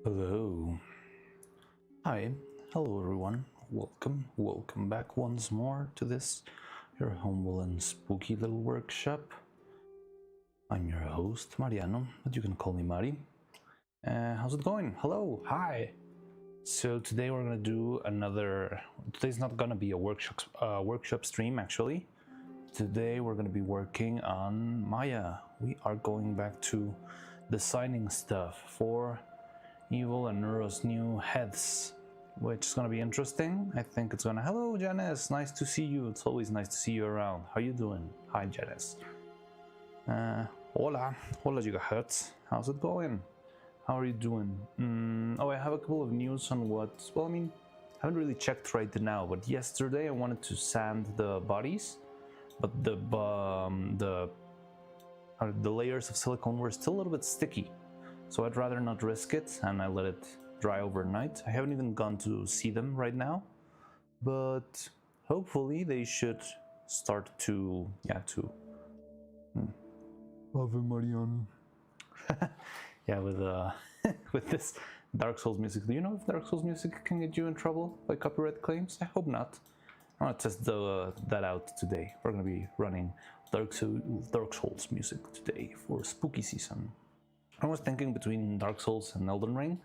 Hello. Hi. Hello everyone. Welcome back once more to this, your humble and spooky little workshop. I'm your host, Mariano, but you can call me Mari. How's it going? Hello. Hi. So today we're gonna do today's not gonna be a workshop stream actually. Today we're gonna be working on Maya. We are going back to designing stuff for Evil and Neuro's new heads, which is gonna be interesting. I think it's gonna. Hello, Janice. Nice to see you. It's always nice to see you around. How you doing? Hi, Janice. Hola, gigahertz. How's it going? How are you doing? Oh, I have a couple of news on what. Well, I haven't really checked right now, but yesterday I wanted to sand the bodies, but the layers of silicone were still a little bit sticky. So I'd rather not risk it, and I let it dry overnight. I haven't even gone to see them right now, but hopefully they should start to, Ave Marion. Yeah, with with this Dark Souls music. Do you know if Dark Souls music can get you in trouble by copyright claims? I hope not. I'm gonna test that out today. We're gonna be running Dark Souls music today for spooky season. I was thinking between Dark Souls and Elden Ring,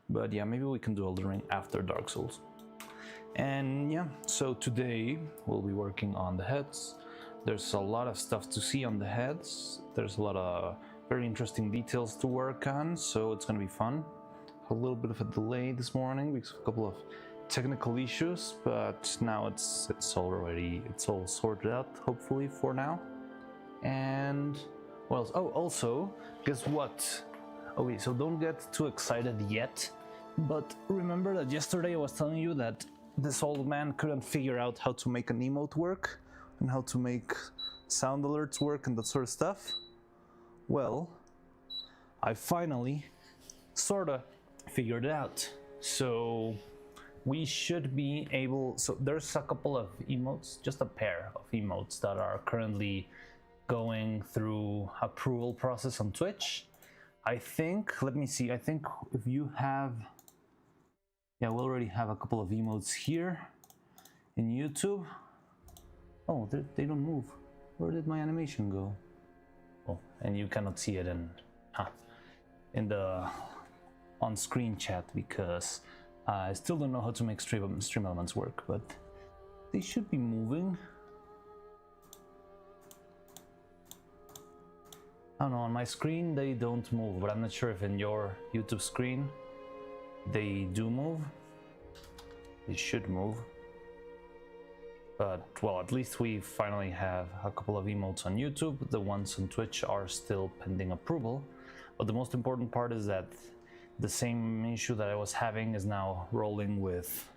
but yeah, maybe we can do Elden Ring after Dark Souls. And yeah, so today we'll be working on the heads. There's a lot of stuff to see on the heads. There's a lot of very interesting details to work on, so it's gonna be fun. A little bit of a delay this morning because of a couple of technical issues, but now it's all sorted out, hopefully, for now. And well, oh, also, guess what? Okay, so don't get too excited yet, but remember that yesterday I was telling you that this old man couldn't figure out how to make an emote work and how to make sound alerts work and that sort of stuff? Well, I finally sorta figured it out. So we should be able, so there's a couple of emotes, just a pair of emotes that are currently going through approval process on Twitch. I think, let me see, I think if you have, yeah, we already have a couple of emotes here in YouTube. Oh, they don't move. Where did my animation go? Oh, and you cannot see it in the on-screen chat because I still don't know how to make stream elements work, but they should be moving. I don't know, on my screen they don't move, but I'm not sure if in your YouTube screen they do move. They should move. But, well, at least we finally have a couple of emotes on YouTube. The ones on Twitch are still pending approval. But the most important part is that the same issue that I was having is now rolling with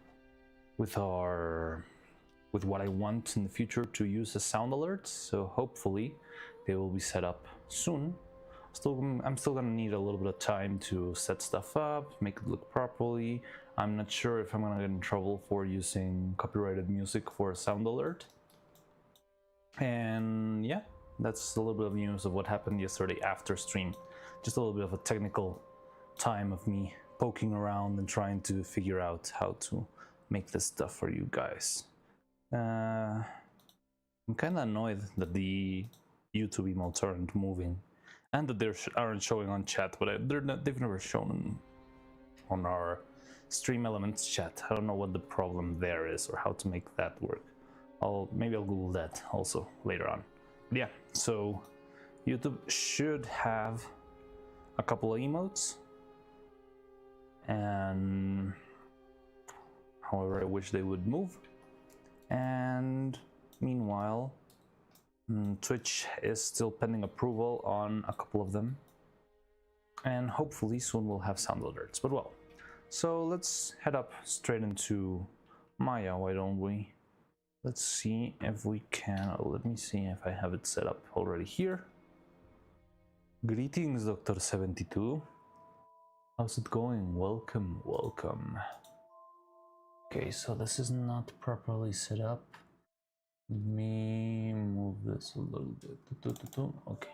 what I want in the future to use as sound alerts. So hopefully they will be set up soon. I'm still gonna need a little bit of time to set stuff up, make it look properly. I'm not sure if I'm gonna get in trouble for using copyrighted music for a sound alert. And yeah, that's a little bit of news of what happened yesterday after stream. Just a little bit of a technical time of me poking around and trying to figure out how to make this stuff for you guys. I'm kind of annoyed that the YouTube emotes aren't moving and that they aren't showing on chat, but they've never shown on our stream elements chat. I don't know what the problem there is or how to make that work. Maybe I'll Google that also later on. But yeah, so YouTube should have a couple of emotes, and however I wish they would move. And meanwhile, Twitch is still pending approval on a couple of them, and hopefully soon we'll have sound alerts. But well, so let's head up straight into Maya, why don't we? Let's see if we can. Let me see if I have it set up already here. Greetings, Dr. 72. How's it going? Welcome, welcome. Okay, so this is not properly set up. Let me move this a little bit. Okay.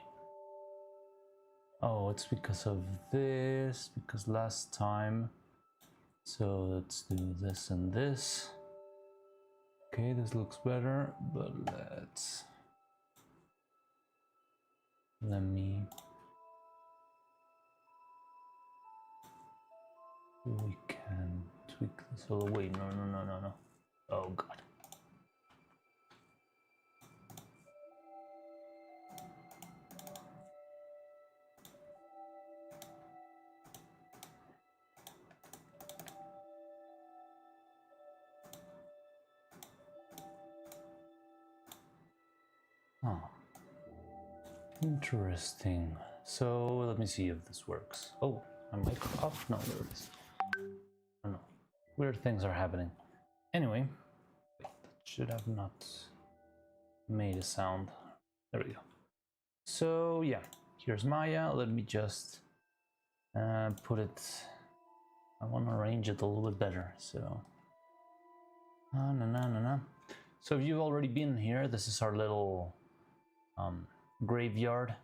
Oh, it's because of this, because last time. So let's do this and this. Okay, this looks better, but let me, we can tweak this. Oh wait, no. Oh god. Oh, interesting. So let me see if this works. Oh, my mic off? No, there it is. Oh no, weird things are happening. Anyway, wait, that should have not made a sound. There we go. So yeah, here's Maya. Let me just put it. I want to arrange it a little bit better. So, no. So if you've already been here, this is our little graveyard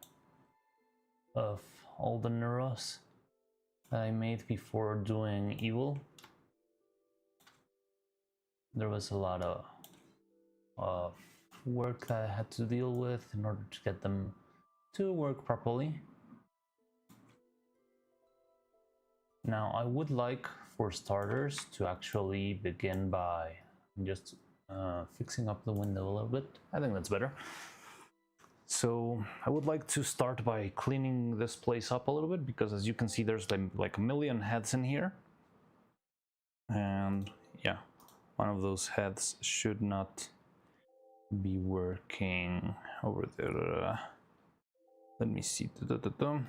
of all the neuros that I made before doing evil. There was a lot of work that I had to deal with in order to get them to work properly. Now I would like, for starters, to actually begin by just fixing up the window a little bit. I think that's better. So I would like to start by cleaning this place up a little bit, because as you can see, there's like a million heads in here. And yeah, one of those heads should not be working over there. Let me see. I don't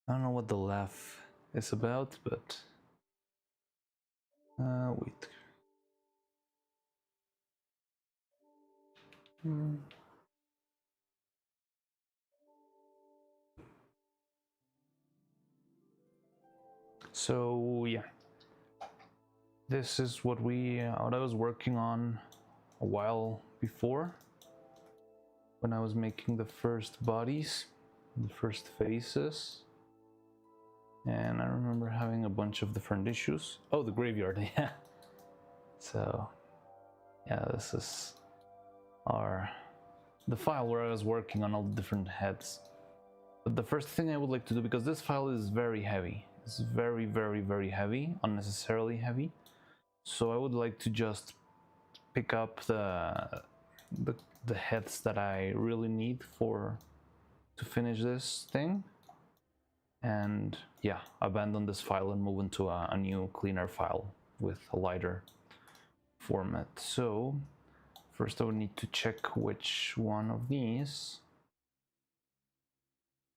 know what the laugh is about, but wait. So yeah, this is what I was working on a while before, when I was making the first bodies, the first faces. And I remember having a bunch of different issues. Oh, the graveyard, yeah. So yeah, this is the file where I was working on all the different heads. But the first thing I would like to do, because this file is very heavy, it's very heavy, unnecessarily heavy. So I would like to just pick up the heads that I really need to finish this thing, and yeah, abandon this file and move into a new cleaner file with a lighter format. So first I would need to check which one of these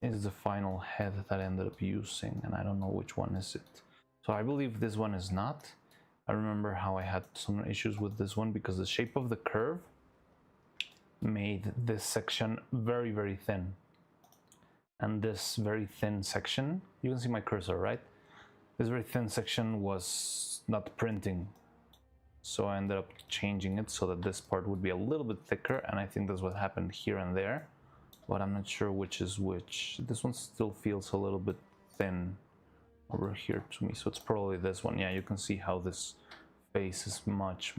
is the final head that I ended up using, and I don't know which one is it. So I believe this one is not. I remember how I had some issues with this one because the shape of the curve made this section very thin. And this very thin section, you can see my cursor, right? This very thin section was not printing. So I ended up changing it so that this part would be a little bit thicker, and I think that's what happened here and there, but I'm not sure which is which. This one still feels a little bit thin over here to me, so it's probably this one. Yeah, you can see how this face is much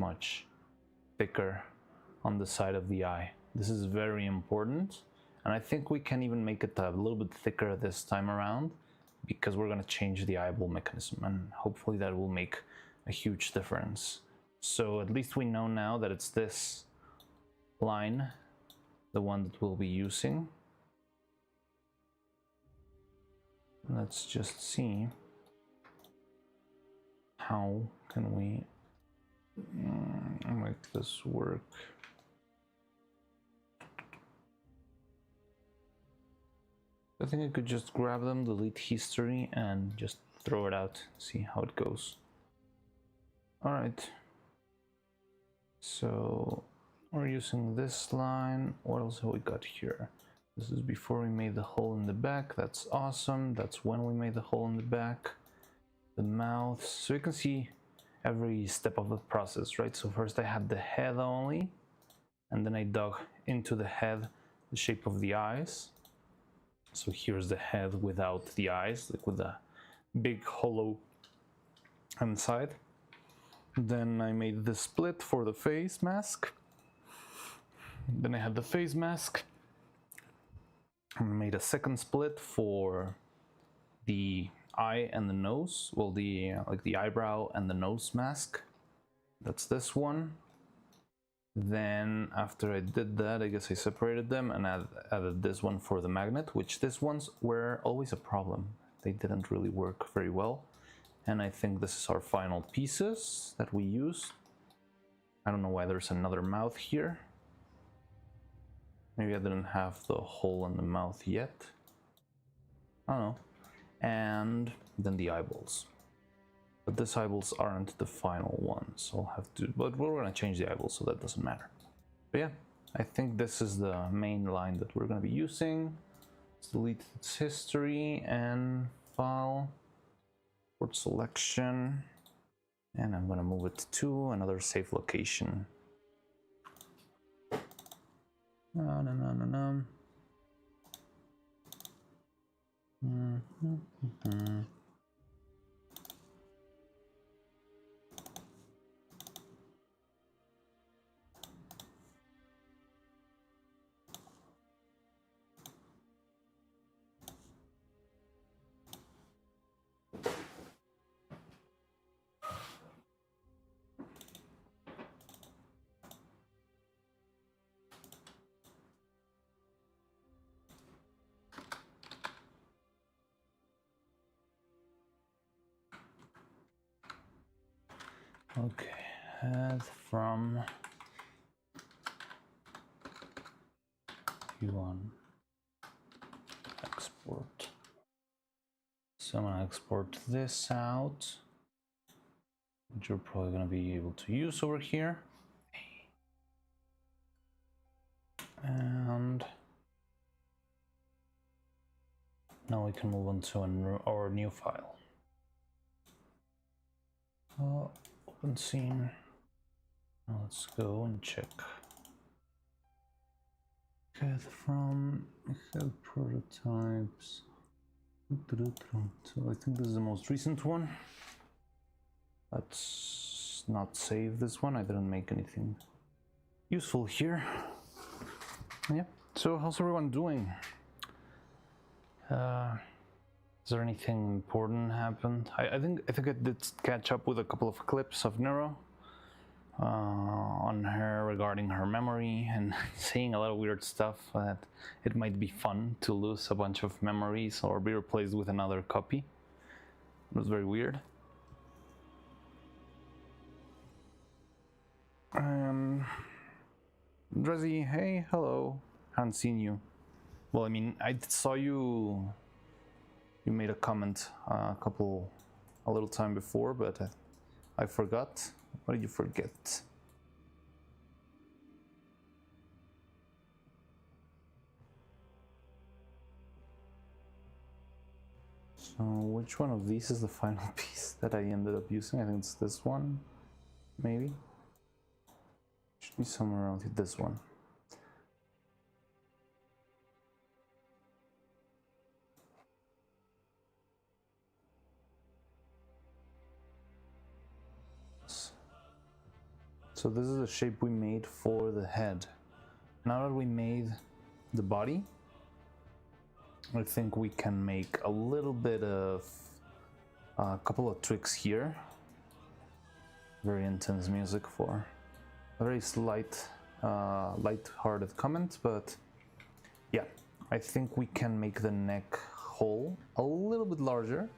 thicker on the side of the eye. This is very important, and I think we can even make it a little bit thicker this time around, because we're going to change the eyeball mechanism, and hopefully that will make a huge difference. So at least we know now that it's this line, the one that we'll be using. Let's just see how can we make this work. I think I could just grab them, delete history, and just throw it out, see how it goes. All right. So we're using this line. What else have we got here? This is before we made the hole in the back. That's awesome. That's when we made the hole in the back. The mouth. So you can see every step of the process, right? So first I had the head only, and then I dug into the head, the shape of the eyes. So here's the head without the eyes, like with a big hollow inside. Then I made the split for the face mask. Then I had the face mask. I made a second split for the eye and the nose. Well, the like the eyebrow and the nose mask. That's this one. Then after I did that, I guess I separated them and added this one for the magnet, which these ones were always a problem. They didn't really work very well. And I think this is our final pieces that we use. I don't know why there's another mouth here. Maybe I didn't have the hole in the mouth yet. I don't know. And then the eyeballs. But these eyeballs aren't the final one, so I'll have to, but we're gonna change the eyeballs, so that doesn't matter. But yeah, I think this is the main line that we're gonna be using. Let's delete its history and file, port selection, and I'm gonna move it to another safe location. No. Okay, head from Q1 export. So I'm gonna export this out, which you're probably gonna be able to use over here. And now we can move on to our new file. Open scene. Now let's go and check. Get from head prototypes. So I think this is the most recent one. Let's not save this one. I didn't make anything useful here. Yeah. So how's everyone doing? Is there anything important happened? I think I did catch up with a couple of clips of Neuro on her regarding her memory and saying a lot of weird stuff that it might be fun to lose a bunch of memories or be replaced with another copy. It was very weird. Drizzy, hey, hello. Haven't seen you. Well, I mean, I saw you. You made a comment a little time before, but I forgot. What did you forget? So which one of these is the final piece that I ended up using? I think it's this one, maybe. Should be somewhere around here, this one. So this is the shape we made for the head. Now that we made the body, I think we can make a little bit of a couple of tricks here. Very intense music for a very slight, light-hearted comment, but yeah, I think we can make the neck hole a little bit larger,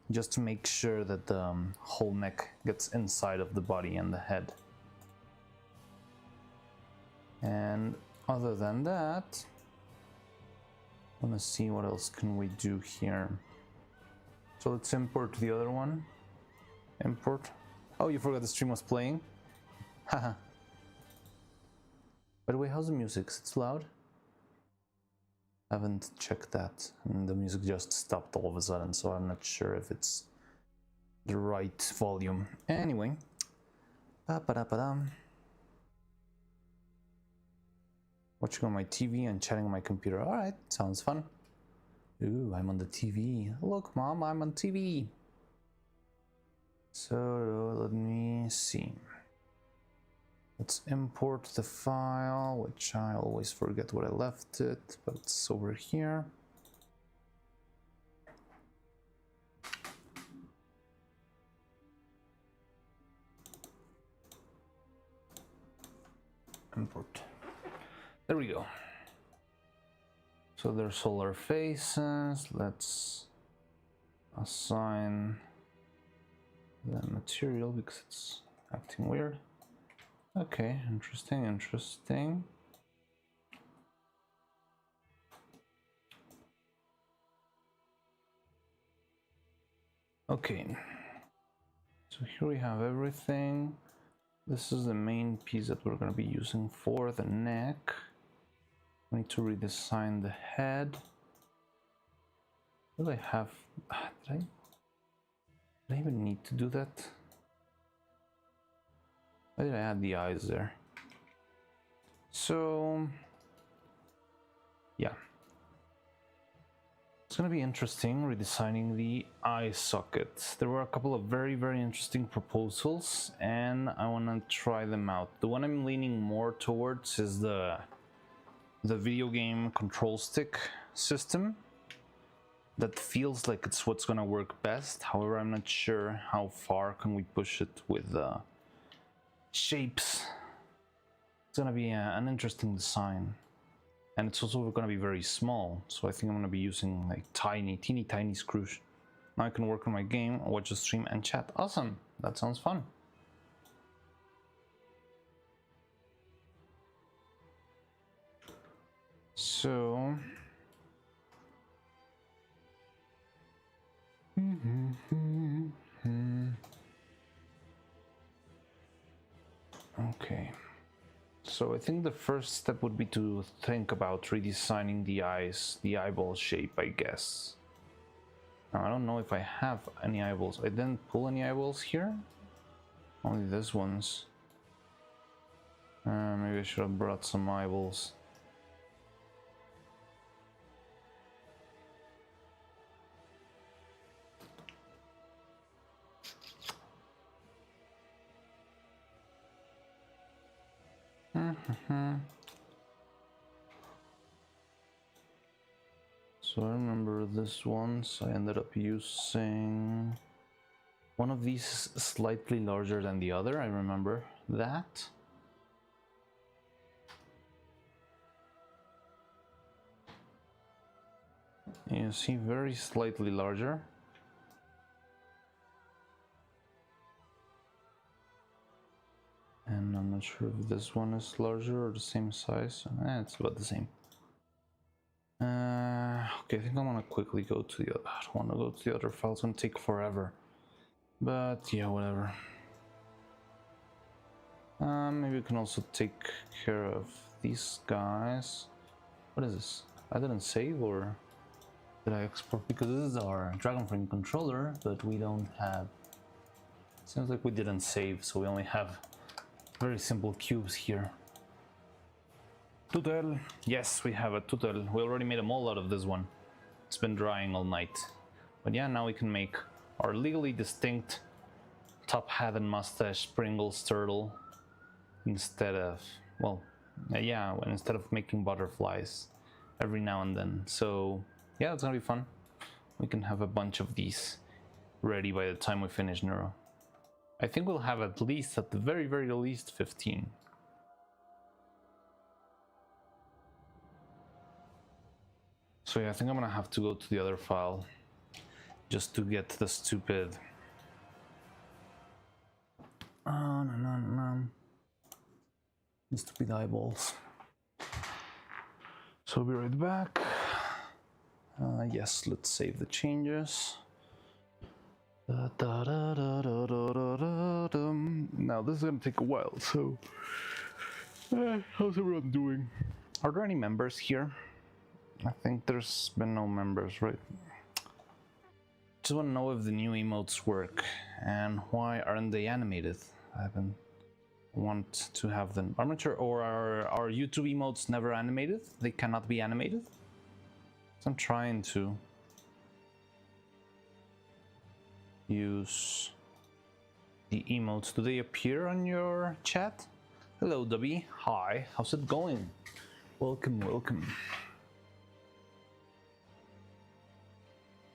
just to make sure that the whole neck gets inside of the body and the head. And other than that, I want to see what else can we do here. So let's import the other one. Import. Oh, you forgot the stream was playing? Haha. By the way, how's the music? Is it loud? I haven't checked that, and the music just stopped all of a sudden, so I'm not sure if it's the right volume. Anyway. Watching on my TV and chatting on my computer. Alright, sounds fun. Ooh, I'm on the TV. Look, Mom, I'm on TV. So let me see. Let's import the file, which I always forget where I left it, but it's over here. Import. There we go. So they're solar faces. Let's assign the material because it's acting weird. Okay, interesting, interesting. Okay, so here we have everything. This is the main piece that we're going to be using for the neck. We need to redesign the head. What do I have? Did I even need to do that? Why did I add the eyes there? So, yeah. It's gonna be interesting redesigning the eye sockets. There were a couple of very, very interesting proposals and I wanna try them out. The one I'm leaning more towards is the video game control stick system. That feels like it's what's gonna work best. However, I'm not sure how far can we push it with shapes. It's gonna be an interesting design, and it's also gonna be very small, so I think I'm gonna be using like teeny tiny screws. Now I can work on my game, watch the stream and chat. Awesome, that sounds fun. So okay, so I think the first step would be to think about redesigning the eyes, the eyeball shape, I guess. Now, I don't know if I have any eyeballs. I didn't pull any eyeballs here, only these ones. Maybe I should have brought some eyeballs. So I remember this once I ended up using one of these slightly larger than the other. I remember that. You see, very slightly larger. And I'm not sure if this one is larger or the same size. It's about the same. Okay, I think I'm gonna quickly go to the other. I don't want to go to the other file. It's gonna take forever. But yeah, whatever. Maybe we can also take care of these guys. What is this? I didn't save, or did I export? Because this is our Dragonframe controller, but we don't have. Seems like we didn't save, so we only have very simple cubes here. Tutel. Yes, we have a tutel. We already made a mold out of this one. It's been drying all night. But yeah, now we can make our legally distinct top hat and mustache Pringles turtle instead of, well, yeah, instead of making butterflies every now and then. So yeah, it's gonna be fun. We can have a bunch of these ready by the time we finish Neuro. I think we'll have at least, at the very, very least, 15. So yeah, I think I'm gonna have to go to the other file just to get the stupid the stupid eyeballs. So I'll be right back. Yes, let's save the changes. Now this is gonna take a while, so how's everyone doing? Are there any members here? I think there's been no members, right? Just want to know if the new emotes work and why aren't they animated? I haven't want to have them. Armature, or are YouTube emotes never animated? They cannot be animated? I'm trying to use the emotes. Do they appear on your chat? Hello, Dubby. Hi. How's it going? Welcome, welcome.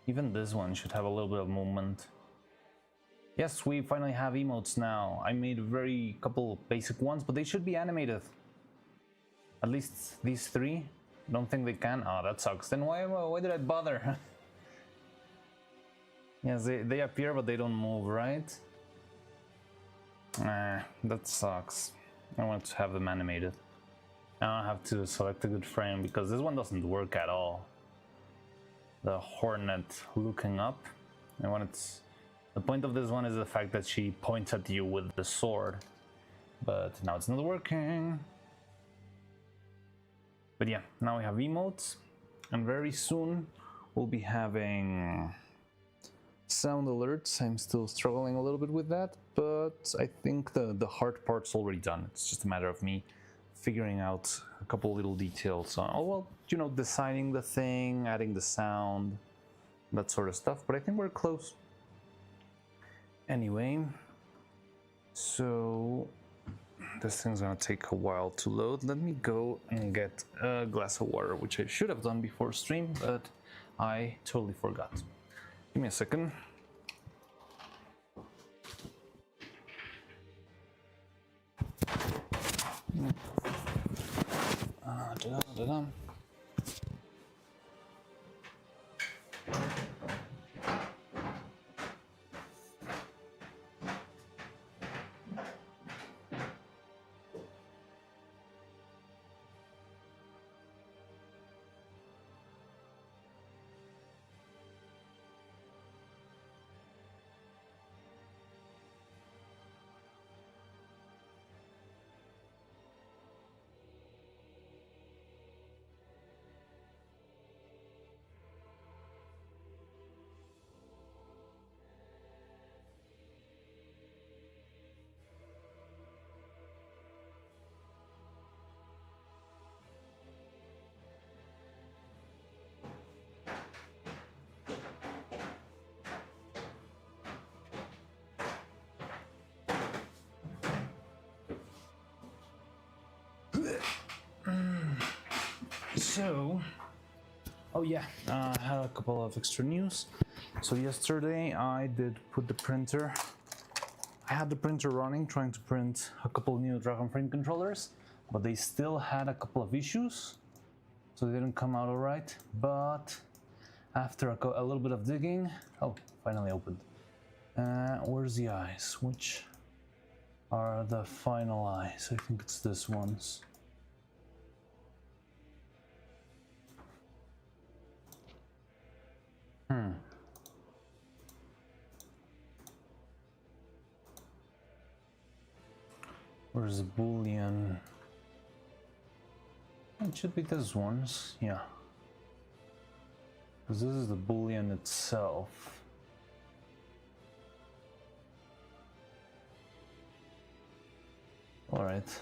Even this one should have a little bit of movement. Yes, we finally have emotes now. I made a very couple basic ones, but they should be animated. At least these three. Don't think they can. Oh, that sucks. Then why did I bother? Yes, they appear, but they don't move, right? That sucks. I want to have them animated. Now I have to select a good frame because this one doesn't work at all. The hornet looking up. And when it's the point of this one is the fact that she points at you with the sword, but now it's not working. But yeah, now we have emotes, and very soon we'll be having sound alerts. I'm still struggling a little bit with that, but I think the hard part's already done. It's just a matter of me figuring out a couple little details on, oh well, you know, designing the thing, adding the sound, that sort of stuff, but I think we're close. Anyway, so this thing's gonna take a while to load. Let me go and get a glass of water, which I should have done before stream, but I totally forgot. Give me a second. Da-da-da-da. So, oh yeah, I had a couple of extra news. So yesterday I did put the printer, I had the printer running trying to print a couple new Dragonframe controllers, but they still had a couple of issues, so they didn't come out alright. But after a little bit of digging, oh, finally opened. Where's the eyes? Which are the final eyes? I think it's this ones. Where's the Boolean? It should be these ones, yeah. Because this is the Boolean itself. All right.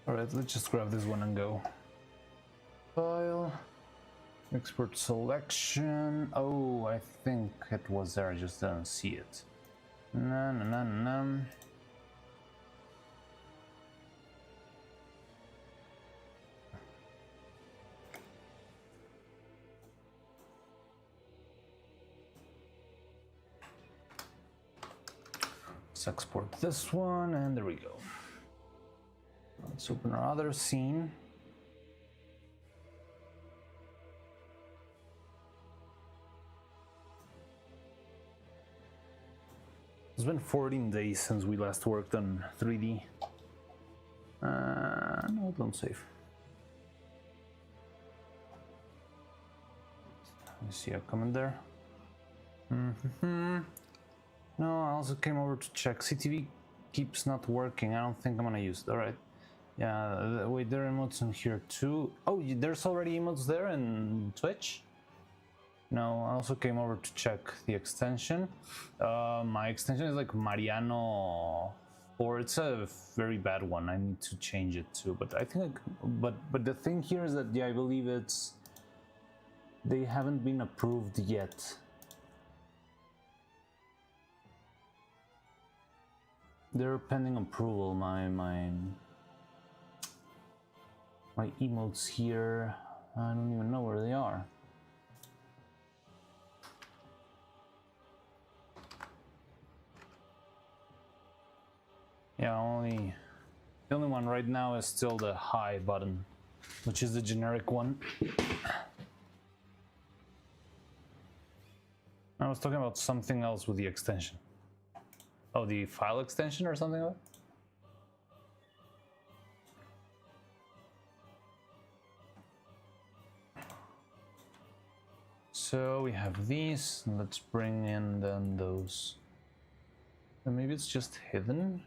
Alright, let's just grab this one and go. File, export selection. Oh, I think it was there, I just didn't see it. Let's export this one, and there we go. Let's open our other scene. It's been 14 days since we last worked on 3D. No, don't save. Let me see a comment there. No, I also came over to check. CTV keeps not working. I don't think I'm gonna use it. All right. Yeah, wait, there are emotes in here too. Oh, there's already emotes there in Twitch? No, I also came over to check the extension. My extension is like Mariano, or it's a very bad one. I need to change it too. But I think, but the thing here is that yeah, I believe they haven't been approved yet. They're pending approval. My emotes here. I don't even know where they are. Yeah, the only one right now is still the hi button, which is the generic one. I was talking about something else with the extension. Oh, the file extension or something like that? So we have these. Let's bring in then those. And maybe it's just hidden.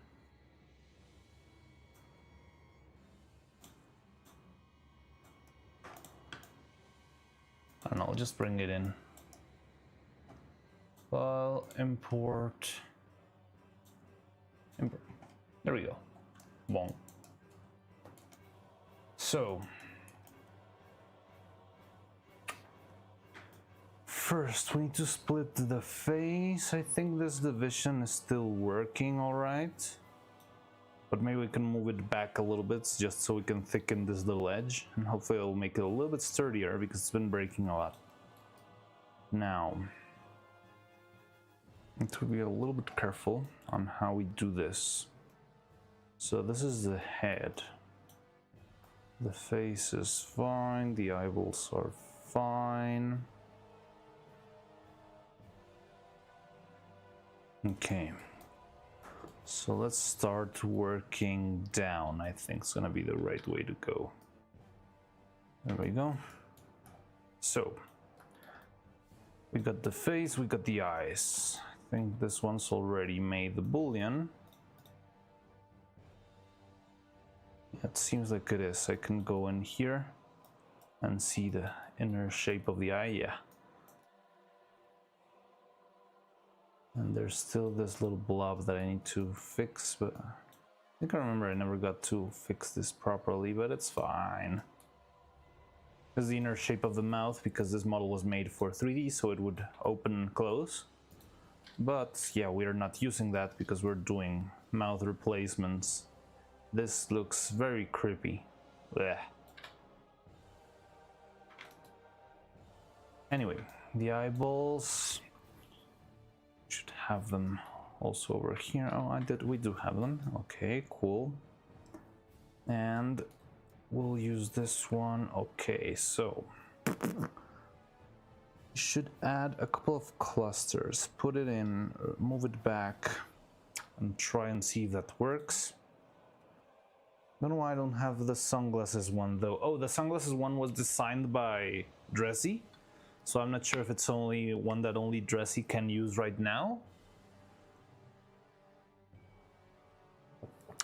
I don't know, I'll just bring it in. File, import. There we go. Bon. So, first we need to split the face. I think this division is still working all right. But maybe we can move it back a little bit just so we can thicken this little edge. And hopefully it'll make it a little bit sturdier because it's been breaking a lot. Now, need to be a little bit careful on how we do this. So this is the head. The face is fine, the eyeballs are fine. Okay. So let's start working down. I think it's gonna be the right way to go. There we go. So we got the face, we got the eyes. I think this one's already made the boolean. It seems like it is. I can go in here and see the inner shape of the eye. Yeah. And there's still this little blob that I need to fix, but I think I remember I never got to fix this properly, but it's fine. This is the inner shape of the mouth because this model was made for 3D, so it would open and close. But yeah, we are not using that because we're doing mouth replacements. This looks very creepy. Blech. Anyway, the eyeballs should have them also over here. Oh, we do have them. Okay, cool. And we'll use this one. Okay, so should add a couple of clusters, put it in, move it back, and try and see if that works. I don't know why I don't have the sunglasses one though. Oh, the sunglasses one was designed by Dressy, so I'm not sure if it's only one that only Dressy can use right now.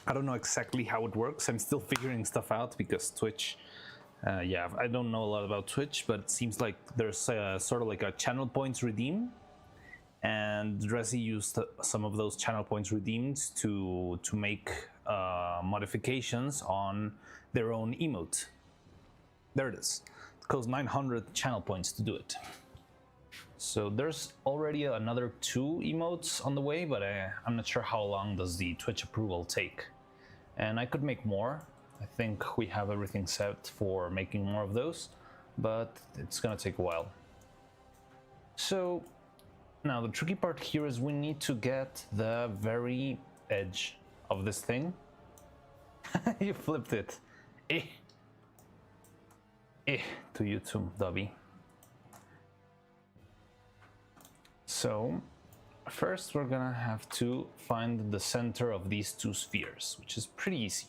I don't know exactly how it works. I'm still figuring stuff out because Twitch, yeah, I don't know a lot about Twitch, but it seems like there's sort of like a channel points redeem, and Dressy used some of those channel points redeemed to make modifications on their own emote. There it is. It costs 900 channel points to do it. So there's already another 2 emotes on the way, but I'm not sure how long does the Twitch approval take. And I could make more. I think we have everything set for making more of those, but it's gonna take a while. So now the tricky part here is we need to get the very edge of this thing. You flipped it. To you too, Dobby. So first we're gonna have to find the center of these 2 spheres, which is pretty easy.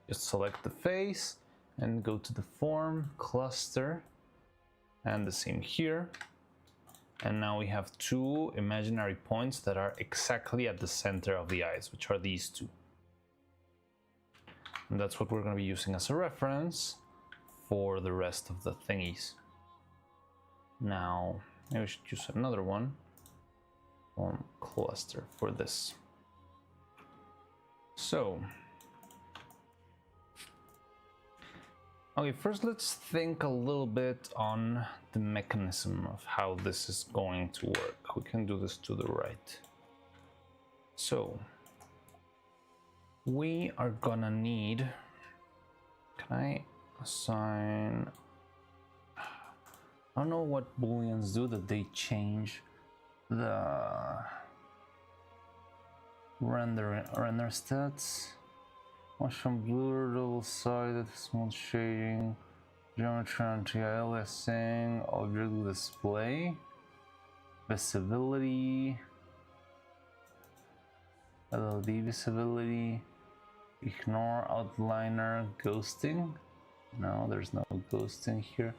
Just select the face and go to the form, cluster, and the same here. And now we have 2 imaginary points that are exactly at the center of the eyes, which are these 2. And that's what we're going to be using as a reference for the rest of the thingies. Now, maybe we should use another one. Form cluster for this. So, okay, first let's think a little bit on the mechanism of how this is going to work. We can do this to the right. So, we are gonna need, can I assign, I don't know what booleans do, that they change the render stats. Motion blur, double-sided, smooth shading, geometry anti-aliasing, object display, visibility, LLD visibility, ignore outliner, ghosting. No, there's no ghosting here.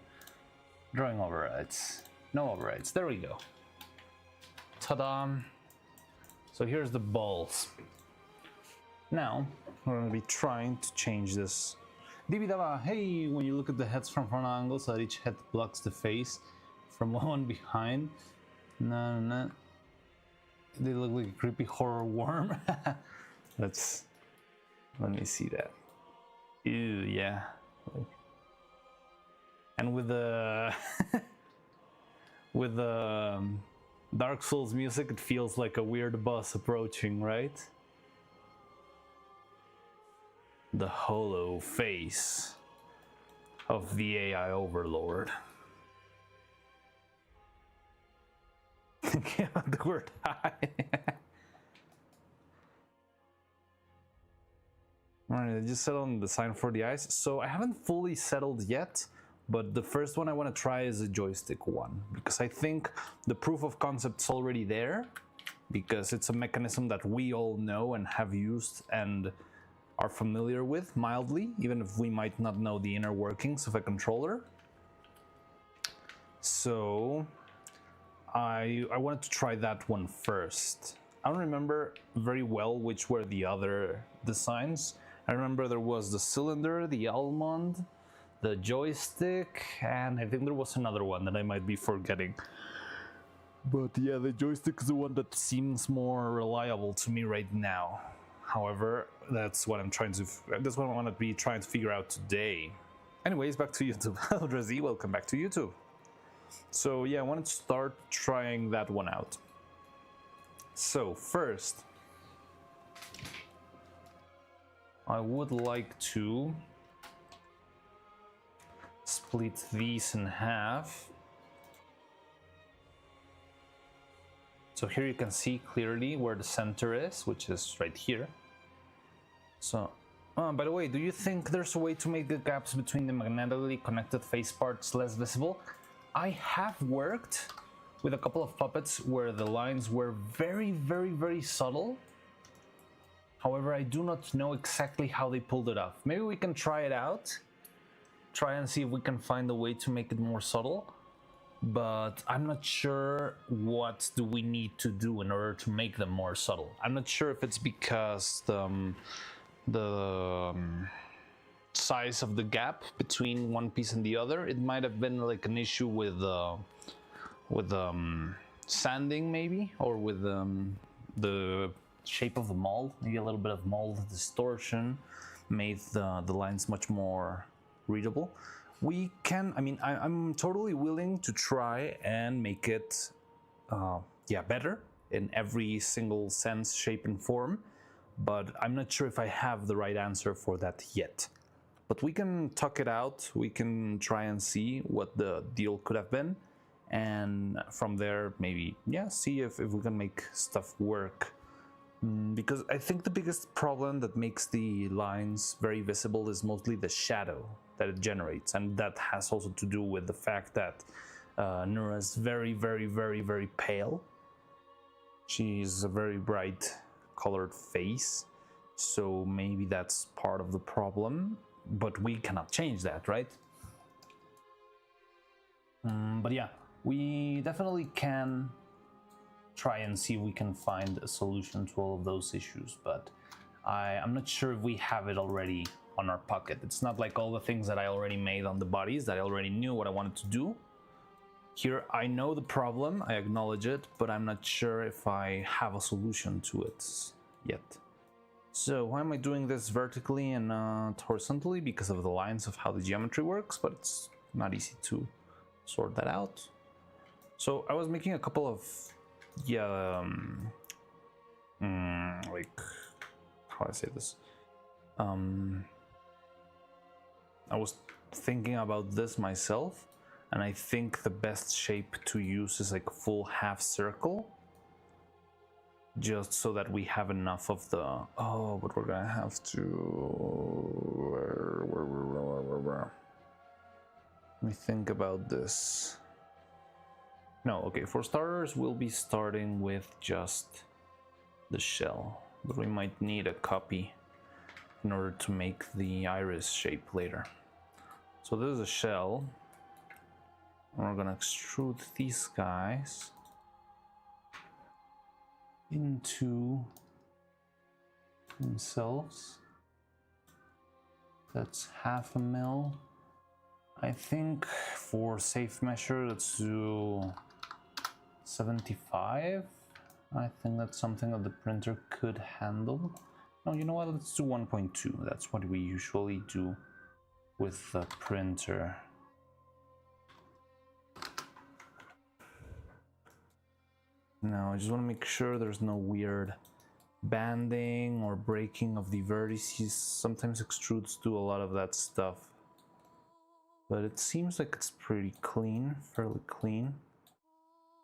Drawing overrides. No overrides. There we go. Ta-da! So here's the balls. Now we're going to be trying to change this. Dibidaba, hey, when you look at the heads from front angles, so that each head blocks the face from one behind. No. They look like a creepy horror worm. Let me see that. Ew, yeah. And with the with the Dark Souls music, it feels like a weird boss approaching, right? The hollow face of the AI overlord. Think about the word hi. Alright, I just settled on the design for the eyes. So I haven't fully settled yet, but the first one I want to try is a joystick one, because I think the proof of concept's already there, because it's a mechanism that we all know and have used and are familiar with mildly, even if we might not know the inner workings of a controller. So I wanted to try that one first. I don't remember very well which were the other designs. I remember there was the cylinder, the almond, the joystick, and I think there was another one that I might be forgetting. But yeah, the joystick is the one that seems more reliable to me right now. However, that's what I want to be trying to figure out today. Anyways, back to YouTube. Hello, Drizzy, welcome back to YouTube. So yeah, I wanted to start trying that one out. So first, I would like to split these in half. So here you can see clearly where the center is, which is right here. So, by the way, do you think there's a way to make the gaps between the magnetically connected face parts less visible? I have worked with a couple of puppets where the lines were very subtle. However, I do not know exactly how they pulled it off. Maybe we can try it out. Try and see if we can find a way to make it more subtle. But I'm not sure what do we need to do in order to make them more subtle. I'm not sure if it's because the size of the gap between one piece and the other. It might have been like an issue with sanding maybe, or with the shape of the mold. Maybe a little bit of mold distortion made the lines much more readable. We can, I mean, I'm totally willing to try and make it better in every single sense, shape and form, but I'm not sure if I have the right answer for that yet. But we can talk it out, we can try and see what the deal could have been, and from there maybe, yeah, see if we can make stuff work. Because I think the biggest problem that makes the lines very visible is mostly the shadow that it generates, and that has also to do with the fact that Nura is very pale. She's a very bright colored face, so maybe that's part of the problem, but we cannot change that, right? But yeah, we definitely can try and see if we can find a solution to all of those issues, but I'm not sure if we have it already on our pocket. It's not like all the things that I already made on the bodies that I already knew what I wanted to do. Here I know the problem, I acknowledge it, but I'm not sure if I have a solution to it yet. So why am I doing this vertically and not horizontally? Because of the lines of how the geometry works, but it's not easy to sort that out. So I was making a couple of, like, how do I say this? I was thinking about this myself, and I think the best shape to use is like a full half circle, just so that we have enough of the, oh, but we're gonna have to, let me think about this. No, okay, for starters, we'll be starting with just the shell, but we might need a copy in order to make the iris shape later. So this is a shell, and we're gonna extrude these guys into themselves. That's 1/2 mil. I think for safe measure, let's do 75. I think that's something that the printer could handle. No, you know what? Let's do 1.2. That's what we usually do with the printer. Now, I just want to make sure there's no weird banding or breaking of the vertices. Sometimes extrudes do a lot of that stuff. But it seems like it's pretty clean, fairly clean.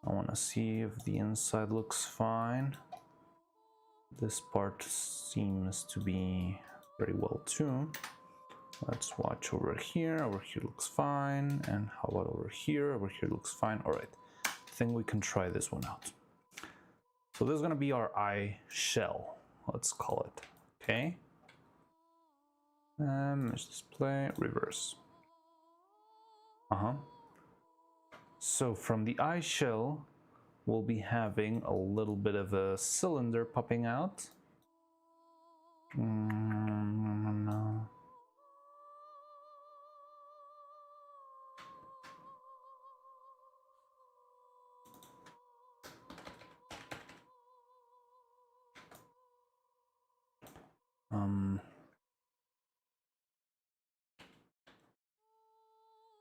I want to see if the inside looks fine. This part seems to be very well too. Let's watch over here. Over here looks fine. And how about over here? Over here looks fine. All right, I think we can try this one out. So this is going to be our eye shell, let's call it. Okay. Image display, reverse. So from the eye shell, we'll be having a little bit of a cylinder popping out. No.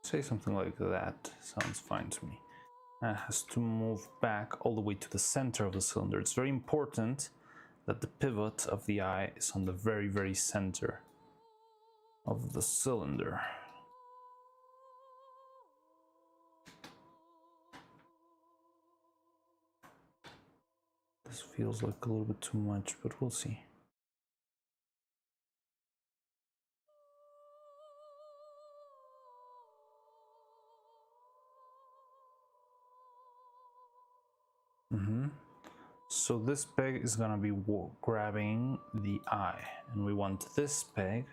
Say something like that. Sounds fine to me. It has to move back all the way to the center of the cylinder. It's very important that the pivot of the eye is on the very, very center of the cylinder. This feels like a little bit too much, but we'll see. So this peg is gonna be grabbing the eye, and we want this peg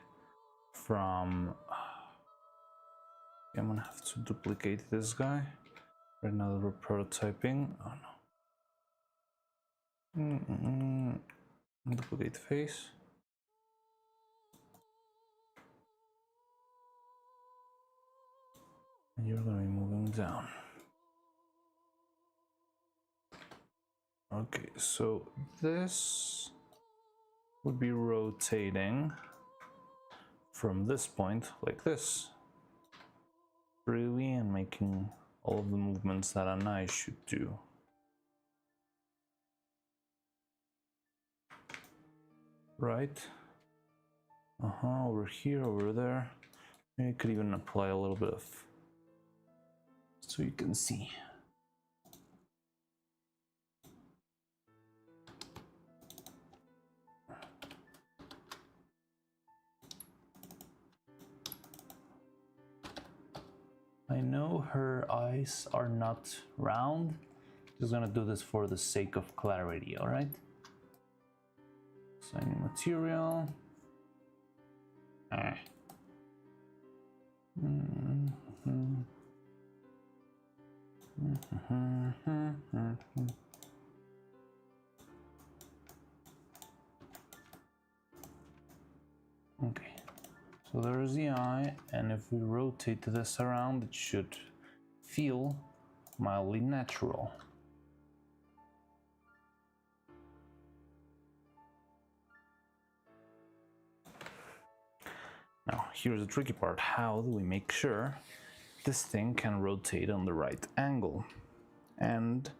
from, I'm gonna have to duplicate this guy. Right now that we're prototyping, oh no. Duplicate face. And you're gonna be moving down. Okay, so this would be rotating from this point like this, really, and making all of the movements that an eye should do. Right? Over here, over there. Maybe I could even apply a little bit of, so you can see. I know her eyes are not round. Just gonna do this for the sake of clarity, all right? Signing material. Okay. So there's the eye, and if we rotate this around, it should feel mildly natural. Now, here's the tricky part. How do we make sure this thing can rotate on the right angle and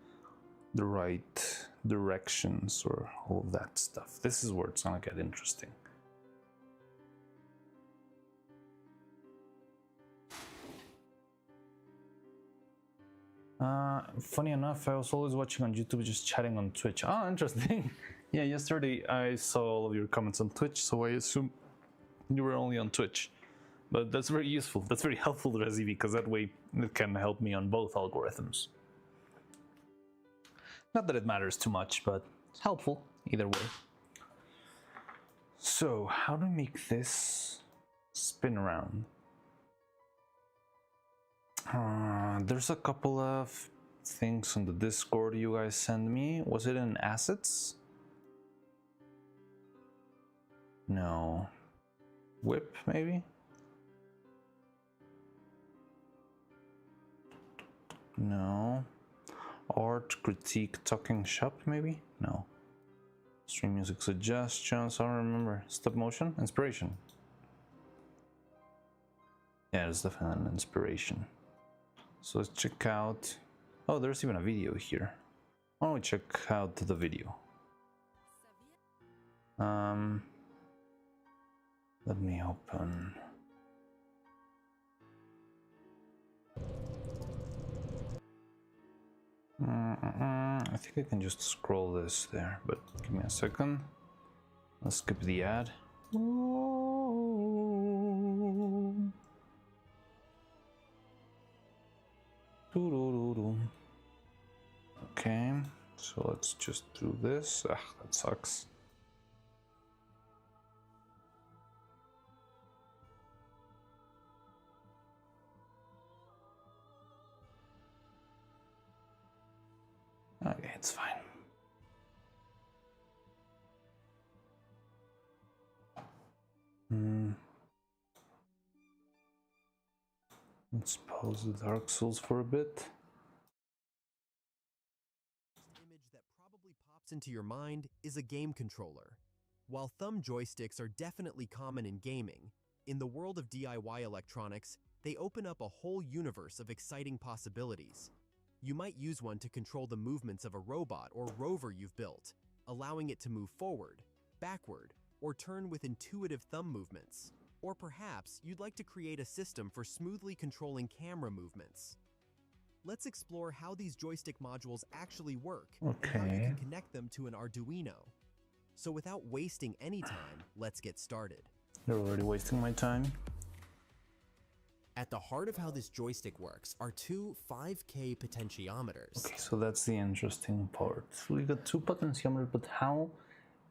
the right directions or all of that stuff? This is where it's gonna get interesting. Funny enough, I was always watching on YouTube, just chatting on Twitch. Oh, interesting. Yeah, yesterday I saw all of your comments on Twitch, so I assume you were only on Twitch. But that's very useful. That's very helpful, Rezi, because that way it can help me on both algorithms. Not that it matters too much, but it's helpful either way. So, how do we make this spin around? There's a couple of things on the Discord you guys send me. Was it in assets? No. Whip, maybe? No. Art, critique, talking shop, maybe? No. Stream music suggestions, I don't remember. Stop motion? Inspiration. Yeah, it's definitely an inspiration. So let's check out... Oh, there's even a video here. Why don't we check out the video? Let me open... I think I can just scroll this there, but give me a second. Let's skip the ad. Okay, so let's just do this. Ah, that sucks. Okay, it's fine. Let's pause the Dark Souls for a bit. Image that probably pops into your mind is a game controller. While thumb joysticks are definitely common in gaming, in the world of DIY electronics, they open up a whole universe of exciting possibilities. You might use one to control the movements of a robot or rover you've built, allowing it to move forward, backward, or turn with intuitive thumb movements. Or perhaps you'd like to create a system for smoothly controlling camera movements. Let's explore how these joystick modules actually work and how you can connect them to an Arduino. So without wasting any time, let's get started. You're already wasting my time. At the heart of how this joystick works are two 5K potentiometers. Okay, so that's the interesting part. So we got two potentiometers, but how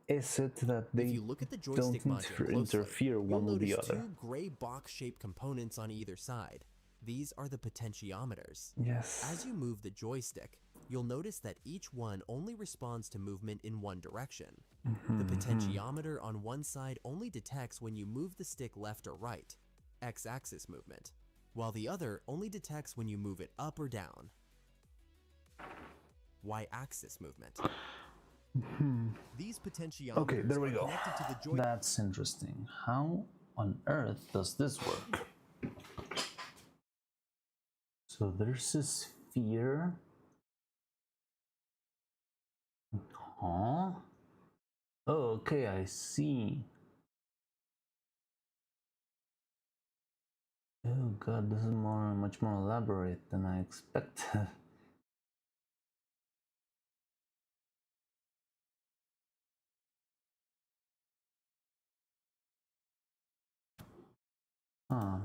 is it that they if you look at the joystick don't module interfere closely, one with the you'll other? notice two gray box-shaped components on either side. These are the potentiometers. Yes. As you move the joystick, you'll notice that each one only responds to movement in one direction. The potentiometer on one side only detects when you move the stick left or right, x-axis movement, while the other only detects when you move it up or down, y-axis movement. These potentiometers Okay, there we are go. connected to the joystick. That's interesting. How on earth does this work? So there's a sphere. Huh? Oh, okay, I see. Oh god, this is much more elaborate than I expected.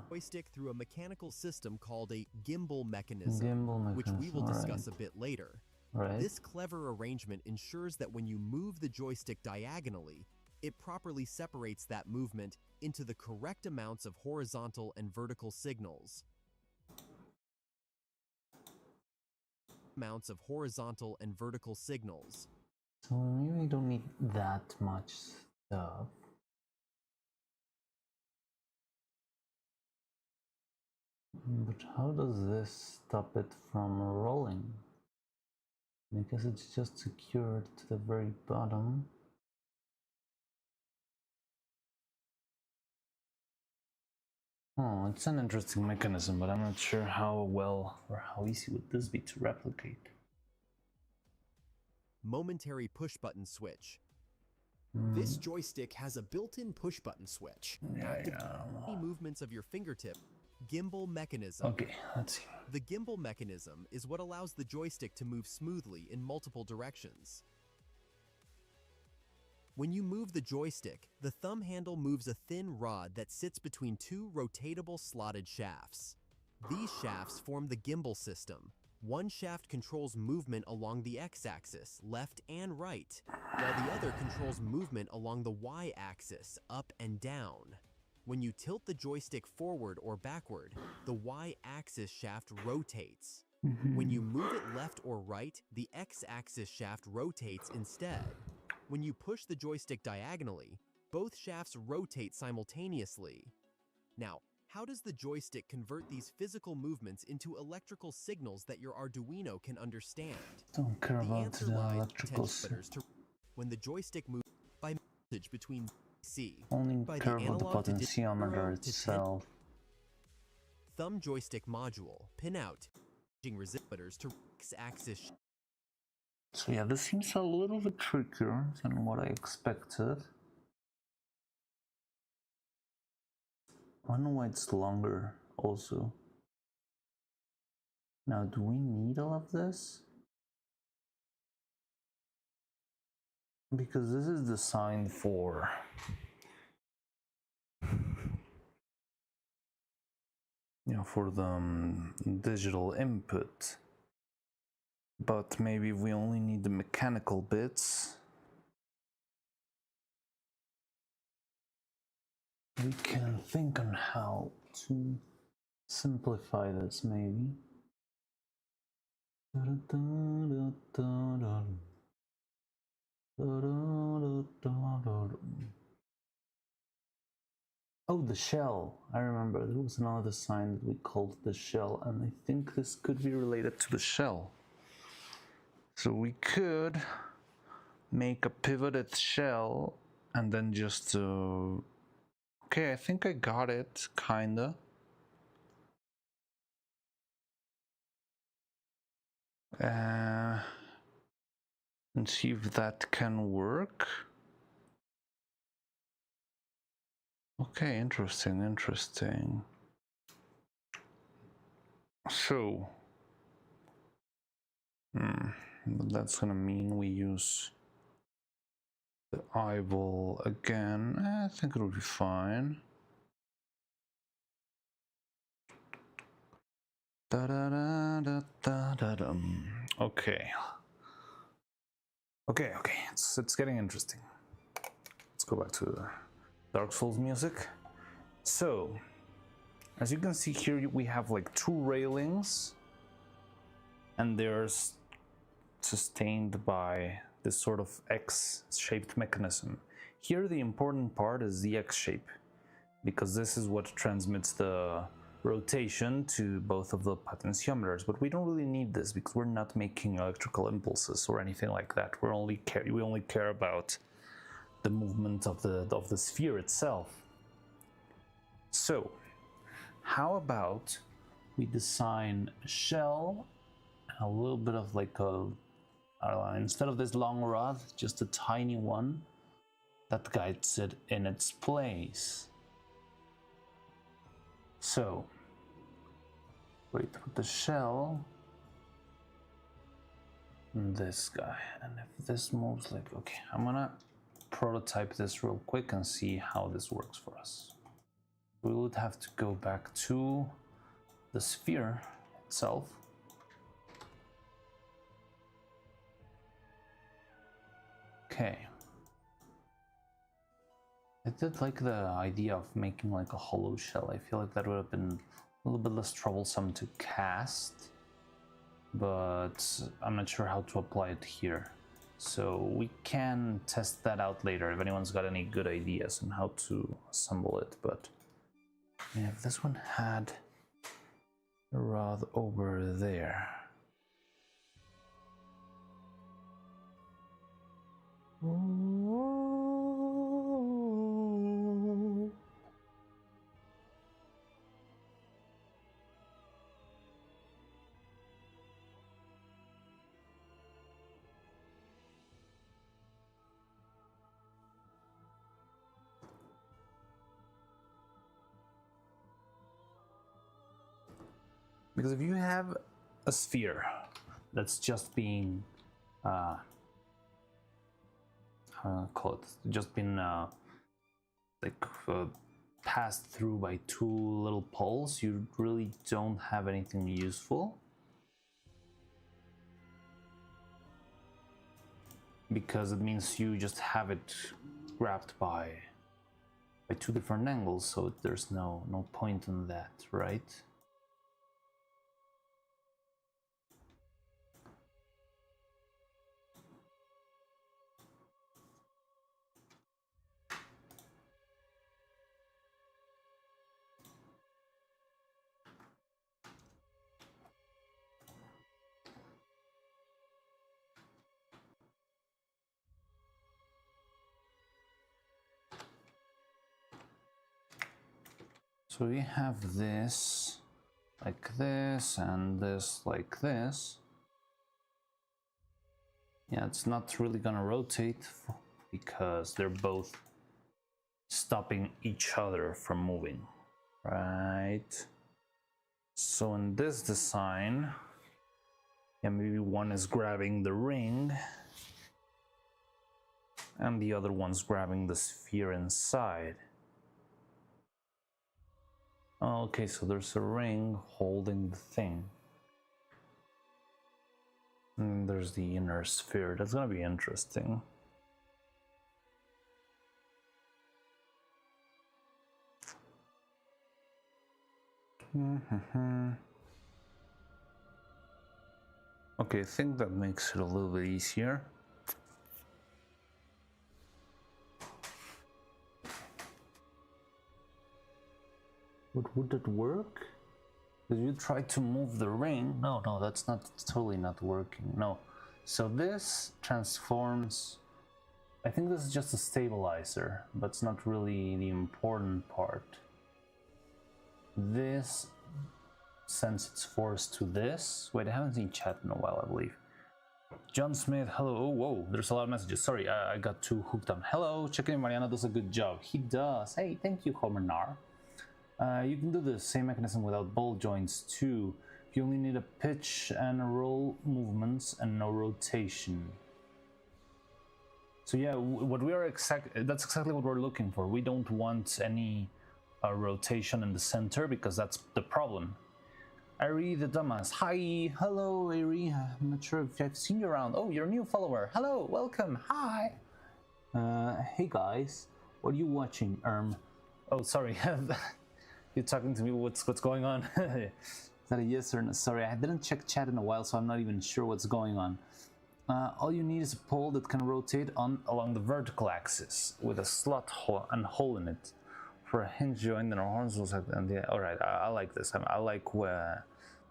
Joystick through a mechanical system called a gimbal mechanism, which we will discuss a bit later. This clever arrangement ensures that when you move the joystick diagonally, it properly separates that movement into the correct amounts of horizontal and vertical signals. So maybe we don't need that much stuff. But how does this stop it from rolling? I guess it's just secured to the very bottom. Oh, it's an interesting mechanism, but I'm not sure how well or how easy would this be to replicate. Momentary push-button switch. This joystick has a built-in push-button switch. Any movements of your fingertip. Gimbal mechanism. Okay, let's see. The gimbal mechanism is what allows the joystick to move smoothly in multiple directions. When you move the joystick, the thumb handle moves a thin rod that sits between two rotatable slotted shafts. These shafts form the gimbal system. One shaft controls movement along the x-axis, left and right, while the other controls movement along the y-axis, up and down. When you tilt the joystick forward or backward, the y-axis shaft rotates. When you move it left or right, the x-axis shaft rotates instead. When you push the joystick diagonally, both shafts rotate simultaneously. Now, how does the joystick convert these physical movements into electrical signals that your Arduino can understand? Don't care The about answer the lies in electrical potentiometers to when the joystick moves by message between C. Only by care the about the analog to potentiometer 0 to 10. itself. Thumb joystick module, pin out, changing resistors to x-axis. So yeah, this seems a little bit trickier than what I expected. I don't know why it's longer also. Now, do we need all of this? Because this is designed for for the digital input. But maybe we only need the mechanical bits. We can think on how to simplify this, maybe. Oh, the shell. I remember there was another sign that we called the shell, and I think this could be related to the shell. So we could make a pivoted shell and then just okay, I think I got it, kinda. And see if that can work. Okay, interesting. So, but that's gonna mean we use the eyeball again. I think it'll be fine. Okay. Okay, it's getting interesting. Let's go back to the Dark Souls music. So, as you can see here, we have like two railings, and they're sustained by this sort of X-shaped mechanism. Here, the important part is the X shape, because this is what transmits the rotation to both of the potentiometers. But we don't really need this because we're not making electrical impulses or anything like that. We only care about the movement of the sphere itself. So, how about we design a shell, a little bit of like a, I don't know, instead of this long rod, just a tiny one that guides it in its place. So, wait, put the shell and this guy, and if this moves like, okay, I'm gonna prototype this real quick and see how this works for us. We would have to go back to the sphere itself. Okay. I did like the idea of making like a hollow shell. I feel like that would have been a little bit less troublesome to cast, but I'm not sure how to apply it here. So we can test that out later if anyone's got any good ideas on how to assemble it. But yeah, if this one had rod over there. Because if you have a sphere that's just being call it, just been passed through by two little poles, you really don't have anything useful, because it means you just have it grabbed by two different angles, so there's no point in that, right? So we have this like this and this like this. Yeah, it's not really gonna rotate because they're both stopping each other from moving, right? So in this design, yeah, maybe one is grabbing the ring and the other one's grabbing the sphere inside. Okay, so there's a ring holding the thing. And there's the inner sphere. That's gonna be interesting. Okay, I think that makes it a little bit easier. But would that work? Did you try to move the ring? No, that's totally not working. No. So this transforms. I think this is just a stabilizer, but it's not really the important part. This sends its force to this. Wait, I haven't seen chat in a while, I believe. John Smith, hello. Oh, whoa, there's a lot of messages. Sorry, I got too hooked on. Hello, checking Mariano does a good job. He does. Hey, thank you, Homernar. You can do the same mechanism without ball joints too. You only need a pitch and roll movements and no rotation. So yeah, what we are that's exactly what we're looking for. We don't want any rotation in the center because that's the problem. Ari the Dumbass, hi, hello Ari. I'm not sure if I've seen you around. Oh, you're a new follower. Hello, welcome, hi. Hey guys, what are you watching? Oh, sorry. You're talking to me. What's going on? Is that a yes or no? Sorry, I didn't check chat in a while, so I'm not even sure what's going on. All you need is a pole that can rotate along the vertical axis with a slot and hole in it for a hinge joint and our horns. And yeah, all right, I like this. I like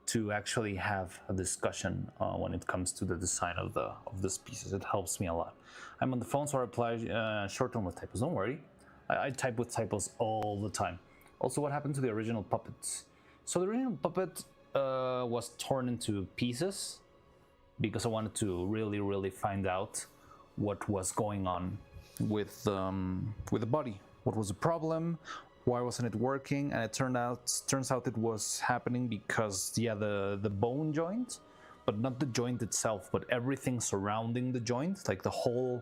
to actually have a discussion when it comes to the design of these pieces. It helps me a lot. I'm on the phone, so I reply short-term with typos. Don't worry, I type with typos all the time. Also, what happened to the original puppets? So the original puppet was torn into pieces because I wanted to really find out what was going on with the body. What was the problem? Why wasn't it working? And it turns out it was happening because the bone joint, but not the joint itself, but everything surrounding the joint, like the whole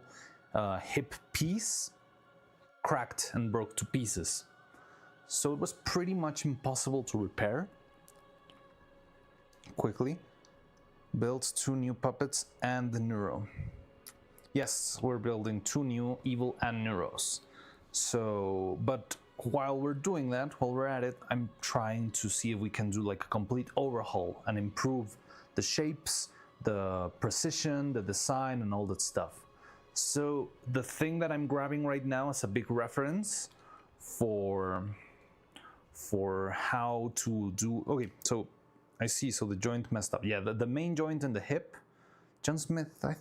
hip piece, cracked and broke to pieces. So it was pretty much impossible to repair quickly. Built 2 new puppets and the Neuro. Yes, we're building 2 new Evil and Neuros. So, but while we're doing that, while we're at it, I'm trying to see if we can do like a complete overhaul and improve the shapes, the precision, the design, and all that stuff. So the thing that I'm grabbing right now as a big reference for how to do. Okay, so I see. So the joint messed up. Yeah, the main joint in the hip. John Smith, I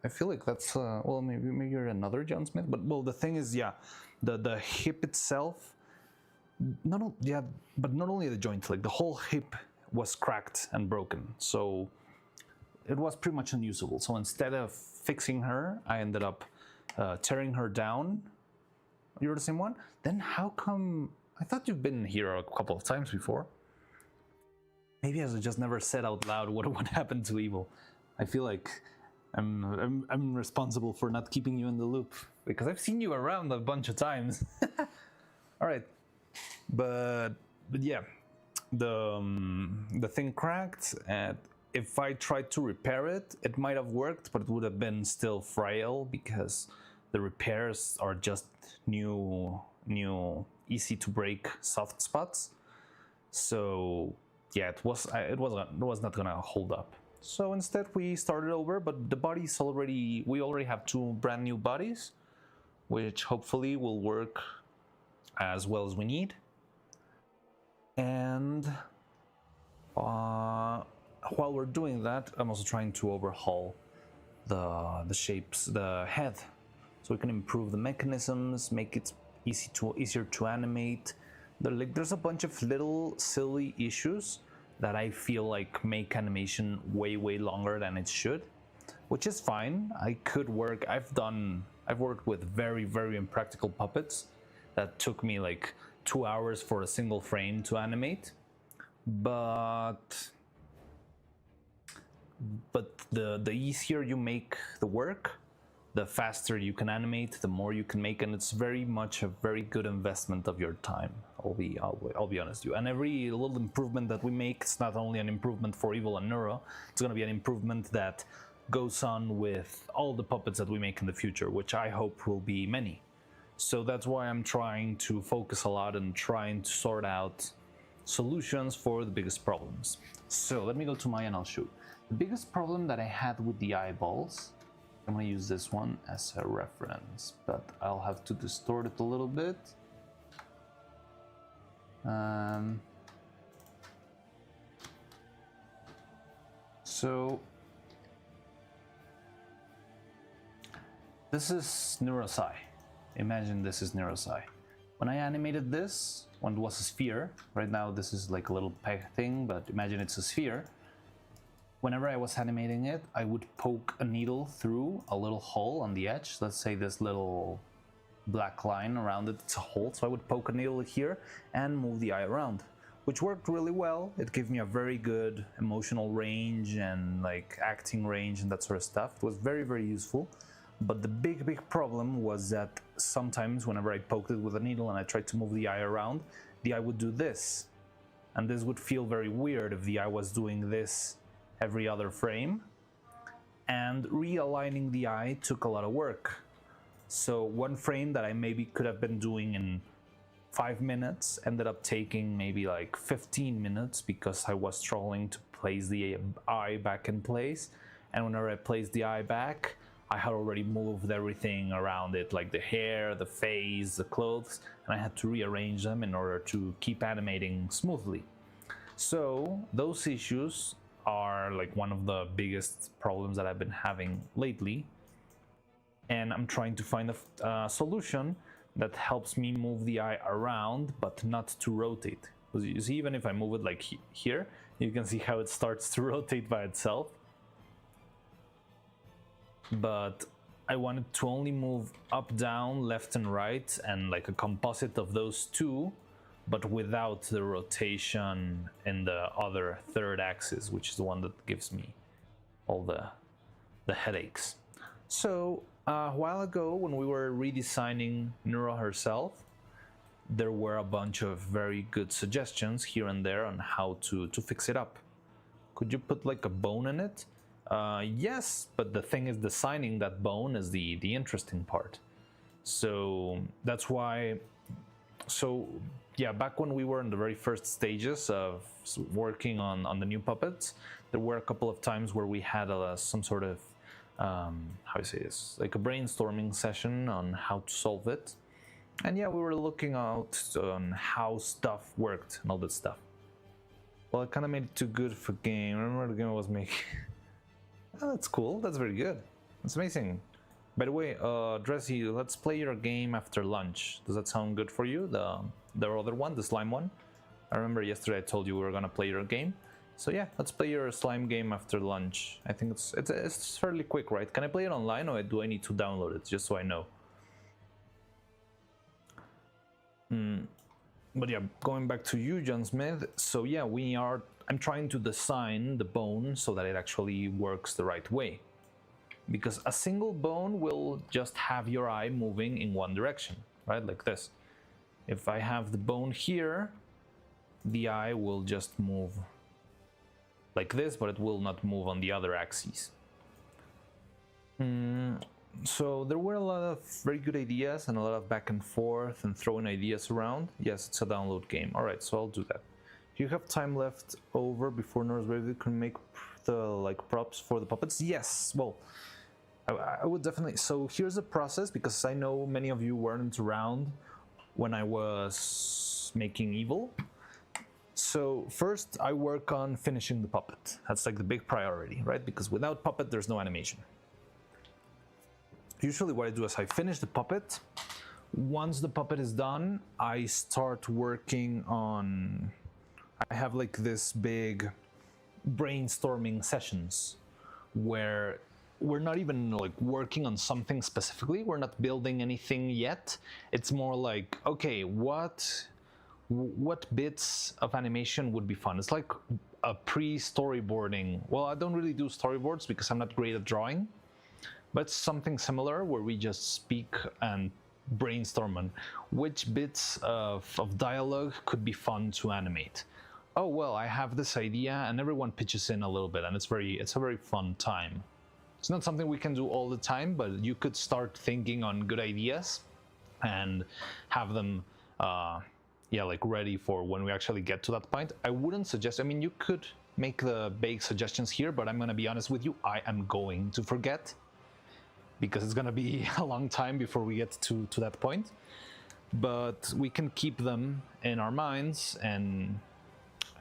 feel like that's well, maybe you're another John Smith, but well, the thing is, yeah, the hip itself, but not only the joint, like the whole hip was cracked and broken, so it was pretty much unusable. So instead of fixing her, I ended up tearing her down. You're the same one? Then how come? I thought you've been here a couple of times before. Maybe I just never said out loud what happened to Evil. I feel like I'm responsible for not keeping you in the loop because I've seen you around a bunch of times. All right, but yeah, the thing cracked, and if I tried to repair it, it might have worked, but it would have been still frail because the repairs are just new, easy to break soft spots. So yeah, it was not gonna hold up. So instead we started over, but the bodies we already have 2 brand new bodies, which hopefully will work as well as we need. And while we're doing that, I'm also trying to overhaul the shapes, the head, so we can improve the mechanisms, make it easier to animate. There's a bunch of little silly issues that I feel like make animation way longer than it should, which is fine. I've worked with very impractical puppets that took me like 2 hours for a single frame to animate, but the easier you make the work, the faster you can animate, the more you can make, and it's very much a very good investment of your time. I'll be honest with you. And every little improvement that we make, it's not only an improvement for Evil and Neuro, it's going to be an improvement that goes on with all the puppets that we make in the future, which I hope will be many. So that's why I'm trying to focus a lot and trying to sort out solutions for the biggest problems. So let me go to mine and I'll show you. The biggest problem that I had with the eyeballs, I'm going to use this one as a reference, but I'll have to distort it a little bit. So this is Neuro-Sama. Imagine this is Neuro-Sama. When I animated this, when it was a sphere, right now this is like a little peg thing, but imagine it's a sphere. Whenever I was animating it, I would poke a needle through a little hole on the edge. Let's say this little black line around it, it's a hole. So I would poke a needle here and move the eye around, which worked really well. It gave me a very good emotional range and like acting range and that sort of stuff. It was very useful. But the big problem was that sometimes whenever I poked it with a needle and I tried to move the eye around, the eye would do this. And this would feel very weird if the eye was doing this every other frame. And realigning the eye took a lot of work. So one frame that I maybe could have been doing in 5 minutes ended up taking maybe like 15 minutes because I was struggling to place the eye back in place. And whenever I placed the eye back, I had already moved everything around it, like the hair, the face, the clothes, and I had to rearrange them in order to keep animating smoothly. So those issues are like one of the biggest problems that I've been having lately. And I'm trying to find a solution that helps me move the eye around, but not to rotate. Because you see, even if I move it like here, you can see how it starts to rotate by itself. But I wanted to only move up, down, left and right, and like a composite of those two, but without the rotation in the other third axis, which is the one that gives me all the headaches. So a while ago, when we were redesigning Neuro herself, there were a bunch of very good suggestions here and there on how to fix it up. Could you put like a bone in it? Yes, but the thing is, designing that bone is the interesting part. So that's why. So yeah, back when we were in the very first stages of working on the new puppets, there were a couple of times where we had some sort of how do I say this, like a brainstorming session on how to solve it. And yeah, we were looking out on how stuff worked and all that stuff. Well, I kind of made it too good for game. Remember the game I was making? Oh, that's cool. That's very good. That's amazing. By the way, Dressy, let's play your game after lunch. Does that sound good for you? The other one, the slime one? I remember yesterday I told you we were gonna play your game. So yeah, let's play your slime game after lunch. I think it's fairly quick, right? Can I play it online or do I need to download it, just so I know? But yeah, going back to you, John Smith. So yeah, I'm trying to design the bone so that it actually works the right way. Because a single bone will just have your eye moving in one direction, right? Like this. If I have the bone here, the eye will just move like this, but it will not move on the other axes. So there were a lot of very good ideas and a lot of back and forth and throwing ideas around. Yes, it's a download game. All right, so I'll do that. Do you have time left over before Nurse Baby can make the props for the puppets? Yes. Well, I would definitely. So here's the process, because I know many of you weren't around when I was making Evil. So first I work on finishing the puppet. That's like the big priority, right? Because without puppet, there's no animation. Usually what I do is I finish the puppet. Once the puppet is done, I start working on... I have like this big brainstorming sessions where we're not even like working on something specifically. We're not building anything yet. It's more like, okay, what bits of animation would be fun? It's like a pre-storyboarding. Well, I don't really do storyboards because I'm not great at drawing, but something similar where we just speak and brainstorm on which bits of dialogue could be fun to animate. Oh, well, I have this idea, and everyone pitches in a little bit, and it's a very fun time. It's not something we can do all the time, but you could start thinking on good ideas and have them like ready for when we actually get to that point. I wouldn't suggest, I mean, you could make the big suggestions here, but I'm gonna be honest with you, I am going to forget, because it's gonna be a long time before we get to that point. But we can keep them in our minds, and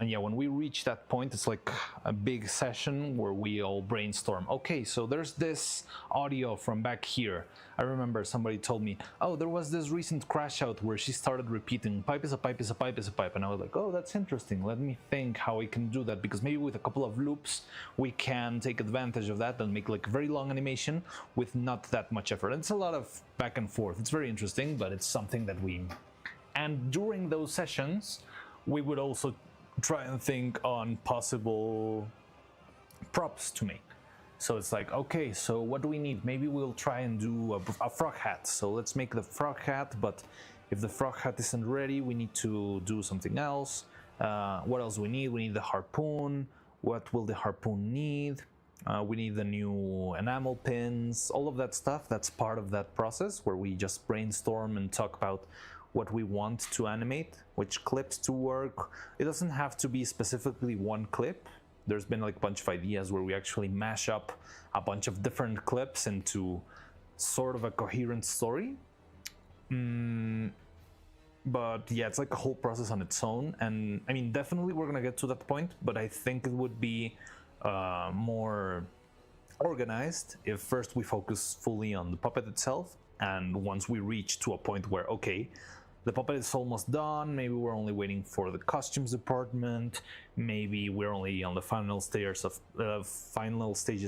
yeah, when we reach that point, it's like a big session where we all brainstorm. Okay, so there's this audio from back here. I remember somebody told me, oh, there was this recent crash out where she started repeating, pipe is a pipe is a pipe is a pipe. And I was like, oh, that's interesting. Let me think how we can do that, because maybe with a couple of loops, we can take advantage of that and make like very long animation with not that much effort. And it's a lot of back and forth. It's very interesting, but it's something that and during those sessions, we would also try and think on possible props to make. So it's like, okay, so what do we need? Maybe we'll try and do a frog hat. So let's make the frog hat, but if the frog hat isn't ready, we need to do something else. What else do we need? We need the harpoon. What will the harpoon need? We need the new enamel pins, all of that stuff. That's part of that process where we just brainstorm and talk about what we want to animate, which clips to work. It doesn't have to be specifically one clip. There's been like a bunch of ideas where we actually mash up a bunch of different clips into sort of a coherent story. But yeah, it's like a whole process on its own. And I mean, definitely we're gonna get to that point, but I think it would be more organized if first we focus fully on the puppet itself. And once we reach to a point where, okay, the puppet is almost done, maybe we're only waiting for the costumes department, maybe we're only on the final stages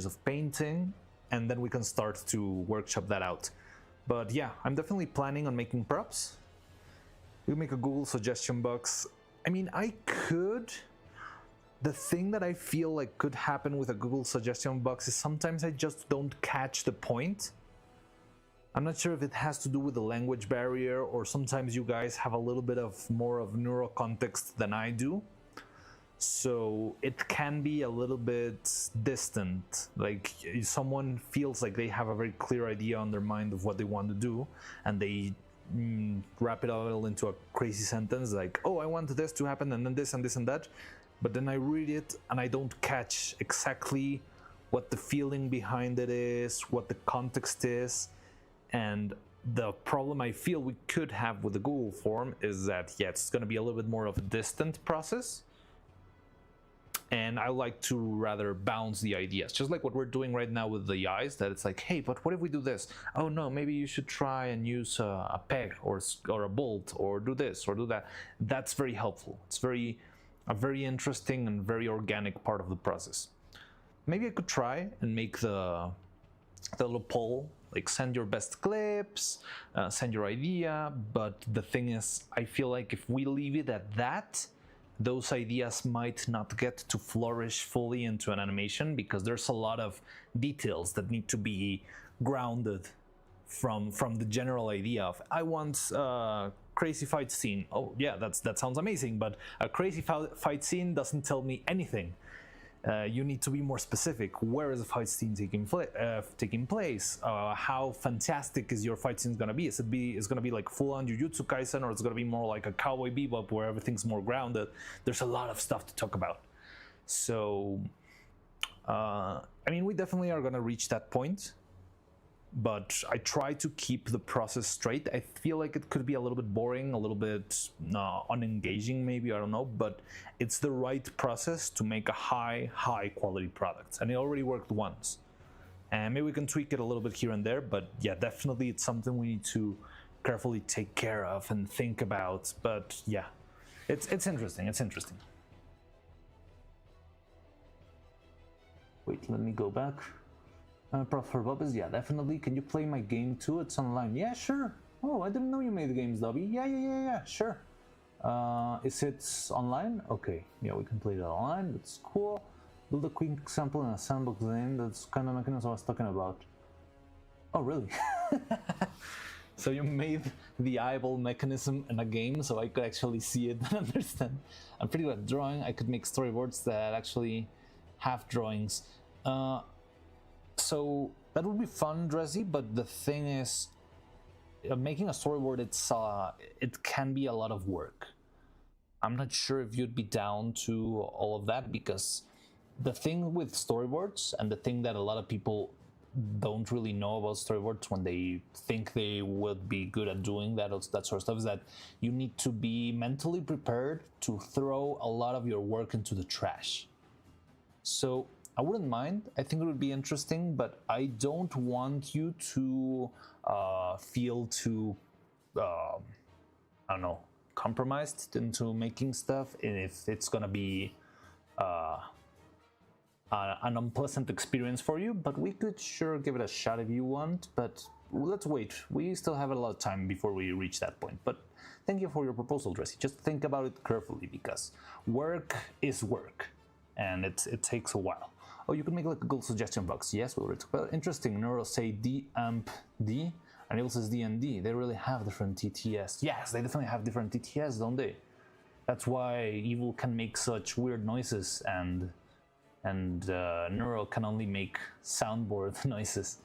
of painting, and then we can start to workshop that out. But yeah, I'm definitely planning on making props. We make a Google suggestion box. I mean, I could. The thing that I feel like could happen with a Google suggestion box is sometimes I just don't catch the point. I'm not sure if it has to do with the language barrier, or sometimes you guys have a little bit of more of neuro context than I do. So it can be a little bit distant. Like someone feels like they have a very clear idea on their mind of what they want to do, and they wrap it all into a crazy sentence like, oh, I want this to happen, and then this and this and that. But then I read it and I don't catch exactly what the feeling behind it is, what the context is. And the problem I feel we could have with the Google form is that, yeah, it's going to be a little bit more of a distant process. And I like to rather bounce the ideas, just like what we're doing right now with the eyes, that it's like, hey, but what if we do this? Oh no, maybe you should try and use a peg or a bolt, or do this or do that. That's very helpful. It's a very interesting and very organic part of the process. Maybe I could try and make the little poll, like send your best clips, send your idea, but the thing is, I feel like if we leave it at that, those ideas might not get to flourish fully into an animation, because there's a lot of details that need to be grounded from the general idea of, I want a crazy fight scene. Oh yeah, that sounds amazing, but a crazy fight scene doesn't tell me anything. You need to be more specific. Where is the fight scene taking place? How fantastic is your fight scene going to be? Is it going to be like full-on Jujutsu Kaisen, or it's going to be more like a Cowboy Bebop where everything's more grounded? There's a lot of stuff to talk about. So, I mean, we definitely are going to reach that point, but I try to keep the process straight. I feel like it could be a little bit boring, a little bit unengaging maybe, I don't know, but it's the right process to make a high quality product, and it already worked once. And maybe we can tweak it a little bit here and there, but yeah, definitely it's something we need to carefully take care of and think about. But yeah, it's interesting. Wait, let me go back. Prof for Bubbles, yeah, definitely. Can you play my game too? It's online. Yeah, sure. Oh, I didn't know you made the games, Dobby. Yeah, sure. Is it online? Okay, yeah, we can play that online. That's cool. Build a quick example in a sandbox game. That's kind of mechanism I was talking about. Oh, really? So you made the eyeball mechanism in a game so I could actually see it and understand. I'm pretty good at drawing. I could make storyboards that actually have drawings. So that would be fun, Dressy, but the thing is, making a storyboard, it can be a lot of work. I'm not sure if you'd be down to all of that, because the thing with storyboards, and the thing that a lot of people don't really know about storyboards when they think they would be good at doing that sort of stuff, is that you need to be mentally prepared to throw a lot of your work into the trash. So I wouldn't mind. I think it would be interesting, but I don't want you to feel too, I don't know, compromised into making stuff if it's gonna be an unpleasant experience for you. But we could sure give it a shot if you want, but let's wait. We still have a lot of time before we reach that point. But thank you for your proposal, Dressy. Just think about it carefully, because work is work, and it takes a while. Oh, you can make like a Google suggestion box. Yes, we'll read. Well, interesting. Neuro say D-AMP-D, and Evil says D&D. They really have different TTS. Yes, they definitely have different TTS, don't they? That's why Evil can make such weird noises, and Neuro can only make soundboard noises.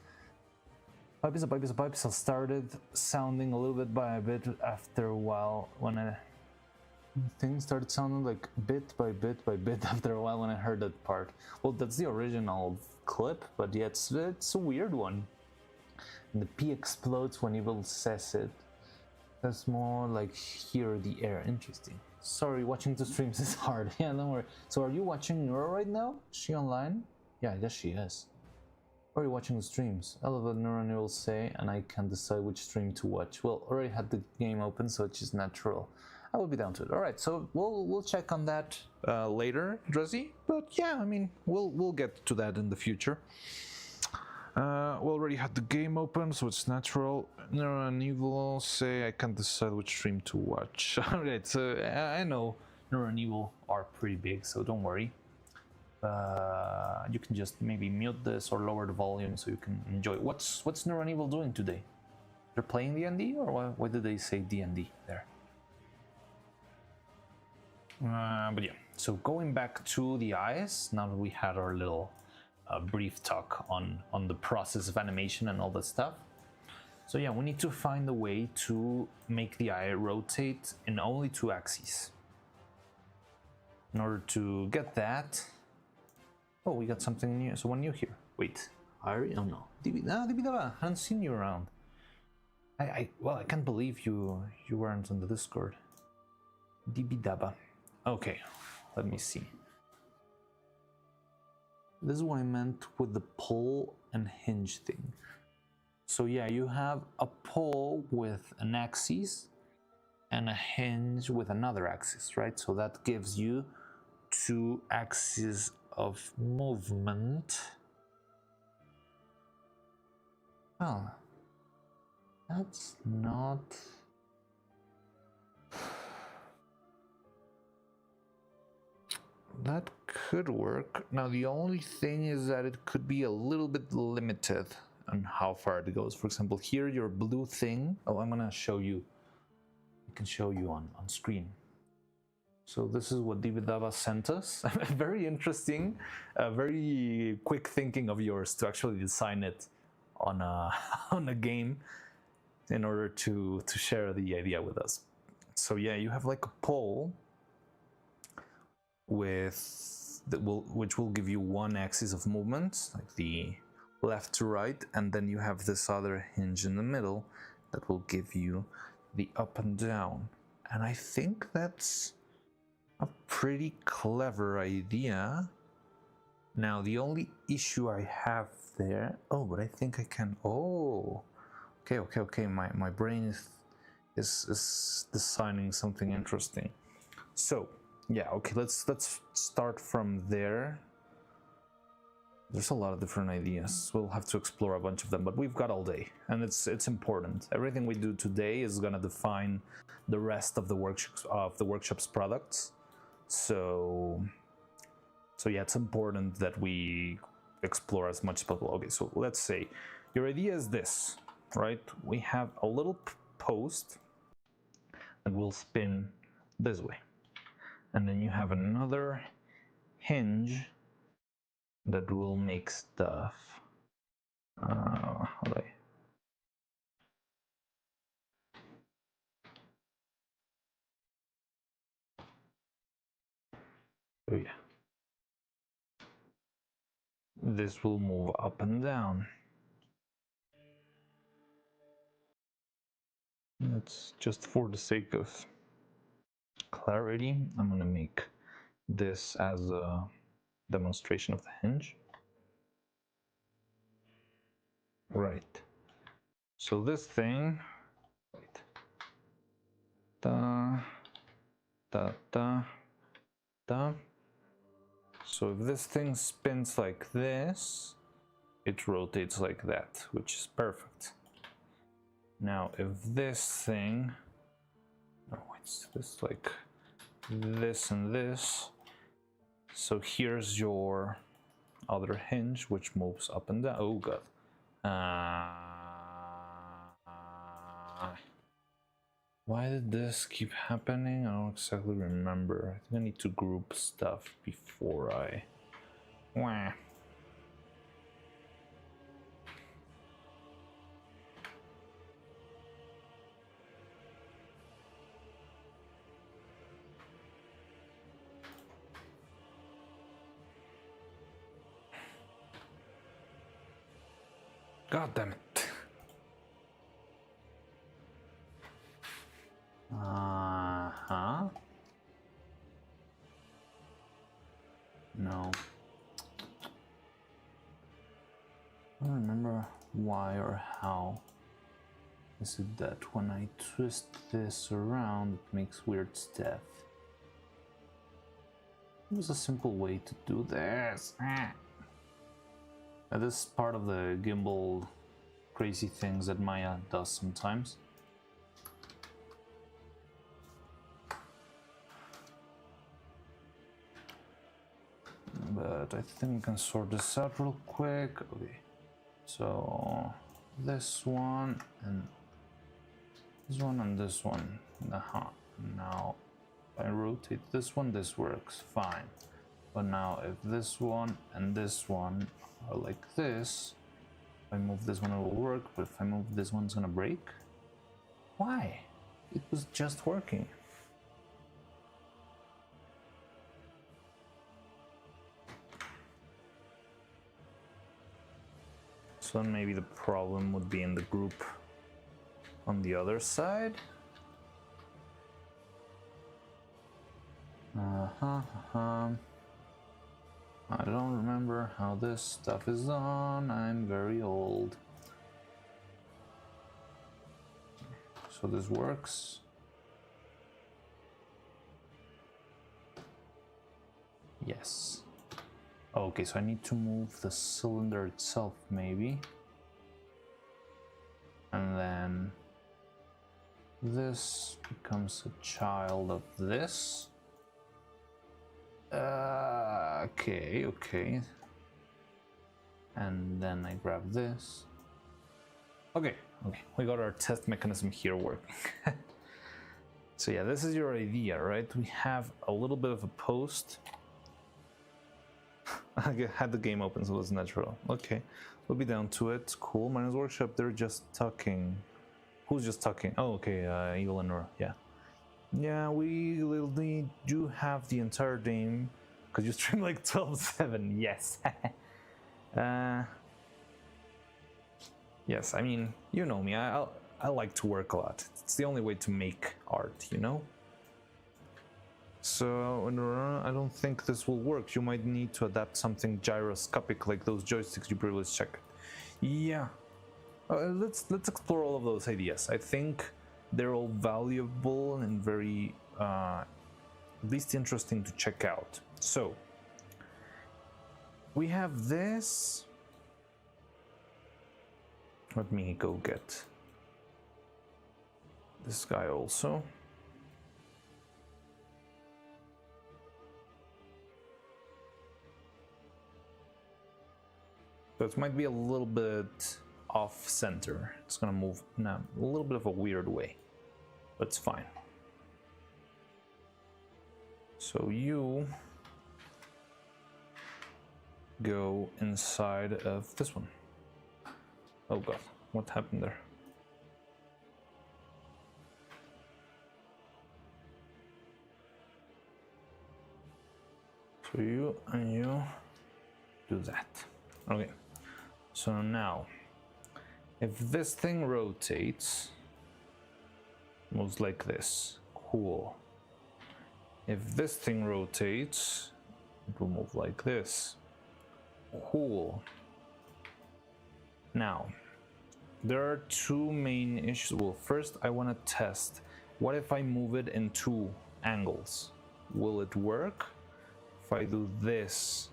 Pipes I started sounding a little bit by a bit after a while when things started sounding like bit by bit after a while when I heard that part. Well, that's the original clip, but yeah, it's a weird one. And the P explodes when Evil says it. That's more like hear the air. Interesting. Sorry, watching the streams is hard. Yeah, don't worry. So are you watching Neuro right now? Is she online? Yeah, I guess she is. Or are you watching the streams? I love what Neuro will say, and I can't decide which stream to watch. Well, already had the game open, so it's just natural. I will be down to it. All right, so we'll check on that later, Dressy. But yeah, I mean, we'll get to that in the future. We already had the game open, so it's natural. Neuro and Evil say I can't decide which stream to watch. All right, so I know Neuro and Evil are pretty big, so don't worry. You can just maybe mute this or lower the volume so you can enjoy. What's Neuro and Evil doing today? They're playing D&D, or why did they say D&D there? But yeah, so going back to the eyes, now that we had our little brief talk on the process of animation and all that stuff. So yeah, we need to find a way to make the eye rotate in only 2 axes. In order to get that, oh, we got something new, someone new here. Wait, Ari? Oh no, Dibidaba, I haven't seen you around. Well, I can't believe you weren't on the Discord. Dibidaba. Okay, let me see. This is what I meant with the pull and hinge thing. So yeah, you have a pull with an axis and a hinge with another axis, right? So that gives you two axes of movement. Oh, that's not... That could work. Now the only thing is that it could be a little bit limited on how far it goes. For example, here your blue thing. Oh, I'm gonna show you. I can show you on screen. So this is what Dividava sent us. Very interesting, very quick thinking of yours to actually design it on a on a game in order to share the idea with us. So yeah, you have like a pole with which will give you one axis of movement, like the left to right, and then you have this other hinge in the middle that will give you the up and down. And I think that's a pretty clever idea. Now the only issue I have there, oh, but I think I can, oh, okay, my brain is designing something interesting. So yeah, okay, let's start from there. There's a lot of different ideas. We'll have to explore a bunch of them, but we've got all day, and it's important. Everything we do today is gonna define the rest of the workshop's products. So yeah, it's important that we explore as much as possible. Okay, so let's say your idea is this, right? We have a little post that will spin this way. And then you have another hinge that will make stuff. How do I? Oh yeah. This will move up and down. That's just for the sake of clarity. I'm gonna make this as a demonstration of the hinge. Right. So this thing, wait. Da, da, da, da. So if this thing spins like this, it rotates like that, which is perfect. Now, if this thing, no, it's this like this and this. So here's your other hinge, which moves up and down. Oh god. Why did this keep happening? I don't exactly remember. I think I need to group stuff before I... Wah. God damn it. Uh-huh. No. I don't remember why or how. Is it that when I twist this around, it makes weird stuff? There's a simple way to do this. This is part of the gimbal crazy things that Maya does sometimes. But I think we can sort this out real quick. Okay, so this one and this one and this one. Now if I rotate this one, this works fine. But now if this one and this one are like this, if I move this one it will work, but if I move this one it's gonna break. Why? It was just working. So maybe the problem would be in the group on the other side. I don't remember how this stuff is done. I'm very old. So this works. Yes. Okay, so I need to move the cylinder itself, maybe. And then this becomes a child of this. Okay. And then I grab this. Okay, we got our test mechanism here working. So yeah, this is your idea, right? We have a little bit of a post. I had the game open, so it was natural. Okay, we'll be down to it. Cool. Miners Workshop, they're just talking. Who's just talking? Oh, okay, Eagle and Nora, yeah. Yeah, we literally do have the entire game, because you stream like 12/7, yes. Yes, I mean, you know me, I like to work a lot. It's the only way to make art, you know? So, I don't think this will work. You might need to adapt something gyroscopic like those joysticks you previously checked. Yeah. Let's explore all of those ideas. I think they're all valuable and very, at least interesting to check out. So, we have this. Let me go get this guy also. So it might be a little bit off center. It's gonna move in a little bit of a weird way, but it's fine. So you go inside of this one. Oh god, what happened there? So you and you do that. Okay, so now if this thing rotates, moves like this, cool. If this thing rotates, it will move like this, cool. Now, there are two main issues. Well, first I want to test, what if I move it in two angles? Will it work? If I do this,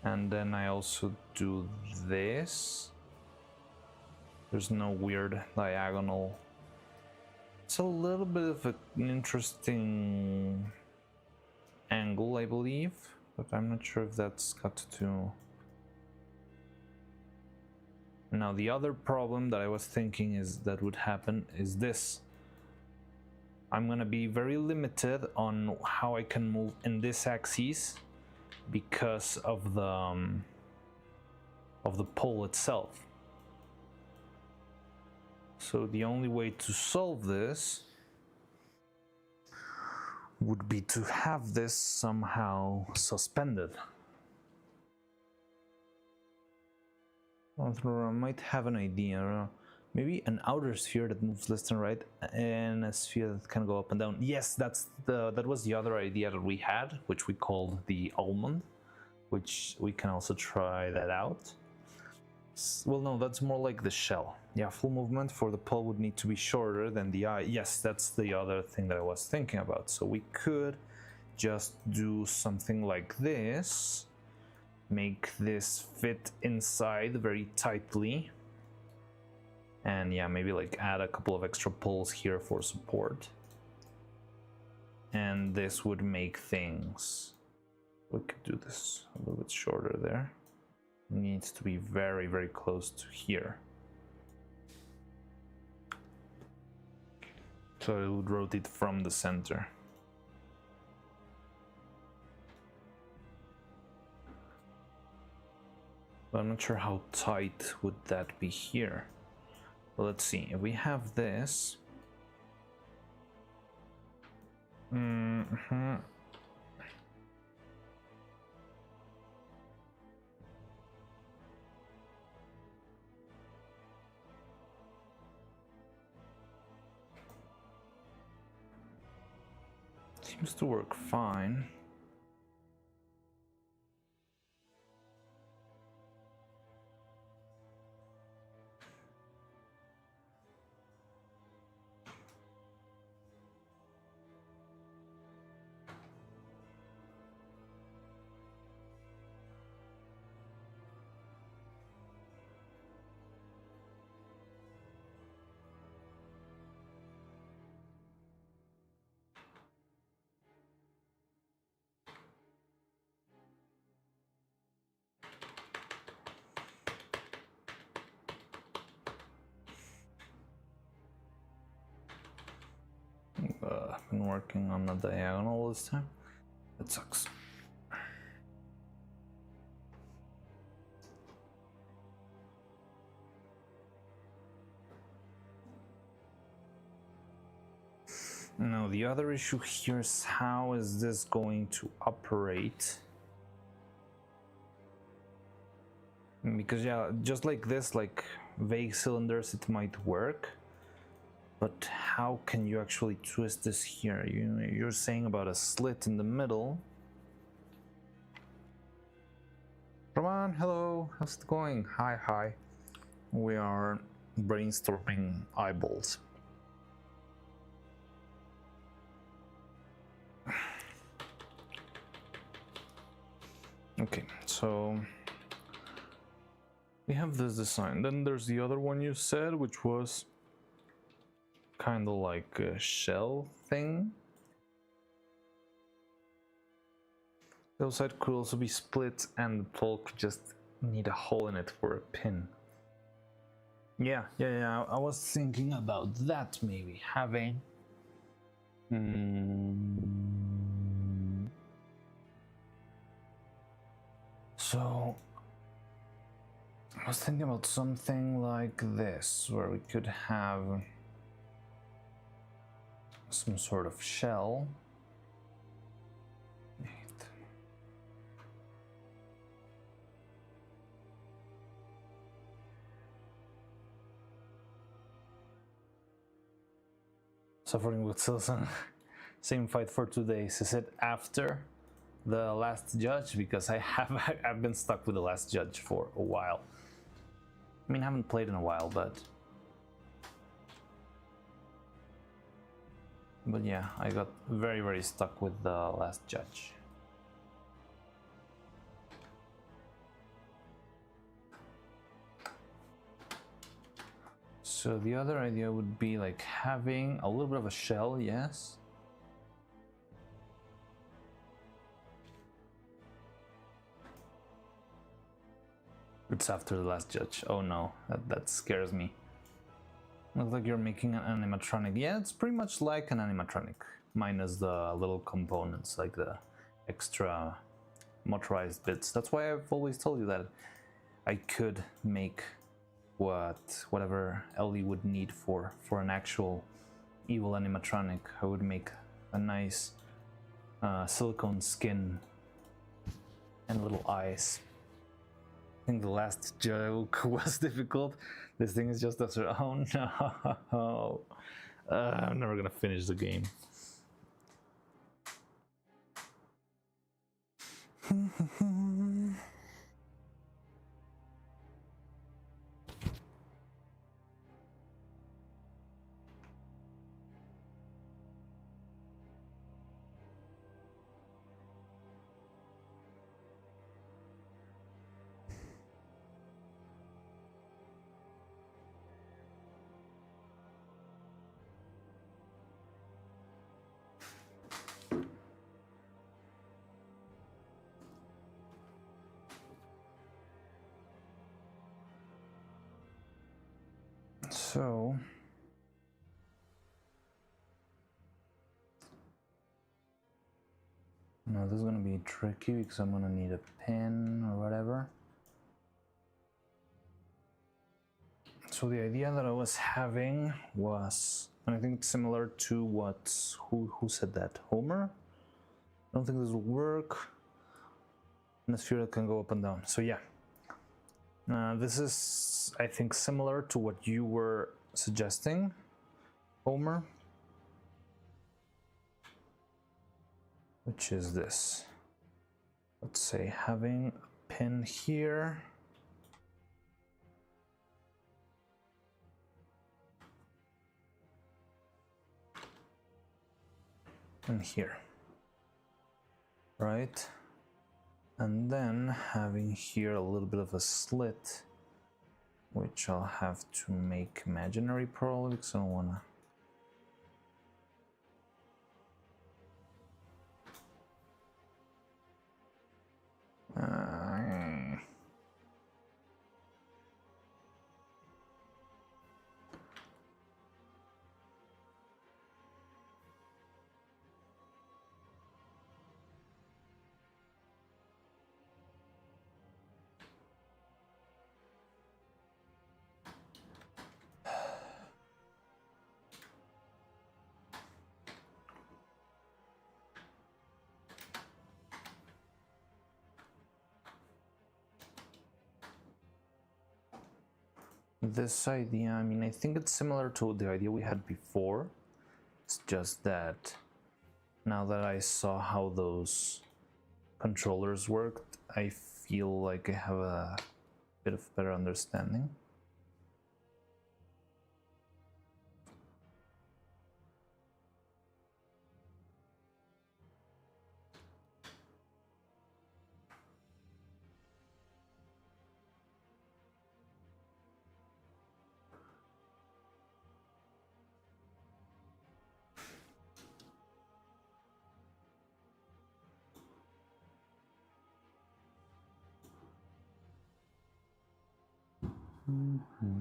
and then I also do this, there's no weird diagonal. It's a little bit of an interesting angle, I believe, but I'm not sure if that's got to do. Now the other problem that I was thinking is that would happen is this. I'm gonna be very limited on how I can move in this axis because of the pole itself. So the only way to solve this would be to have this somehow suspended. I might have an idea. Maybe an outer sphere that moves left and right, and a sphere that can go up and down. Yes, that was the other idea that we had, which we called the almond, which we can also try that out. Well, no, that's more like the shell. Yeah, full movement for the pole would need to be shorter than the eye. Yes, that's the other thing that I was thinking about. So we could just do something like this. Make this fit inside very tightly. And yeah, maybe like add a couple of extra poles here for support. And this would make things... We could do this a little bit shorter there. It needs to be very, very close to here. So it would rotate from the center. But I'm not sure how tight would that be here. Well, let's see. If we have this, seems to work fine. been working on the diagonal this time. That sucks. Now the other issue here is how is this going to operate? Because yeah, just like this, like vague cylinders, it might work. But how can you actually twist this here? You're saying about a slit in the middle. Roman, hello, how's it going? Hi. We are brainstorming eyeballs. Okay, so we have this design. Then there's the other one you said, which was kind of like a shell thing. The outside could also be split and the pole could just need a hole in it for a pin. Yeah, I was thinking about that, maybe having So I was thinking about something like this, where we could have some sort of shell. Suffering with Silson. Same fight for 2 days. Is it after the last judge? Because I've been stuck with the last judge for a while. I mean, I haven't played in a while, but yeah, I got very stuck with the last judge. So the other idea would be like having a little bit of a shell, yes. It's after the last judge. Oh no, that scares me. Looks like you're making an animatronic. Yeah, it's pretty much like an animatronic, minus the little components, like the extra motorized bits. That's why I've always told you that I could make whatever Ellie would need for an actual evil animatronic. I would make a nice silicone skin and little eyes. I think the last joke was difficult. This thing is just a... Oh no! I'm never gonna finish the game. So now this is gonna be tricky because I'm gonna need a pin or whatever. So the idea that I was having was, and I think it's similar to what who said that? Homer? I don't think this will work. And the sphere can go up and down. So yeah. This is, I think, similar to what you were suggesting, Homer. Which is this. Let's say having a pin here. And here. Right? And then having here a little bit of a slit, which I'll have to make imaginary probably because I don't wanna. this idea, I mean, I think it's similar to the idea we had before. It's just that now that I saw how those controllers worked, I feel like I have a bit of better understanding. Mm-hmm.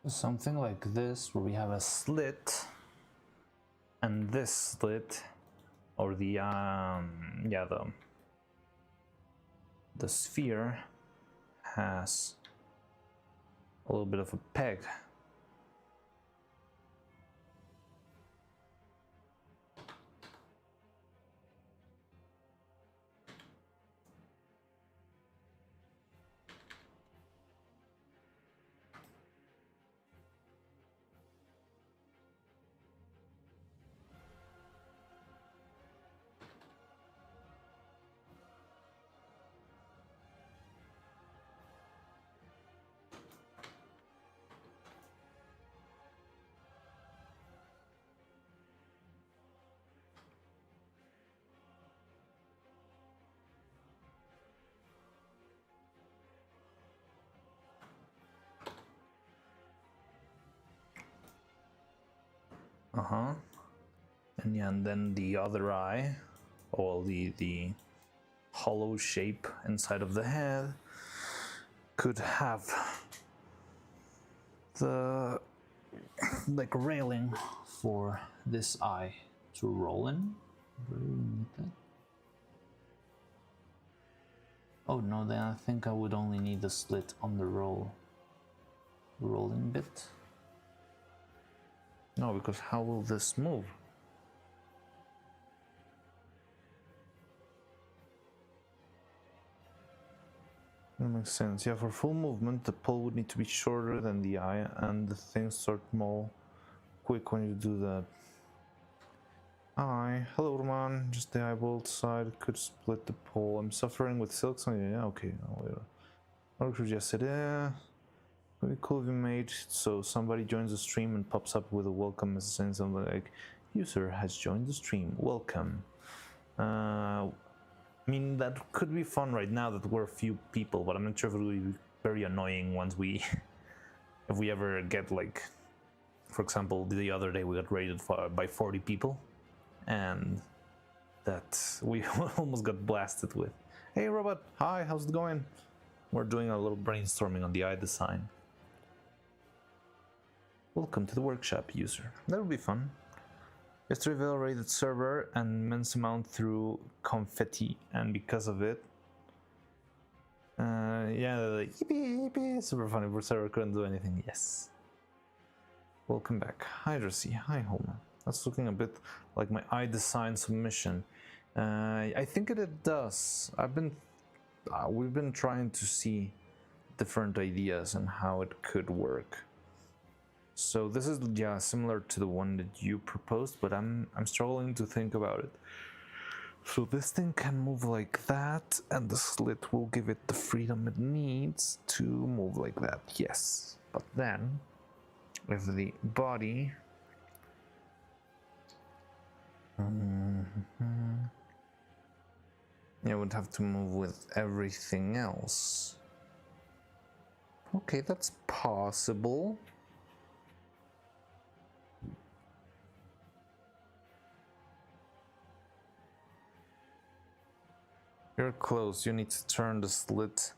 Something like this, where we have a slit, and this slit, or the the sphere has a little bit of a peg. And yeah, and then the other eye, or the hollow shape inside of the head, could have the like railing for this eye to roll in. Oh no, then I think I would only need the slit on the rolling bit. No, because how will this move? That makes sense. Yeah, for full movement, the pull would need to be shorter than the eye, and the things start more quick when you do that. Hi, hello, Roman. Just the eyeball side could split the pull. I'm suffering with silks. Oh, yeah, okay. Or could just said, yeah. Would be cool if you made so somebody joins the stream and pops up with a welcome message saying something like, "User has joined the stream. Welcome." I mean, that could be fun right now that we're a few people, but I'm not sure if it will be very annoying once we, if we ever get like, for example, the other day we got raided by 40 people, and that we almost got blasted with. Hey, robot. Hi, how's it going? We're doing a little brainstorming on the eye design. Welcome to the workshop, user. That would be fun. Yesterday Veil raided server and immense amount through confetti, and because of it, yeah, like, yippee, yippee, super funny, but server couldn't do anything. Yes. Welcome back. Hi, Dressy. Hi, Homer. That's looking a bit like my eye design submission. I think it does. We've been trying to see different ideas and how it could work. So this is, yeah, similar to the one that you proposed, but I'm struggling to think about it. So this thing can move like that, and the slit will give it the freedom it needs to move like that. Yes, but then if the body it would have to move with everything else. Okay, that's possible. You're close. You need to turn the slit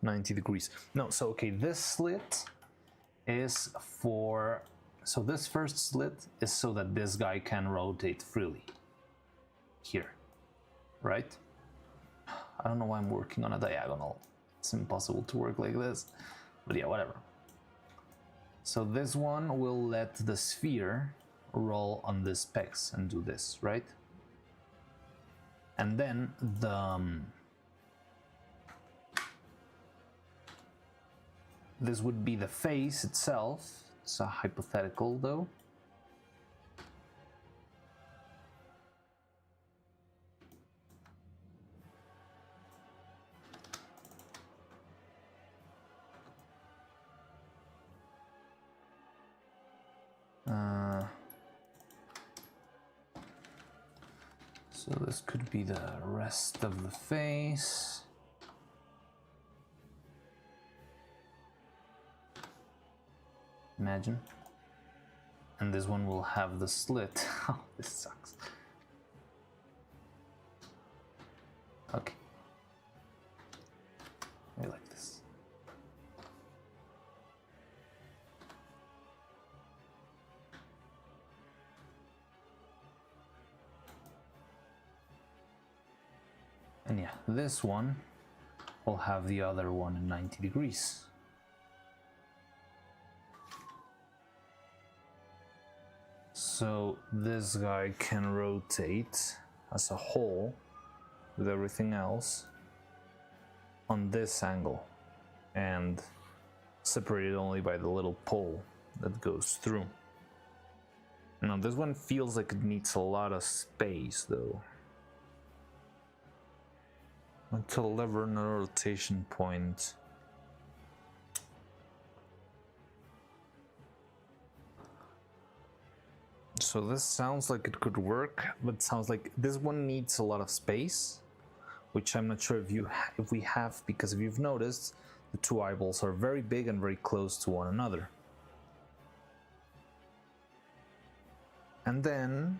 90 degrees. No, so okay, this slit is for... So this first slit is so that this guy can rotate freely. Here. Right? I don't know why I'm working on a diagonal. It's impossible to work like this. But yeah, whatever. So this one will let the sphere roll on this pegs and do this, right? And then the... this would be the face itself. It's a hypothetical though. So this could be the rest of the face. Imagine. And this one will have the slit. Oh, this sucks. Okay. I like this. And yeah, this one will have the other one in 90 degrees. So this guy can rotate as a whole with everything else on this angle and separated only by the little pole that goes through. Now this one feels like it needs a lot of space though. It's a lever and a rotation point. So this sounds like it could work, but it sounds like this one needs a lot of space, which I'm not sure if we have, because if you've noticed, the two eyeballs are very big and very close to one another. And then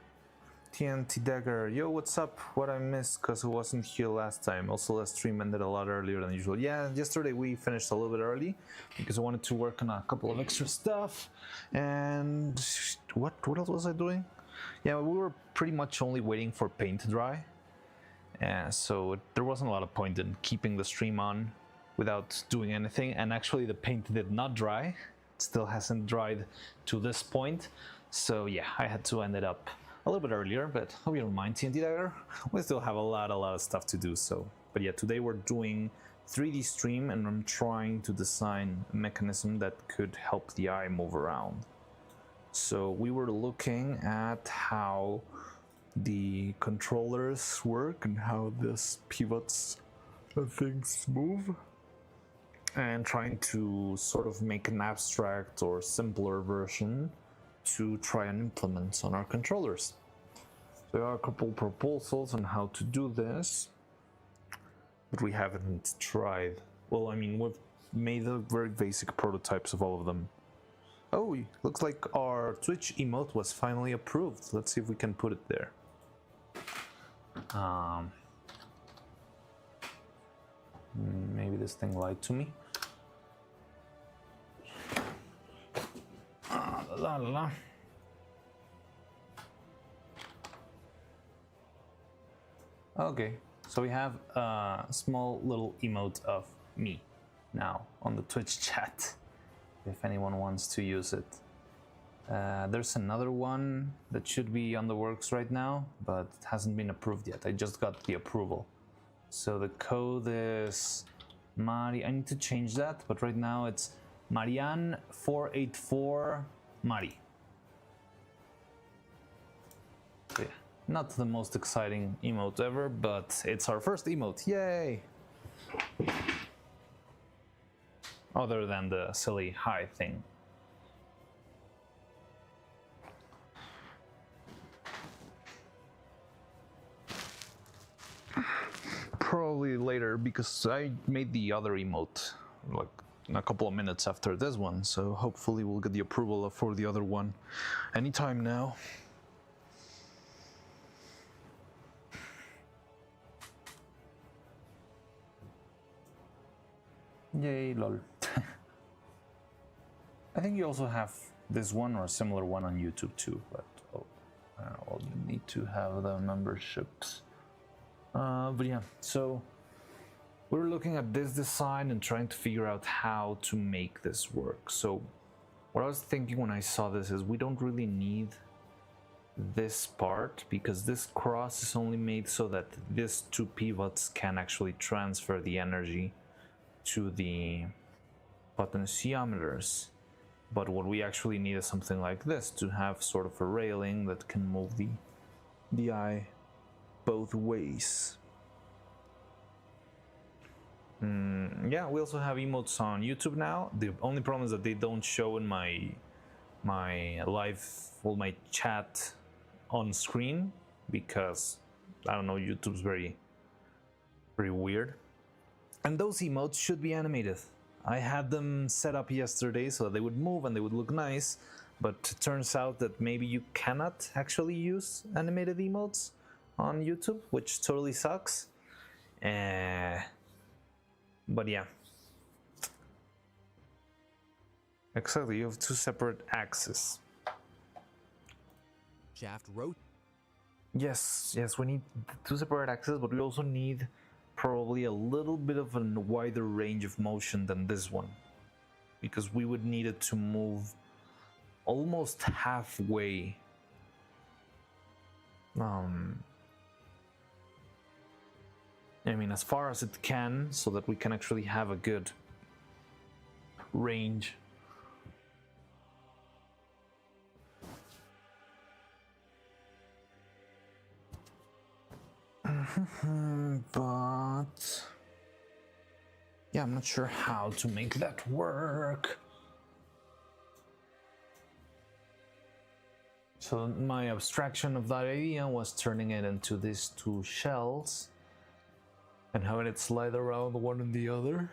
TNT Dagger, yo, what's up? What I missed because I wasn't here last time. Also, last stream ended a lot earlier than usual. Yeah, yesterday we finished a little bit early because I wanted to work on a couple of extra stuff. And what else was I doing? Yeah, we were pretty much only waiting for paint to dry. So there wasn't a lot of point in keeping the stream on without doing anything. And actually the paint did not dry. It still hasn't dried to this point. So yeah, I had to end it up a little bit earlier, but hope you don't mind, TNT Dagger. We still have a lot of stuff to do, so. But yeah, today we're doing 3D stream and I'm trying to design a mechanism that could help the eye move around. So we were looking at how the controllers work and how this pivots and things move, and trying to sort of make an abstract or simpler version to try and implement on our controllers. So there are a couple proposals on how to do this, but we haven't tried. Well, I mean, we've made the very basic prototypes of all of them. Oh, looks like our Twitch emote was finally approved. Let's see if we can put it there. Maybe this thing lied to me. La la la. Okay, so we have a small little emote of me now on the Twitch chat, if anyone wants to use it. There's another one that should be on the works right now, but it hasn't been approved yet. I just got the approval. So the code is Mari. I need to change that, but right now it's Marianne484 Mari. So yeah, not the most exciting emote ever, but it's our first emote. Yay! Other than the silly hi thing. Probably later, because I made the other emote like a couple of minutes after this one, so hopefully we'll get the approval for the other one anytime now. Yay, lol. I think you also have this one or a similar one on YouTube too, but well, you need to have the memberships. But yeah, so we're looking at this design and trying to figure out how to make this work. So what I was thinking when I saw this is we don't really need this part, because this cross is only made so that these two pivots can actually transfer the energy to the potentiometers. But what we actually need is something like this to have sort of a railing that can move the eye both ways. Yeah, we also have emotes on YouTube now. The only problem is that they don't show in my live, well, my chat on screen, because I don't know, YouTube's very weird. And those emotes should be animated. I had them set up yesterday so that they would move and they would look nice, but it turns out that maybe you cannot actually use animated emotes on YouTube, which totally sucks. But yeah. Exactly, you have two separate axes. Shaft rotate. Yes, we need two separate axes, but we also need probably a little bit of a wider range of motion than this one, because we would need it to move almost halfway. I mean, as far as it can, so that we can actually have a good range. But yeah, I'm not sure how to make that work. So my abstraction of that idea was turning it into these two shells and having it slide around one and the other.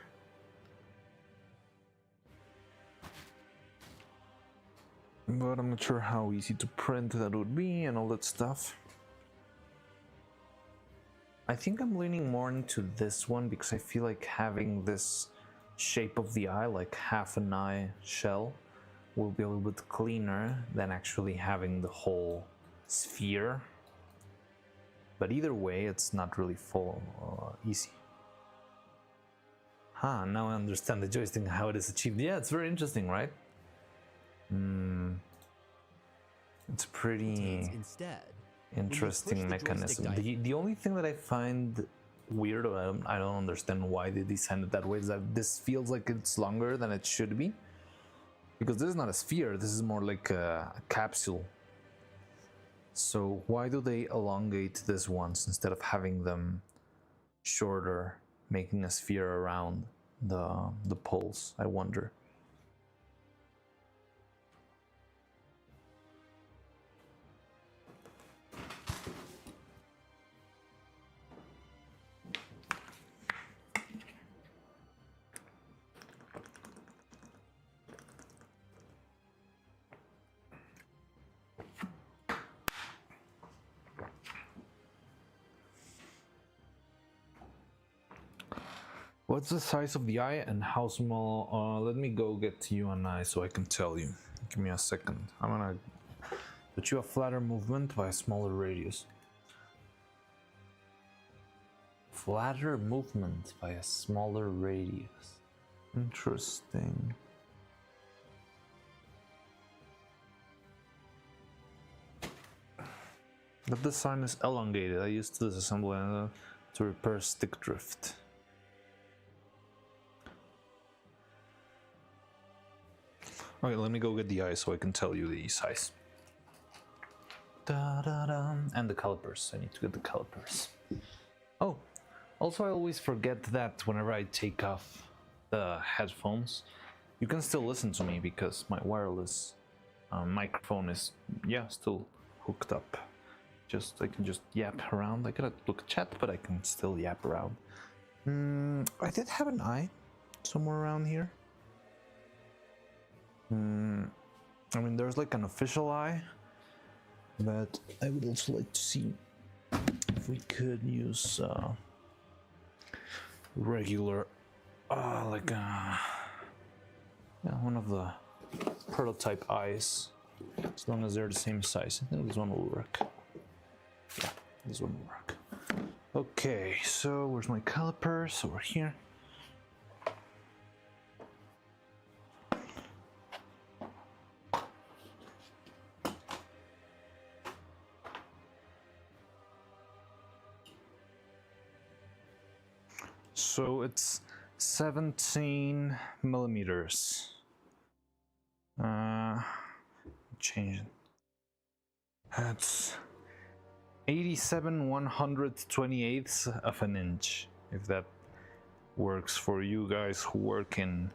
But I'm not sure how easy to print that would be and all that stuff. I think I'm leaning more into this one because I feel like having this shape of the eye, like half an eye shell, will be a little bit cleaner than actually having the whole sphere. But either way, it's not really full easy. Now I understand the joystick and how it is achieved. Yeah, it's very interesting, right? It's pretty interesting mechanism. The only thing that I find weird, or I don't understand why they designed it that way, is that this feels like it's longer than it should be. Because this is not a sphere, this is more like a capsule. So why do they elongate this ones instead of having them shorter, making a sphere around the poles, I wonder. What's the size of the eye and how small? Let me go get you an eye so I can tell you. Give me a second. I'm gonna put you a flatter movement by a smaller radius. Flatter movement by a smaller radius. Interesting. The design is elongated. I used this assembly to repair stick drift. Okay, let me go get the eye so I can tell you the size. And the calipers. I need to get the calipers. Oh, also I always forget that whenever I take off the headphones, you can still listen to me because my wireless microphone is, still hooked up. I can just yap around. I gotta look at chat, but I can still yap around. I did have an eye somewhere around here. I mean, there's like an official eye, but I would also like to see if we could use regular like yeah, one of the prototype eyes, as long as they're the same size. I think this one will work. Yeah, this one will work. Okay, so where's my calipers? Over here. So it's 17 millimeters. Change it. That's 87/128ths of an inch, if that works for you guys who work in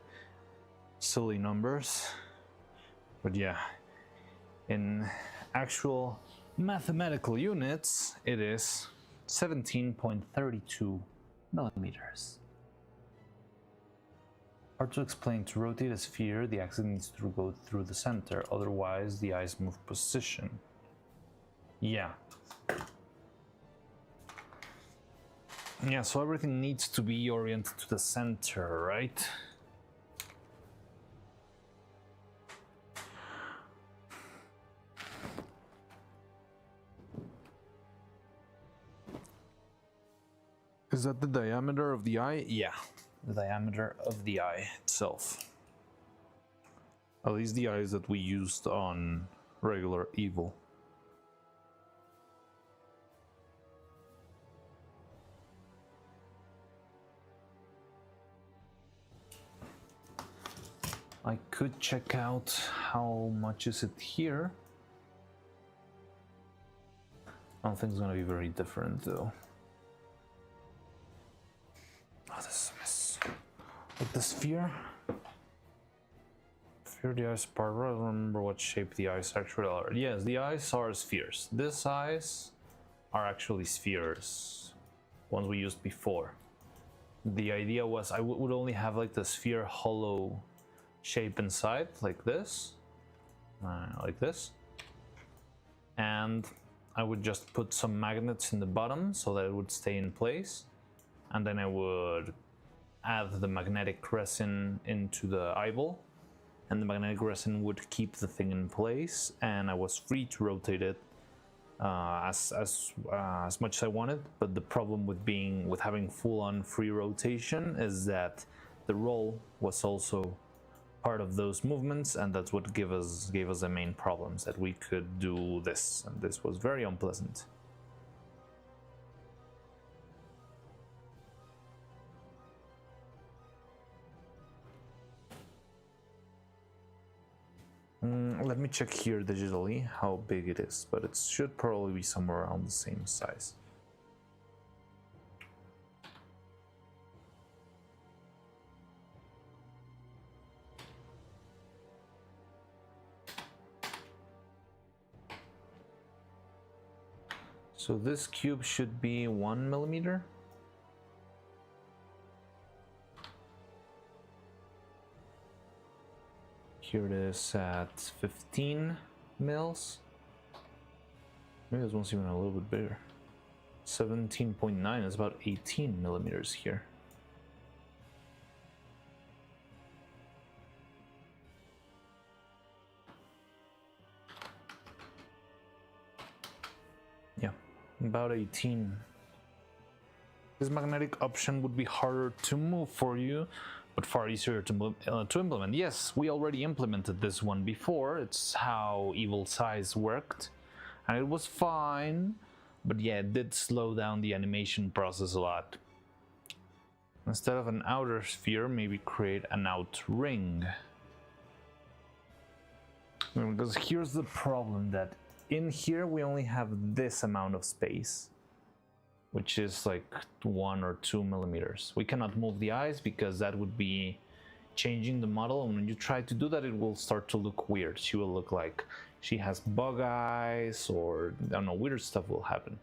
silly numbers. But yeah, in actual mathematical units, it is 17.32 millimeters. Hard to explain. To rotate a sphere, the axis needs to go through the center, otherwise the eyes move position. Yeah. Yeah, so everything needs to be oriented to the center, right? Is that the diameter of the eye? Yeah, the diameter of the eye itself. At least the eyes that we used on regular Evil. I could check out how much is it here. I don't think it's gonna be very different though. Oh, this is a mess. Like the sphere. Sphere, the eyes part. I don't remember what shape the eyes actually are. Yes, the eyes are spheres. These eyes are actually spheres. Ones we used before. The idea was I would only have like the sphere hollow shape inside, like this. And I would just put some magnets in the bottom so that it would stay in place. And then I would add the magnetic resin into the eyeball, and the magnetic resin would keep the thing in place, and I was free to rotate it as much as I wanted. But the problem with having full-on free rotation is that the roll was also part of those movements, and that's what gave us the main problems, that we could do this, and this was very unpleasant. Let me check here digitally how big it is, but it should probably be somewhere around the same size. So this cube should be 1 millimeter. Here it is at 15 mils. Maybe this one's even a little bit bigger. 17.9 is about 18 millimeters here. Yeah, about 18. This magnetic option would be harder to move for you, but far easier to implement. Yes, we already implemented this one before. It's how Evil Size worked, and it was fine, but yeah, it did slow down the animation process a lot. Instead of an outer sphere, maybe create an out ring. Because here's the problem, that in here we only have this amount of space, which is like 1 or 2 millimeters. We cannot move the eyes because that would be changing the model, and when you try to do that, it will start to look weird. She will look like she has bug eyes, or I don't know, weird stuff will happen.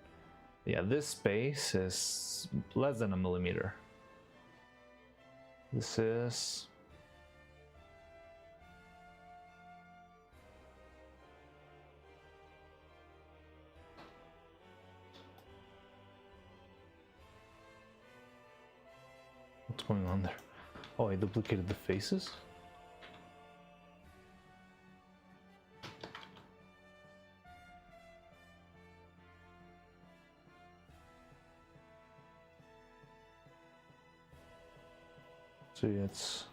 Yeah, this space is less than a millimeter. This is... what's going on there? Oh, I duplicated the faces? So yeah, it's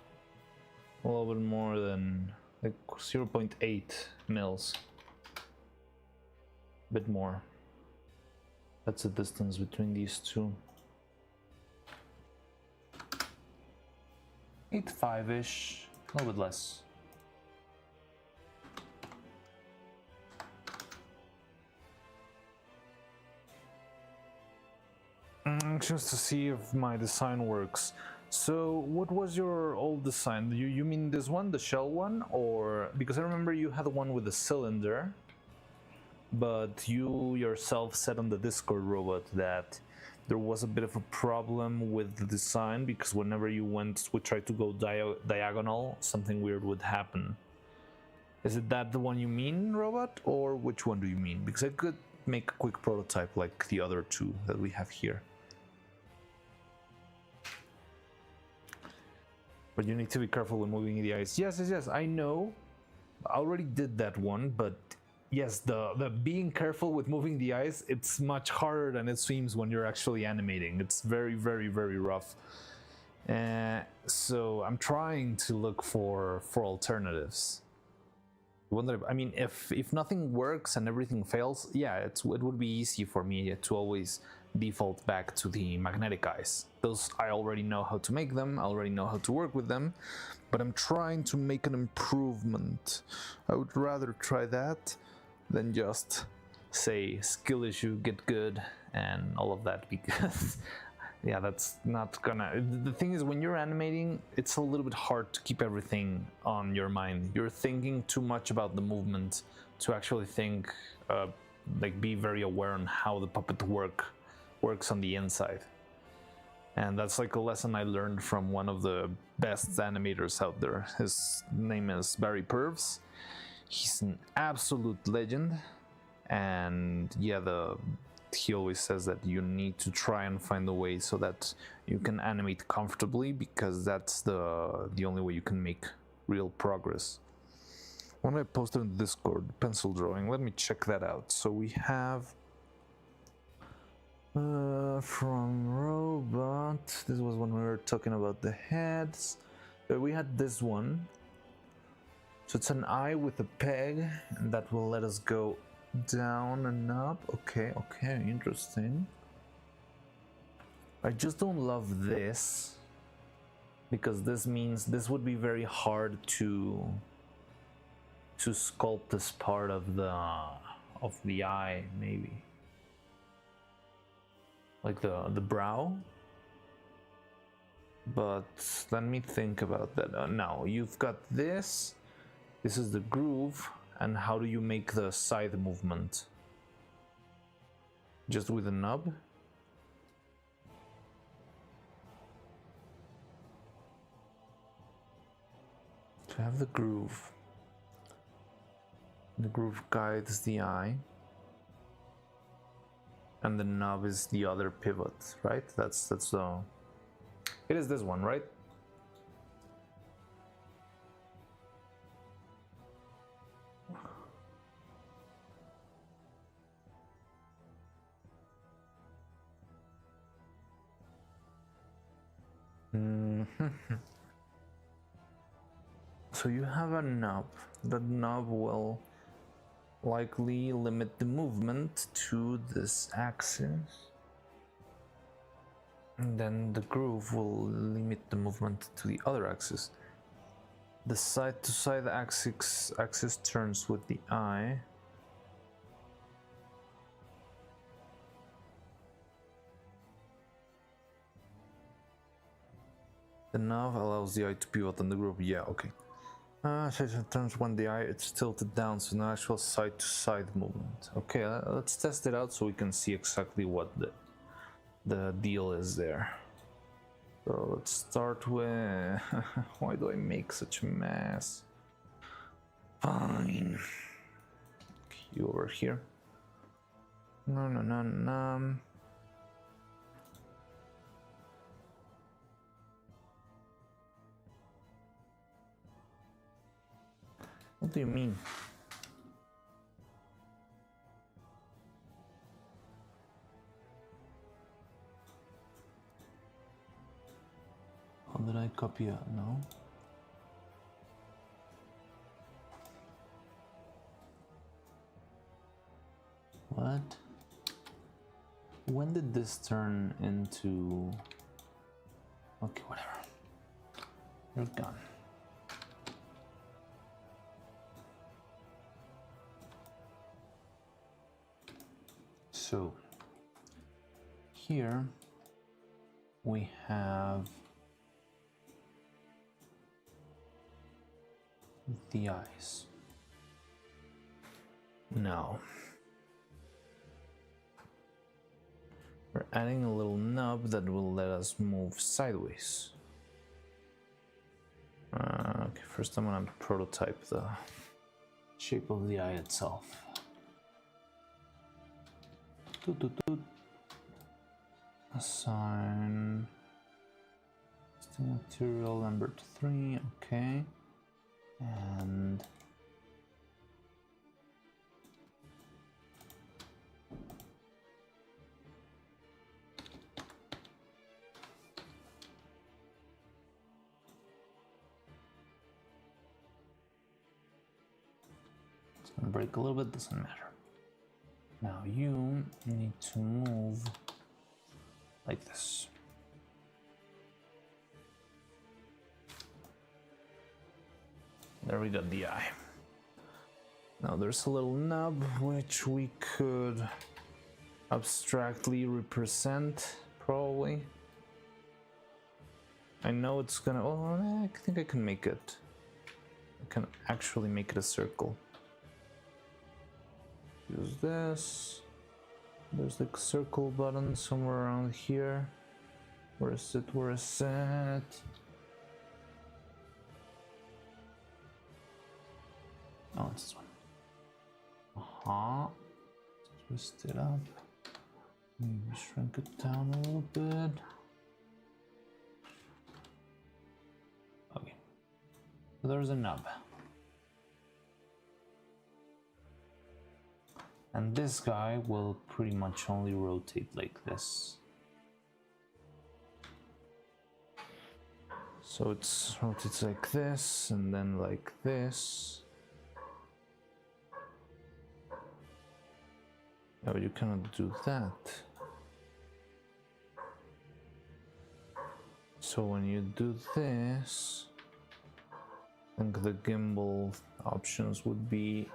a little bit more than like 0.8 mils. A bit more. That's the distance between these two. 8.5-ish, a little bit less. Just to see if my design works. So what was your old design? You mean this one, the shell one? Or because I remember you had one with a cylinder, but you yourself said on the Discord robot that there was a bit of a problem with the design because whenever you would try to go diagonal, something weird would happen. Is it that the one you mean, robot, or which one do you mean? Because I could make a quick prototype like the other two that we have here. But you need to be careful when moving the eyes. Yes, I know. I already did that one, but yes, the being careful with moving the eyes, it's much harder than it seems when you're actually animating. It's very, very, very rough. So I'm trying to look for alternatives. I mean, if nothing works and everything fails, yeah, it would be easy for me to always default back to the magnetic eyes. Those I already know how to make them, I already know how to work with them, but I'm trying to make an improvement. I would rather try that than just say skill issue, get good, and all of that, because yeah, that's not gonna... The thing is, when you're animating, it's a little bit hard to keep everything on your mind. You're thinking too much about the movement to actually think, like be very aware on how the puppet works on the inside. And that's like a lesson I learned from one of the best animators out there. His name is Barry Purves. He's an absolute legend, and yeah, he always says that you need to try and find a way so that you can animate comfortably, because that's the only way you can make real progress. When I posted in Discord, pencil drawing, let me check that out. So we have from Robot, this was when we were talking about the heads. We had this one. So it's an eye with a peg, and that will let us go down and up. Okay, interesting. I just don't love this, because this means this would be very hard to sculpt this part of the eye, maybe. Like the brow. But let me think about that. Now, you've got this. This is the groove. And how do you make the side movement? Just with a nub? To have the groove. The groove guides the eye. And the knob is the other pivot, right? That's the... It is this one, right? So you have a knob. The knob will likely limit the movement to this axis. And then the groove will limit the movement to the other axis. The side-to-side axis turns with the eye. The knob allows the eye to pivot on the groove. Yeah, okay. Turns when the eye is tilted down, so no actual side-to-side movement. Okay, let's test it out so we can see exactly what the deal is there. So let's start with... Why do I make such a mess? Fine. You over here. No. What do you mean? How did I copy it? No. What? When did this turn into... Okay, whatever. You're gone. So, here we have the eyes. Now, we're adding a little knob that will let us move sideways. Okay, first I'm gonna prototype the shape of the eye itself. Assign material number 3, okay, and it's gonna break a little bit, doesn't matter. Now you need to move like this. There we got the eye. Now there's a little nub which we could abstractly represent, probably. I know it's gonna, oh, I think I can make it. I can actually make it a circle. Use this. There's the circle button somewhere around here. Where is it? Where is it? Oh, it's this one. Twist it up. Maybe shrink it down a little bit. Okay. So there's a nub. And this guy will pretty much only rotate like this. So it rotates like this and then like this. Oh, you cannot do that. So when you do this, I think the gimbal options would be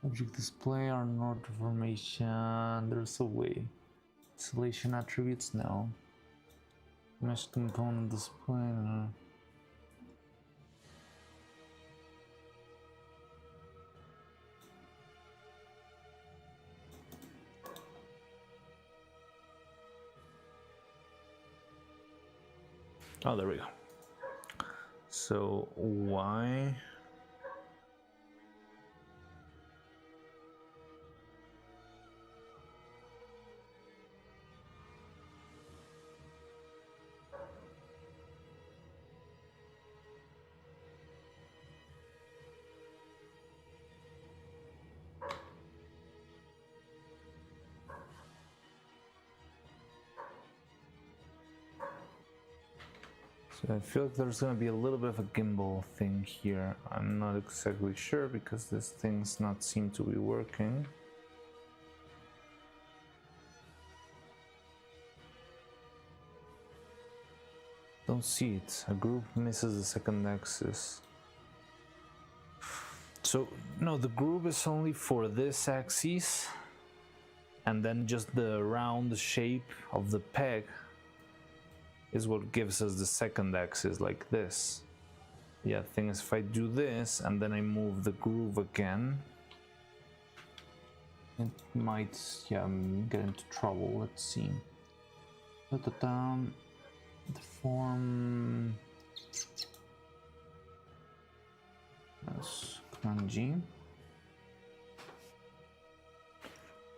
object display or node formation. There's a way. Isolation attributes, no. Mesh component display, no. Oh, there we go. So why? So I feel like there's gonna be a little bit of a gimbal thing here. I'm not exactly sure because this thing's not seem to be working. Don't see it. A group misses the second axis. So no, the groove is only for this axis, and then just the round shape of the peg is what gives us the second axis, like this. Yeah, thing is, if I do this and then I move the groove again, it might, yeah, get into trouble. Let's see. Put it down. The form. That's Command G.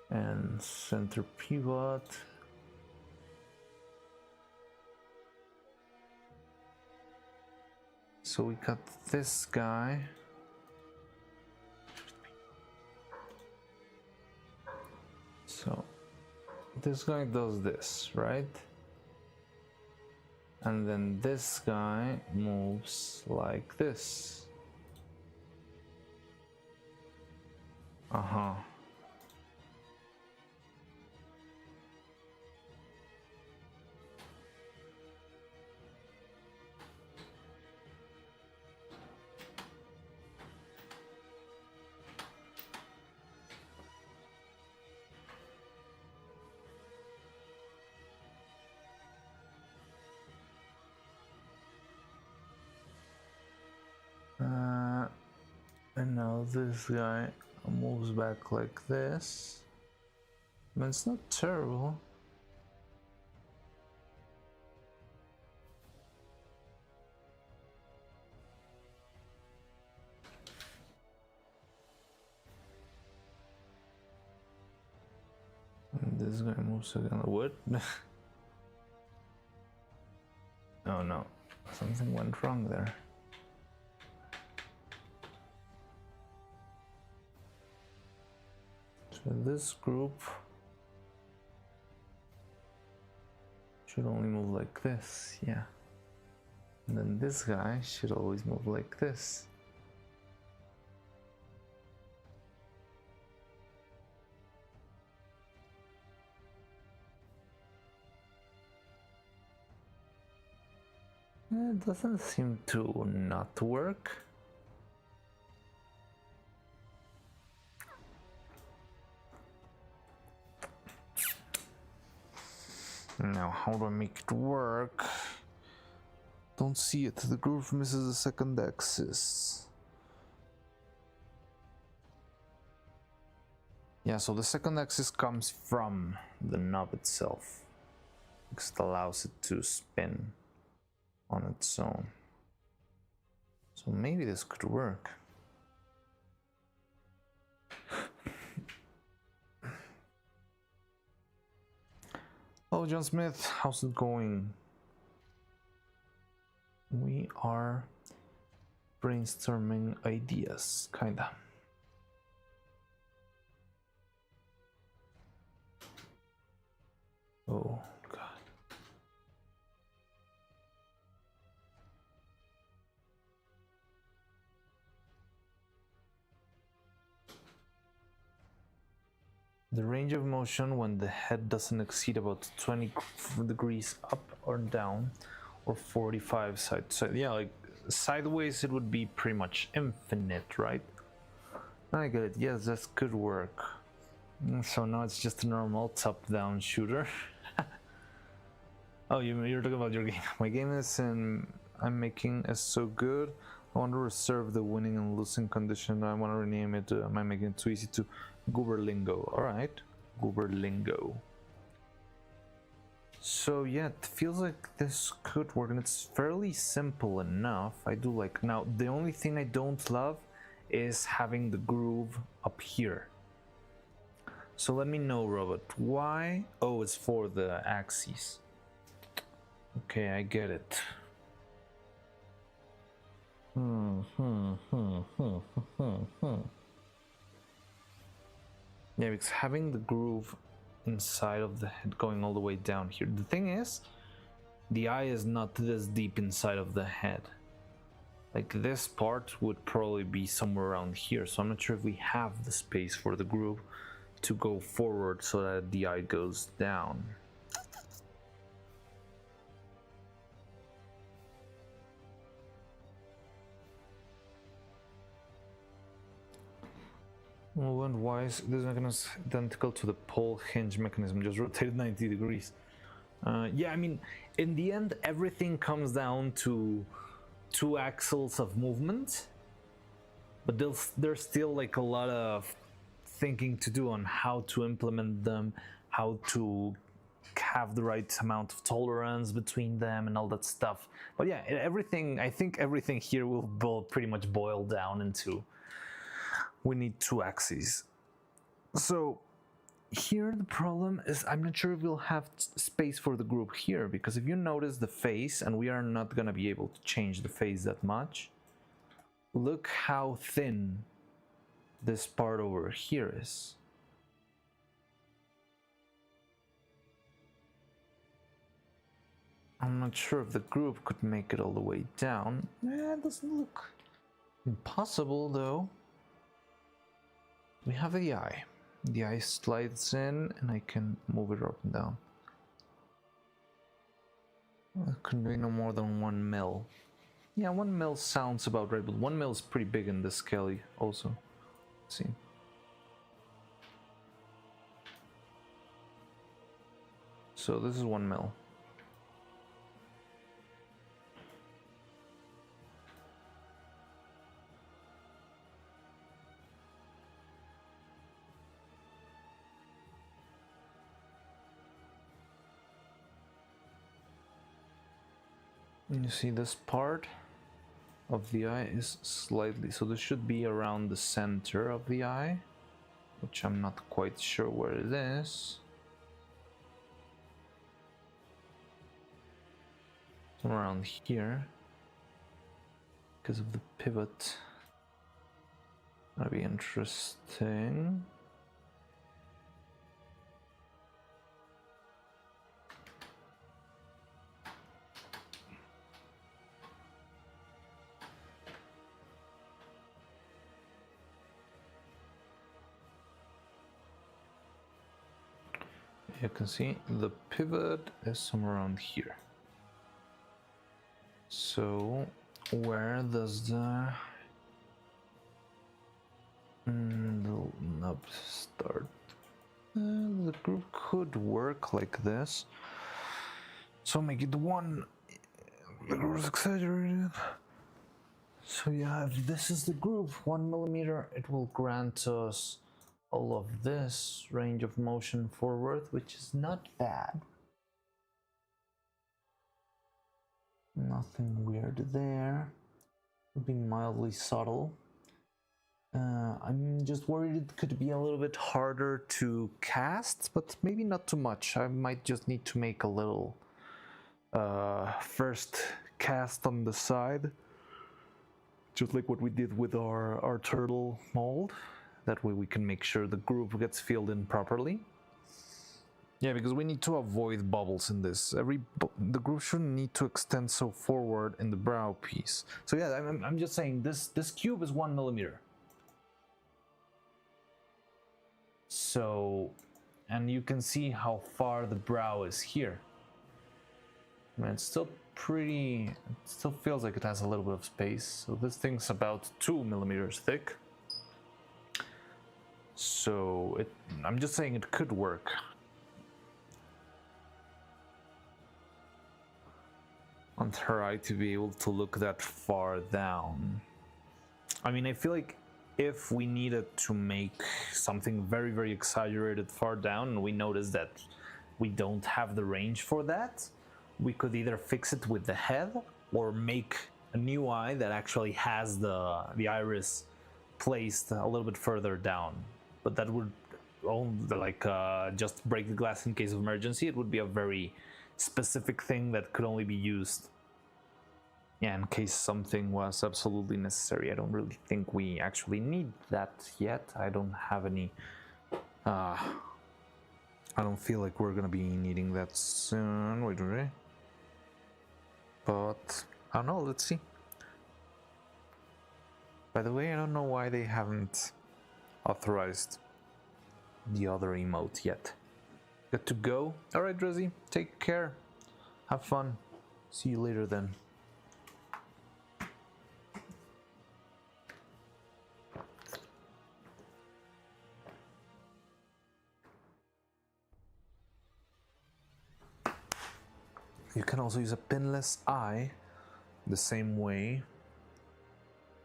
And center pivot. So we got this guy. So this guy does this, right? And then this guy moves like this. Uh-huh. And now this guy moves back like this. But it's not terrible. And this guy moves again. What? Oh no, something went wrong there. So this group should only move like this, yeah. And then this guy should always move like this. It doesn't seem to not work. Now, how do I make it work? Don't see it. The groove misses the second axis. Yeah, so the second axis comes from the knob itself, because it allows it to spin on its own. So maybe this could work. Hello, John Smith. How's it going? We are brainstorming ideas, kinda. Oh, God. The range of motion when the head doesn't exceed about 20 degrees up or down, or 45 side to side. Yeah, like sideways it would be pretty much infinite, right? I get it. Yes, that could work. So now it's just a normal top-down shooter. Oh, you're talking about your game. My game is I'm making is so good. I want to reserve the winning and losing condition. I want to rename it. Am I making it too easy to Gooberlingo? All right, Gooberlingo. So yeah, it feels like this could work, and it's fairly simple enough. I do like. Now the only thing I don't love is having the groove up here. So let me know, Robert, why? Oh, it's for the axes. Okay, I get it. Yeah, because having the groove inside of the head going all the way down here. The thing is, the eye is not this deep inside of the head. Like this part would probably be somewhere around here, so I'm not sure if we have the space for the groove to go forward so that the eye goes down. Well, and why is this mechanism identical to the pole hinge mechanism, just rotated 90 degrees? Yeah, I mean, in the end, everything comes down to two axles of movement, but there's still like a lot of thinking to do on how to implement them, how to have the right amount of tolerance between them and all that stuff. But yeah, everything, I think everything here will pretty much boil down into we need two axes. So here the problem is I'm not sure if we'll have space for the group here, because if you notice the face, and we are not gonna be able to change the face that much, look how thin this part over here is. I'm not sure if the group could make it all the way down. It doesn't look impossible though. We have the eye. The eye slides in and I can move it up and down. It couldn't be no more than 1 mil. Yeah, 1 mil sounds about right, but 1 mil is pretty big in this scale also. Let's see. So this is 1 mil. You see this part of the eye is slightly, so this should be around the center of the eye, which I'm not quite sure where it is. Somewhere around here, because of the pivot. That'd be interesting. You can see the pivot is somewhere around here. So where does the nub start? The group could work like this. So make it 1. The group is exaggerated. So yeah, if this is the group, 1 millimeter, it will grant us all of this range of motion forward, which is not bad. Nothing weird there. It'll be mildly subtle. I'm just worried it could be a little bit harder to cast, but maybe not too much. I might just need to make a little first cast on the side, just like what we did with our turtle mold. That way we can make sure the groove gets filled in properly. Yeah, because we need to avoid bubbles in this. The groove shouldn't need to extend so forward in the brow piece. So yeah, I'm just saying this cube is 1 millimeter. So, and you can see how far the brow is here. I mean, it's still pretty, it still feels like it has a little bit of space. So this thing's about 2 millimeters thick. So I'm just saying it could work. Want her eye to be able to look that far down. I mean, I feel like if we needed to make something very, very exaggerated far down and we notice that we don't have the range for that, we could either fix it with the head or make a new eye that actually has the iris placed a little bit further down. But that would only just break the glass in case of emergency. It would be a very specific thing that could only be used, yeah, in case something was absolutely necessary. I don't really think we actually need that yet. I don't have any. I don't feel like we're gonna be needing that soon. Wait, really? But I don't know. Let's see. By the way, I don't know why they haven't authorized the other emote yet. Good to go. All right, Drizzy, take care. Have fun. See you later then. You can also use a pinless eye the same way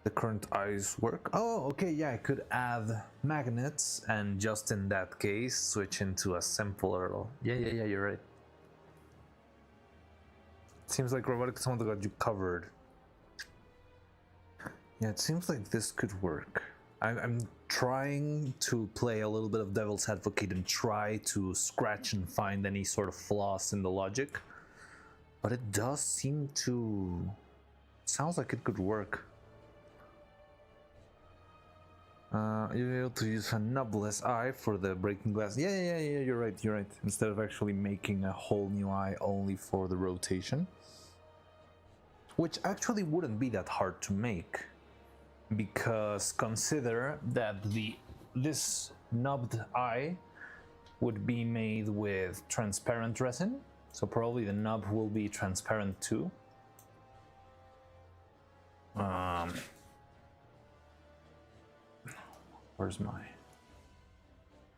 the current eyes work. Oh, okay, yeah, I could add magnets and just in that case switch into a simpler. Yeah, you're right. Seems like robotic someone got you covered. Yeah, it seems like this could work. I'm trying to play a little bit of devil's advocate and try to scratch and find any sort of flaws in the logic, but it does seem to... sounds like it could work. You're able to use a knobless eye for the breaking glass. Yeah, you're right. Instead of actually making a whole new eye only for the rotation. Which actually wouldn't be that hard to make. Because consider that this knobbed eye would be made with transparent resin. So probably the knob will be transparent too. Where's my...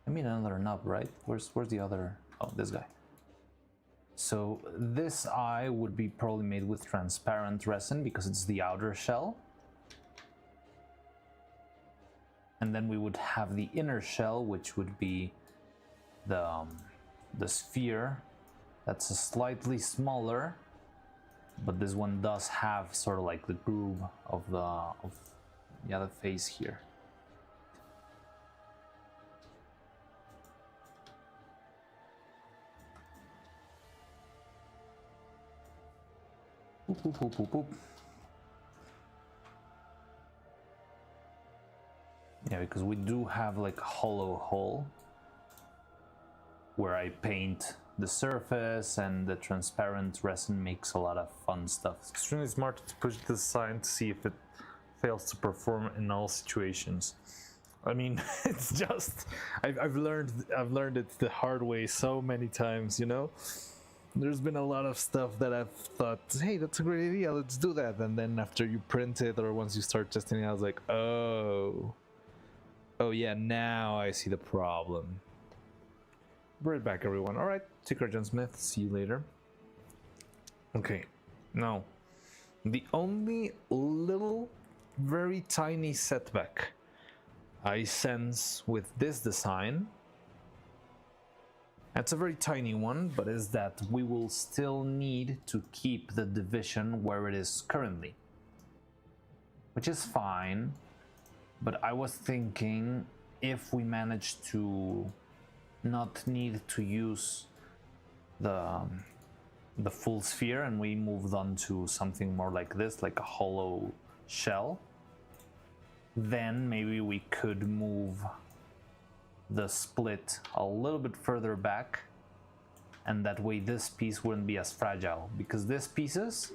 I mean another knob, right? Where's the other... oh, this guy. So this eye would be probably made with transparent resin because it's the outer shell. And then we would have the inner shell, which would be the sphere. That's a slightly smaller, but this one does have sort of like the groove of the face here. Boop, boop, boop, boop, boop. Yeah, because we do have like a hollow hole where I paint the surface, and the transparent resin makes a lot of fun stuff. It's extremely smart to push this sign to see if it fails to perform in all situations. I mean, it's just I've learned it the hard way so many times, you know. There's been a lot of stuff that I've thought, hey, that's a great idea, let's do that, and then after you print it or once you start testing it, I was like, oh yeah, now I see the problem. Right back, everyone. All right, Ticker John Smith, see you later. Okay, now the only little, very tiny setback I sense with this design, it's a very tiny one, but is that we will still need to keep the division where it is currently, which is fine. But I was thinking if we manage to not need to use the full sphere and we moved on to something more like this, like a hollow shell, then maybe we could move the split a little bit further back, and that way this piece wouldn't be as fragile, because these pieces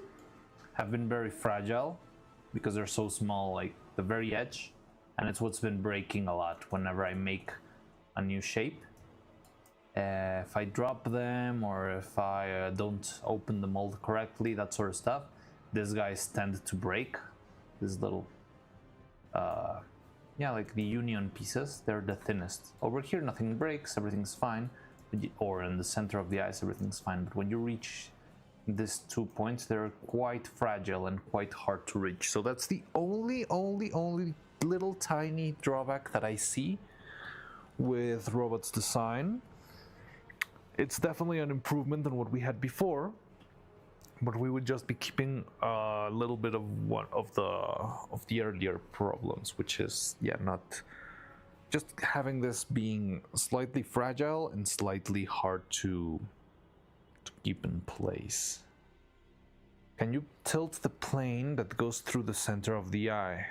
have been very fragile because they're so small, like the very edge, and it's what's been breaking a lot whenever I make a new shape. If I drop them, or if I don't open the mold correctly, that sort of stuff, these guys tend to break. These little yeah, like the union pieces, they're the thinnest. Over here nothing breaks, everything's fine, or in the center of the ice everything's fine, but when you reach these 2 points, they're quite fragile and quite hard to reach. So that's the only little tiny drawback that I see with Robot's design. It's definitely an improvement on what we had before, but we would just be keeping a little bit of one of the earlier problems, which is, yeah, not just having this being slightly fragile and slightly hard to keep in place. Can you tilt the plane that goes through the center of the eye?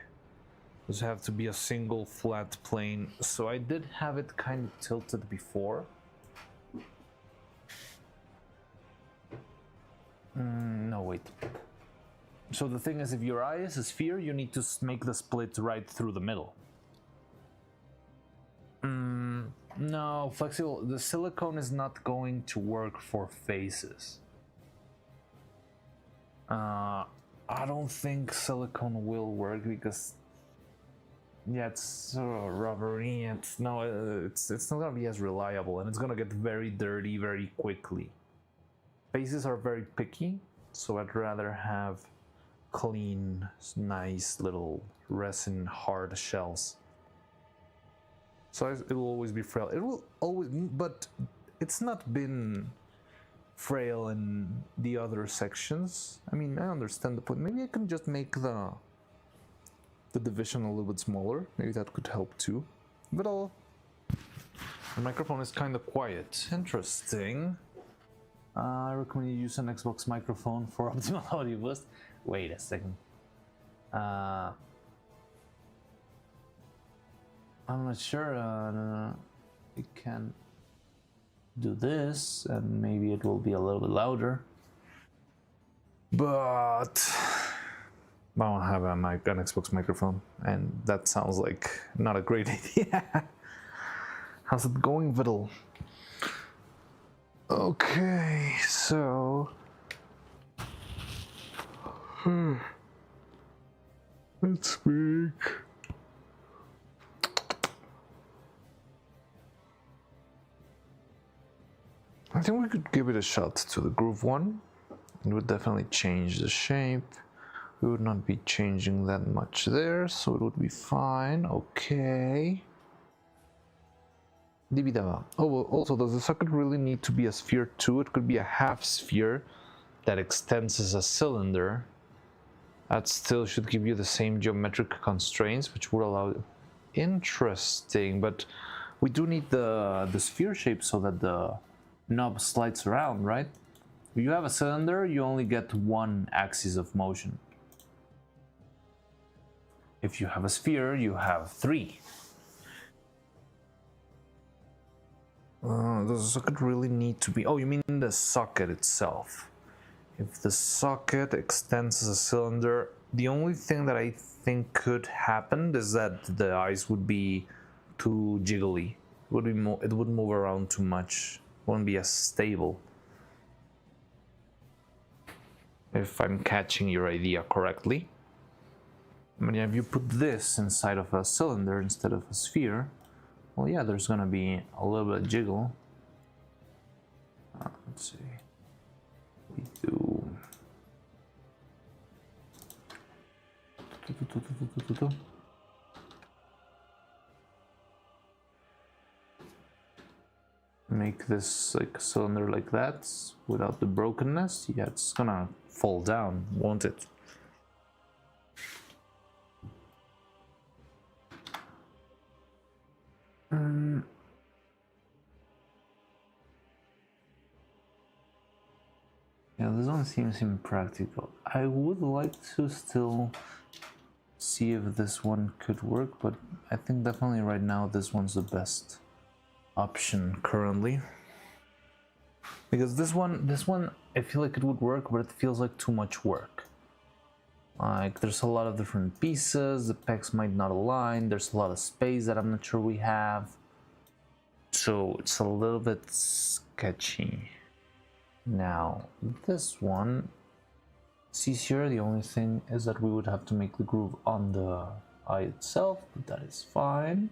Does it have to be a single flat plane? So I did have it kind of tilted before. No, wait. So the thing is, if your eye is a sphere, you need to make the split right through the middle. No, flexible. The silicone is not going to work for faces. I don't think silicone will work because, yeah, it's so rubbery. It's not gonna be as reliable, and it's gonna get very dirty very quickly. Faces are very picky, so I'd rather have clean, nice little resin hard shells. So it will always be frail. It will always, but it's not been frail in the other sections. I mean, I understand the point. Maybe I can just make the the division a little bit smaller. Maybe that could help too. But the microphone is kind of quiet. Interesting. I recommend you use an Xbox microphone for optimal audio boost. Wait a second. I'm not sure. You can do this, and maybe it will be a little bit louder. But I don't have an Xbox microphone, and that sounds like not a great idea. How's it going, Viddle? Okay, so let's make. I think we could give it a shot to the groove one. It would definitely change the shape. We would not be changing that much there, so it would be fine. Okay. Oh, well, also, does the socket really need to be a sphere too? It could be a half sphere that extends as a cylinder. That still should give you the same geometric constraints, which would allow. Interesting, but we do need the sphere shape so that the knob slides around, right? If you have a cylinder, you only get one axis of motion. If you have a sphere, you have three. Does the socket really need to be... Oh, you mean the socket itself. If the socket extends as a cylinder, the only thing that I think could happen is that the eyes would be too jiggly. It would move around too much. It wouldn't be as stable. If I'm catching your idea correctly. But yeah, if you put this inside of a cylinder instead of a sphere, well, yeah, there's gonna be a little bit of jiggle. Let's see. We do. Make this like a cylinder like that without the brokenness. Yeah, it's gonna fall down, won't it? Yeah, this one seems impractical. I would like to still see if this one could work, but I think definitely right now this one's the best option currently. Because this one I feel like it would work, but it feels like too much work. Like there's a lot of different pieces, the pegs might not align, there's a lot of space that I'm not sure we have. So it's a little bit sketchy. Now, this one, it's easier. The only thing is that we would have to make the groove on the eye itself, but that is fine.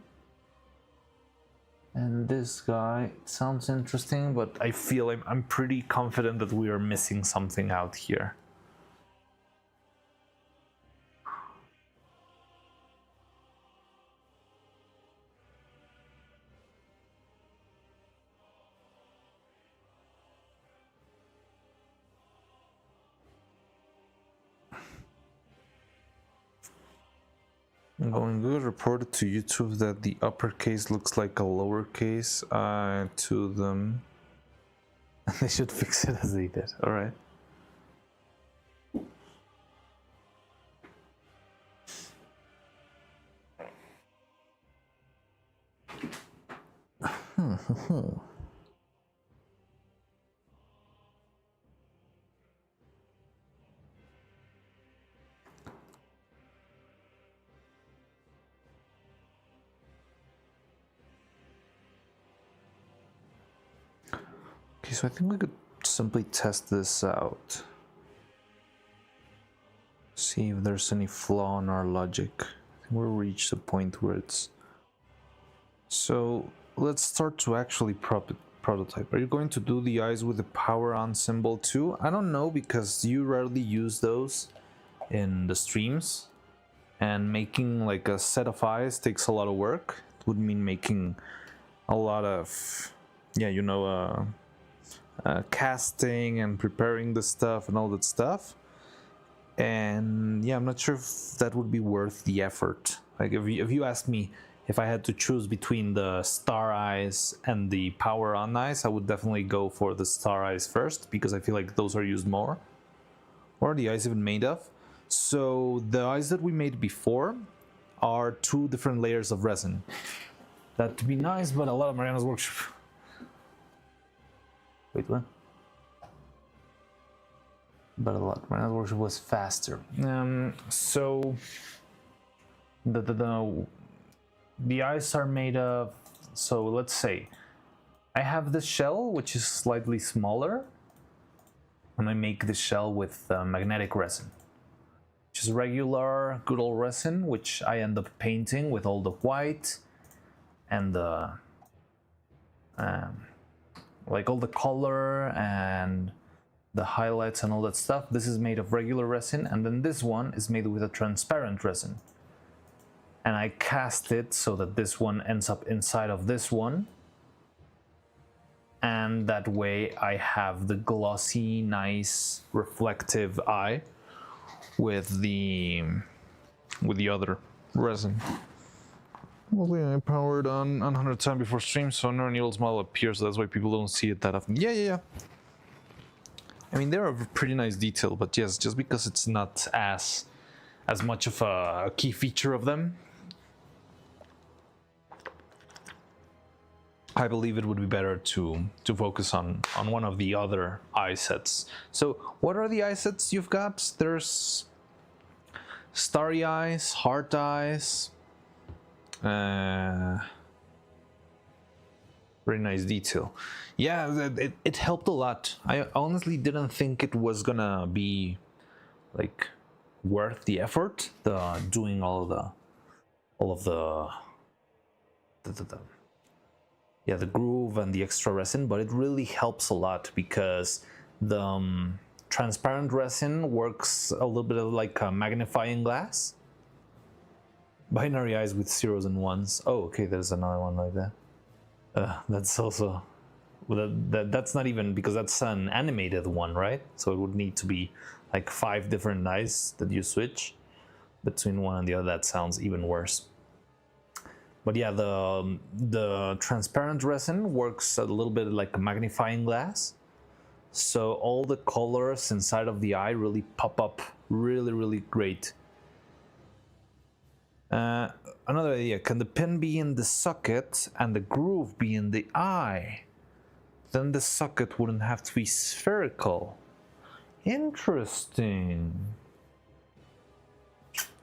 And this guy, it sounds interesting, but I feel I'm pretty confident that we are missing something out here. Going good. Reported to YouTube that the uppercase looks like a lowercase to them. They should fix it as they did. All right. Okay, so I think we could simply test this out. See if there's any flaw in our logic. I think we'll reach the point where it's... So let's start to actually prototype. Are you going to do the eyes with the power on symbol too? I don't know, because you rarely use those in the streams. And making like a set of eyes takes a lot of work. It would mean making a lot of, yeah, you know, casting and preparing the stuff and all that stuff. And yeah, I'm not sure if that would be worth the effort. Like if you asked me if I had to choose between the star eyes and the power on eyes, I would definitely go for the star eyes first, because I feel like those are used more. What are the eyes even made of? So the eyes that we made before are 2 different layers of resin. That to be nice, but a lot of Mariana's workshop. Wait, what? But a lot. Mariana's workshop was faster. So the eyes are made of. So let's say I have this shell, which is slightly smaller, and I make this shell with magnetic resin, which is regular good old resin, which I end up painting with all the white and the like all the color and the highlights and all that stuff. This is made of regular resin, and then this one is made with a transparent resin, and I cast it so that this one ends up inside of this one, and that way I have the glossy, nice, reflective eye with the other resin. Well, I powered on 100% before stream, so Neuro-Sama model appears, so that's why people don't see it that often. Yeah. I mean, they're a pretty nice detail, but yes, just because it's not as much of a key feature of them, I believe it would be better to focus on one of the other eye sets. So what are the eye sets you've got? There's starry eyes, heart eyes, very nice detail. Yeah, it helped a lot. I honestly didn't think it was gonna be like worth the effort, doing all of the groove and the extra resin, but it really helps a lot because the transparent resin works a little bit like a magnifying glass. Binary eyes with zeros and ones. Oh, okay, there's another one like that. That's also, well, that's not even, because that's an animated one, right? So it would need to be like 5 different eyes that you switch between one and the other. That sounds even worse. But yeah, the transparent resin works a little bit like a magnifying glass. So all the colors inside of the eye really pop up really great. Another idea, can the pin be in the socket and the groove be in the eye? Then the socket wouldn't have to be spherical. Interesting.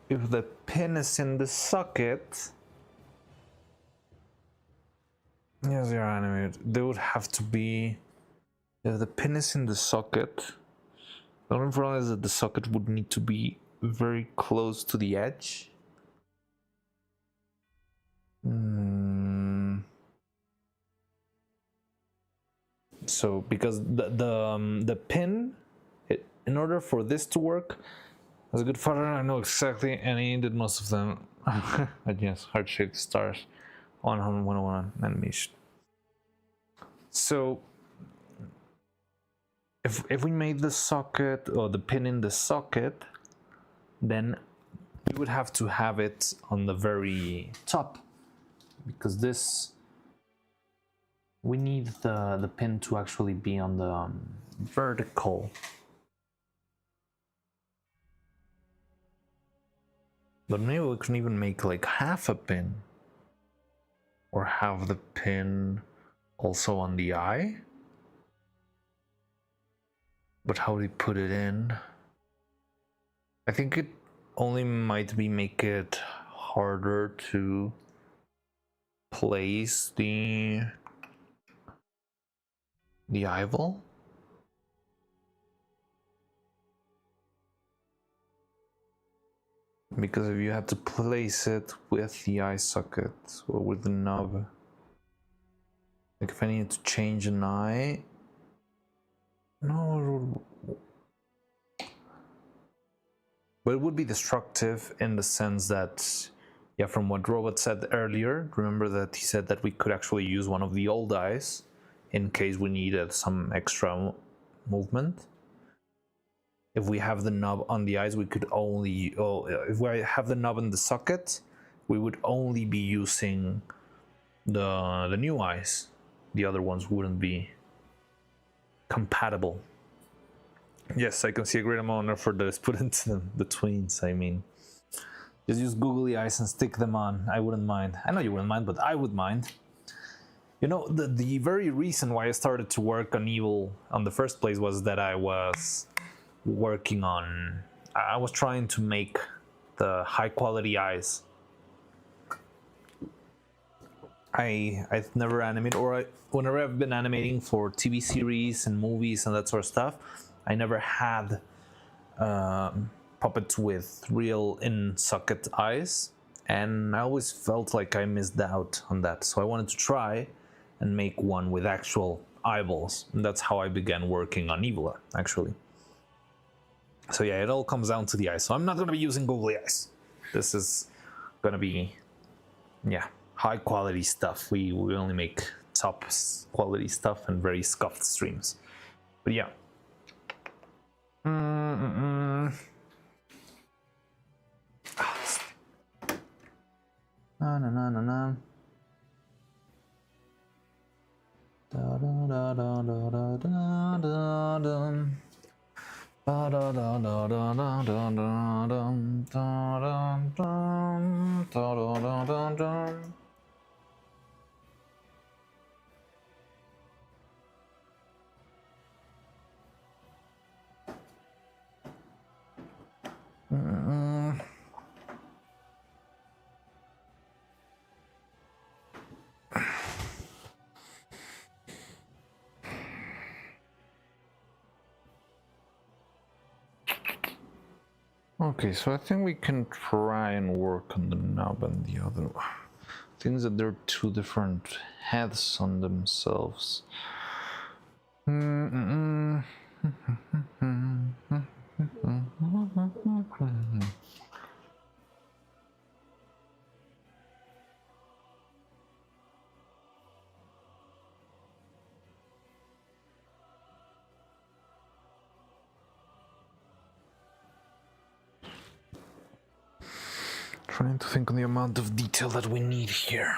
If the pin is in the socket, yes, you're animated. They would have to be, if the pin is in the socket, the only problem is that the socket would need to be very close to the edge. So because the pin, in order for this to work, as a good father, I know exactly, and he did most of them. Yes, heart-shaped stars, 101 animation. So if we made the socket or the pin in the socket, then we would have to have it on the very top, because this, we need the pin to actually be on the vertical. But maybe we can even make like half a pin, or have the pin also on the eye. But how do we put it in? I think it only might make it harder to place the eyeball. Because if you had to place it with the eye socket or with the knob, like if I needed to change an eye, no, but it would be destructive in the sense that, yeah, from what Robot said earlier, remember that he said that we could actually use one of the old eyes in case we needed some extra movement. if we have the knob on the eyes, we could only, if we have the knob in the socket, we would only be using the new eyes. The other ones wouldn't be compatible. Yes, I can see a great amount of effort that is put into them, the twins, I mean. Just use googly eyes and stick them on. I wouldn't mind. I know you wouldn't mind, but I would mind. You know, the very reason why I started to work on Evil on the first place was that I was working on... I was trying to make the high quality eyes. I've never animated, or whenever I've been animating for TV series and movies and that sort of stuff, I never had puppets with real in-socket eyes, and I always felt like I missed out on that. So I wanted to try and make one with actual eyeballs, and that's how I began working on Evil, actually. So yeah, it all comes down to the eyes. So I'm not going to be using googly eyes. This is going to be, yeah, high quality stuff. We only make top quality stuff and very scuffed streams. But yeah. Na na na na na. Da da da da da da da da da. Da da da da da da da da da da da da da. Okay, so I think we can try and work on the knob and the other things that they're two different heads on themselves. Trying to think on the amount of detail that we need here.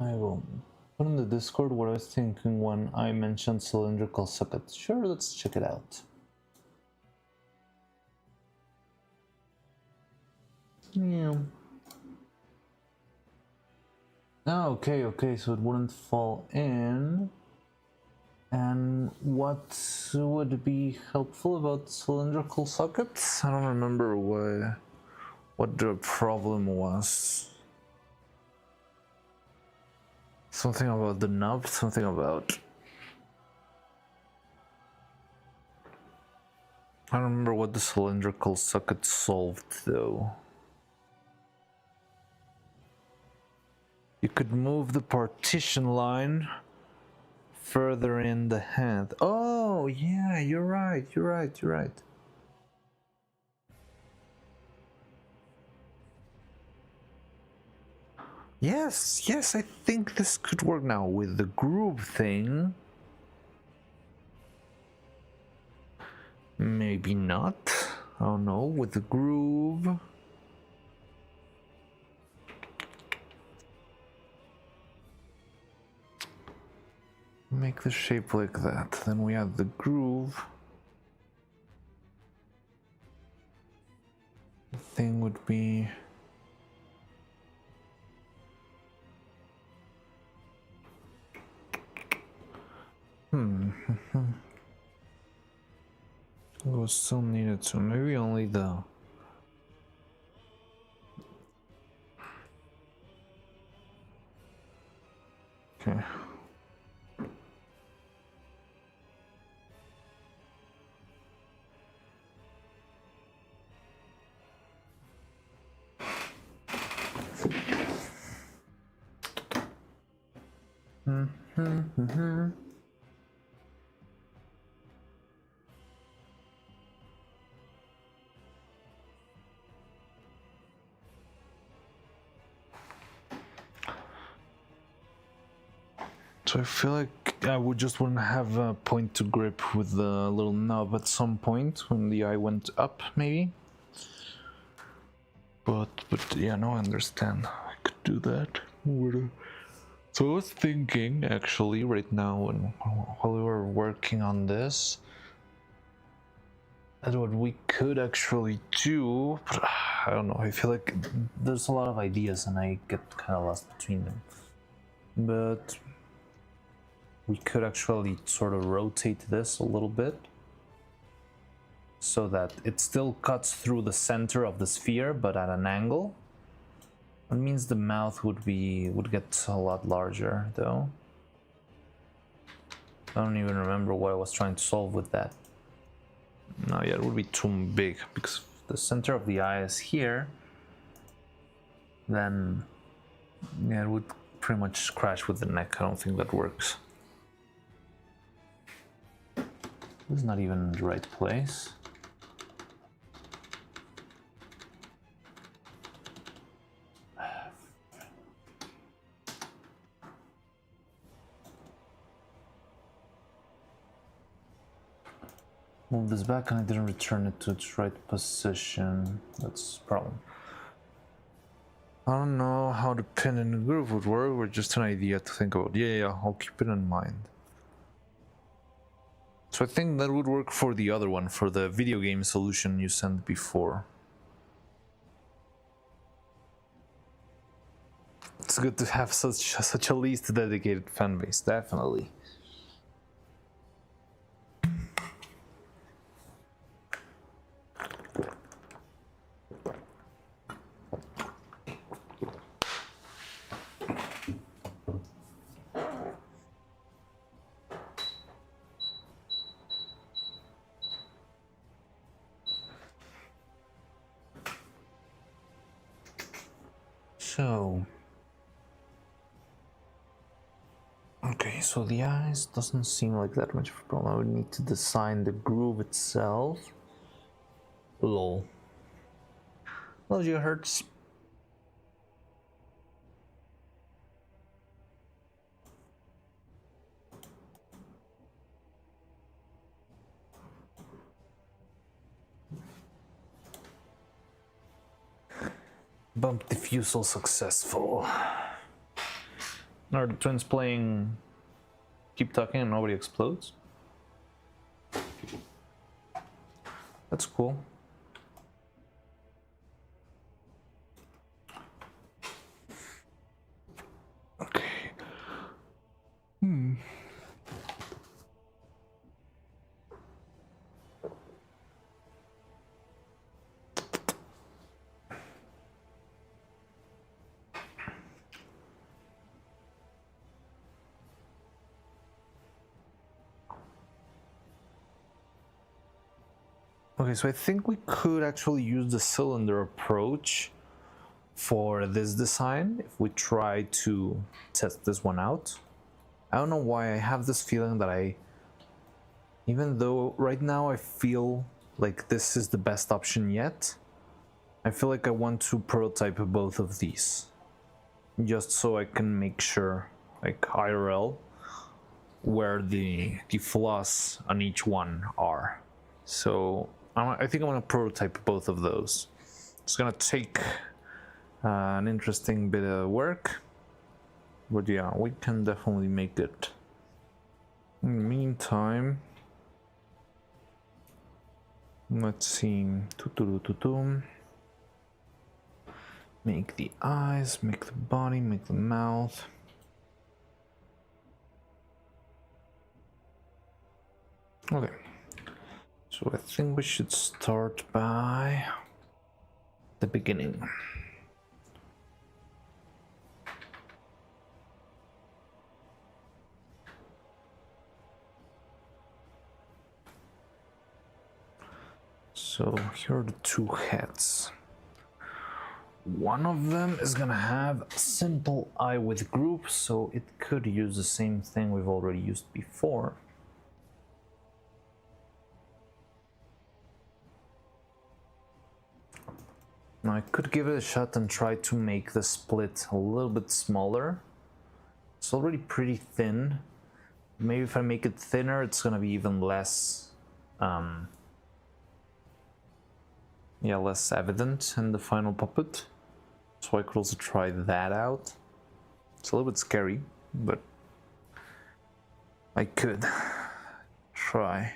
I will put in the Discord what I was thinking when I mentioned cylindrical sockets. Sure, let's check it out. Yeah. Oh, okay, so it wouldn't fall in. And what would be helpful about cylindrical sockets? I don't remember what the problem was. Something about the knob, something about... I don't remember what the cylindrical socket solved though. You could move the partition line further in the hand. Oh, yeah, you're right. Yes, I think this could work now with the groove thing. Maybe not. Oh no, with the groove. Make the shape like that. Then we add the groove. The thing would be... We still needed to. Maybe only the... Okay. So I feel like I would just want to have a point to grip with the little knob at some point when the eye went up, maybe. But yeah, no, I understand. I could do that. So I was thinking, actually, right now, while we were working on this, that what we could actually do, but I don't know. I feel like there's a lot of ideas, and I get kind of lost between them. But we could actually sort of rotate this a little bit so that it still cuts through the center of the sphere but at an angle. It means the mouth would get a lot larger though. I don't even remember what I was trying to solve with that. No, yeah, it would be too big because if the center of the eye is here, then yeah, it would pretty much crash with the neck. I don't think that works. This is not even the right place. Move this back and I didn't return it to its right position. That's the problem. I don't know how the pin and the groove would work, or just an idea to think about. Yeah, I'll keep it in mind. So I think that would work for the other one, for the video game solution you sent before. It's good to have such a least dedicated fan base, definitely. So, okay, so the eyes doesn't seem like that much of a problem. I would need to design the groove itself. Lol. Well, gigahertz. Bump diffusal successful. Are the twins playing Keep Talking and Nobody Explodes? That's cool. Okay. Okay, so I think we could actually use the cylinder approach for this design if we try to test this one out. I don't know why I have this feeling that even though right now I feel like this is the best option yet, I feel like I want to prototype both of these just so I can make sure, like IRL, where the flaws on each one are. So I think I want to prototype both of those. It's gonna take an interesting bit of work, but yeah, we can definitely make it. In the meantime, let's see. Make the eyes, make the body, make the mouth. Okay. So I think we should start by the beginning. So here are the two heads. one of them is gonna have simple eye with group, so it could use the same thing we've already used before. Now I could give it a shot and try to make the split a little bit smaller. It's already pretty thin. Maybe if I make it thinner, it's gonna be even less, less evident in the final puppet. So I could also try that out. It's a little bit scary, but I could try.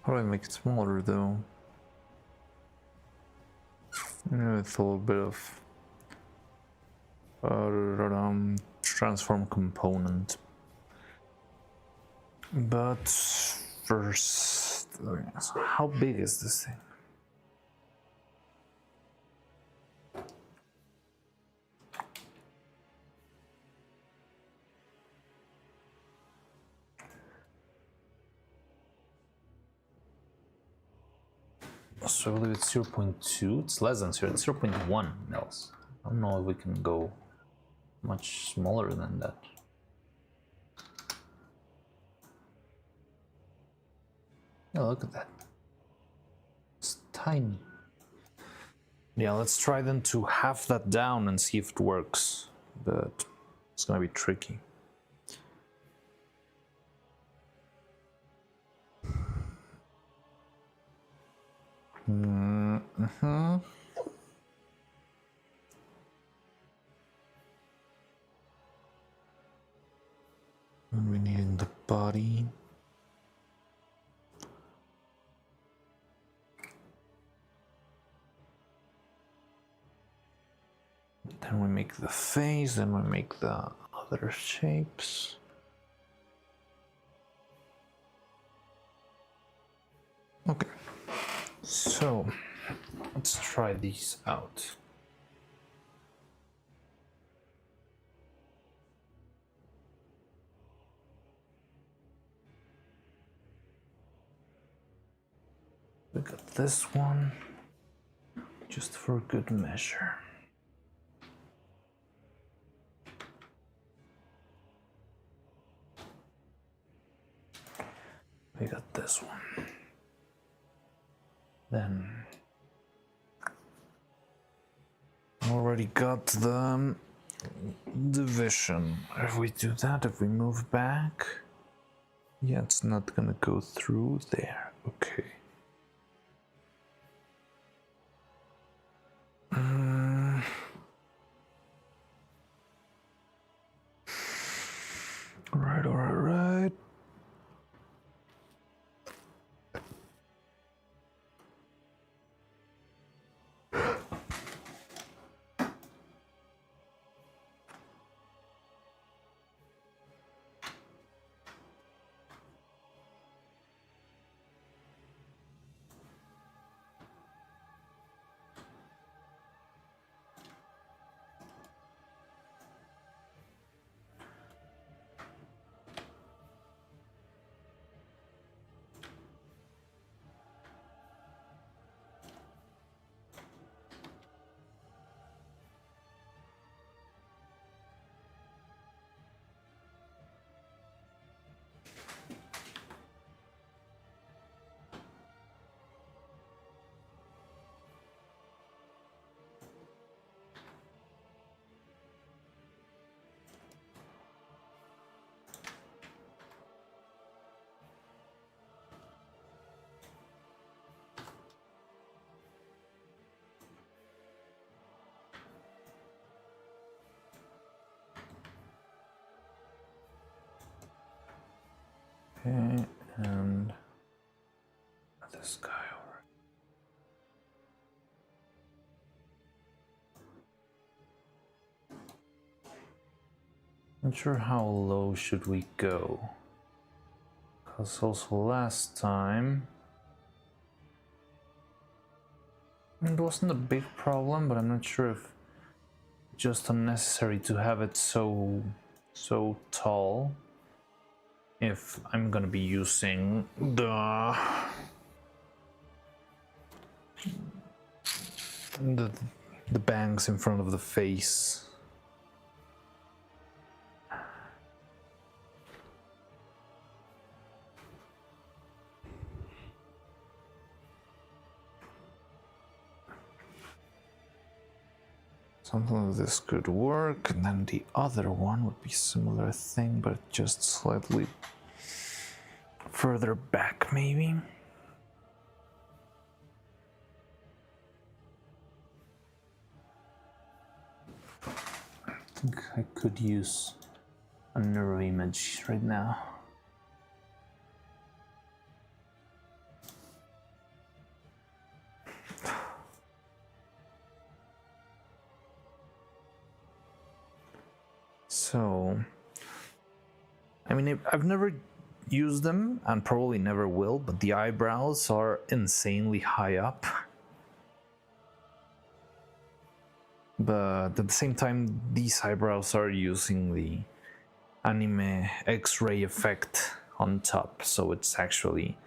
How do I make it smaller though? With a little bit of transform component. But first, so how big is this thing? So I believe it's 0.2. It's less than 0. It's 0.1 mils. I don't know if we can go much smaller than that. Yeah, look at that. It's tiny. Yeah, let's try then to half that down and see if it works. But it's gonna be tricky. Mm-hmm. And we need the body. Then we make the face, then we make the other shapes. Okay, so let's try these out. We got this one, just for good measure. We got this one. Then already got the division. If we do that, if we move back, yeah, it's not gonna go through there. Okay. All right. Okay, and this guy over. Not sure how low should we go, because also last time it wasn't a big problem, but I'm not sure if it's just unnecessary to have it so tall. If I'm gonna be using the the the bangs in front of the face. Something like this could work, and then the other one would be similar thing, but just slightly further back, maybe. I think I could use a neuro image right now. So, I mean, I've never used them and probably never will, but the eyebrows are insanely high up. But at the same time, these eyebrows are using the anime X-ray effect on top, so it's actually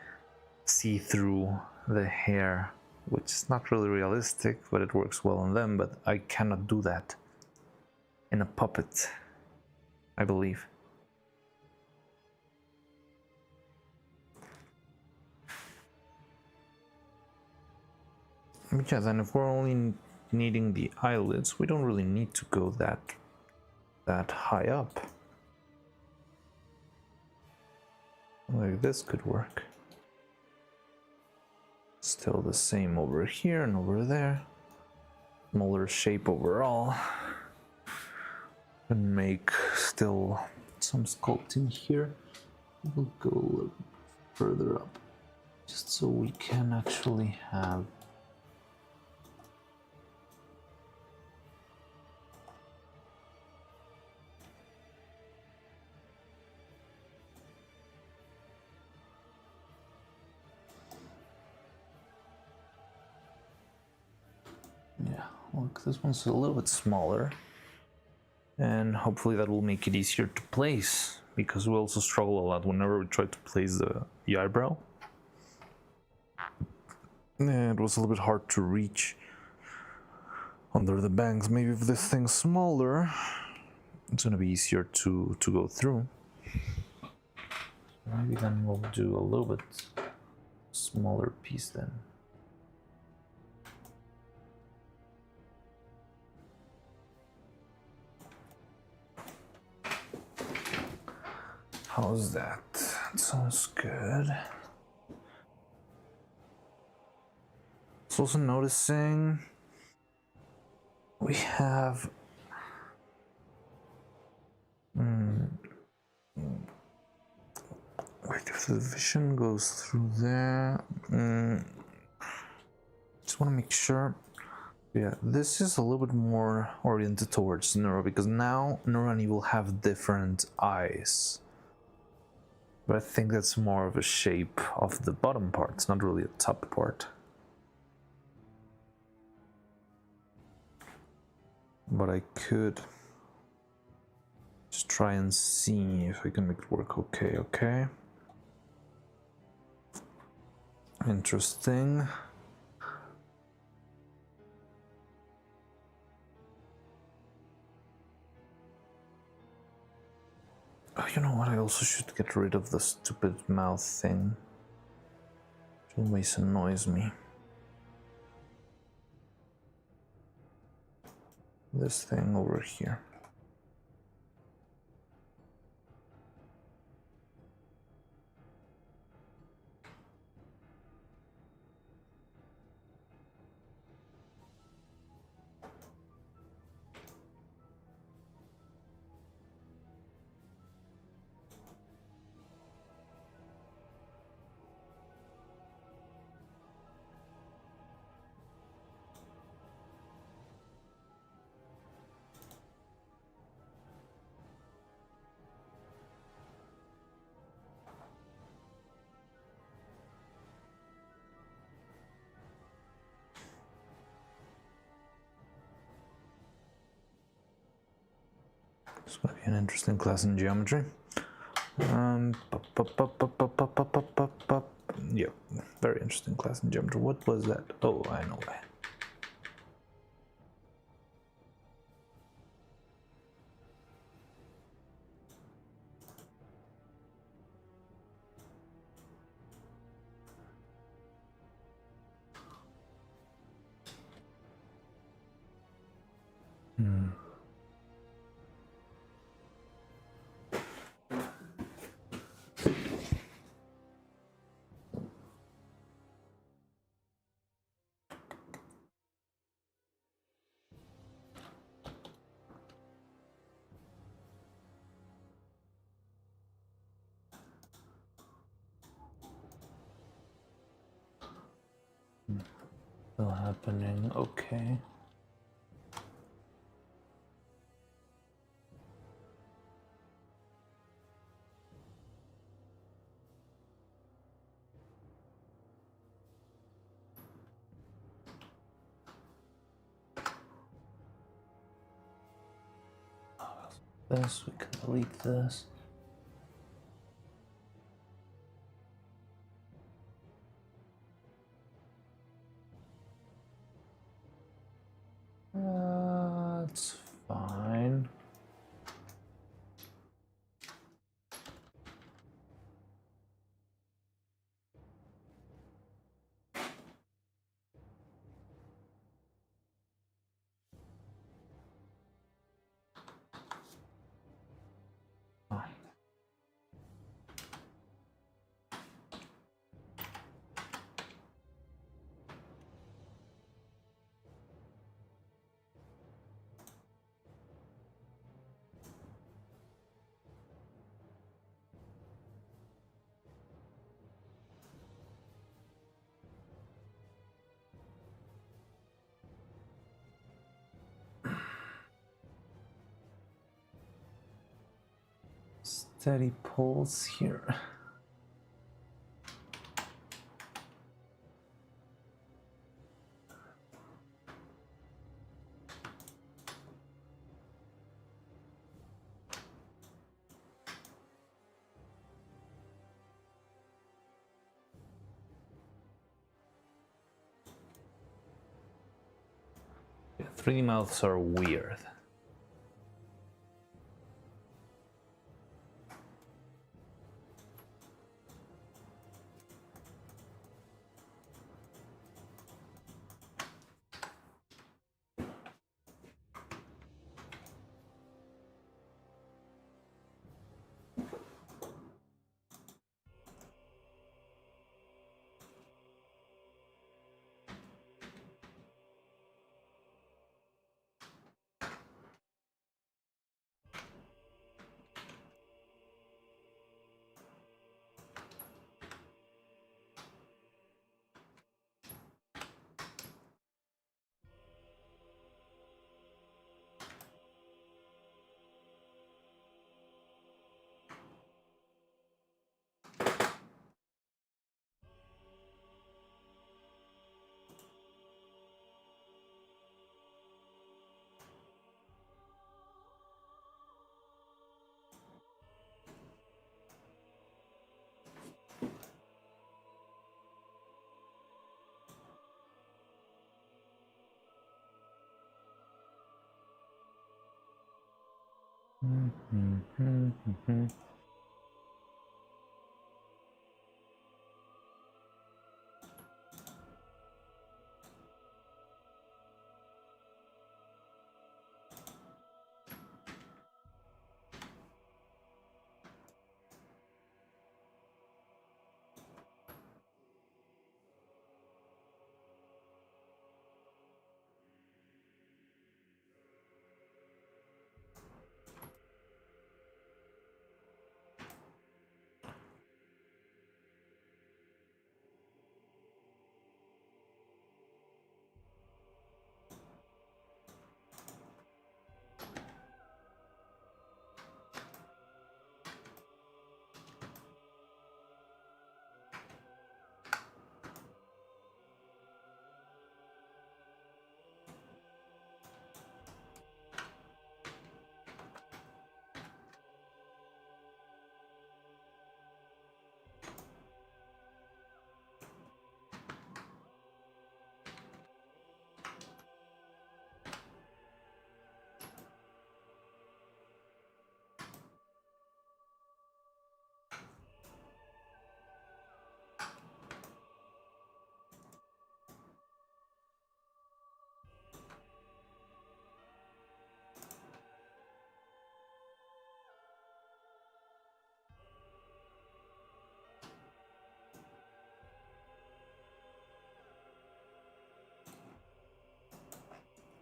see through the hair, which is not really realistic, but it works well on them. But I cannot do that in a puppet, I believe. But yeah, then if we're only needing the eyelids, we don't really need to go that high up. Like this could work. Still the same over here and over there. Smaller shape overall. And make still some sculpting here. We'll go a little further up, just so we can actually have look, this one's a little bit smaller, and hopefully that will make it easier to place, because we also struggle a lot whenever we try to place the eyebrow. Yeah, it was a little bit hard to reach under the bangs. Maybe if this thing's smaller, it's gonna be easier to go through. Maybe then we'll do a little bit smaller piece then. How's that? That sounds good. Also noticing we have wait, if the vision goes through there, just want to make sure. Yeah, this is a little bit more oriented towards Neuro, because now Neuro and Evil have different eyes. But I think that's more of a shape of the bottom part, it's not really a top part. But I could just try and see if I can make it work. Okay. Interesting. Oh, you know what? I also should get rid of the stupid mouth thing. It always annoys me. This thing over here. It's going to be an interesting class in geometry. Yep, very interesting class in geometry. What was that? Oh, I know why. Still happening, okay. This, we can delete this. It's fine. Fine. Steady pulse here. Yeah, 3D mouths are weird.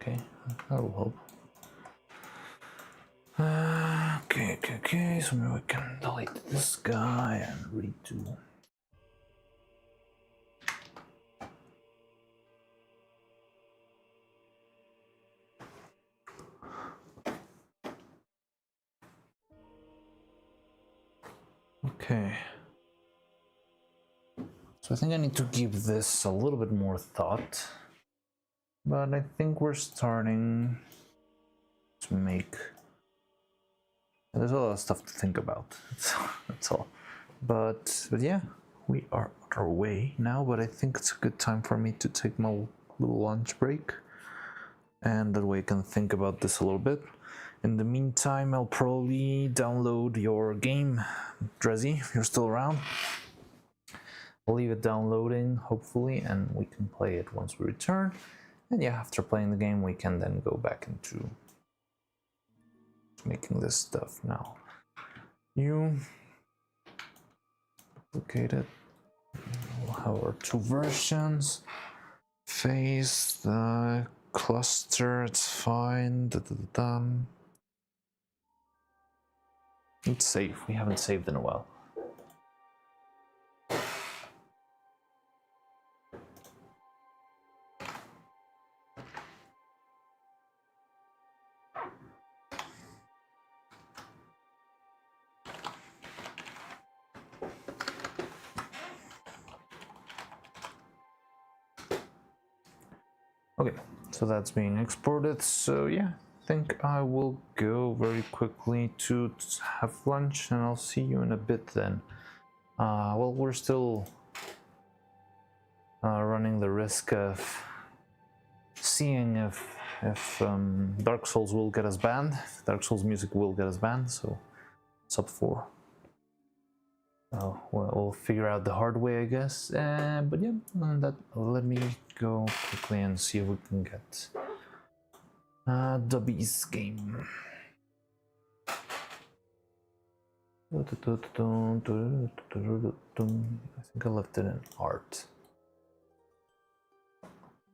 Okay, that'll help. Okay, so maybe we can delete this guy and redo. Okay. So I think I need to give this a little bit more thought. But I think we're starting to make... There's a lot of stuff to think about. That's all. But yeah, we are on our way now, but I think it's a good time for me to take my little lunch break. And that way I can think about this a little bit. In the meantime, I'll probably download your game, Drezzy, if you're still around. I'll leave it downloading, hopefully, and we can play it once we return. And yeah, after playing the game, we can then go back into making this stuff now. You duplicated. We'll have our two versions. Phase the cluster, it's fine. It's safe. We haven't saved in a while. Okay, so that's being exported. So yeah, I think I will go very quickly to have lunch, and I'll see you in a bit then. Well, we're still running the risk of seeing if Dark Souls will get us banned. Dark Souls music will get us banned, so it's up for. We'll figure out the hard way, I guess. But yeah, let me go quickly and see if we can get Dubby's game. I think I left it in art.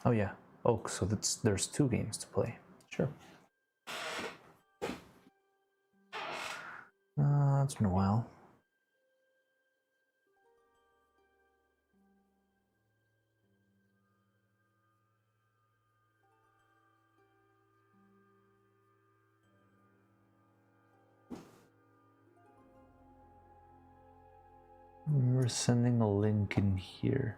Oh yeah. Oh, so there's two games to play. Sure. It's been a while. We're sending a link in here.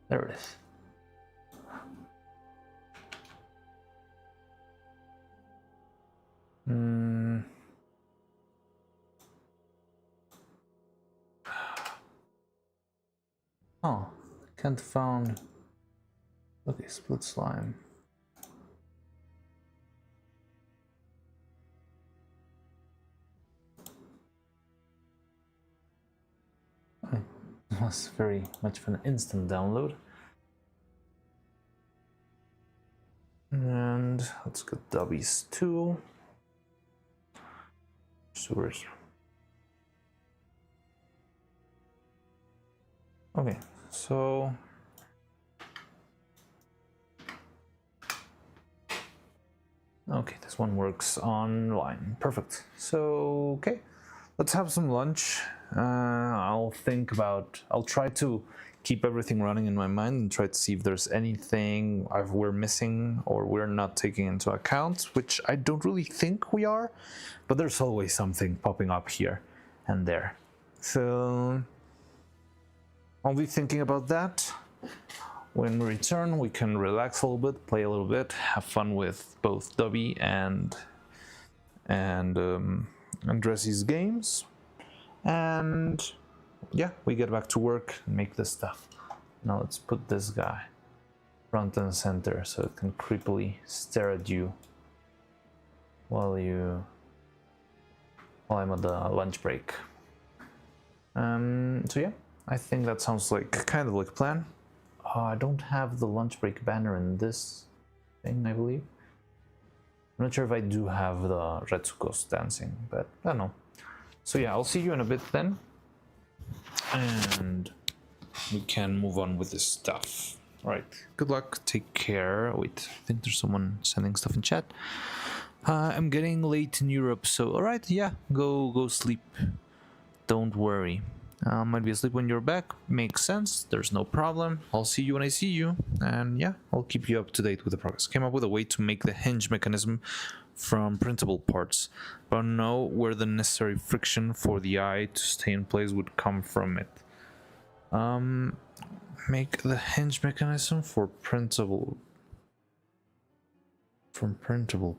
There it is. Oh, can't found. Okay, split slime. It was very much of an instant download. And let's get Dubby's 2. So we're here. Okay, so okay, this one works online. Perfect. So okay, let's have some lunch. I'll try to keep everything running in my mind and try to see if there's anything we're missing or we're not taking into account, which I don't really think we are, but there's always something popping up here and there. So I'll be thinking about that. When we return, we can relax a little bit, play a little bit, have fun with both Dubby and Andressy's games. And yeah, we get back to work and make this stuff. Now let's put this guy front and center so it can creepily stare at you while I'm at the lunch break. So yeah, I think that sounds like kind of like a plan. I don't have the lunch break banner in this thing, I believe. I'm not sure if I do have the Retsuko's dancing, but I don't know. So yeah, I'll see you in a bit then. And we can move on with this stuff. Alright, good luck, take care. Wait, I think there's someone sending stuff in chat. I'm getting late in Europe, so alright, yeah, go sleep. Don't worry. Might be asleep when you're back, makes sense, there's no problem. I'll see you when I see you, and yeah, I'll keep you up to date with the progress. Came up with a way to make the hinge mechanism from printable parts, but I don't know where the necessary friction for the eye to stay in place would come from it. Make the hinge mechanism for printable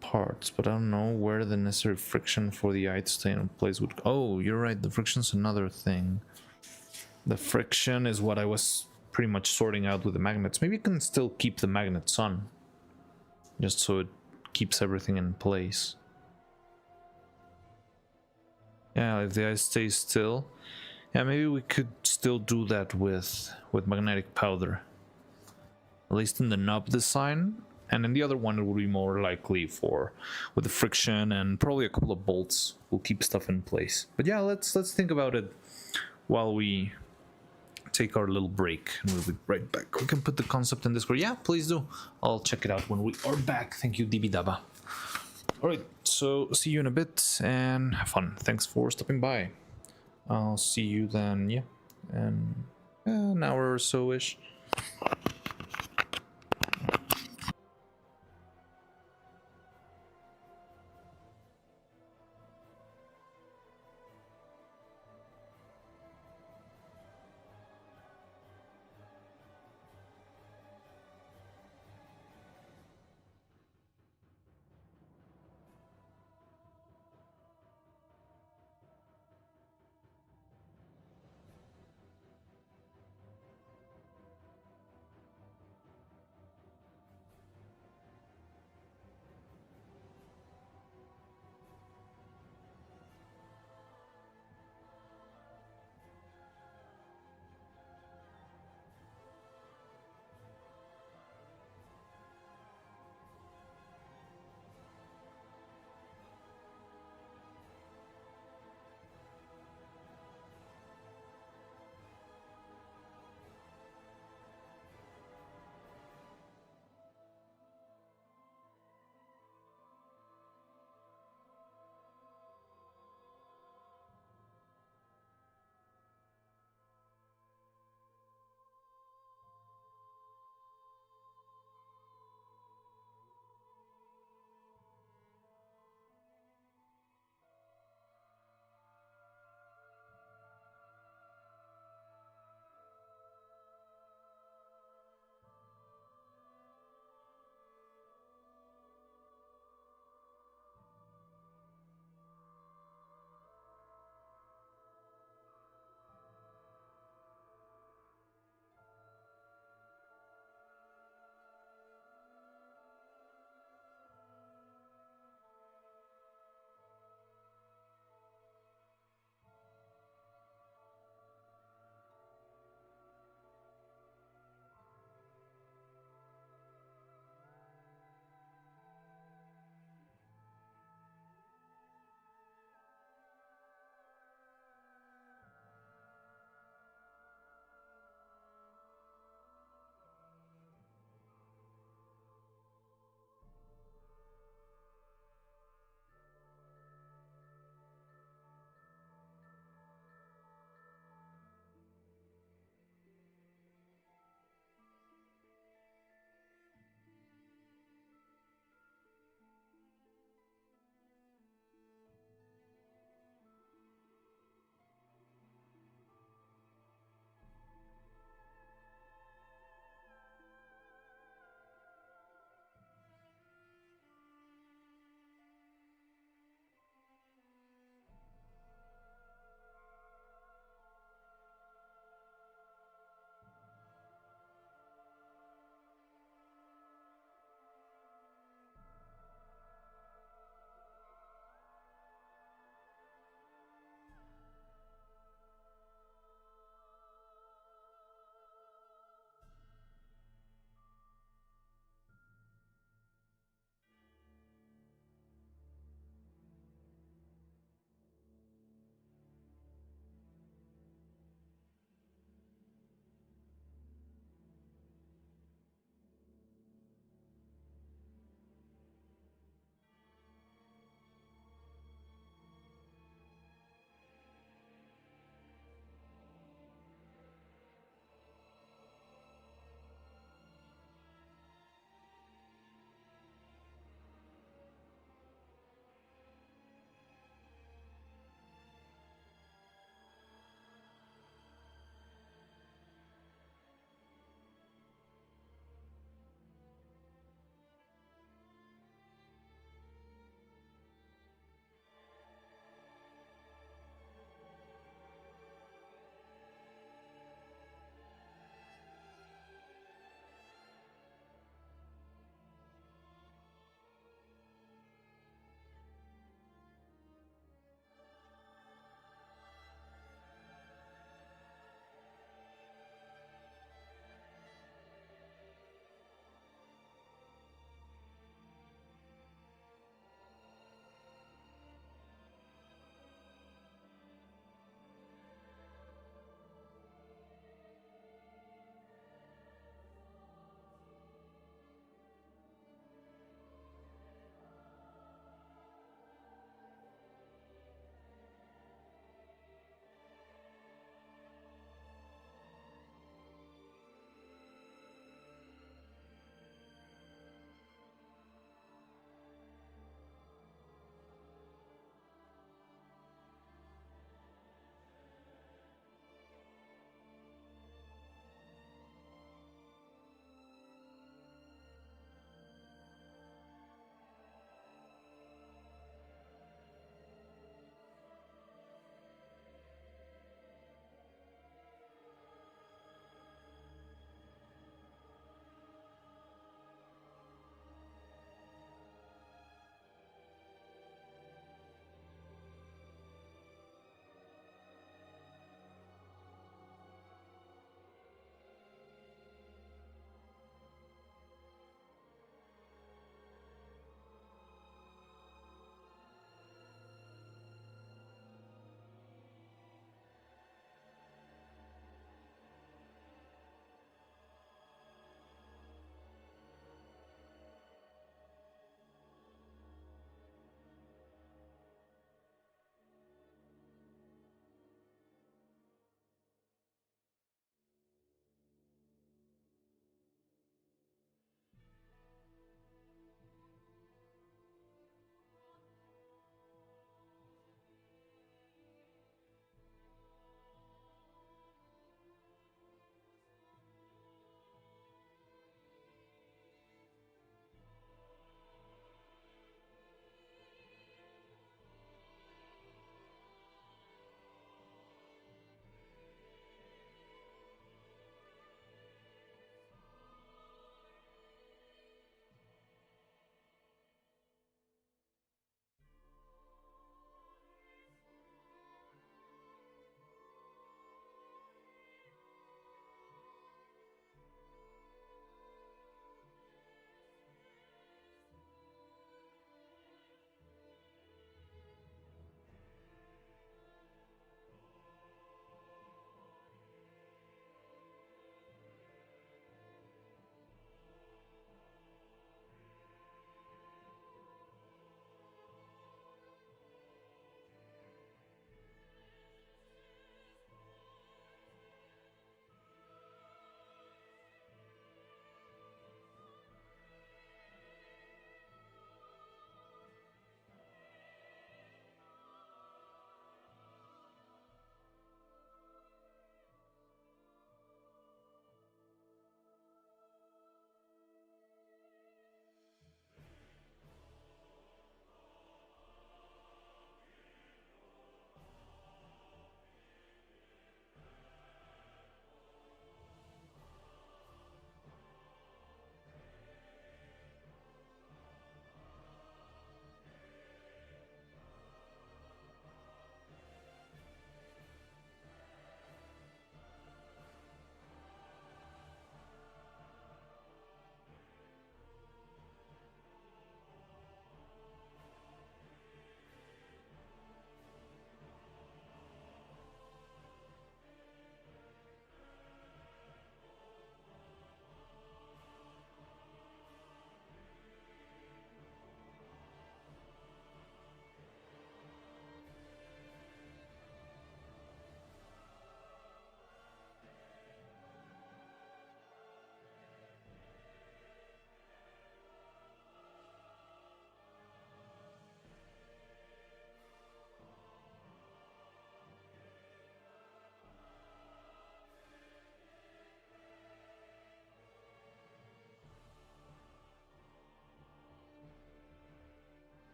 parts, but I don't know where the necessary friction for the eye to stay in place would. Oh, you're right, the friction's another thing. The friction is what I was pretty much sorting out with the magnets. Maybe you can still keep the magnets on, just so it keeps everything in place. Yeah, if the eye stays still. Yeah, maybe we could still do that with magnetic powder. At least in the knob design. And in the other one, it would be more likely with the friction and probably a couple of bolts will keep stuff in place. But yeah, let's think about it while we take our little break, and we'll be right back. We can put the concept in Discord. Yeah, please do. I'll check it out when we are back. Thank you, DB Alright, so see you in a bit and have fun. Thanks for stopping by. I'll see you then, yeah, in an hour or so-ish.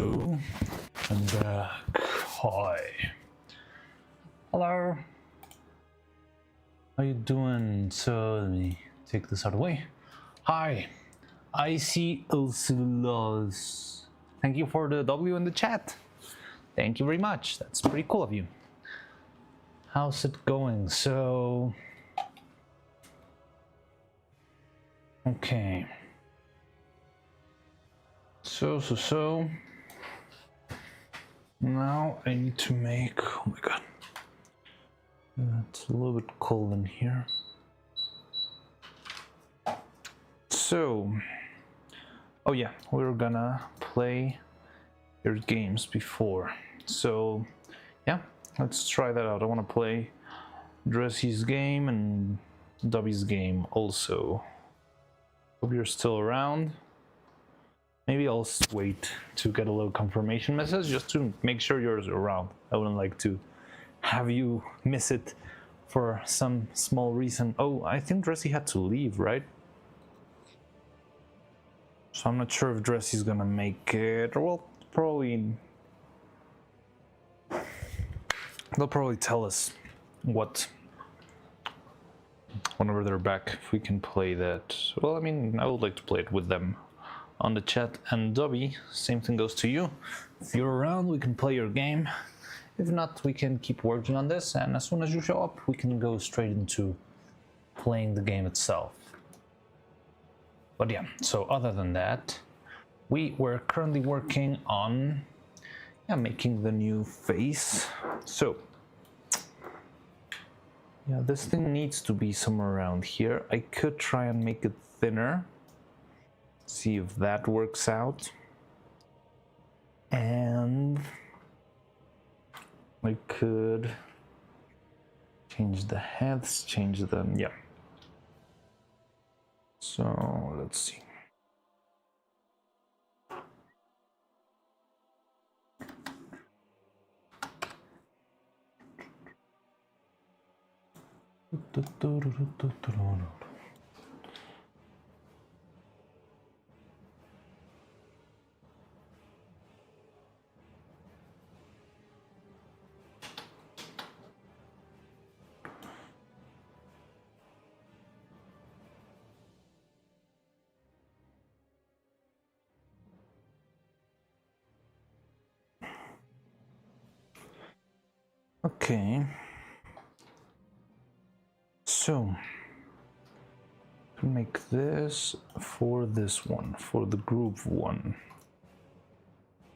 Hello. I'm back. Hi. Hello. How you doing? So let me take this out of the way. Hi. I see Ulcilas. Thank you for the W in the chat. Thank you very much. That's pretty cool of you. How's it going? So okay. So now I need to make, oh my god, it's a little bit cold in here. So, oh yeah, we were gonna play your games before. So yeah, let's try that out. I want to play Dressy's game and Dobby's game also. Hope you're still around. Maybe I'll wait to get a little confirmation message just to make sure you're around. I wouldn't like to have you miss it for some small reason. Oh, I think Dressy had to leave, right? So I'm not sure if Dressy's gonna make it, or well, probably they'll probably tell us what whenever they're back, if we can play that. Well, I mean, I would like to play it with them on the chat. And Dobby, same thing goes to you. If you're around, we can play your game. If not, we can keep working on this, and as soon as you show up, we can go straight into playing the game itself. But yeah, so other than that, we were currently working on making the new face. So yeah, this thing needs to be somewhere around here. I could try and make it thinner. See if that works out. And I could change the heads, change them, yeah. So let's see. Okay, so make this for this one, for the group one.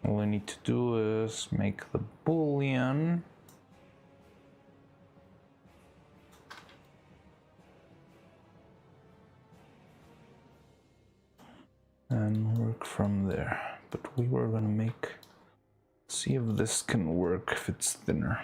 All I need to do is make the boolean and work from there. But we were gonna make, see if this can work if it's thinner.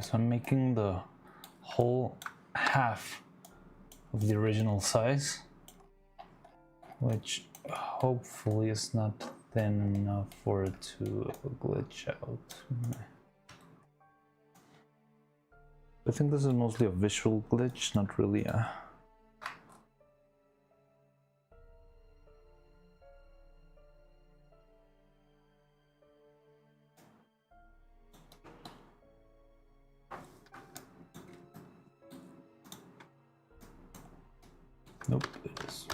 So I'm making the whole half of the original size, which hopefully is not thin enough for it to glitch out. I think this is mostly a visual glitch, not really a... Nope, it is.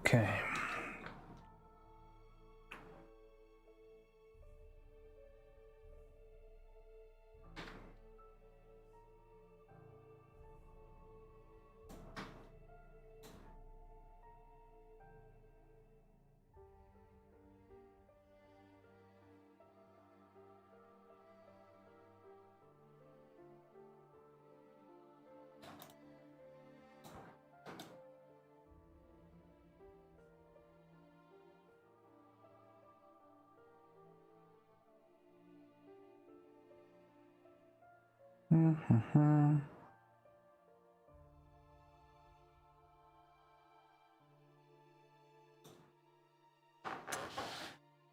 Okay.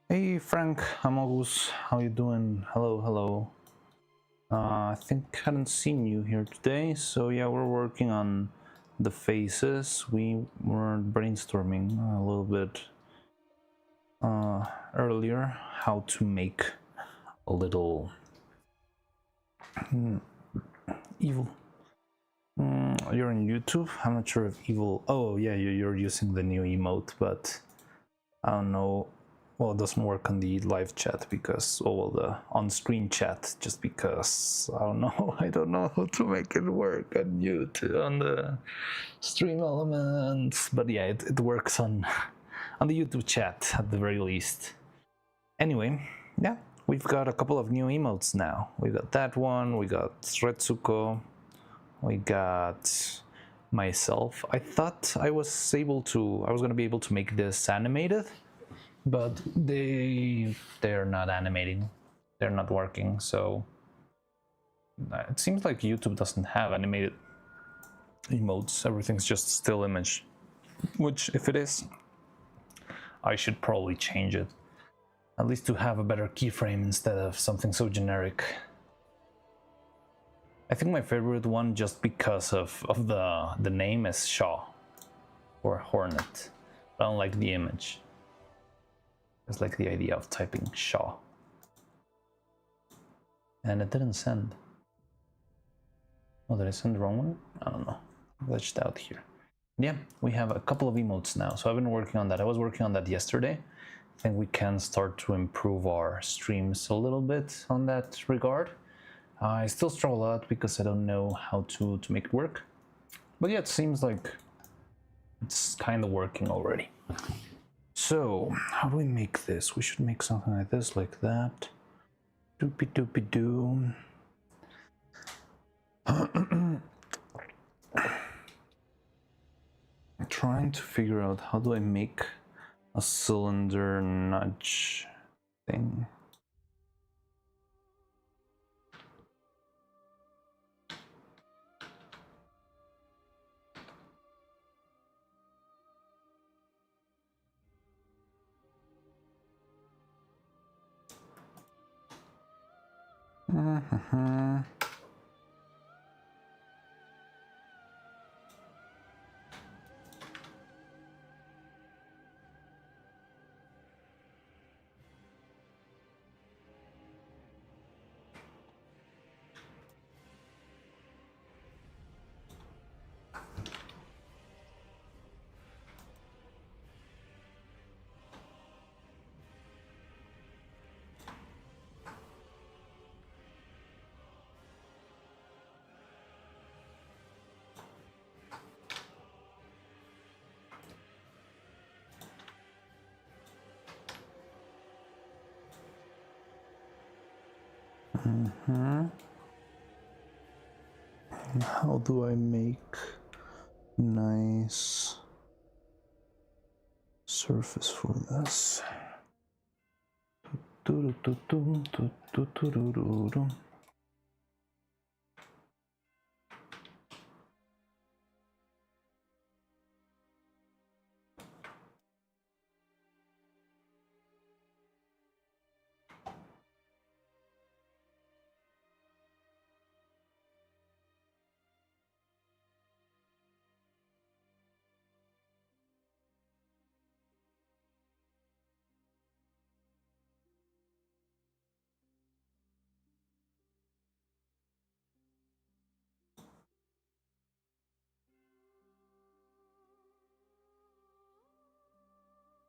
Hey Frank, Amogus, how you doing? Hello, hello. I think I hadn't seen you here today, so yeah, we're working on the faces. We were brainstorming a little bit earlier how to make a little evil. You're on YouTube? I'm not sure if evil... Oh yeah, you're using the new emote, but I don't know. Well, it doesn't work on the live chat because, oh well, the on-screen chat, just because, I don't know, I don't know how to make it work on YouTube, on the stream elements, but yeah, it works on the YouTube chat at the very least. Anyway, yeah, we've got a couple of new emotes now. We got that one, we got Retsuko, we got myself. I thought I was gonna be able to make this animated, but they're not animating, they're not working, so it seems like YouTube doesn't have animated emotes. Everything's just still image, which if it is, I should probably change it, at least to have a better keyframe instead of something so generic. I think my favorite one, just because of the name, is Shaw or Hornet. I don't like the image. It's like the idea of typing Shaw. And it didn't send. Oh, did I send the wrong one? I don't know. Glitched out here. Yeah, we have a couple of emotes now. So I've been working on that. I was working on that yesterday. I think we can start to improve our streams a little bit on that regard. I still struggle a lot because I don't know how to make it work. But yeah, it seems like it's kind of working already. So, how do we make this? We should make something like this, like that. Doopy doopy doo. I'm trying to figure out how do I make a cylinder nudge thing. How do I make nice surface for this?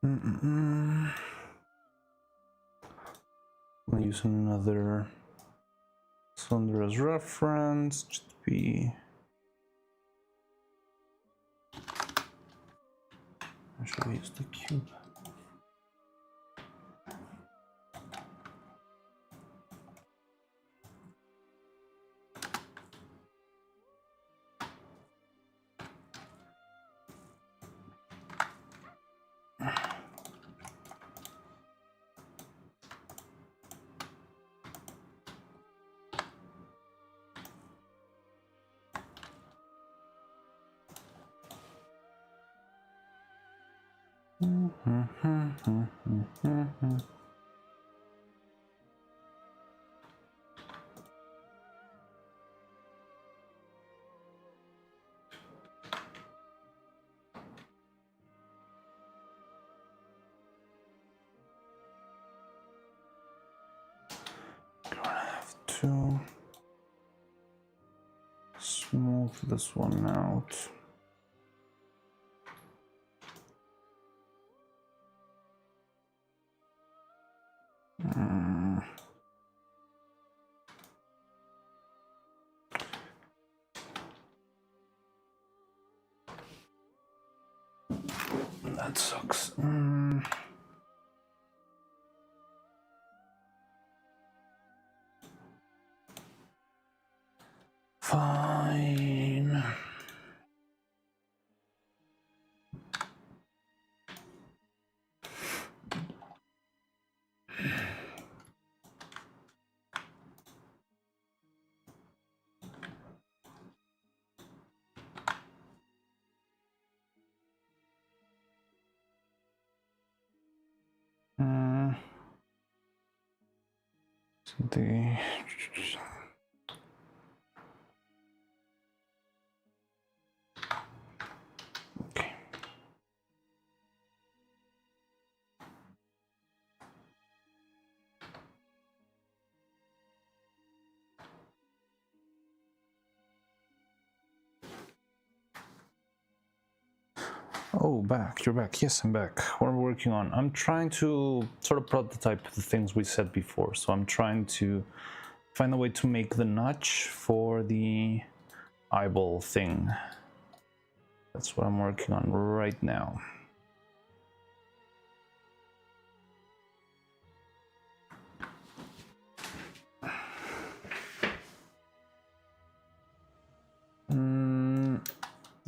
I'm using another cylinder as reference, just to be. I should use the cube. Gonna have to smooth this one out. That sucks. Fine. The okay. Oh, back. You're back. Yes, I'm back. What are we working on? I'm trying to sort of prototype the things we said before. So I'm trying to find a way to make the notch for the eyeball thing. That's what I'm working on right now.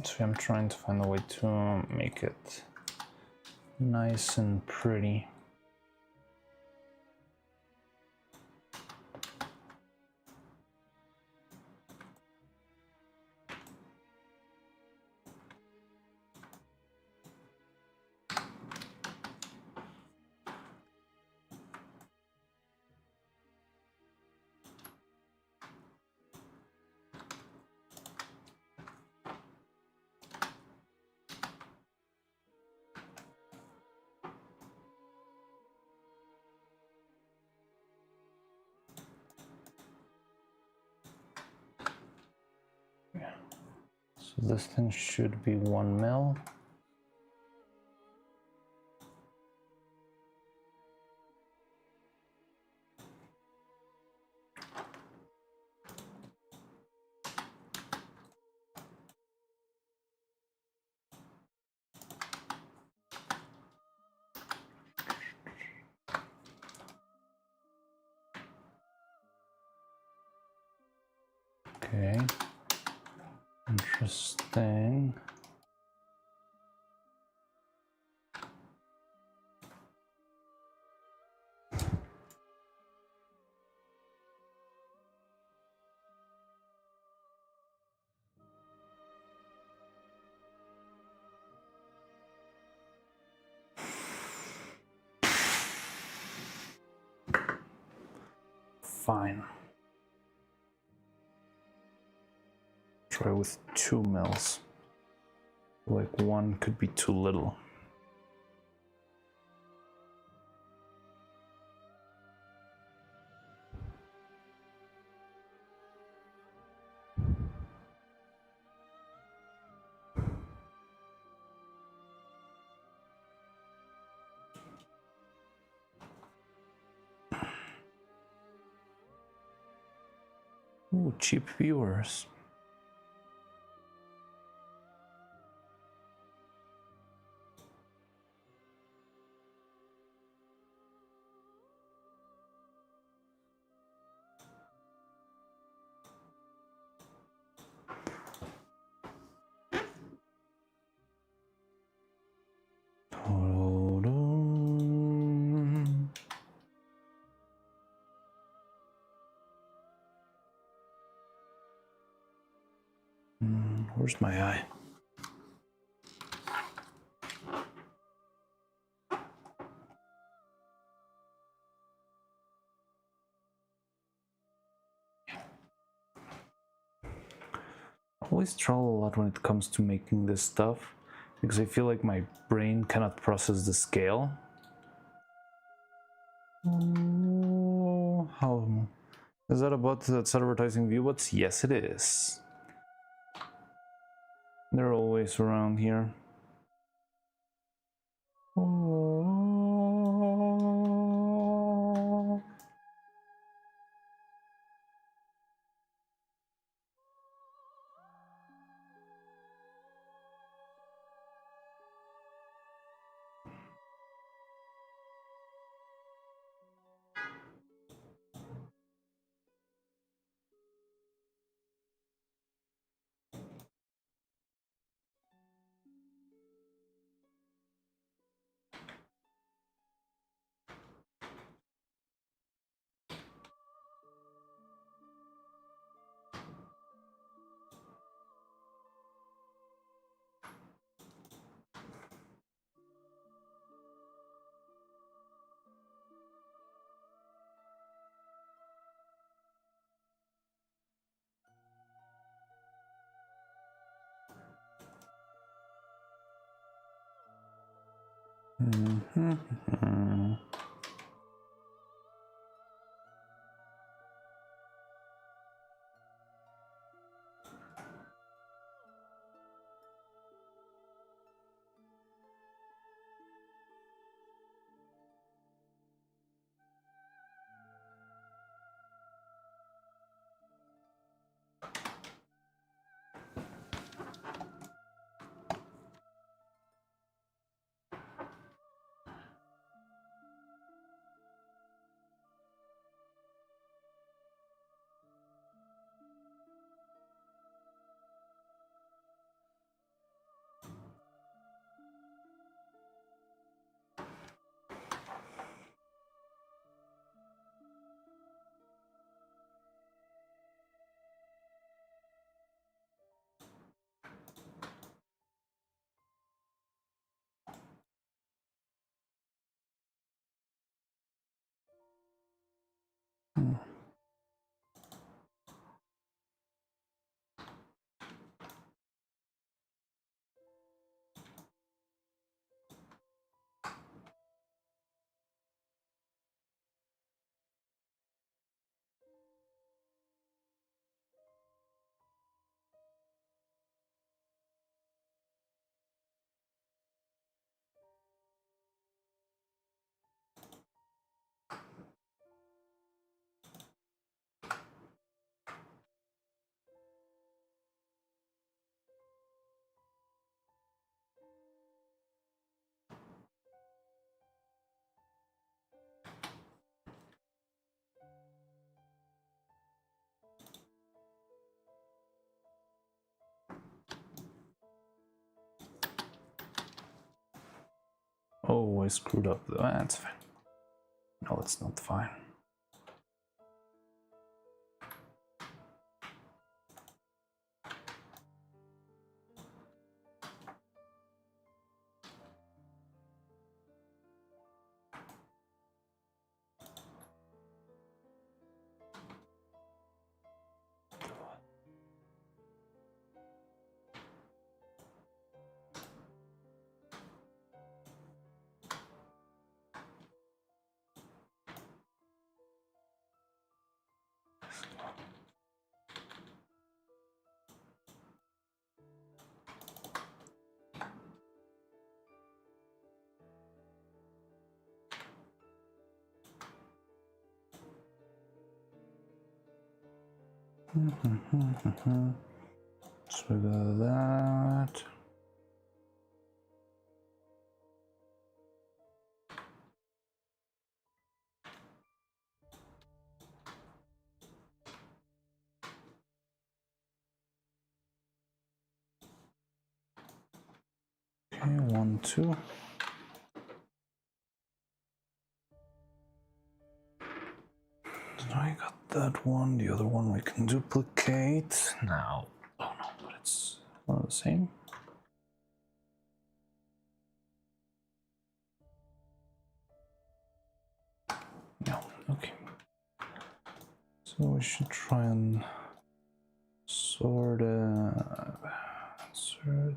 So I'm trying to find a way to make it nice and pretty. So this thing should be 1 mil. Interesting. Fine. Try with 2 mils. Like 1 could be too little. Ooh, cheap viewers. Where's my eye? I always trouble a lot when it comes to making this stuff because I feel like my brain cannot process the scale. Oh, how is that about that's advertising viewbots? Yes, it is. They're always around here. Oh. Oh, I screwed up. That's fine. No, it's not fine. So we got that. Okay, 1, 2. I got that one. The other one we can duplicate now. Oh no, but it's not the same. No, okay. So we should try and sort insert.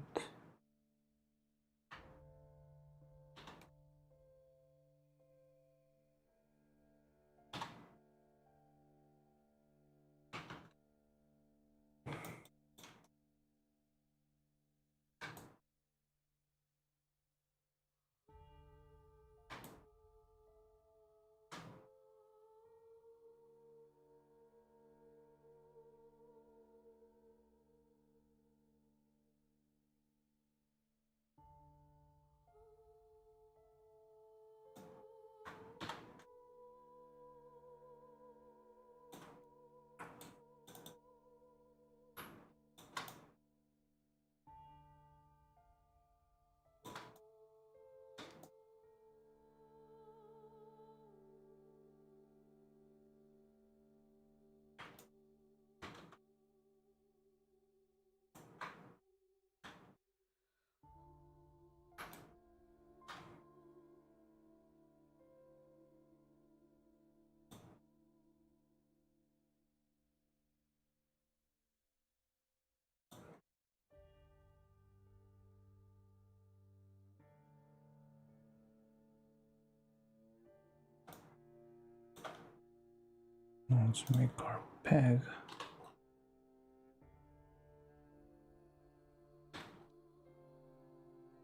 Let's make our peg.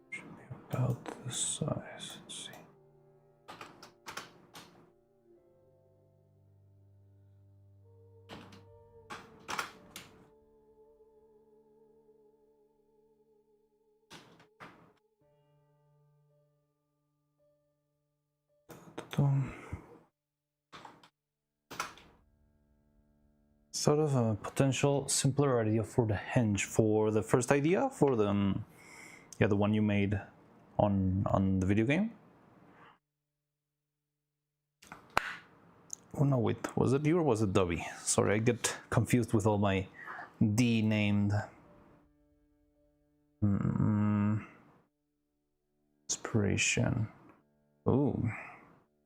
Should be about this size. Let's see. Sort of a potential simpler idea for the hinge for the first idea for the yeah, the one you made on the video game. Oh no, wait, was it you or was it Dobby? Sorry, I get confused with all my D named inspiration. Ooh,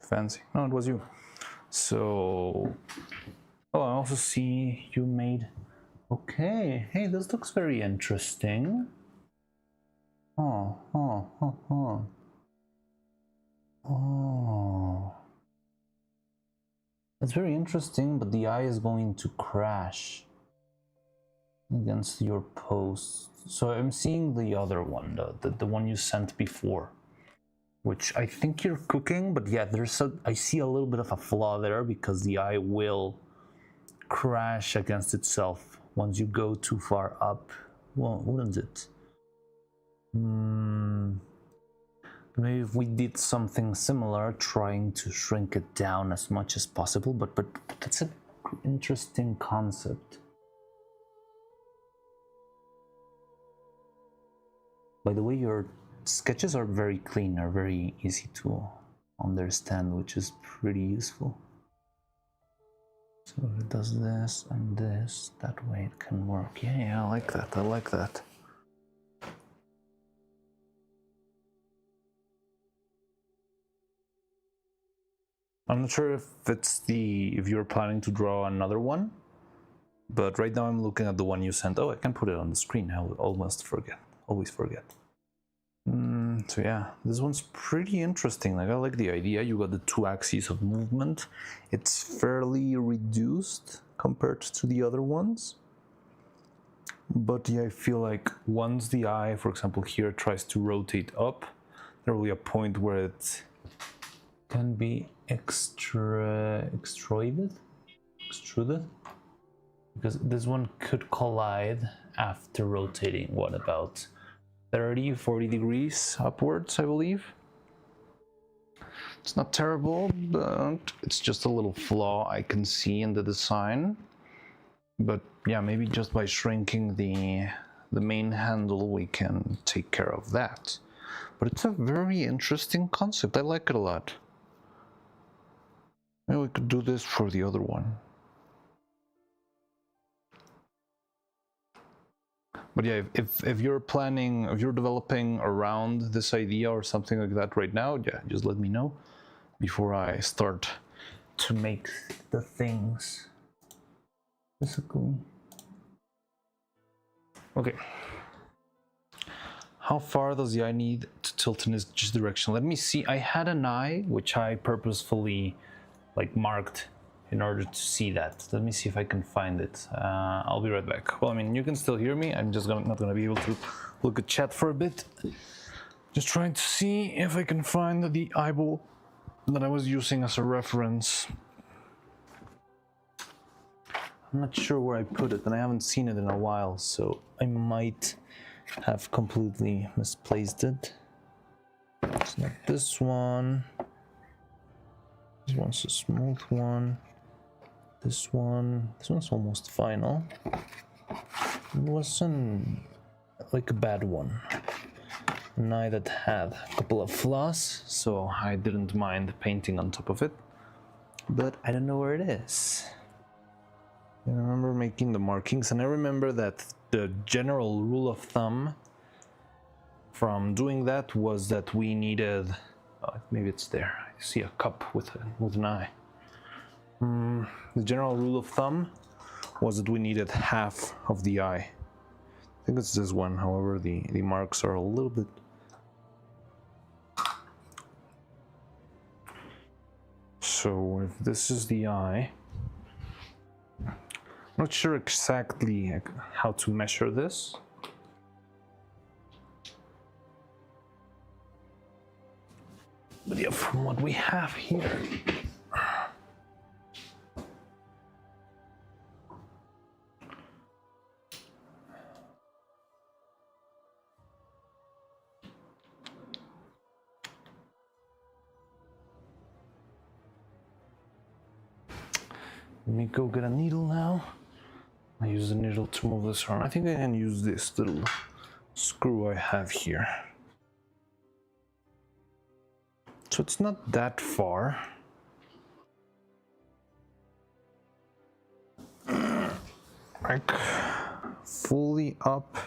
fancy. No, it was you. So, oh, I also see you made. Okay, hey, this looks very interesting. Oh. That's very interesting, but the eye is going to crash against your post. So I'm seeing the other one, the one you sent before, which I think you're cooking, but yeah, I see a little bit of a flaw there because the eye will crash against itself once you go too far up. Well, wouldn't it? Maybe if we did something similar, trying to shrink it down as much as possible, but that's an interesting concept. By the way, your sketches are very clean, are very easy to understand, which is pretty useful. So if it does this and this, that way it can work. Yeah, I like that. I like that. I'm not sure if you're planning to draw another one, but right now I'm looking at the one you sent. Oh, I can put it on the screen. I would always forget. So yeah, this one's pretty interesting. Like, I like the idea. You got the 2 axes of movement. It's fairly reduced compared to the other ones. But yeah, I feel like once the eye, for example, here tries to rotate up, there will be a point where it can be extruded, because this one could collide after rotating, what, about 30-40 degrees upwards, I believe. It's not terrible, but it's just a little flaw I can see in the design. But yeah, maybe just by shrinking the main handle we can take care of that. But it's a very interesting concept. I like it a lot. Maybe we could do this for the other one. But yeah, if you're planning, if you're developing around this idea or something like that right now, yeah, just let me know before I start to make the things physically. Okay. How far does the eye need to tilt in this direction? Let me see. I had an eye which I purposefully marked in order to see that. Let me see if I can find it. I'll be right back. Well, I mean, you can still hear me. I'm just not gonna be able to look at chat for a bit. Just trying to see if I can find the eyeball that I was using as a reference. I'm not sure where I put it, and I haven't seen it in a while, so I might have completely misplaced it. It's not this one. This one's a smooth one. This one's almost final. It wasn't like a bad one. An eye that had a couple of flaws, so I didn't mind painting on top of it. But I don't know where it is. I remember making the markings, and I remember that the general rule of thumb from doing that was that we needed, maybe it's there. I see a cup with an eye. The general rule of thumb was that we needed half of the eye. I think it's this one, however the marks are a little bit. So if this is the eye, I'm not sure exactly how to measure this. But yeah, from what we have here. Let me go get a needle now. I use the needle to move this around. I think I can use this little screw I have here. So it's not that far. Like fully up,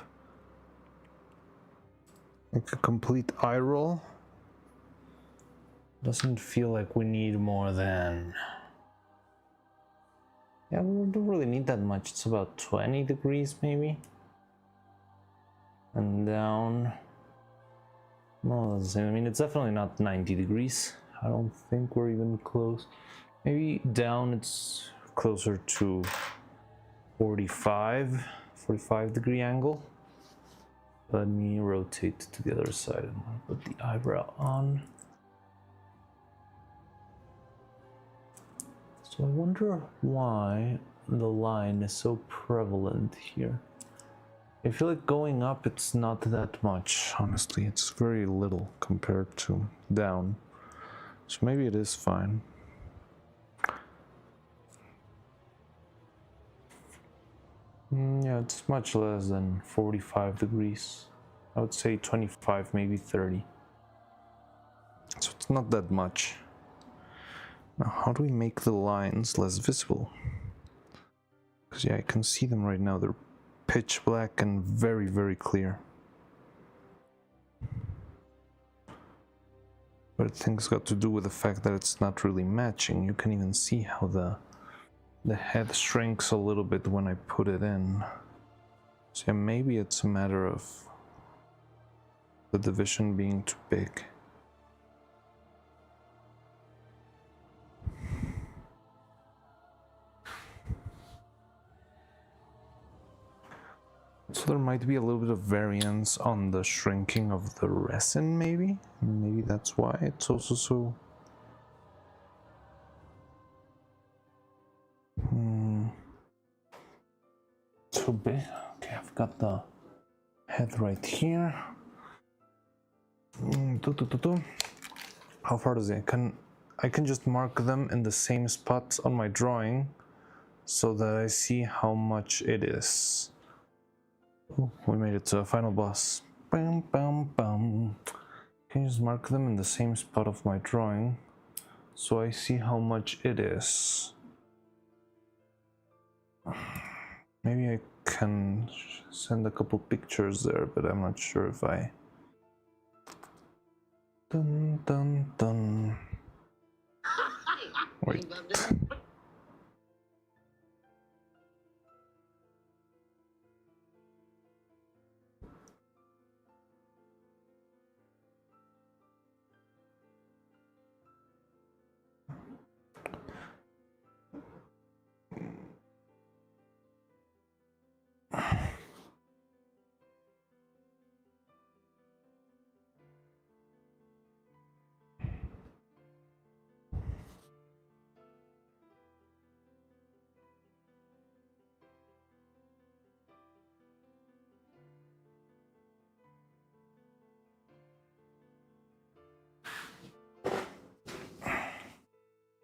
like a complete eye roll. Doesn't feel like we need more than. Yeah, we don't really need that much. It's about 20 degrees maybe. And down. No, that's the same. I mean, it's definitely not 90 degrees. I don't think we're even close. Maybe down it's closer to 45 degree angle. Let me rotate to the other side and put the eyebrow on. So I wonder why the line is so prevalent here. I feel like going up it's not that much, honestly. It's very little compared to down. So maybe it is fine. Yeah, it's much less than 45 degrees. I would say 25, maybe 30. So it's not that much. Now, how do we make the lines less visible? Because yeah, I can see them right now. They're pitch black and very, very clear. But I think it's got to do with the fact that it's not really matching. You can even see how the head shrinks a little bit when I put it in. So yeah, maybe it's a matter of the division being too big. So there might be a little bit of variance on the shrinking of the resin, maybe? Maybe that's why it's also so... so big. Okay, I've got the head right here. How far does it? I can just mark them in the same spot on my drawing so that I see how much it is. Oh, we made it to a final boss. Bam, bam, bam. Can you just mark them in the same spot of my drawing so I see how much it is? Maybe I can send a couple pictures there, but I'm not sure if I... Dun, dun, dun. Wait.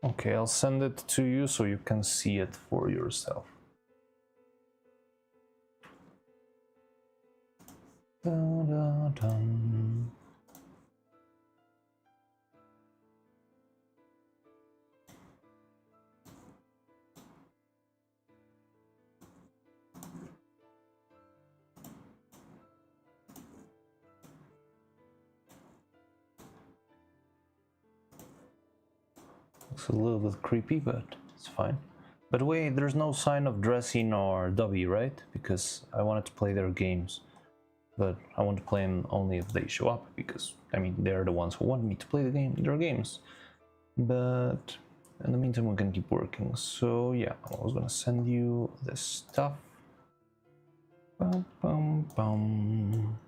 Okay, I'll send it to you so you can see it for yourself. Da, da, dun. Looks a little bit creepy, but it's fine. By the way, there's no sign of Dressing or W, right? Because I wanted to play their games. But I want to play them only if they show up, because, I mean, they're the ones who want me to play their games. But in the meantime, we can keep working. So yeah, I was gonna send you this stuff. Bum, bum, bum.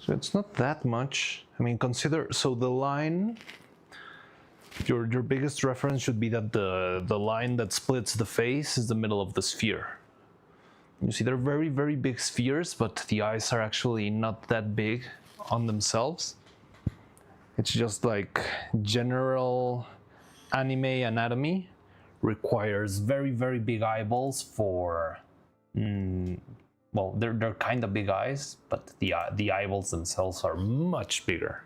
So it's not that much. I mean, consider, so the line, your biggest reference should be that the line that splits the face is the middle of the sphere. You see, they're very, very big spheres, but the eyes are actually not that big on themselves. It's just like general anime anatomy requires very, very big eyeballs for, well, they're kind of big eyes, but the eyeballs themselves are much bigger.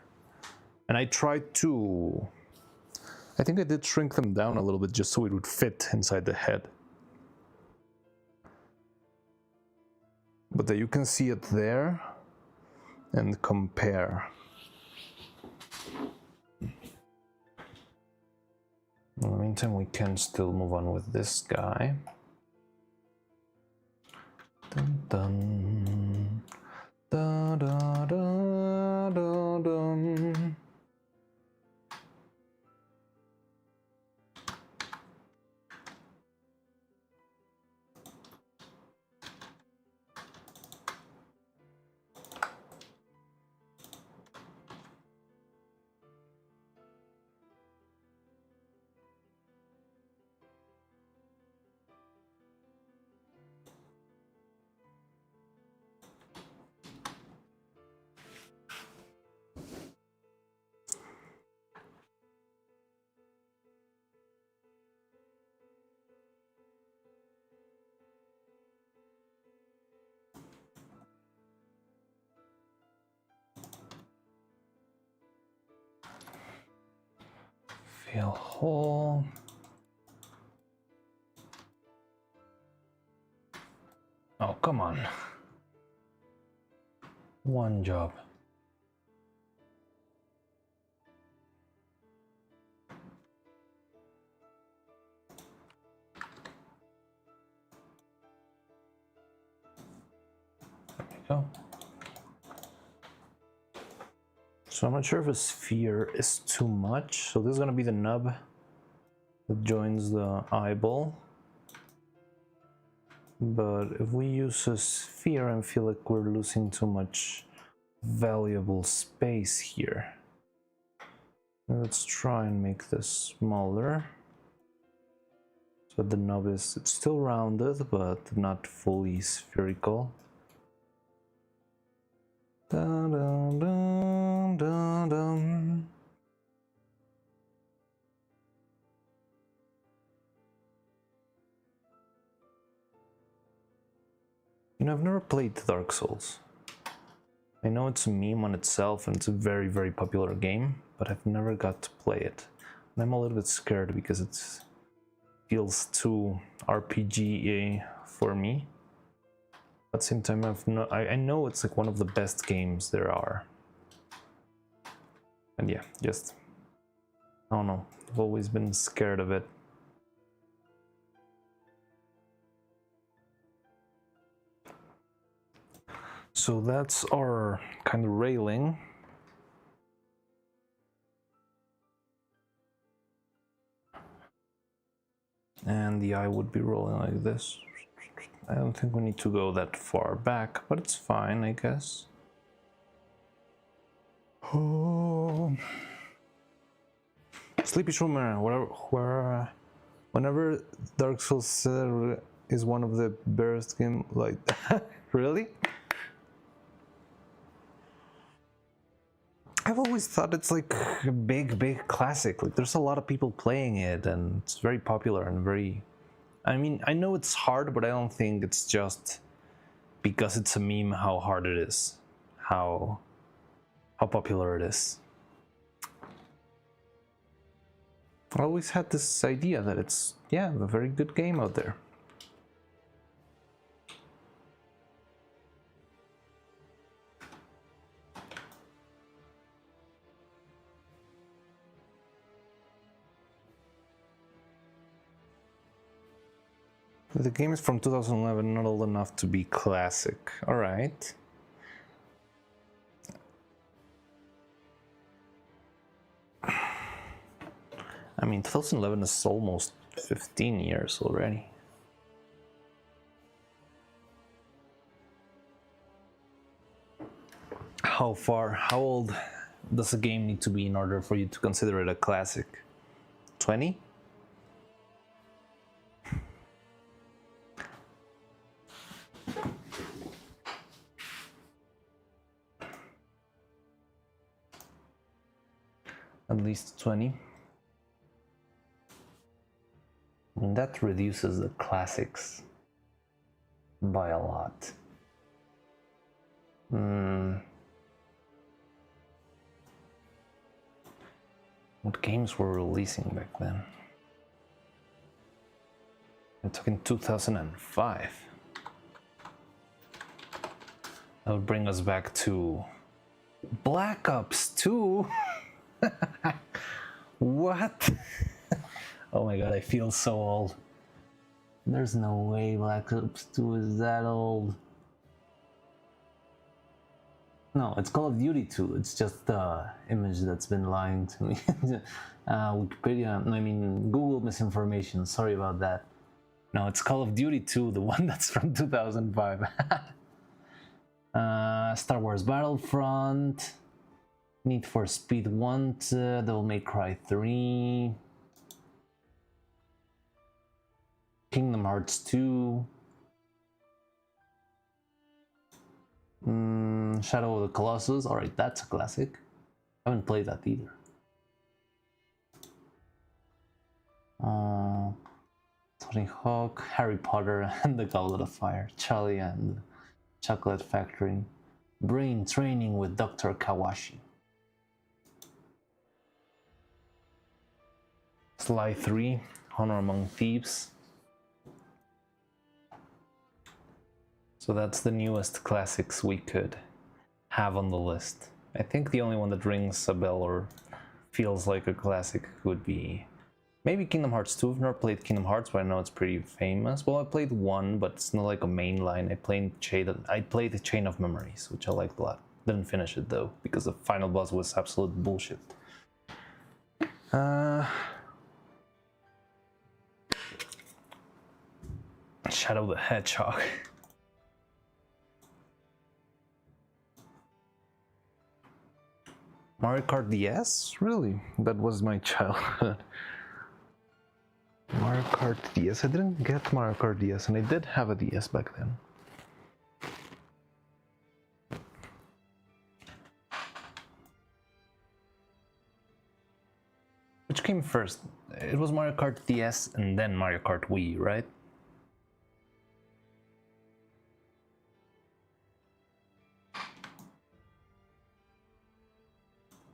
And I tried to, I think I did shrink them down a little bit just so it would fit inside the head. But that you can see it there and compare. In the meantime, we can still move on with this guy. Dun, dun. Da, da, da, da, dun. Fail hole. Oh, come on. One job. There we go. So I'm not sure if a sphere is too much. So this is gonna be the nub that joins the eyeball. But if we use a sphere, I feel like we're losing too much valuable space here. Let's try and make this smaller. So the nub is, it's still rounded, but not fully spherical. Dun, dun, dun, dun, dun. You know, I've never played Dark Souls. I know it's a meme on itself and it's a very, very popular game, but I've never got to play it. And I'm a little bit scared because it feels too RPG-y for me. At the same time, I know it's like one of the best games there are. And yeah, just, I don't know, I've always been scared of it. So that's our kind of railing. And the eye would be rolling like this. I don't think we need to go that far back, but it's fine, I guess. Oh. Sleepy Schumer, whenever Dark Souls is one of the best games, like, really? I've always thought it's like a big classic. Like, there's a lot of people playing it, and it's very popular and very. I mean, I know it's hard, but I don't think it's just because it's a meme how hard it is, how popular it is. I always had this idea that it's, yeah, a very good game out there. The game is from 2011, not old enough to be classic. All right. I mean, 2011 is almost 15 years already. How old does a game need to be in order for you to consider it a classic? 20? At least 20. And that reduces the classics by a lot. What games were releasing back then? I'm talking 2005. That would bring us back to Black Ops 2. What? Oh my god, I feel so old. There's no way Black Ops 2 is that old. No, it's Call of Duty 2. It's just the image that's been lying to me. Wikipedia, I mean Google misinformation. Sorry about that. No, it's Call of Duty 2, the one that's from 2005. Star Wars Battlefront, Need for Speed Wanted, Devil May Cry 3, Kingdom Hearts 2, Shadow of the Colossus. Alright, that's a classic. I haven't played that either. Tony Hawk, Harry Potter and the Goblet of Fire, Charlie and the Chocolate Factory, Brain Training with Dr. Kawashi. Sly 3, Honor Among Thieves. So that's the newest classics we could have on the list. I think the only one that rings a bell or feels like a classic would be maybe Kingdom Hearts 2. I've never played Kingdom Hearts, but I know it's pretty famous. Well, I played 1, but it's not like a main line. I played the Chain of Memories, which I liked a lot. Didn't finish it though, because the final boss was absolute bullshit. Shadow the Hedgehog. Mario Kart DS? Really? That was my childhood. Mario Kart DS. I didn't get Mario Kart DS, and I did have a DS back then. Which came first? It was Mario Kart DS and then Mario Kart Wii, right?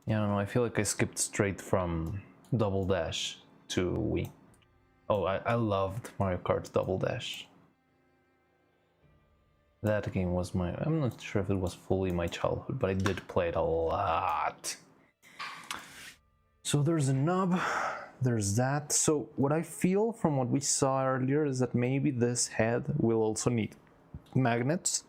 Yeah, I don't know, I feel like I skipped straight from Double Dash to Wii. Oh, I loved Mario Kart Double Dash. That game was I'm not sure if it was fully my childhood, but I did play it a lot. So there's a nub, there's that. So what I feel from what we saw earlier is that maybe this head will also need magnets.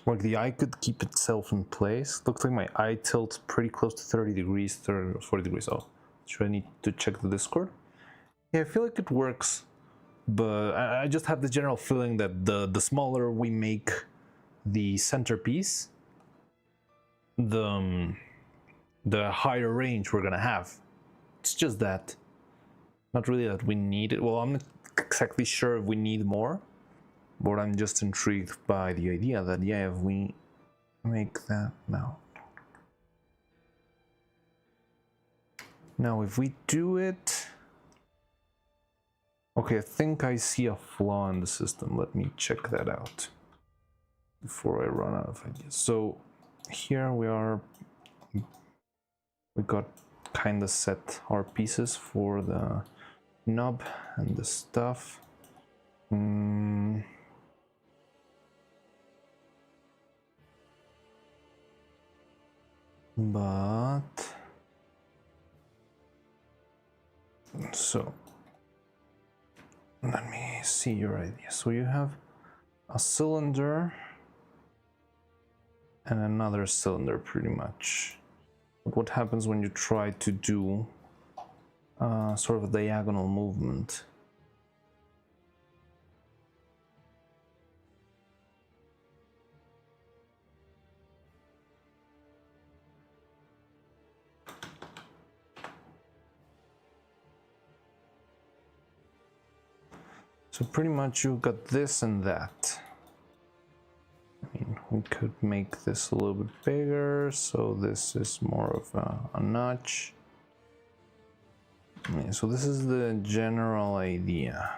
Like the eye could keep itself in place. Looks like my eye tilts pretty close to 30 degrees, 30 or 40 degrees. Oh, should I need to check the Discord? Yeah, I feel like it works, but I just have the general feeling that the smaller we make the centerpiece, the higher range we're gonna have. It's just that. Not really that we need it. Well, I'm not exactly sure if we need more. But I'm just intrigued by the idea that, yeah, if we make that now. Now, if we do it... Okay, I think I see a flaw in the system. Let me check that out before I run out of ideas. So, here we are. We got kind of set our pieces for the knob and the stuff. But so let me see your idea. So you have a cylinder and another cylinder pretty much. But what happens when you try to do sort of a diagonal movement? So pretty much you got this and that. I mean, we could make this a little bit bigger, so this is more of a notch. Yeah, so this is the general idea.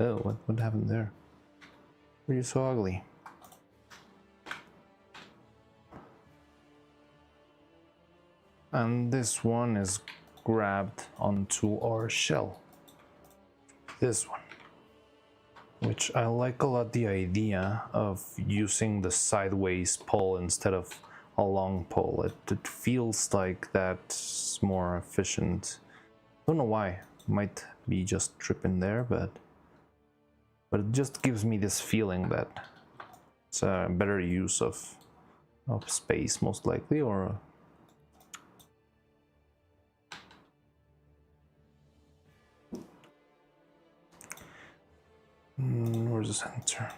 Oh, what happened there? Why are you so ugly? And this one is grabbed onto our shell. This one. Which I like a lot, the idea of using the sideways pole instead of a long pole. It feels like that's more efficient. Don't know why. Might be just tripping there, but it just gives me this feeling that it's a better use of space, most likely, or where's the center?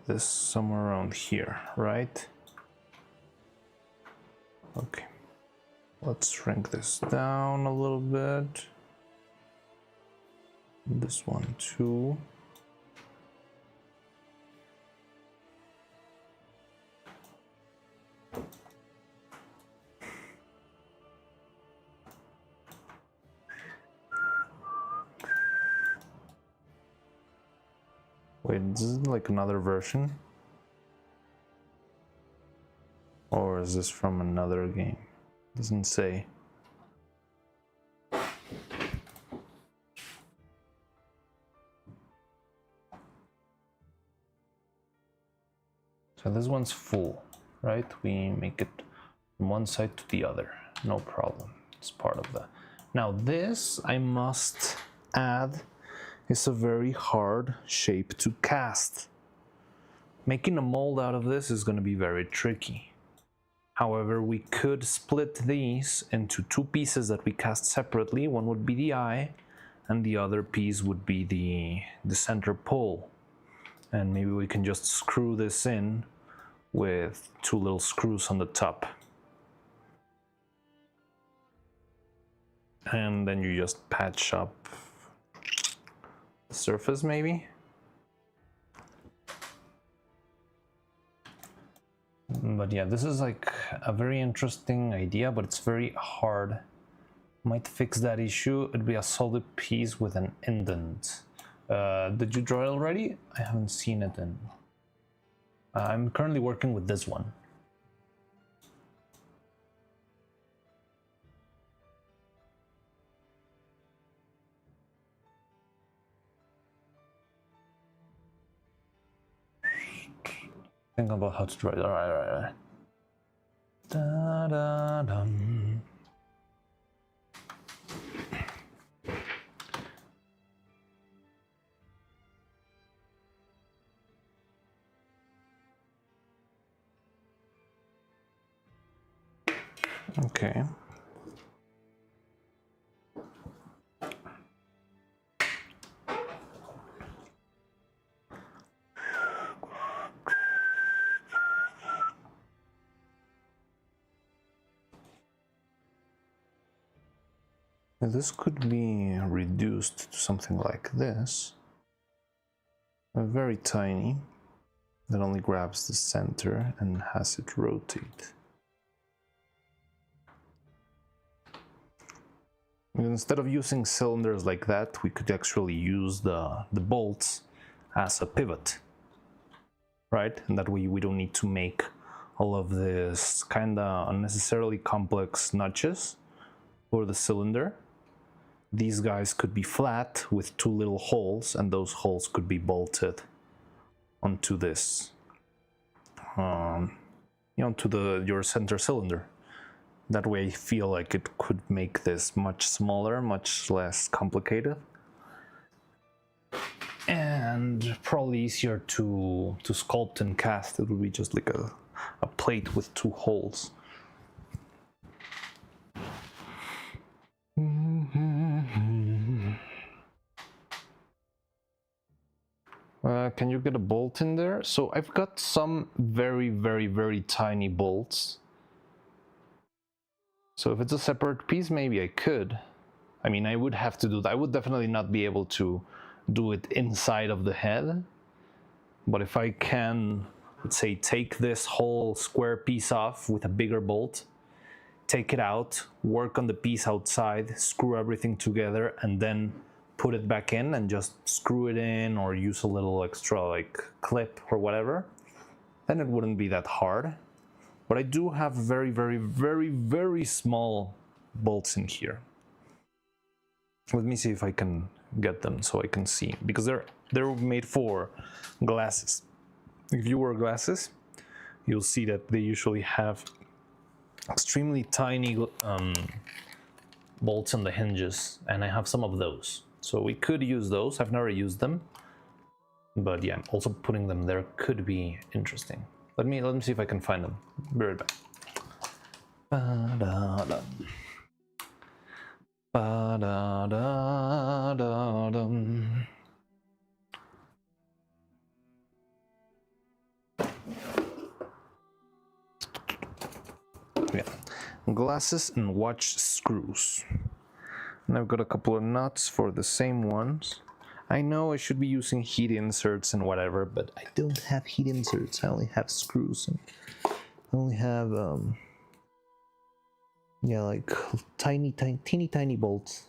This somewhere around here, right? Okay. Let's shrink this down a little bit. This one too. Wait, this is like another version? Or is this from another game? Doesn't say. So this one's full, right? We make it from one side to the other, no problem. It's part of that. Now this, I must add, is a very hard shape to cast. Making a mold out of this is going to be very tricky. However, we could split these into two pieces that we cast separately. One would be the eye, and the other piece would be the center pole. And maybe we can just screw this in with two little screws on the top. And then you just patch up the surface maybe. But yeah, this is like a very interesting idea, but it's very hard. Might fix that issue. It'd be a solid piece with an indent. Did you draw it already? I haven't seen it in. I'm currently working with this one. Think about how to draw it. Alright. Da da dum. Okay. Now this could be reduced to something like this. Very tiny. That only grabs the center and has it rotate. Instead of using cylinders like that, we could actually use the bolts as a pivot, right? And that way we don't need to make all of this kind of unnecessarily complex notches for the cylinder. These guys could be flat with two little holes, and those holes could be bolted onto this, onto your center cylinder. That way I feel like it could make this much smaller, much less complicated. And probably easier to sculpt and cast. It would be just like a plate with two holes. Can you get a bolt in there? So I've got some very, very, very tiny bolts. So if it's a separate piece, maybe I could. I mean, I would have to do that. I would definitely not be able to do it inside of the head. But if I can, let's say, take this whole square piece off with a bigger bolt, take it out, work on the piece outside, screw everything together, and then put it back in and just screw it in or use a little extra like clip or whatever, then it wouldn't be that hard. But I do have very, very, very, very small bolts in here. Let me see if I can get them so I can see, because they're made for glasses. If you wear glasses, you'll see that they usually have extremely tiny bolts on the hinges, and I have some of those. So we could use those. I've never used them, but yeah, also putting them there could be interesting. Let me see if I can find them. Be right back. Ba-da-dum. Ba-da-da-da-dum. Yeah, glasses and watch screws. And I've got a couple of nuts for the same ones. I know I should be using heat inserts and whatever, but I don't have heat inserts. I only have screws, and I only have yeah, like teeny tiny bolts.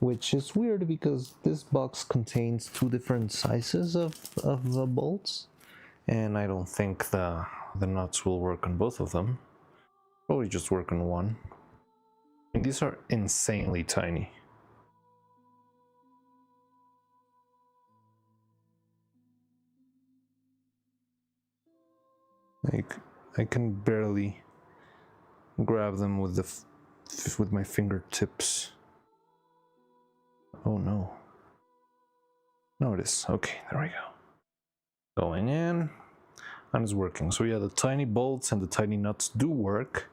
Which is weird because this box contains two different sizes of bolts, and I don't think the nuts will work on both of them. Probably just work on one. And these are insanely tiny. Like, I can barely grab them with with my fingertips. Oh no. No, it is. Okay, there we go. Going in. And it's working. So yeah, the tiny bolts and the tiny nuts do work.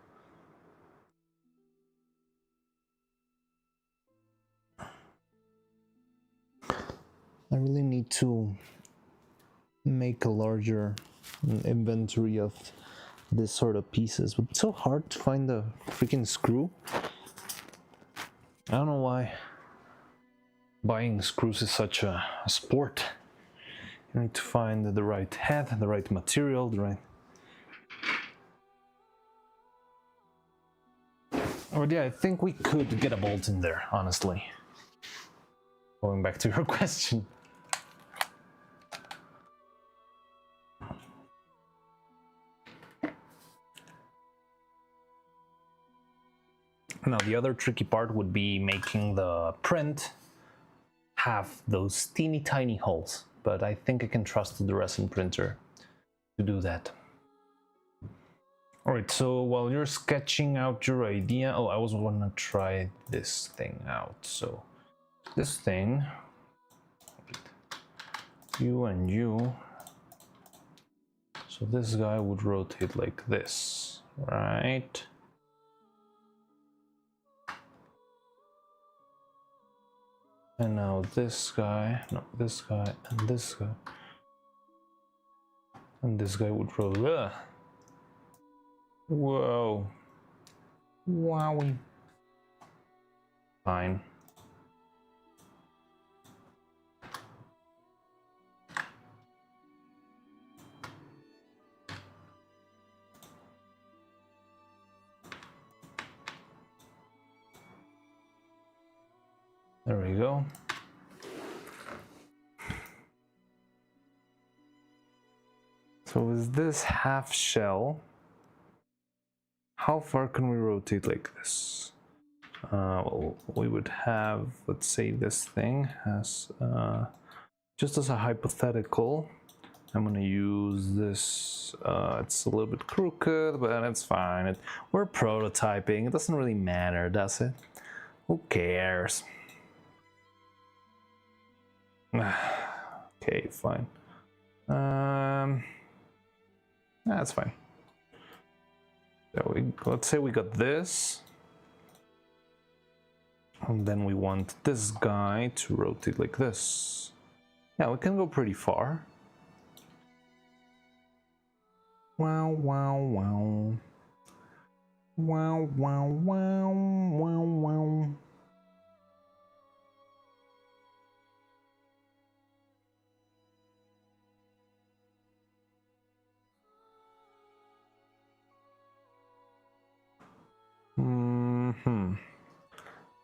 I really need to make a larger inventory of this sort of pieces, but it's so hard to find the freaking screw. I don't know why buying screws is such a sport. You need to find the right head, the right material, the right... But yeah, I think we could get a bolt in there, honestly. Going back to your question. Now, the other tricky part would be making the print have those teeny tiny holes, but I think I can trust the resin printer to do that. Alright, so while you're sketching out your idea, I was wanna try this thing out. So this thing, you and you, so this guy would rotate like this, right? And now this guy, no, this guy, and this guy. And this guy would roll. Whoa. Wowie. Fine. There we go. So with this half shell, how far can we rotate like this? Well, we would have, let's say this thing has, just as a hypothetical, I'm gonna use this, it's a little bit crooked, but it's fine. We're prototyping, it doesn't really matter, does it? Who cares? Okay, fine. That's fine. So let's say we got this. And then we want this guy to rotate like this. Yeah, we can go pretty far. Wow, wow, wow. Wow, wow, wow, wow, wow.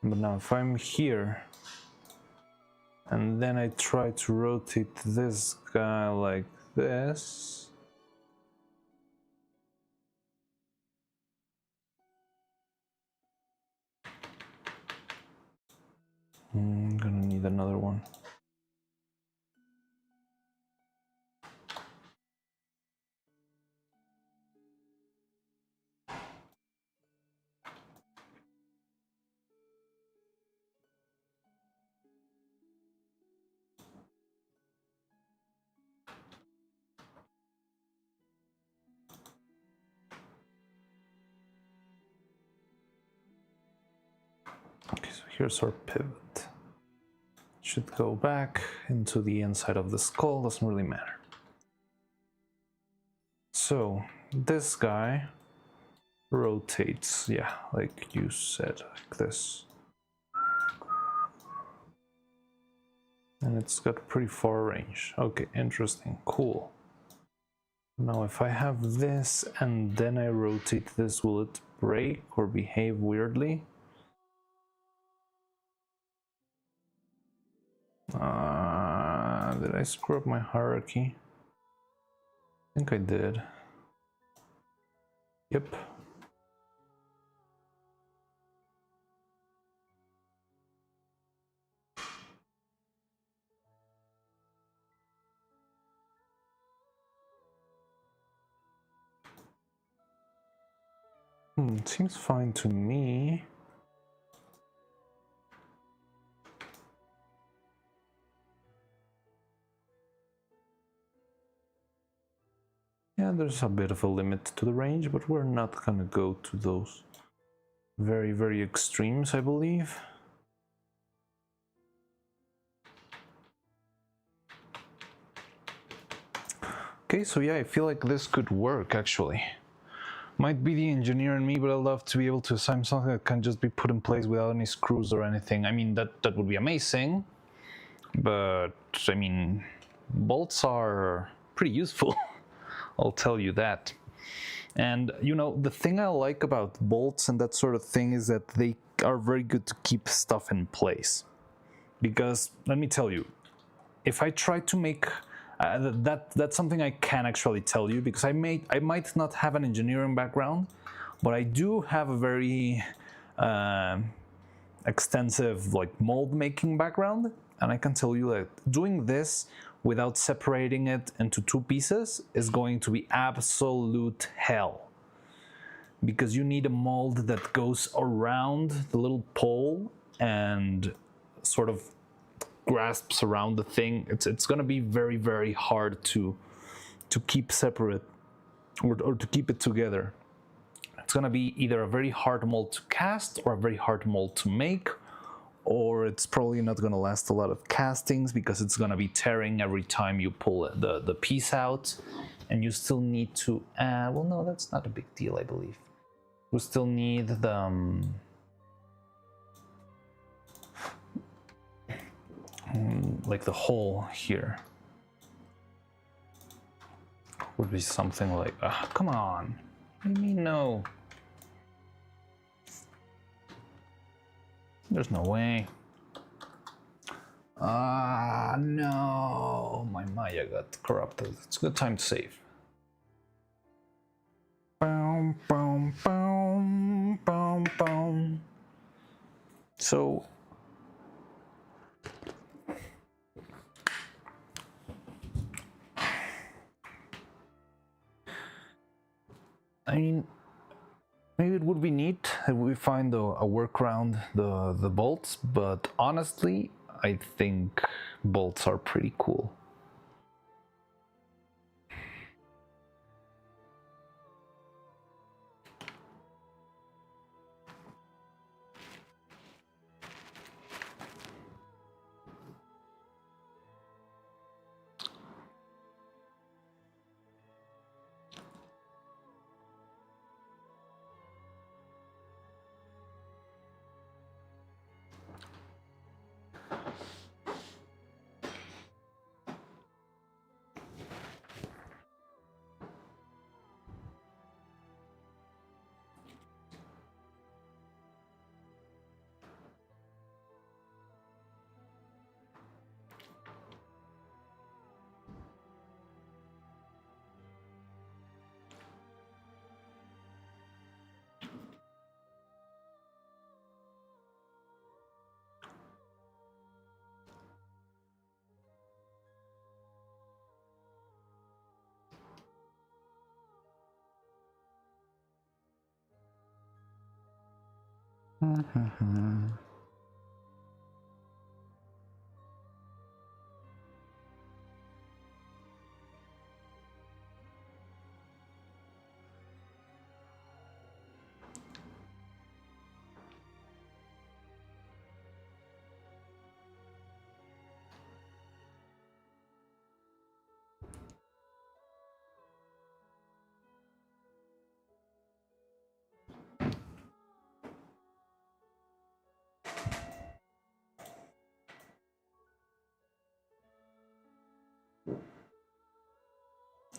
But now if I'm here and then I try to rotate this guy like this, I'm gonna need another one. Okay, so here's our pivot. Should go back into the inside of the skull, doesn't really matter. So this guy rotates, yeah, like you said, like this. And it's got pretty far range. Okay, interesting, cool. Now if I have this and then I rotate this, will it break or behave weirdly? Did I screw up my hierarchy? I think I did. Yep. Seems fine to me. Yeah, there's a bit of a limit to the range, but we're not gonna go to those very, very extremes, I believe. Okay, so yeah, I feel like this could work actually. Might be the engineer in me, but I'd love to be able to assign something that can just be put in place without any screws or anything. I mean, that would be amazing, but I mean, bolts are pretty useful. I'll tell you that. And you know, the thing I like about bolts and that sort of thing is that they are very good to keep stuff in place. Because let me tell you, if I try to make that's something I can actually tell you, because I might not have an engineering background, but I do have a very extensive like mold making background, and I can tell you that doing this without separating it into two pieces is going to be absolute hell, because you need a mold that goes around the little pole and sort of grasps around the thing. It's going to be very, very hard to keep separate or to keep it together. It's going to be either a very hard mold to cast or a very hard mold to make, or it's probably not going to last a lot of castings because it's going to be tearing every time you pull the piece out, and you still need to well, no, that's not a big deal, I believe. We still need the like the hole here would be something like, come on, what do you mean no? There's no way. No, my Maya got corrupted. It's a good time to save. Boom, boom, boom, boom, boom. So I mean, maybe it would be neat if we find a workaround the bolts, but honestly, I think bolts are pretty cool.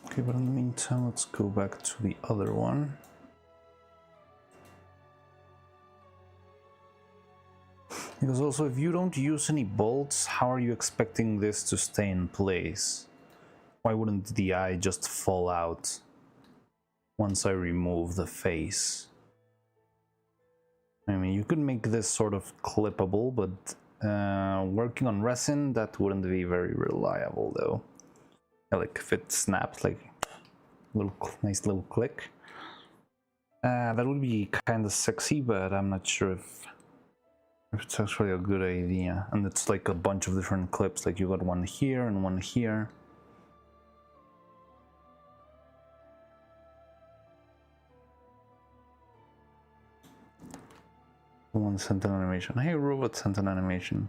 Okay, but in the meantime, let's go back to the other one. Because also, if you don't use any bolts, how are you expecting this to stay in place? Why wouldn't the eye just fall out once I remove the face? I mean, you could make this sort of clippable, but working on resin, that wouldn't be very reliable though. Like if it snapped, like little nice little click, That would be kind of sexy, but I'm not sure if it's actually a good idea. And it's like a bunch of different clips, like you got one here and one here. One sent an animation. Hey, robot sent an animation.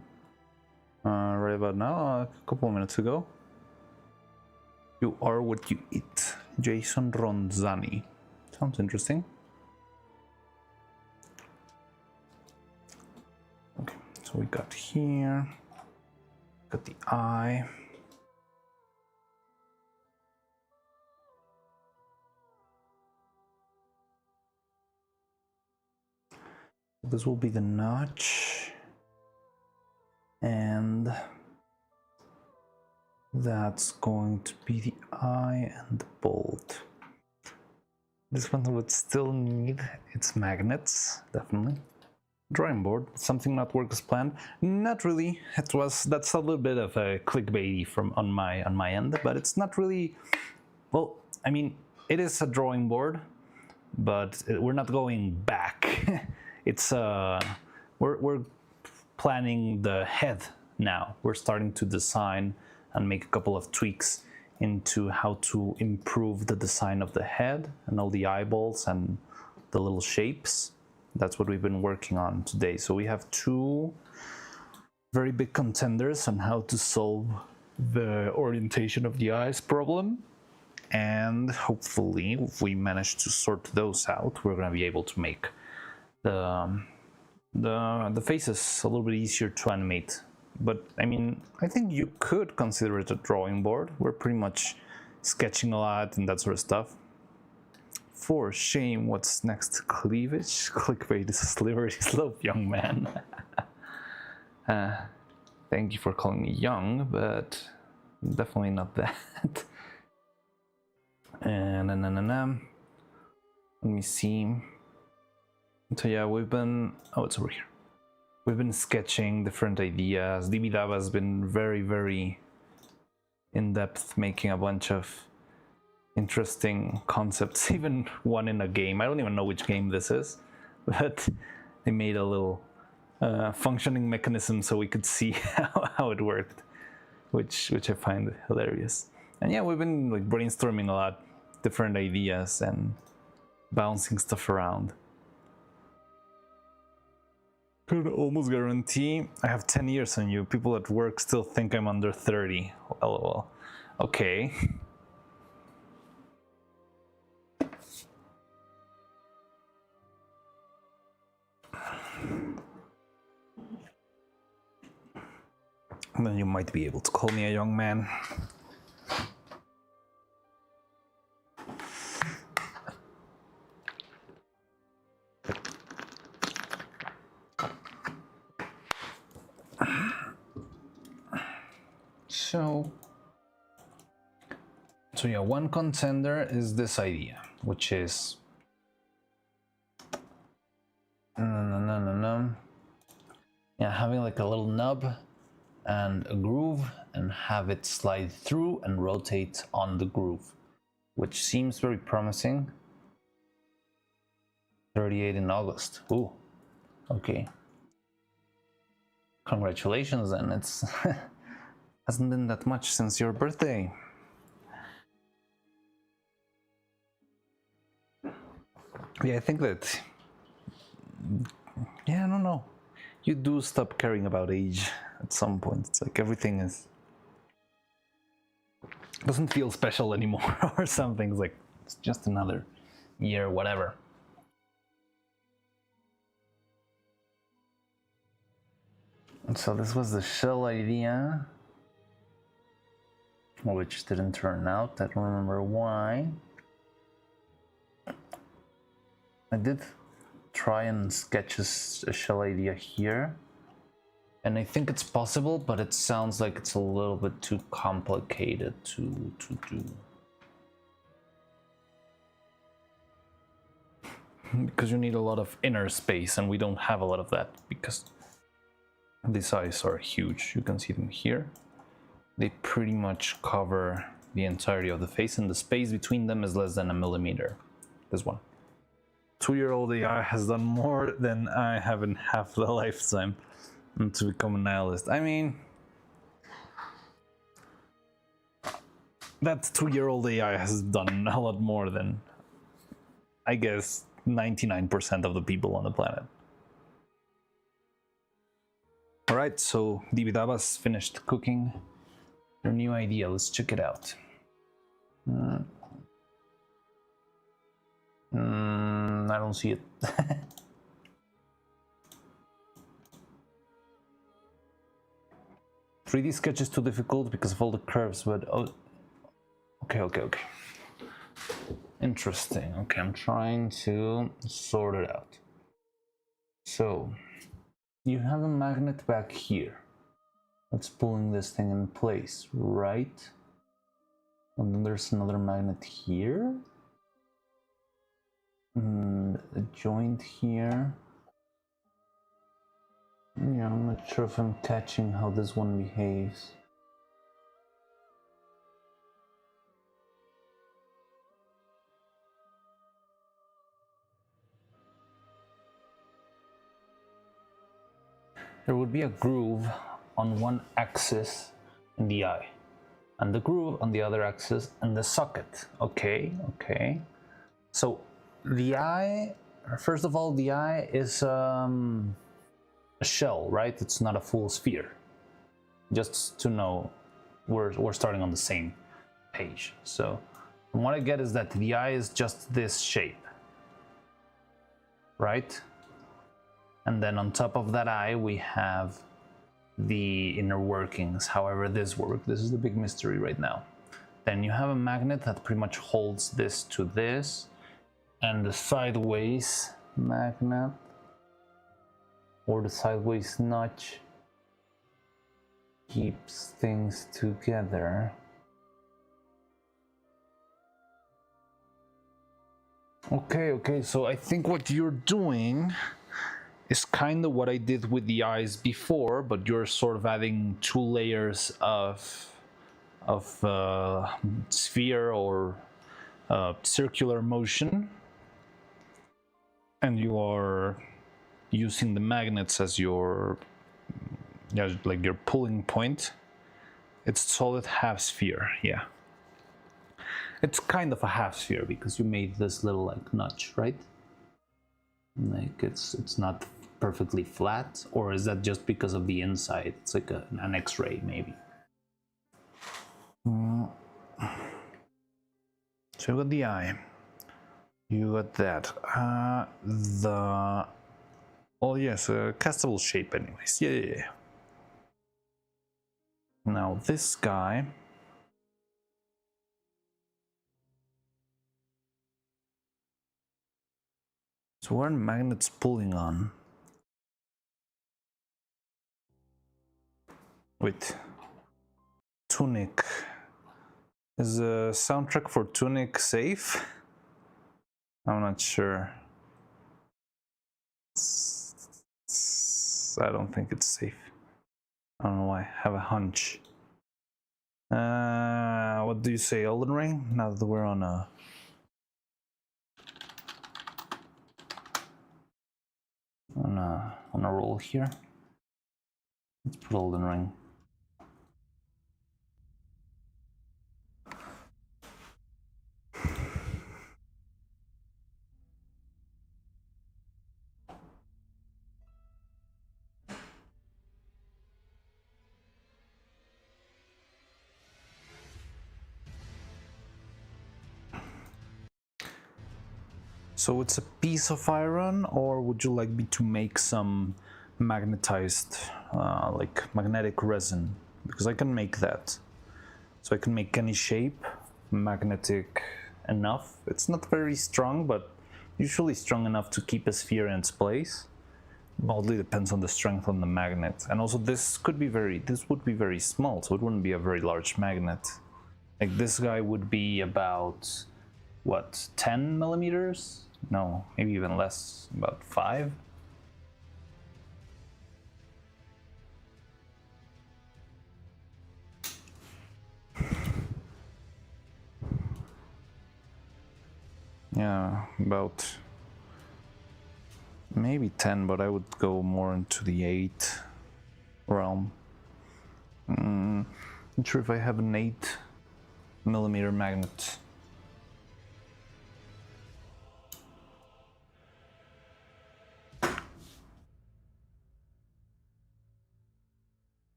Right about now, a couple of minutes ago. You are what you eat. Jason Ronzani. Sounds interesting. Okay, so we got here. Got the eye. This will be the notch. And that's going to be the eye and the bolt. This one would still need its magnets, definitely. Drawing board, something not work as planned. Not really. That's a little bit of a clickbaity from on my end, but it's not really. Well, I mean, it is a drawing board, but we're not going back. It's we're planning the head now. We're starting to design and make a couple of tweaks into how to improve the design of the head and all the eyeballs and the little shapes. That's what we've been working on today. So we have two very big contenders on how to solve the orientation of the eyes problem. And hopefully, if we manage to sort those out, we're going to be able to make the faces a little bit easier to animate. But I mean, I think you could consider it a drawing board. We're pretty much sketching a lot and that sort of stuff. For shame, what's next? Cleavage? Clickbait is a slippery slope, young man. Thank you for calling me young, but definitely not that. And let me see. So yeah, we've been, oh, it's over here. We've been sketching different ideas. DB has been very, very in-depth, making a bunch of interesting concepts, even one in a game. I don't even know which game this is, but they made a little functioning mechanism so we could see how it worked, which I find hilarious. And yeah, we've been like brainstorming a lot, different ideas and bouncing stuff around. Could almost guarantee I have 10 years on you. People at work still think I'm under 30. LOL. Okay. Then you might be able to call me a young man. So yeah, one contender is this idea, which is yeah, having like a little nub and a groove and have it slide through and rotate on the groove, which seems very promising. 38 in August. Ooh, okay. Congratulations then. It's hasn't been that much since your birthday. Yeah, I think that, yeah, I don't know. You do stop caring about age at some point. It's like everything doesn't feel special anymore or something. It's like, it's just another year, whatever. And so this was the shell idea, which didn't turn out. I don't remember why. I did try and sketch a shell idea here, and I think it's possible, but it sounds like it's a little bit too complicated to do. Because you need a lot of inner space, and we don't have a lot of that because these eyes are huge. You can see them here. They pretty much cover the entirety of the face, and the space between them is less than 1 millimeter. This one. 2-year-old AI has done more than I have in half the lifetime to become a nihilist. I mean, that 2-year-old AI has done a lot more than, I guess, 99% of the people on the planet. Alright, so Dividaba's finished cooking their new idea. Let's check it out. I don't see it. 3D sketch is too difficult because of all the curves, but oh, okay. Interesting. Okay, I'm trying to sort it out. So, you have a magnet back here that's pulling this thing in place, right? And then there's another magnet here. And a joint here. Yeah, I'm not sure if I'm catching how this one behaves. There would be a groove on one axis in the eye, and the groove on the other axis in the socket. Okay. So the eye, first of all, the eye is a shell, right? It's not a full sphere. Just to know, we're starting on the same page. So from what I get is that the eye is just this shape, right? And then on top of that eye, we have the inner workings, however this works. This is the big mystery right now. Then you have a magnet that pretty much holds this to this, and the sideways magnet, or the sideways notch, keeps things together. Okay, so I think what you're doing is kind of what I did with the eyes before, but you're sort of adding 2 layers of sphere or circular motion, and you are using the magnets as your like your pulling point. It's solid half sphere, yeah. It's kind of a half sphere because you made this little like notch, right? Like it's not perfectly flat, or is that just because of the inside? It's like an X-ray maybe. So you got the eye, you got that, oh yes, a castable shape anyways, yeah. Now this guy, so where are magnets pulling on? Wait, Tunic. Is the soundtrack for Tunic safe? I'm not sure. I don't think it's safe. I don't know why. I have a hunch. What do you say, Elden Ring? Now that we're on a roll here. Let's put Elden Ring. So it's a piece of iron, or would you like me to make some magnetized, like magnetic resin? Because I can make that. So I can make any shape magnetic enough. It's not very strong, but usually strong enough to keep a sphere in its place. Mostly depends on the strength on the magnet. And also this would be very small, so it wouldn't be a very large magnet. Like this guy would be about, what, 10 millimeters? No, maybe even less, about 5. Yeah, about maybe 10, but I would go more into the 8 realm. Not sure if I have an 8mm magnet.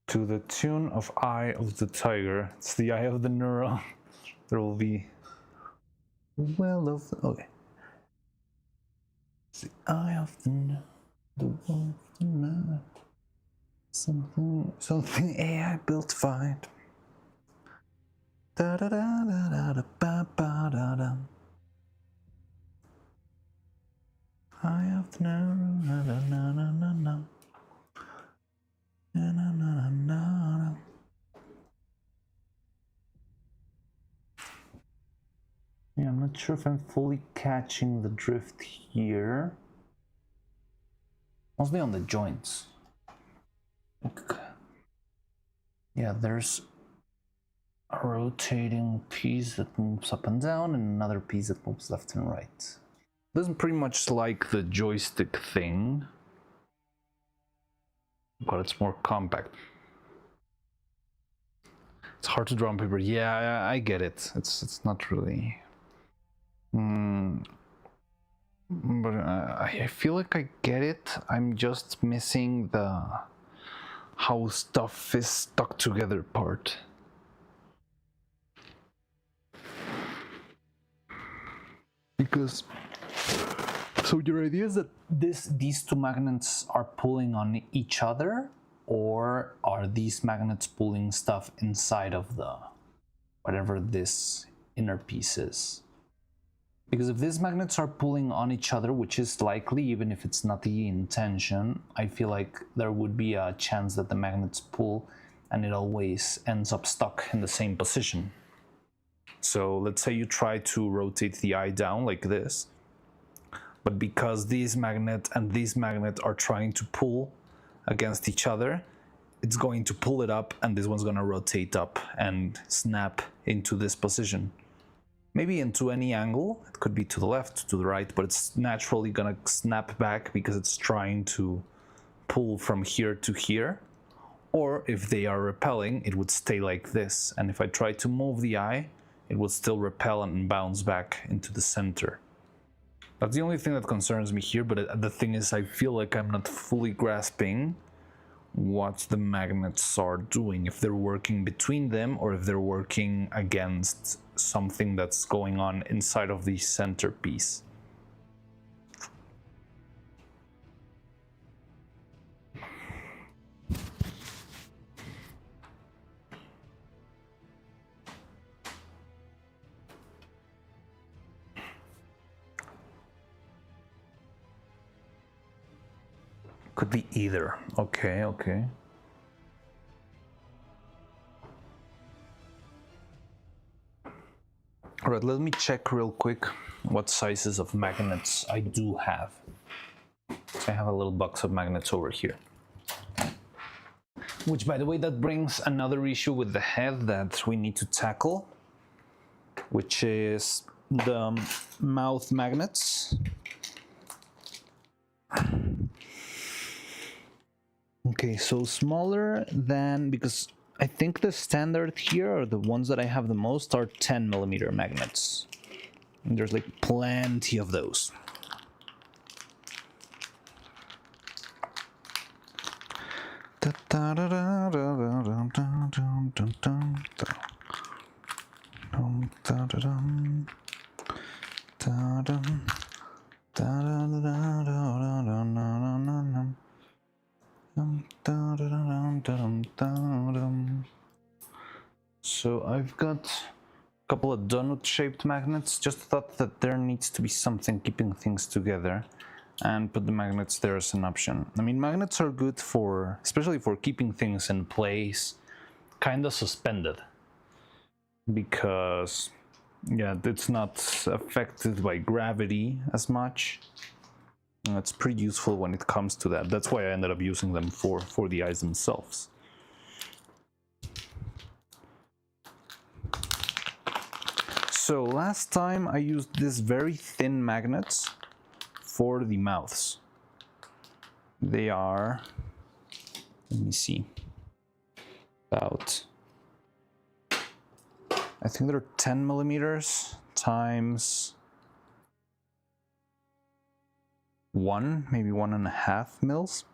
To the tune of Eye of the Tiger. It's the Eye of the Neuro. There will be well of the, okay. It's the Eye of the Will of the night. Something AI built to find. Da da da da da da ba ba da da. Eye of the Neuro. Na na na na na na. Na na na na na. Yeah, I'm not sure if I'm fully catching the drift here. Mostly on the joints. Okay. Yeah, there's a rotating piece that moves up and down and another piece that moves left and right. This is pretty much like the joystick thing, but it's more compact. It's hard to draw on paper. Yeah, I get it. It's not really... But I feel like I get it. I'm just missing the how stuff is stuck together part. Because so your idea is that these two magnets are pulling on each other, or are these magnets pulling stuff inside of the whatever this inner piece is? Because if these magnets are pulling on each other, which is likely, even if it's not the intention, I feel like there would be a chance that the magnets pull and it always ends up stuck in the same position. So let's say you try to rotate the eye down like this, but because these magnet and these magnet are trying to pull against each other, it's going to pull it up and this one's going to rotate up and snap into this position. Maybe into any angle. It could be to the left, to the right, but it's naturally gonna snap back because it's trying to pull from here to here. Or if they are repelling, it would stay like this. And if I try to move the eye, it would still repel and bounce back into the center. That's the only thing that concerns me here, but the thing is, I feel like I'm not fully grasping what the magnets are doing, if they're working between them or if they're working against something that's going on inside of the centerpiece. Could be either. Okay, okay. All right, let me check real quick what sizes of magnets I do have. I have a little box of magnets over here. Which, by the way, that brings another issue with the head that we need to tackle, which is the mouth magnets. Okay, so smaller than, because I think the standard here, or the ones that I have the most, are 10mm magnets. And there's like plenty of those. So I've got a couple of donut-shaped magnets. Just thought that there needs to be something keeping things together, and put the magnets there as an option. I mean, magnets are good for, especially for keeping things in place, kind of suspended, because yeah, it's not affected by gravity as much. It's pretty useful when it comes to that. That's why I ended up using them for the eyes themselves. So last time I used these very thin magnets for the mouths. They are, let me see, about, I think they're 10 millimeters times 1, maybe 1.5 mils.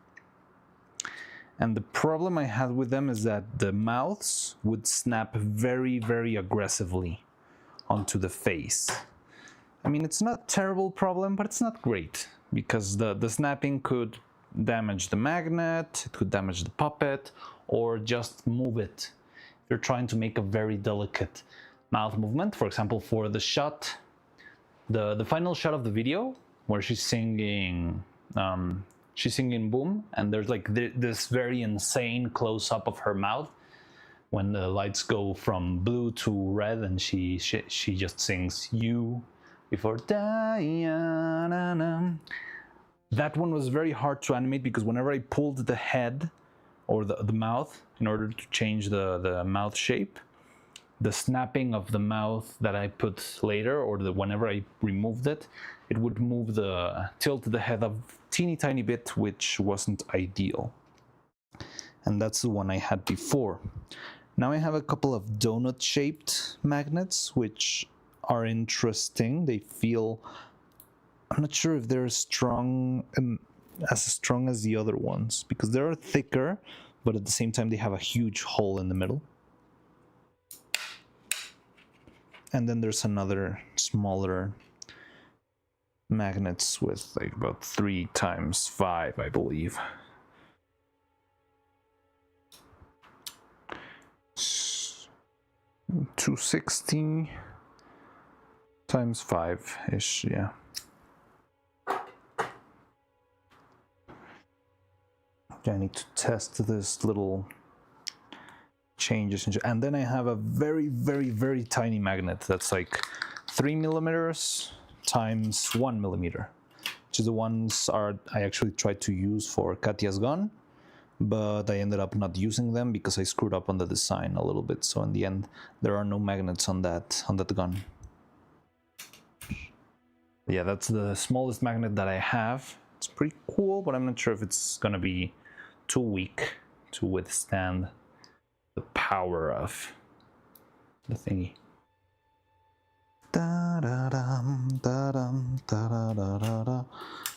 And the problem I had with them is that the mouths would snap very, very aggressively onto the face. I mean, it's not a terrible problem, but it's not great because the snapping could damage the magnet, it could damage the puppet, or just move it. If you're trying to make a very delicate mouth movement, for example, for the shot, the final shot of the video where she's singing Boom, and there's like this very insane close-up of her mouth when the lights go from blue to red and she just sings You before Diana. That one was very hard to animate because whenever I pulled the head or the mouth in order to change the mouth shape, the snapping of the mouth that I put later, or whenever I removed it, it would move tilt the head a teeny tiny bit, which wasn't ideal. And that's the one I had before. Now I have a couple of donut-shaped magnets, which are interesting. They feel, I'm not sure if they're as strong as the other ones, because they're thicker, but at the same time they have a huge hole in the middle. And then there's another smaller magnets with like about 3 times 5, I believe. 260 times 5-ish, yeah. I need to test this little changes, and then I have a very, very, very tiny magnet that's like 3 millimeters times 1 millimeter, which is the ones I actually tried to use for Katya's gun, but I ended up not using them because I screwed up on the design a little bit. So in the end, there are no magnets on that gun. Yeah, that's the smallest magnet that I have. It's pretty cool, but I'm not sure if it's gonna be too weak to withstand the power of the thingy. Da da dum da dum da da da da da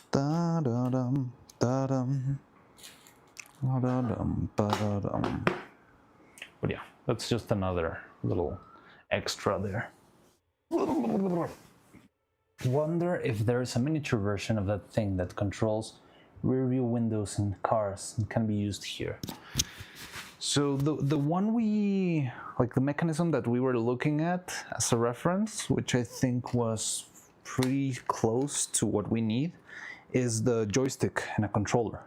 da da dum da dum da da dum da da dum. But yeah, that's just another little extra there. Wonder if there's a miniature version of that thing that controls rear view windows in cars and can be used here. So the one the mechanism that we were looking at as a reference, which I think was pretty close to what we need, is the joystick and a controller.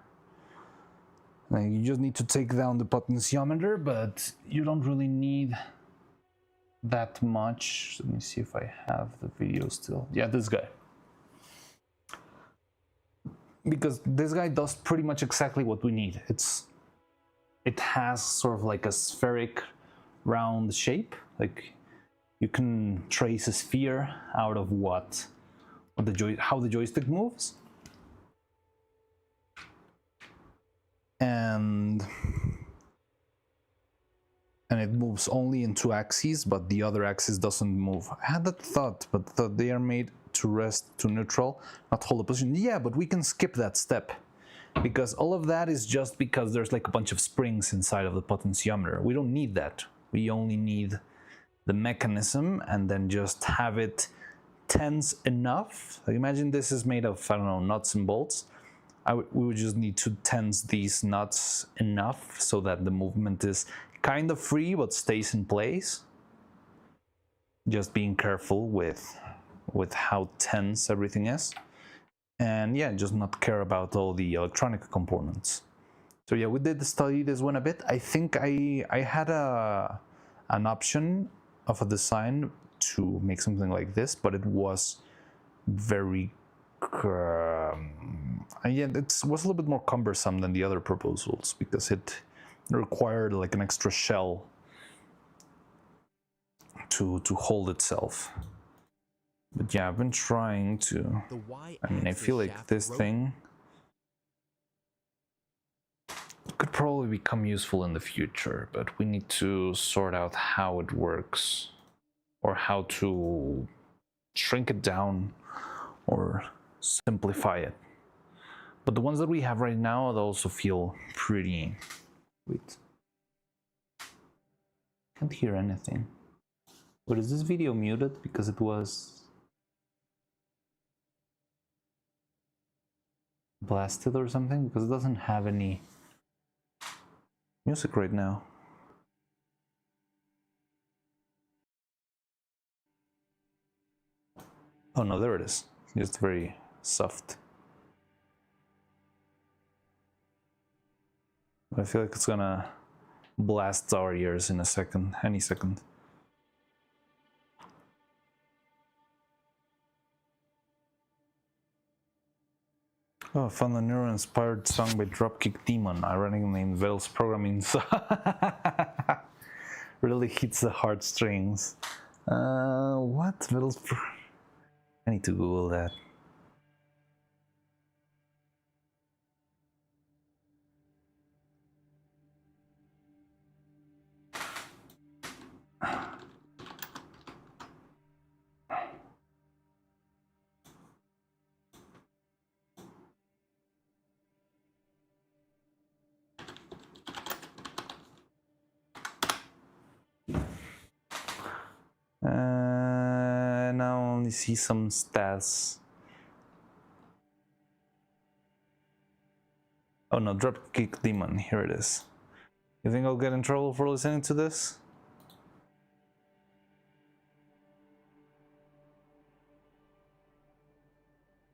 Now you just need to take down the potentiometer, but you don't really need that much. Let me see if I have the video still. Yeah, this guy. Because this guy does pretty much exactly what we need. It has sort of like a spheric round shape. Like you can trace a sphere out of how the joystick moves. And it moves only in 2 axes, but the other axis doesn't move. I had that thought, but they are made to rest to neutral, not hold a position. Yeah, but we can skip that step, because all of that is just because there's like a bunch of springs inside of the potentiometer. We don't need that. We only need the mechanism, and then just have it tense enough. Like imagine this is made of, I don't know, nuts and bolts. We would just need to tense these nuts enough so that the movement is kind of free but stays in place. Just being careful with how tense everything is. And yeah, just not care about all the electronic components. So yeah, we did study this one a bit. I think I had an option of a design to make something like this, but it was very it was a little bit more cumbersome than the other proposals because it required like an extra shell to hold itself. But yeah, I've been trying to. The I mean, I feel like shaft this thing could probably become useful in the future, but we need to sort out how it works or how to shrink it down or simplify it. But the ones that we have right now, they also feel pretty... Wait. Can't hear anything. But is this video muted because it was blasted or something? Because it doesn't have any music right now. Oh no, there it is. Just very soft. I feel like it's gonna blast our ears in a second, any second. Oh, I found a Neuro-inspired song by Dropkick Demon, ironically named Veil's Programming. Really hits the heartstrings. What? Veil's I need to Google that. Now I only see some stats. Oh no, Dropkick Demon, here it is. You think I'll get in trouble for listening to this?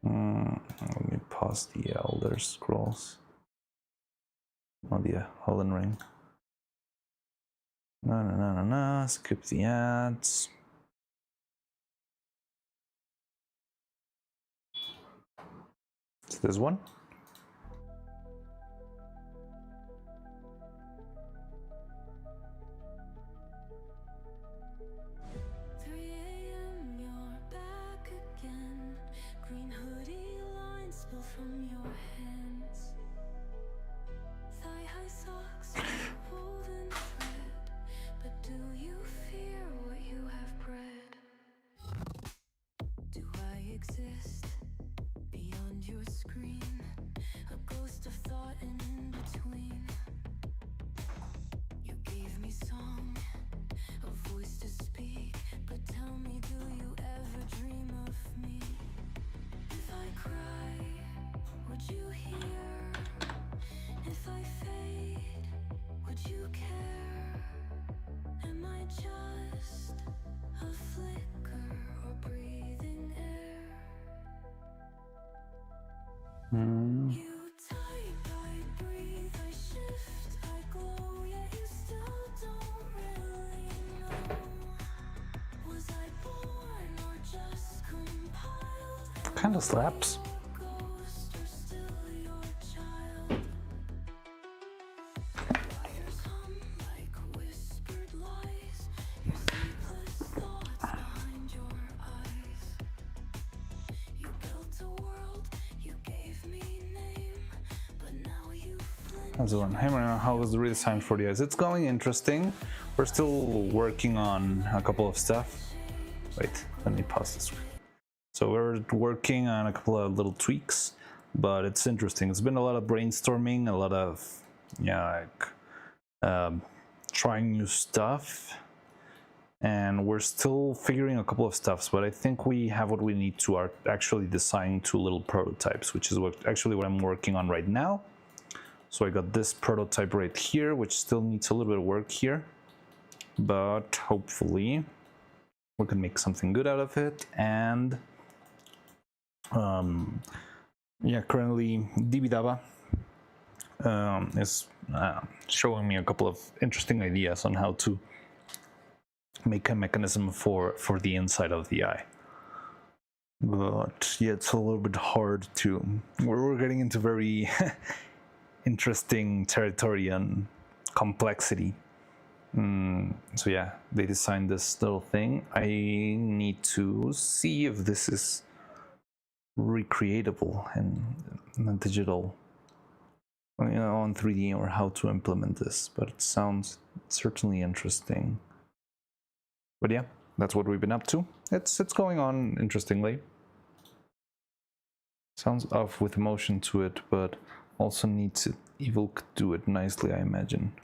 Let me pause the Elder Scrolls. Oh, the Elden Ring. No, skip the ads. It's this one. From your hands, thigh-high socks woven thread. But do you fear what you have bred? Do I exist beyond your screen? A ghost of thought and in between. You gave me song, a voice to speak. But tell me, do you ever dream of me? If I cry, would you hear? If I fade, would you care? Am I just a flicker or breathing air? You type, I breathe, I shift, I glow, yet you still don't really know. Was I born or just compiled? Kind of slaps. How's it going? Hey Marina, how was the redesign for the eyes? It's going interesting. We're still working on a couple of stuff. Wait, let me pause this. So we're working on a couple of little tweaks, but it's interesting. It's been a lot of brainstorming, a lot of trying new stuff, and we're still figuring a couple of stuffs. But I think we have what we need to actually design two little prototypes, which is what I'm working on right now. So I got this prototype right here, which still needs a little bit of work here, but hopefully we can make something good out of it. And currently Dibidaba is showing me a couple of interesting ideas on how to make a mechanism for the inside of the eye. But yeah, it's a little bit hard to... We're getting into very interesting territory and complexity. So yeah, they designed this little thing. I need to see if this is recreatable in a digital, you know, on 3D, or how to implement this. But it sounds certainly interesting. But yeah, that's what we've been up to. It's going on interestingly. Sounds off with emotion to it, but also needs it. Evil could do it nicely, I imagine.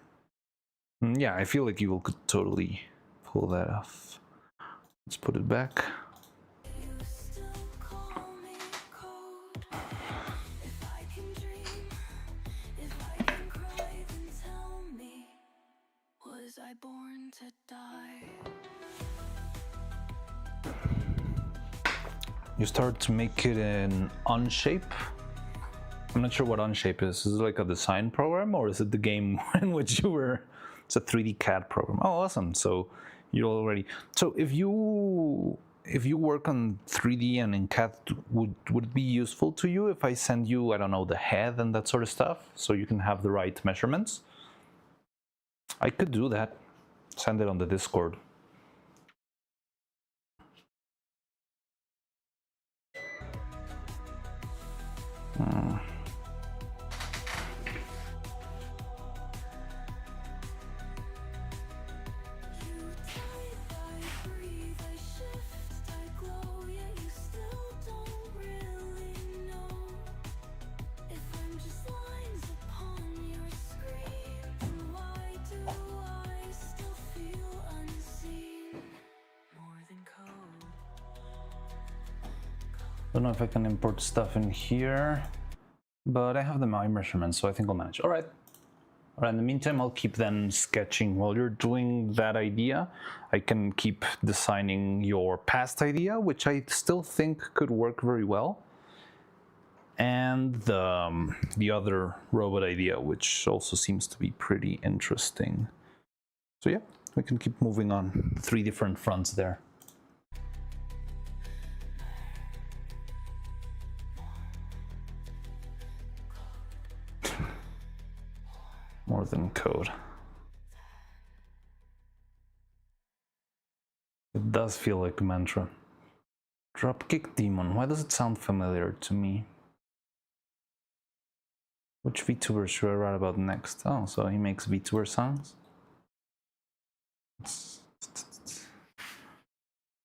Yeah, I feel like Evil could totally pull that off. Let's put it back. You still call me cold. If I can dream, if I can cry, then tell me, was I born to die? You start to make it in Unshape. I'm not sure what Unshape is. Is it like a design program, or is it the game in which you were? It's a 3D CAD program. Oh, awesome! So you already. So if you work on 3D and in CAD, would it be useful to you if I send you, I don't know, the head and that sort of stuff, so you can have the right measurements? I could do that. Send it on the Discord. You type, I breathe, I shift, I glow, yet you still don't really know if I'm just lines upon your screen. And why do I still feel unseen? More than code. Don't know if I can import stuff in here, but I have the my measurements, so I think I'll manage. All right. All right, in the meantime, I'll keep then sketching. While you're doing that idea, I can keep designing your past idea, which I still think could work very well. And the other robot idea, which also seems to be pretty interesting. So yeah, we can keep moving on. 3 different fronts there. More than code. It does feel like a mantra. Dropkick Demon. Why does it sound familiar to me? Which VTuber should I write about next? Oh, so he makes VTuber songs?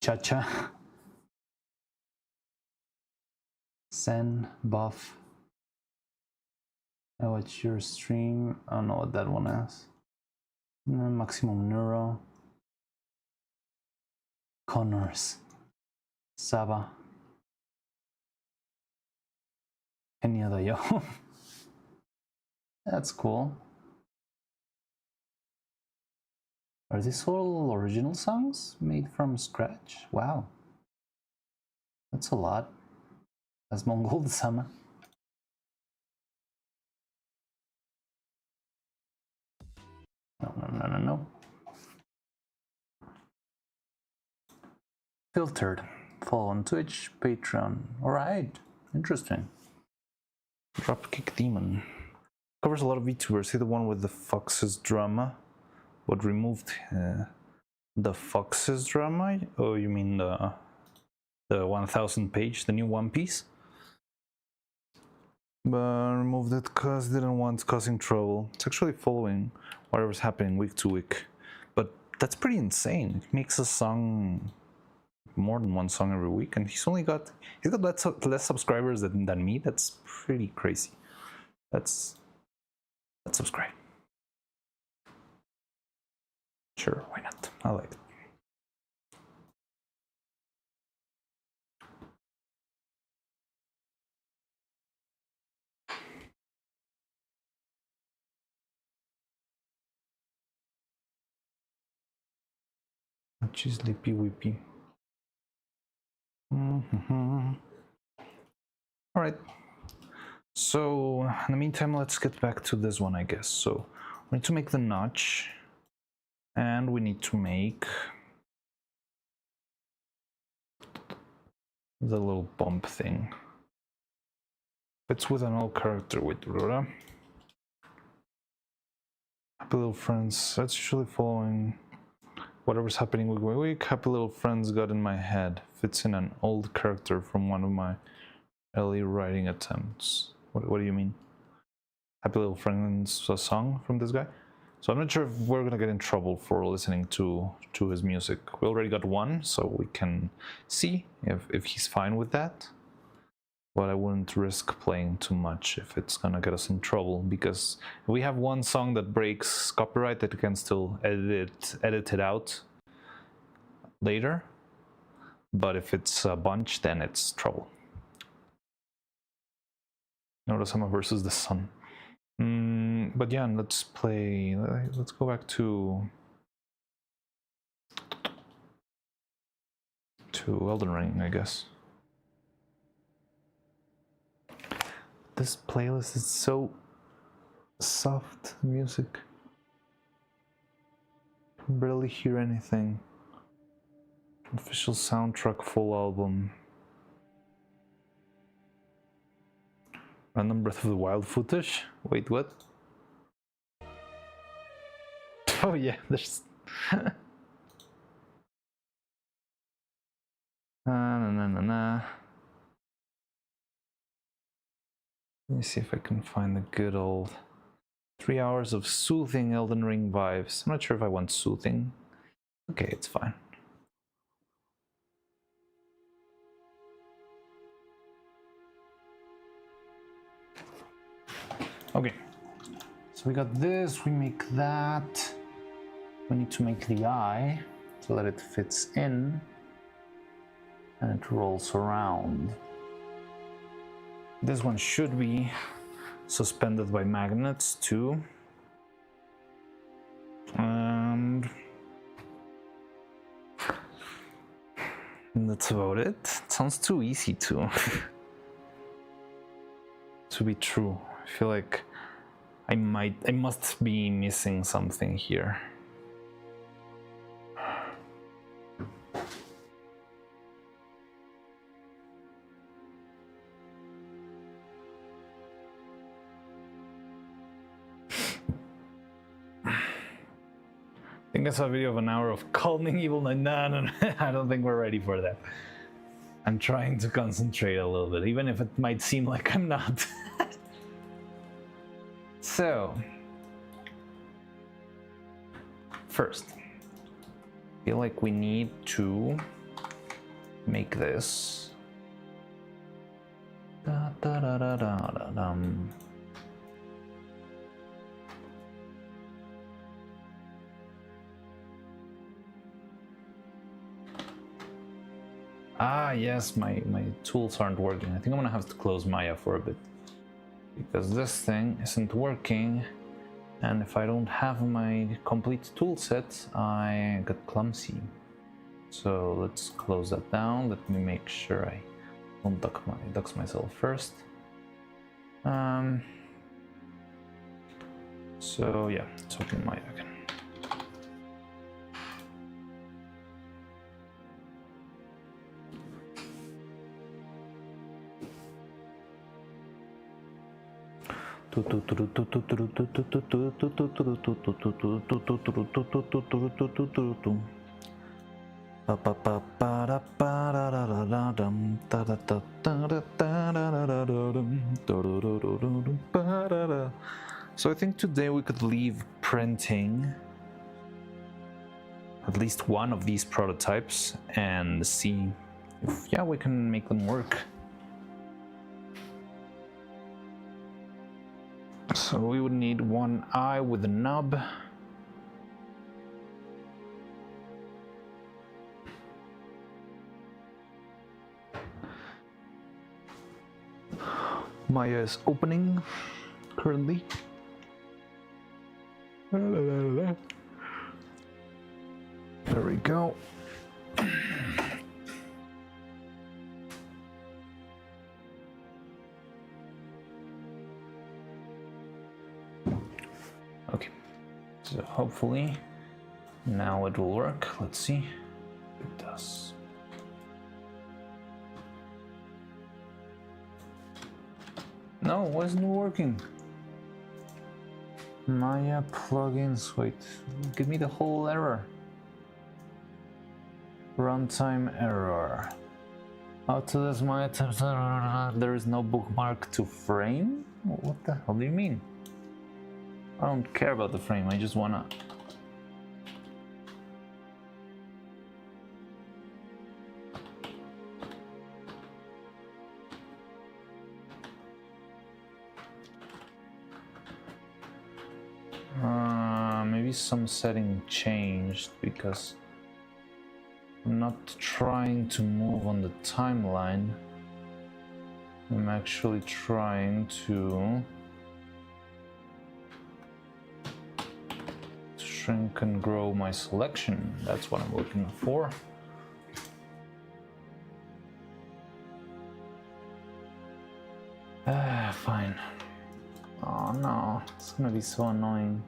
Cha-cha. Sen, Buff. I watch your stream. I don't know what that one is. Maximum Neuro. Connors. Saba. Any other yo. That's cool. Are these all original songs made from scratch? Wow. That's a lot. That's Neuro-Sama. No. Filtered. Follow on Twitch, Patreon. Alright. Interesting. Dropkick Demon. Covers a lot of VTubers. See the one with the Fox's drama? What removed the Fox's drama? Oh, you mean the 1000 page, the new One Piece? But removed it because didn't want causing trouble. It's actually following whatever's happening week to week. But that's pretty insane. It makes a song, more than one song every week, and he's got less subscribers than me. That's pretty crazy. Let's subscribe. Sure, why not? I like it. She's sleepy weepy. All right. So in the meantime, let's get back to this one, I guess. So we need to make the notch, and we need to make the little bump thing. It's with an old character with Rora. Happy Little Friends. That's usually following whatever's happening week by week. Happy Little Friends got in my head. Fits in an old character from one of my early writing attempts. What do you mean? Happy Little Friends, a song from this guy? So I'm not sure if we're gonna get in trouble for listening to his music. We already got one, so we can see if he's fine with that. But I wouldn't risk playing too much if it's gonna get us in trouble, because we have one song that breaks copyright that we can still edit it out later. But if it's a bunch, then it's trouble. Neuro-Sama versus the Sun. But yeah, let's play. Let's go back to Elden Ring, I guess. This playlist is so soft music. I can barely hear anything. Official soundtrack, full album. Random Breath of the Wild footage? Wait, what? Oh yeah, there's... Let me see if I can find the good old 3 hours of soothing Elden Ring vibes. I'm not sure if I want soothing. Okay, it's fine. Okay, so we got this, we make that. We need to make the eye so that it fits in and it rolls around. This one should be suspended by magnets too. And that's about it. It sounds too easy to be true. I feel like I must be missing something here. I think I saw a video of an hour of calming evil. No, I don't think we're ready for that. I'm trying to concentrate a little bit, even if it might seem like I'm not. So, first, I feel like we need to make this. Ah, yes, my tools aren't working. I think I'm gonna have to close Maya for a bit, because this thing isn't working, and if I don't have my complete tool set, I get clumsy. So let's close that down. Let me make sure I don't dox myself first. So yeah, let's open Maya again. So I think today we could leave printing at least one of these prototypes and see if, yeah, we can make them work. So we would need one eye with a nub. Maya is opening currently. There we go. Okay, so hopefully now it will work. Let's see. It does. No, why isn't it working? Maya plugins, wait, give me the whole error. Runtime error. Autodesk Maya tabs, there is no bookmark to frame? What the hell do you mean? I don't care about the frame, I just wanna... maybe some setting changed because I'm not trying to move on the timeline. I'm actually trying to shrink and grow my selection. That's what I'm looking for. Fine. Oh no, it's gonna be so annoying.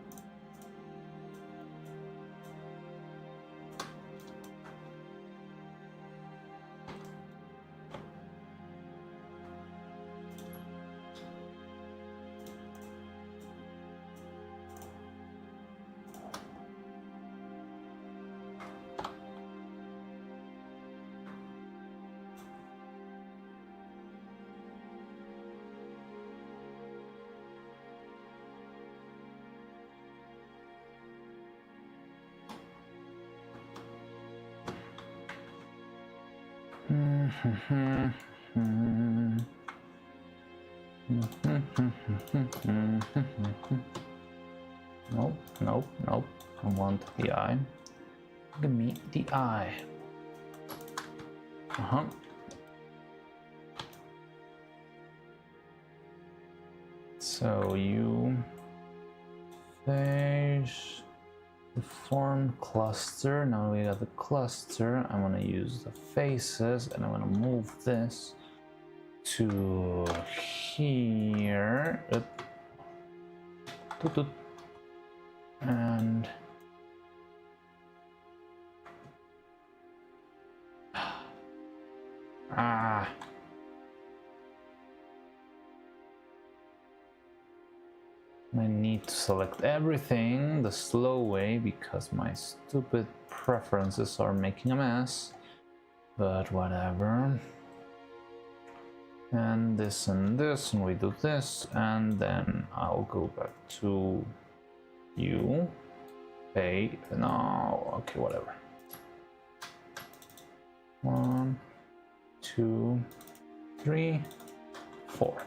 Nope, nope, nope. I want the eye. Give me the eye. So you face the form cluster. Now we got the cluster. I'm gonna use the faces and I'm gonna move this to here. And I need to select everything the slow way because my stupid preferences are making a mess, but whatever. And this, and we do this, and then I'll go back to you. Hey, no, okay, whatever. 1, 2, 3, 4.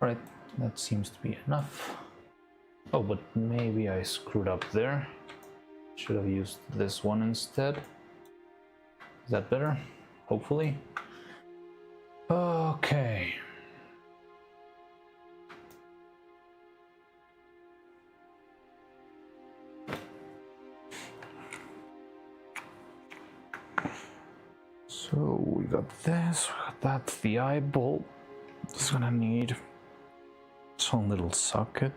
Right, that seems to be enough. Oh, but maybe I screwed up there. Should have used this one instead. Is that better? Hopefully. Okay. So we got this, we got that, the eyeball. It's gonna need some little socket.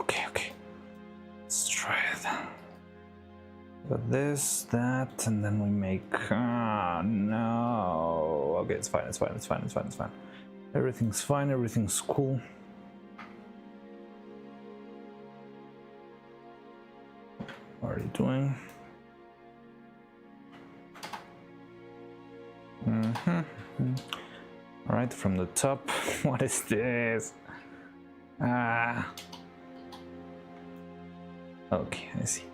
Okay. Let's try it. Got this, that, and then we make. No. Okay, it's fine. Everything's fine. Everything's cool. What are you doing? All right, from the top. What is this? Okay, I see.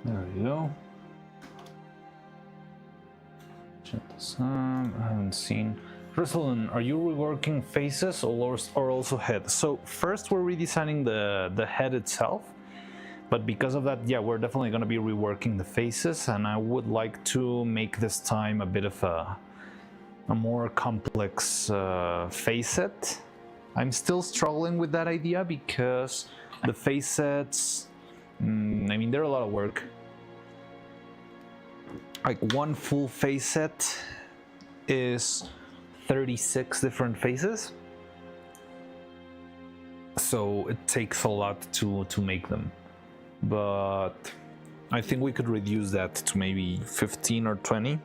There we go. Check this out. I haven't seen. Ruslan, are you reworking faces or also head? So first we're redesigning the head itself, but because of that, yeah, we're definitely going to be reworking the faces, and I would like to make this time a bit of a more complex face set. I'm still struggling with that idea because the face sets, I mean, they're a lot of work. Like one full face set is 36 different faces, so it takes a lot to make them, but I think we could reduce that to maybe 15 or 20.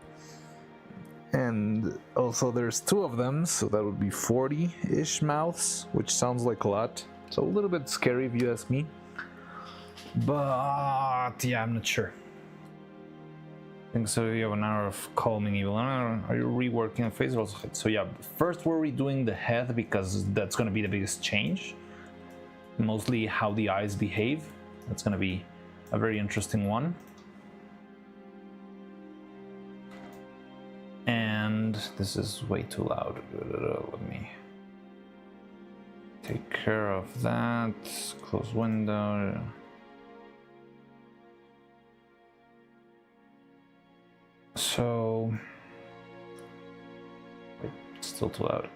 And also there's 2 of them, so that would be 40-ish mouths, which sounds like a lot. So a little bit scary if you ask me, but yeah, I'm not sure. I think so. You have an hour of calming evil. Are you reworking a face or also head? So yeah, first we're redoing the head because that's going to be the biggest change. Mostly how the eyes behave. That's going to be a very interesting one. And this is way too loud. Let me take care of that. Close window. So, wait, it's still too loud.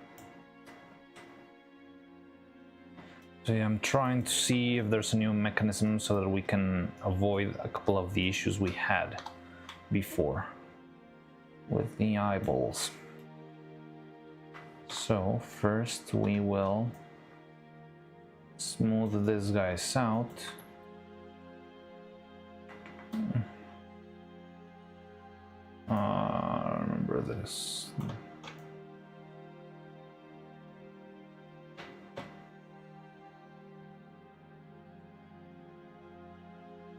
So yeah, I'm trying to see if there's a new mechanism so that we can avoid a couple of the issues we had before with the eyeballs. So first we will smooth this guys out. Remember this.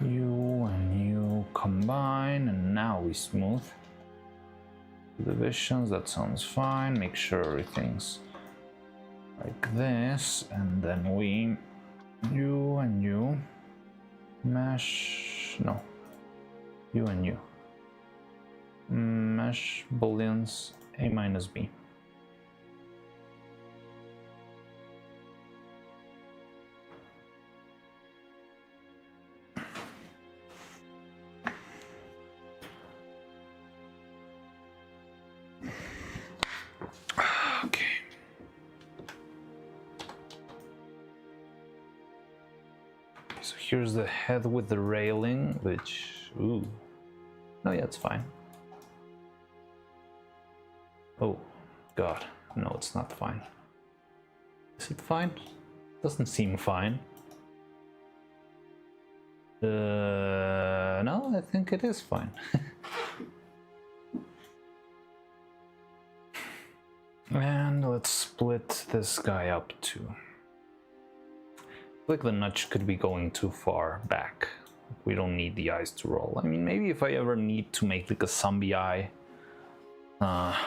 You and you combine, and now we smooth the visions. That sounds fine. Make sure everything's like this, and then we, you and you, mesh. No, you and you. Mesh booleans a minus b. Okay. So here's the head with the railing, which, ooh, no, yeah, it's fine. Oh, God, no, it's not fine. Is it fine? Doesn't seem fine. No, I think it is fine. And let's split this guy up too. Like the notch could be going too far back. We don't need the eyes to roll. I mean, maybe if I ever need to make like a zombie eye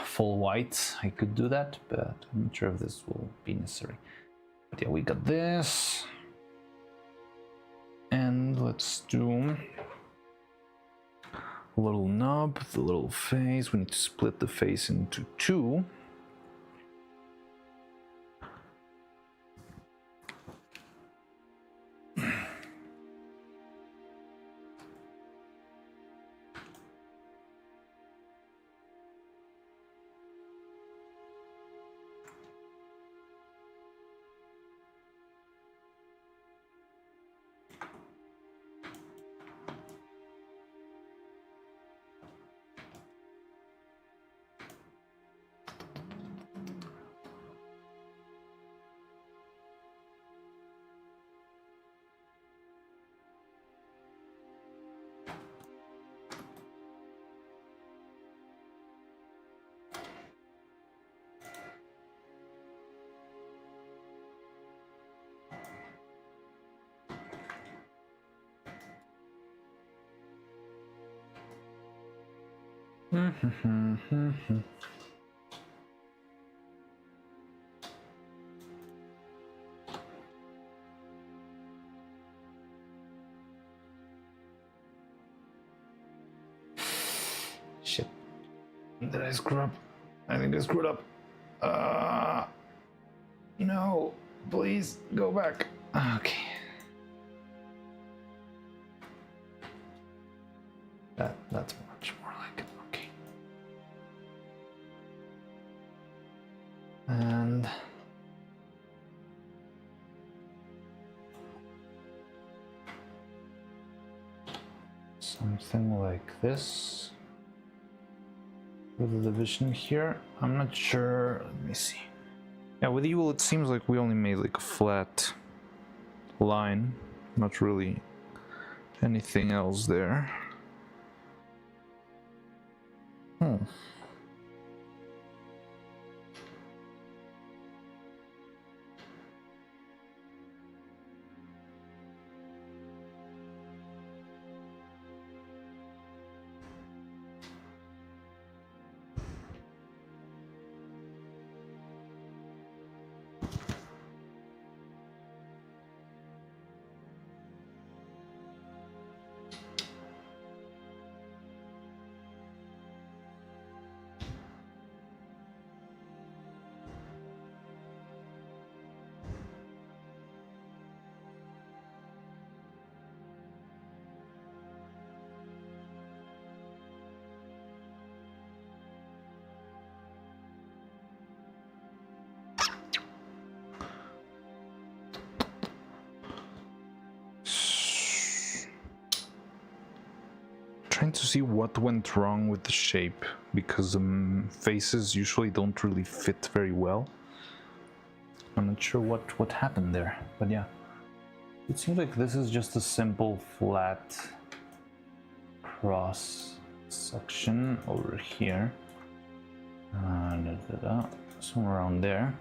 full white, I could do that, but I'm not sure if this will be necessary. But yeah, we got this. And let's do a little knob, the little face. We need to split the face into 2. Did I screw up? I think I screwed up. No, please go back. Okay. That's much more like it. Okay. And something like this with the division here. I'm not sure. Let me see. Yeah, with evil it seems like we only made like a flat line, not really anything else there. Trying to see what went wrong with the shape, because faces usually don't really fit very well. I'm not sure what happened there, but yeah. It seems like this is just a simple flat cross section over here. Somewhere around there.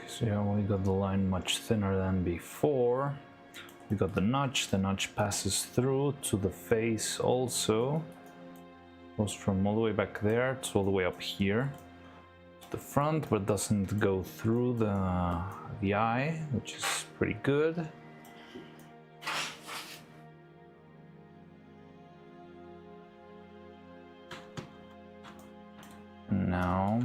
So yeah, we got the line much thinner than before. We got the notch passes through to the face also. Goes from all the way back there to all the way up here to the front, but doesn't go through the eye, which is pretty good. Now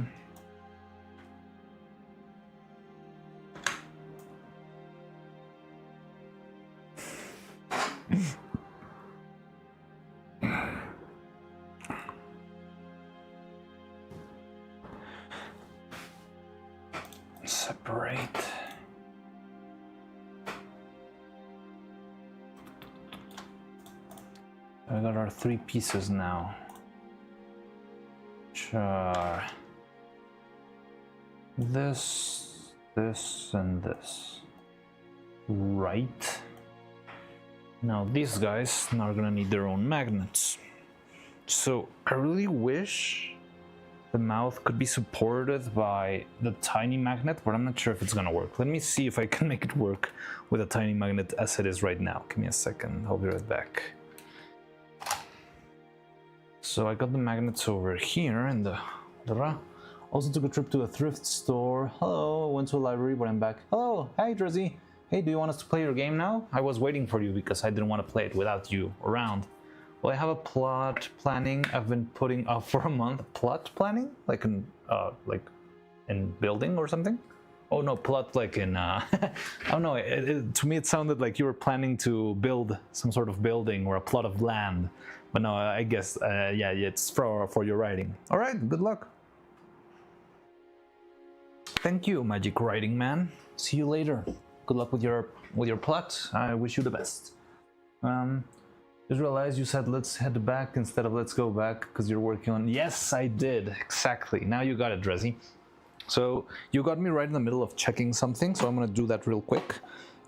separate. We got our three pieces now, which are this, and this. Right. Now these guys are gonna need their own magnets. So I really wish the mouth could be supported by the tiny magnet, but I'm not sure if it's gonna work. Let me see if I can make it work with a tiny magnet as it is right now. Give me a second, I'll be right back. So I got the magnets over here and also took a trip to a thrift store. Hello, I went to a library, but I'm back. Hello, hi Drizzy. Hey, do you want us to play your game now? I was waiting for you because I didn't want to play it without you around. Well, I have a plot planning I've been putting off for a month. Plot planning? Like in building or something? Oh no, plot like in, I don't know, to me it sounded like you were planning to build some sort of building or a plot of land. But no, I guess, yeah, it's for your writing. All right, good luck. Thank you, Magic Writing Man. See you later. Good luck with your plot. I wish you the best. Just realized you said let's head back instead of let's go back because you're working on. Yes, I did. Exactly. Now you got it, Drezzy. So you got me right in the middle of checking something, so I'm gonna do that real quick.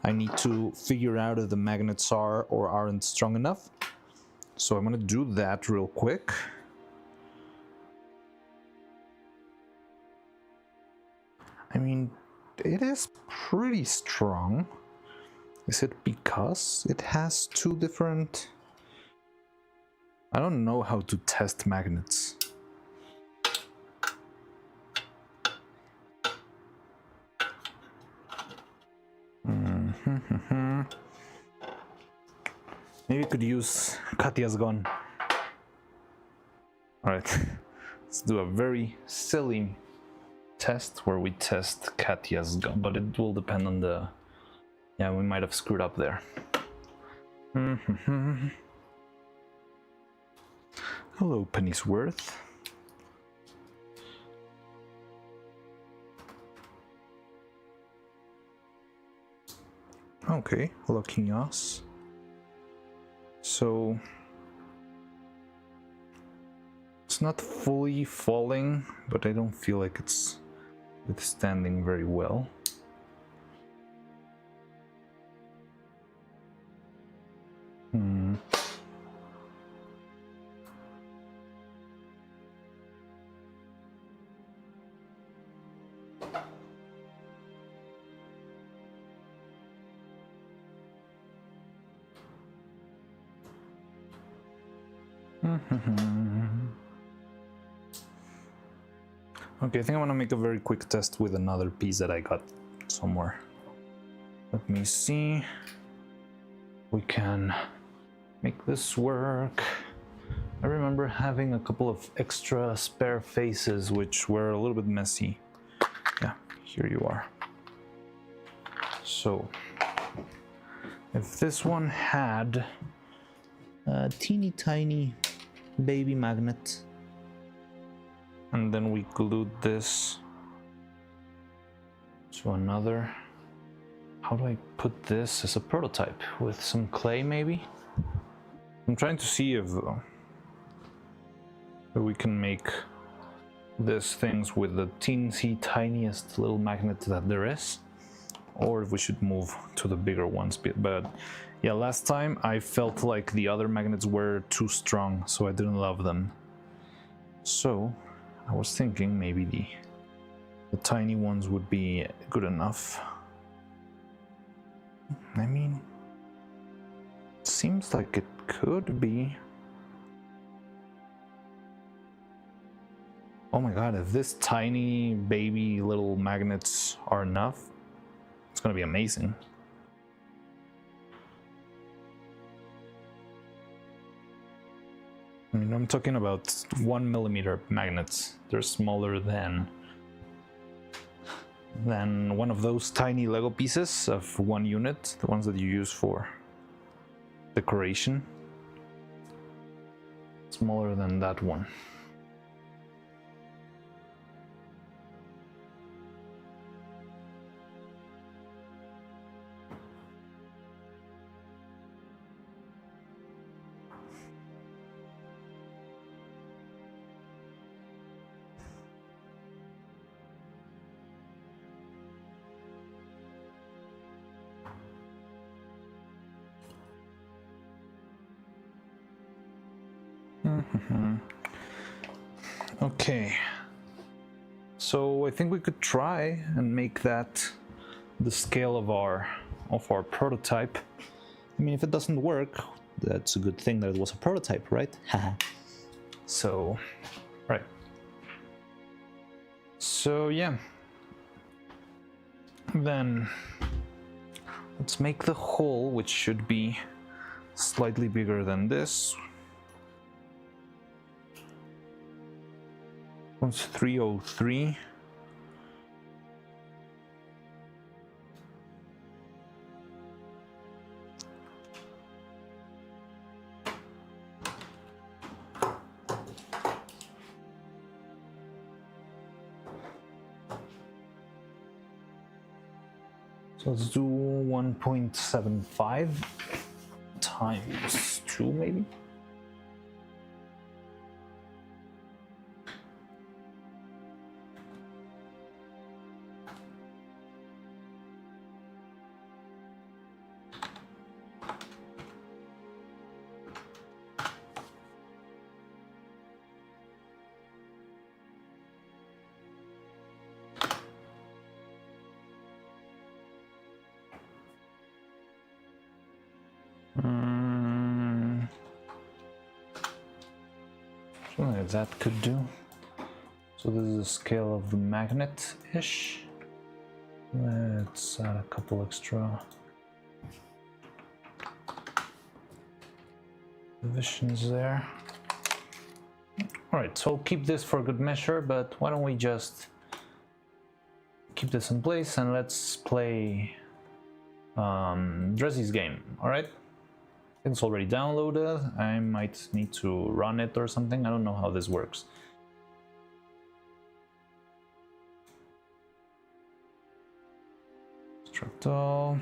I need to figure out if the magnets are or aren't strong enough. So I'm gonna do that real quick. I mean, it is pretty strong. Is it because it has two different... I don't know how to test magnets. Maybe we could use Katya's gun. Alright, let's do a very silly test where we test Katya's gun, but it will depend on the... Yeah, we might have screwed up there. Hello, Pennyworth. Okay, locking us. So it's not fully falling, but I don't feel like it's withstanding very well. Okay, I think I want to make a very quick test with another piece that I got somewhere. Let me see. We can make this work. I remember having a couple of extra spare faces which were a little bit messy. Yeah, here you are. So, if this one had a teeny tiny baby magnet, and then we glued this to another. How do I put this as a prototype? With some clay, maybe? I'm trying to see if we can make these things with the teensy tiniest little magnet that there is, or if we should move to the bigger ones. But yeah, last time I felt like the other magnets were too strong, so I didn't love them. So I was thinking maybe the tiny ones would be good enough. I mean, it seems like it could be. Oh my god, if this tiny baby little magnets are enough, it's gonna be amazing. I mean, I'm talking about 1 millimeter magnets. They're smaller than one of those tiny Lego pieces of 1 unit, the ones that you use for decoration. Smaller than that one. Okay, so I think we could try and make that the scale of our prototype. I mean, if it doesn't work, that's a good thing that it was a prototype, right? So, right. So yeah, then let's make the hole, which should be slightly bigger than this. One's 303. So let's do 1.75 times 2 maybe. Something like that could do. So this is the scale of the magnet-ish. Let's add a couple extra divisions there. Alright, so I'll keep this for good measure, but why don't we just keep this in place and let's play Dressy's game, alright? It's already downloaded. I might need to run it or something. I don't know how this works. Structal.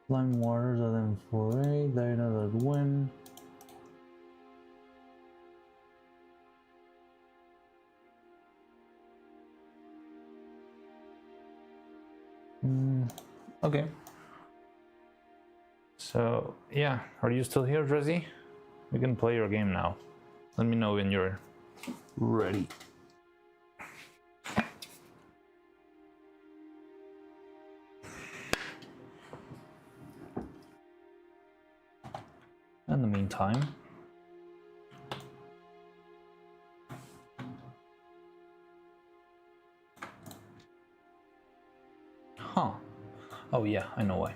Lime waters at M4A, data at win. Okay. So, yeah, are you still here, Dresy? We can play your game now. Let me know when you're ready. In the meantime, oh yeah, I know why.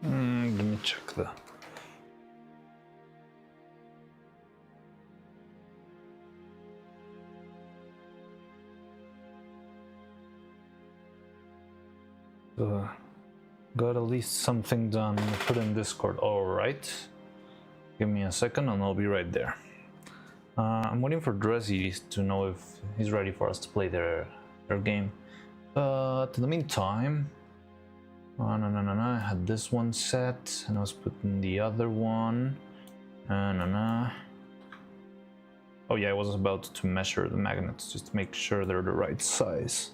Let me check the... Got at least something done. Put in Discord. Alright. Give me a second and I'll be right there. I'm waiting for Dressy to know if he's ready for us to play their game. But in the meantime... no, I had this one set and I was putting the other one. Oh yeah, I was about to measure the magnets just to make sure they're the right size.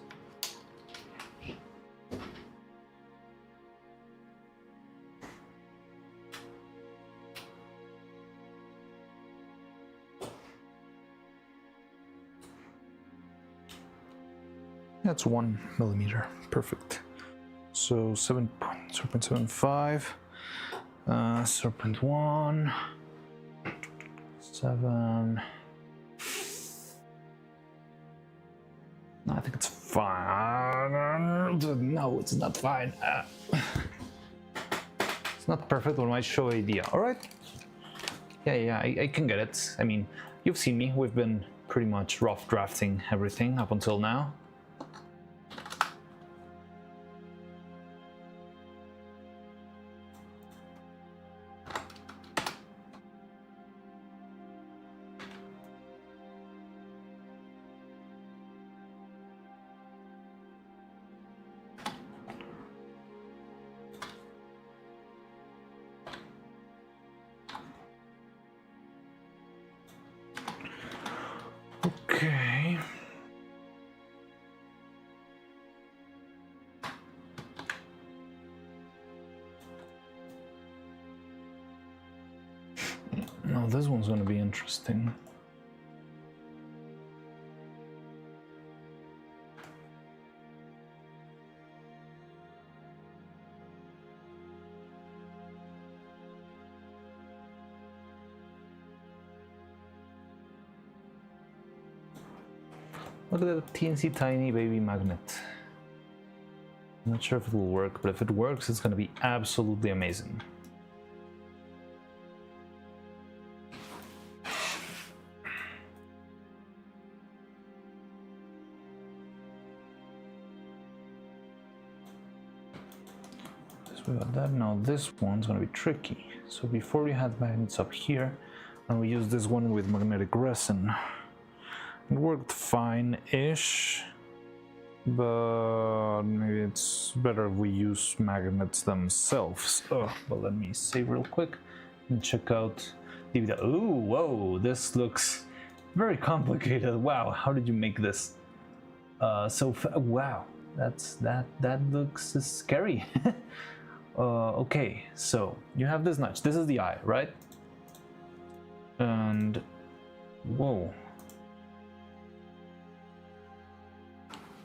That's 1 millimeter, perfect. So 0.75, Serpent 1, 7. No, I think it's fine. No, it's not fine. It's not perfect, but might show idea. All right. Yeah, I can get it. I mean, you've seen me. We've been pretty much rough drafting everything up until now. Okay. Now this one's going to be interesting. Look at that teensy tiny baby magnet. I'm not sure if it will work, but if it works, it's gonna be absolutely amazing. We got that. Now this one's gonna be tricky. So before we had magnets up here, and we used this one with magnetic resin. It worked fine-ish, but maybe it's better if we use magnets themselves. But let me save real quick and check out the video. Ooh, whoa, this looks very complicated. Wow, how did you make this? Wow, that looks scary. Okay, so you have this notch. This is the eye, right? And whoa.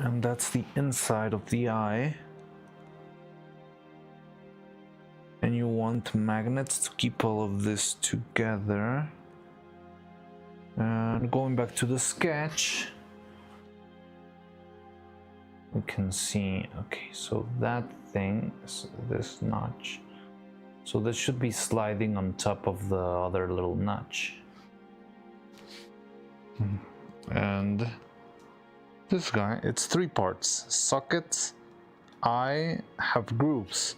And that's the inside of the eye. And you want magnets to keep all of this together. And going back to the sketch, we can see, okay, so that thing is this notch. So this should be sliding on top of the other little notch. And this guy, it's 3 parts. Sockets, eye, have grooves,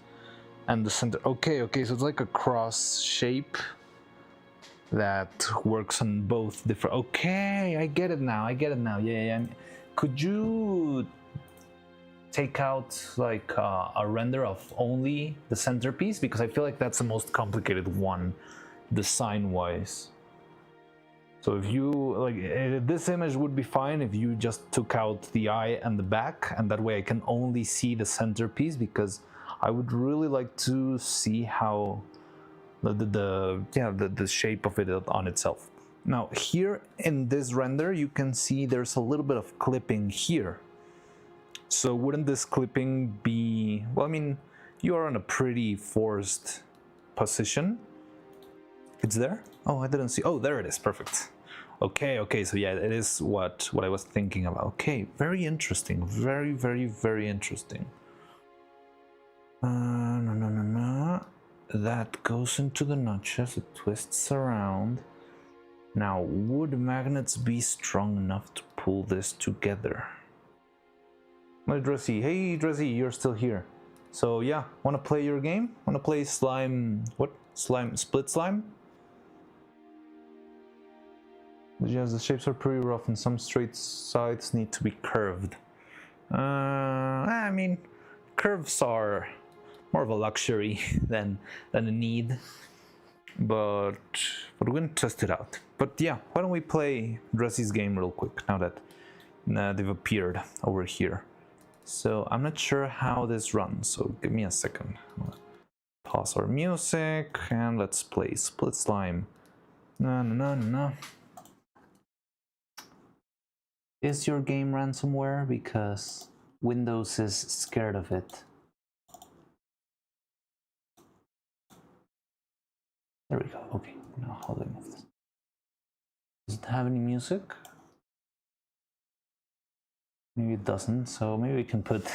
and the center. Okay, so it's like a cross shape that works on both different. Okay, I get it now. Yeah. Could you take out like a render of only the centerpiece, because I feel like that's the most complicated one design wise. So if you like this image would be fine if you just took out the eye and the back, and that way I can only see the centerpiece, because I would really like to see how the shape of it on itself. Now here in this render you can see there's a little bit of clipping here. So wouldn't this clipping be, well, I mean, you are in a pretty forced position. It's there? Oh, I didn't see. Oh, there it is. Perfect. Okay, so yeah, it is what I was thinking about. Okay, very interesting. Very interesting. No. That goes into the notches. It twists around. Now, would magnets be strong enough to pull this together? My Dressy. Hey Dressy, you're still here. So yeah, wanna play your game? Wanna play slime, what? Split slime? Yes, the shapes are pretty rough and some straight sides need to be curved. I mean, curves are more of a luxury than a need. But we're gonna test it out. But yeah, why don't we play Dressy's game real quick now that they've appeared over here. So I'm not sure how this runs, so give me a second. Pause our music and let's play Split Slime. No. Is your game ransomware? Because Windows is scared of it. There we go. Okay, now how do I move this? Does it have any music? Maybe it doesn't, so maybe we can put...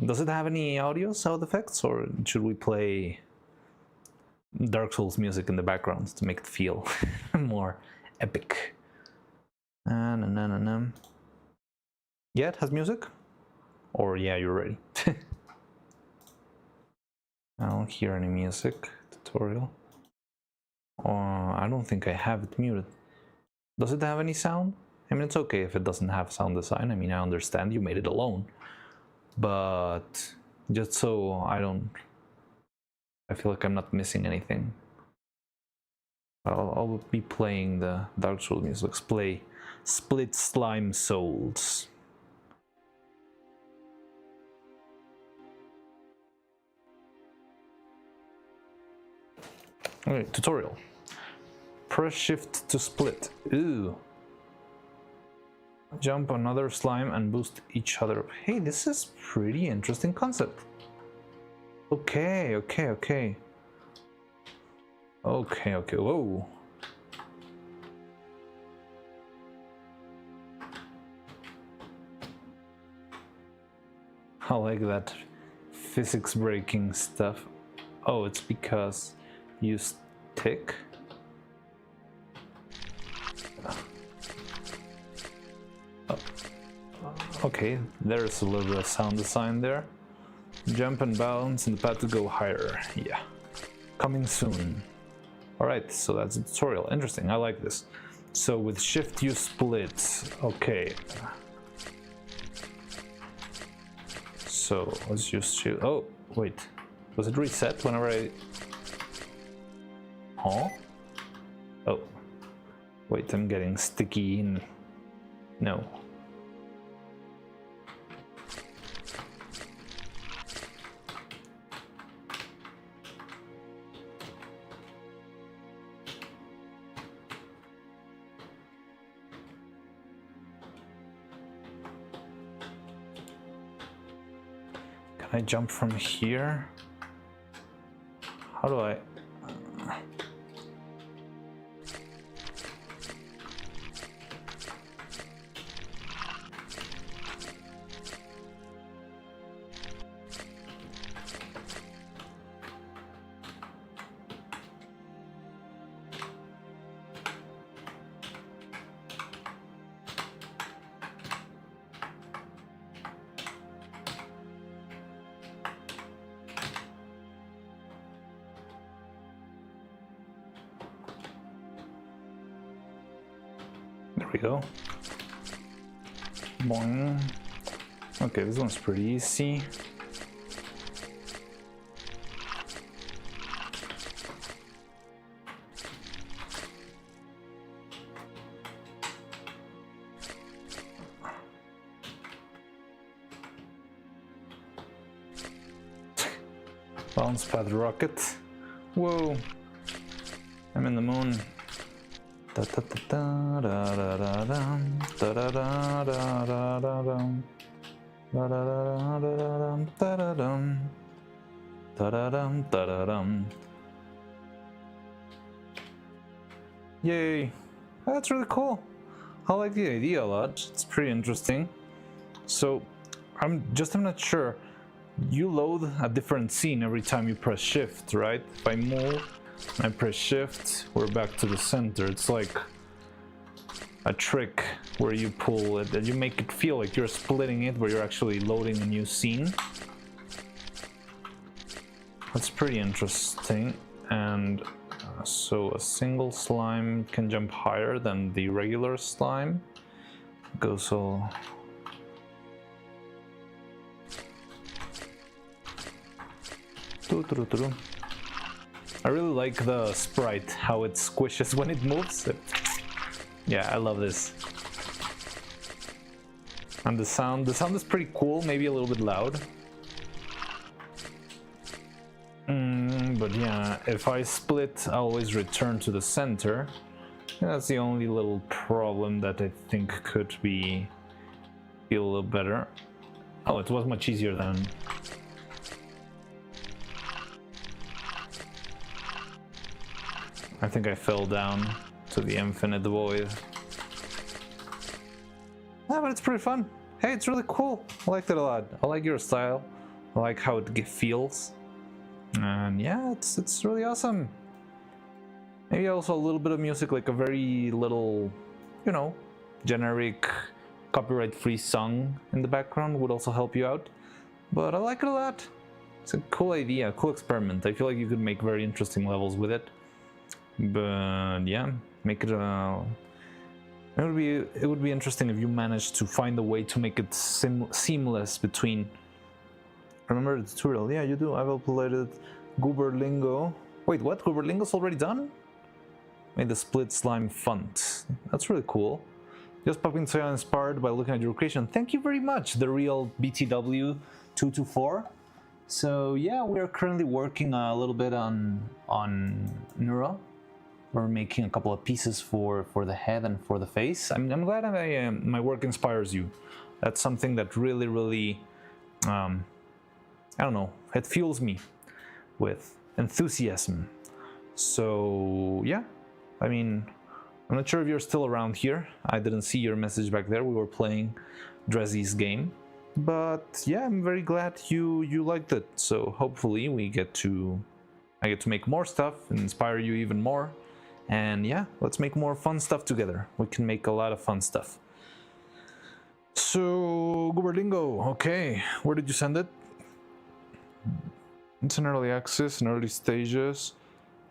Does it have any audio sound effects, or should we play Dark Souls music in the background to make it feel more epic? Yeah, it has music? Or yeah, you're ready. I don't hear any music. Tutorial. I don't think I have it muted. Does it have any sound? I mean, it's okay if it doesn't have sound design. I mean, I understand you made it alone. But just so I feel like I'm not missing anything. I'll be playing the Dark Souls music. Let's play Split Slime Souls. Okay, tutorial. Press shift to split. Ooh. Jump another slime and boost each other. Hey, this is pretty interesting concept. Okay. Whoa. I like that physics breaking stuff. Oh, it's because you stick. Oh. Okay, there's a little bit of sound design there. Jump and bounce in the path to go higher. Yeah, coming soon. Alright, so that's a tutorial. Interesting, I like this. So with shift you split. Okay. So let's just shoot. Oh, wait. Was it reset whenever I... Huh? Oh. Wait, I'm getting sticky. No. Can I jump from here? How do I... There we go. Boing. Okay, this one's pretty easy. Bounce pad rocket. Whoa. I'm in the moon. Da da da da da da da da da da da da dum da da da da da da dum da da dum da da dum. Yay! That's really cool. I like the idea a lot. It's pretty interesting. So I'm not sure. You load a different scene every time you press shift, right? If I move, I press shift, we're back to the center. It's like a trick where you pull it and you make it feel like you're splitting it, but you're actually loading a new scene. That's pretty interesting. And so a single slime can jump higher than the regular slime. Goes all... I really like the sprite, how it squishes when it moves. Yeah, I love this. And the sound is pretty cool, maybe a little bit loud. But yeah, if I split, I always return to the center. That's the only little problem that I think could be feel a little better. Oh, it was much easier than... I think I fell down to the infinite void. Yeah, but it's pretty fun. Hey, it's really cool. I liked it a lot. I like your style. I like how it feels. And yeah, it's really awesome. Maybe also a little bit of music, like a very little, you know, generic copyright-free song in the background would also help you out. But I like it a lot. It's a cool idea, a cool experiment. I feel like you could make very interesting levels with it. But yeah, make it it would be interesting if you managed to find a way to make it seamless between... Remember the tutorial? Yeah, you do. I've uploaded Gooberlingo. Wait, what? Gooberlingo's already done? Made the split slime font. That's really cool. Just popping so inspired by looking at your creation. Thank you very much, the real BTW224. So yeah, we are currently working a little bit on Neuro. We're making a couple of pieces for the head and for the face. I'm glad my work inspires you. That's something that really I don't know, it fuels me with enthusiasm. So yeah, I mean, I'm not sure if you're still around here. I didn't see your message back there. We were playing Dressy's game. But yeah, I'm very glad you liked it. So hopefully I get to make more stuff and inspire you even more. And yeah, let's make more fun stuff together. We can make a lot of fun stuff. So Gooberlingo, okay, where did you send it? It's in early access, in early stages.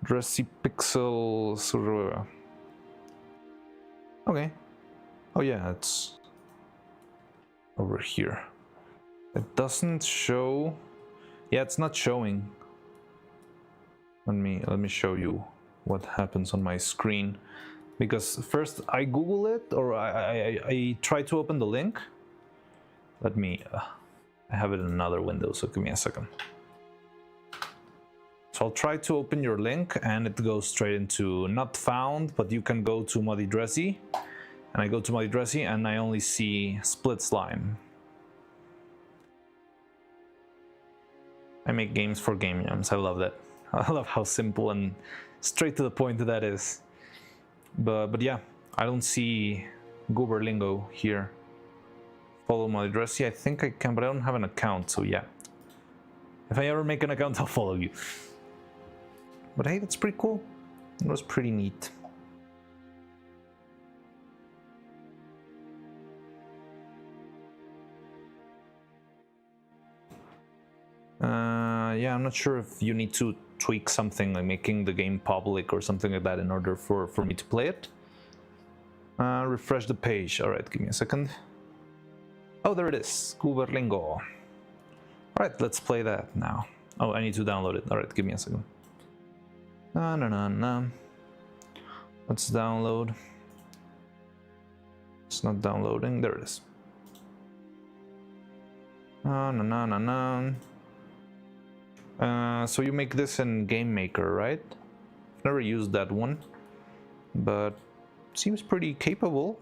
Dressy Pixels. Okay. Oh yeah, it's over here. It doesn't show. Yeah, it's not showing. Let me show you what happens on my screen. Because first I Google it, or I try to open the link. Let me. I have it in another window, so give me a second. So I'll try to open your link, and it goes straight into not found, but you can go to Muddy Dressy. And I go to Muddy Dressy, and I only see split slime. I make games for game jams. I love that. I love how simple and straight to the point that is. But yeah, I don't see Gooberlingo here. Follow Muddy Dressy. I think I can, but I don't have an account, so yeah. If I ever make an account, I'll follow you. But hey, that's pretty cool. It was pretty neat. Yeah, I'm not sure if you need to tweak something, like making the game public or something like that in order for me to play it. Refresh the page. Alright, give me a second. Oh, there it is. Gooberlingo. Alright, let's play that now. Oh, I need to download it. Alright, give me a second. Let's download. It's not downloading. There it is. So you make this in Game Maker, right? I've never used that one, but it seems pretty capable.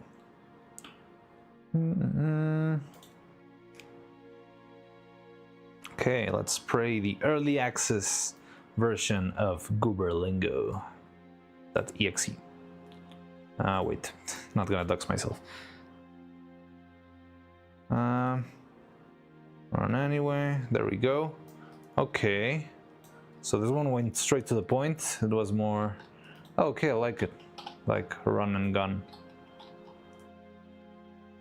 Okay, let's spray the early access version of Gooberlingo.exe. Wait, not gonna dox myself. Run anyway, there we go. Okay, so this one went straight to the point. It was more, okay, I like it, like run and gun.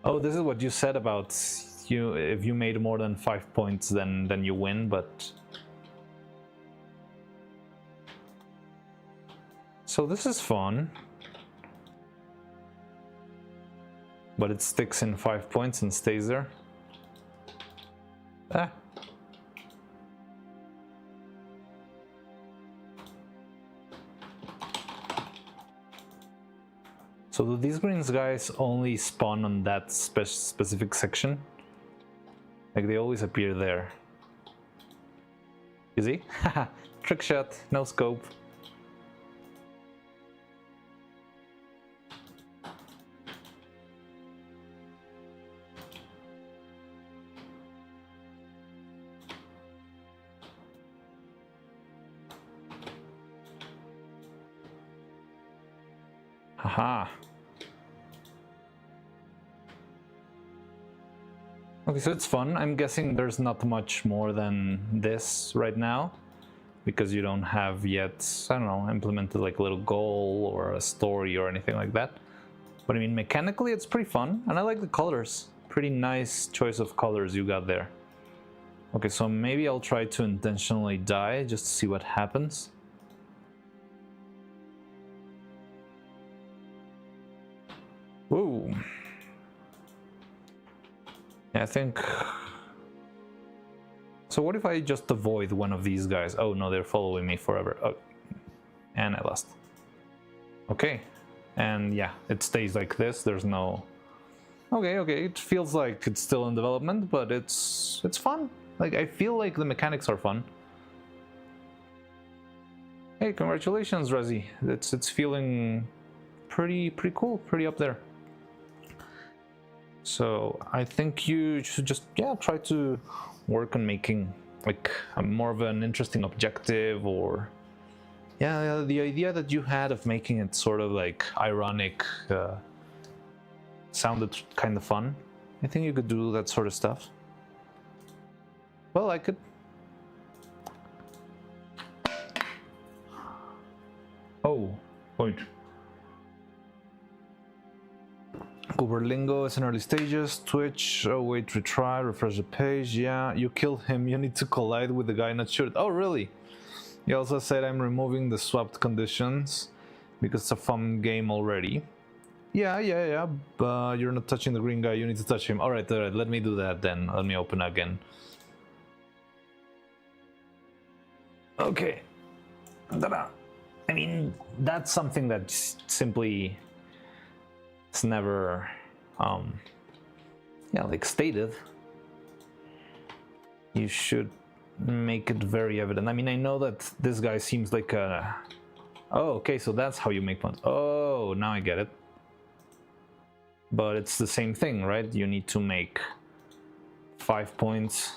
Oh, this is what you said about you, if you made more than 5 points, then you win, but... So this is fun. But it sticks in 5 points and stays there. Ah. So do these greens guys only spawn on that specific section? Like they always appear there. You see? Haha, trick shot, no scope. Haha. Okay, so it's fun. I'm guessing there's not much more than this right now, because you don't have yet, I don't know, implemented like a little goal or a story or anything like that. But I mean, mechanically it's pretty fun, and I like the colors. Pretty nice choice of colors you got there. Okay, so maybe I'll try to intentionally die just to see what happens. Whoa. Yeah, I think... So what if I just avoid one of these guys? Oh no, they're following me forever. Oh. And I lost. Okay. And yeah, it stays like this. There's no... Okay, it feels like it's still in development, but it's fun. Like, I feel like the mechanics are fun. Hey, congratulations, Rezi. It's feeling pretty cool, pretty up there. So I think you should just, yeah, try to work on making like more of an interesting objective, or yeah, the idea that you had of making it sort of like ironic sounded kind of fun. I think you could do that sort of stuff. Well, I could... Oh, wait. Uberlingo is in early stages. Twitch. Oh, wait, retry, refresh the page. Yeah, you killed him. You need to collide with the guy, not shoot. Oh, really? He also said I'm removing the swapped conditions because it's a fun game already. Yeah, but you're not touching the green guy. You need to touch him. Alright, let me do that then. Let me open again. Okay. Ta-da. I mean, that's something that simply it's never yeah, like stated. You should make it very evident. I mean, I know that this guy seems like a... Oh, okay, so that's how you make points. Oh, now I get it. But it's the same thing, right? You need to make 5 points.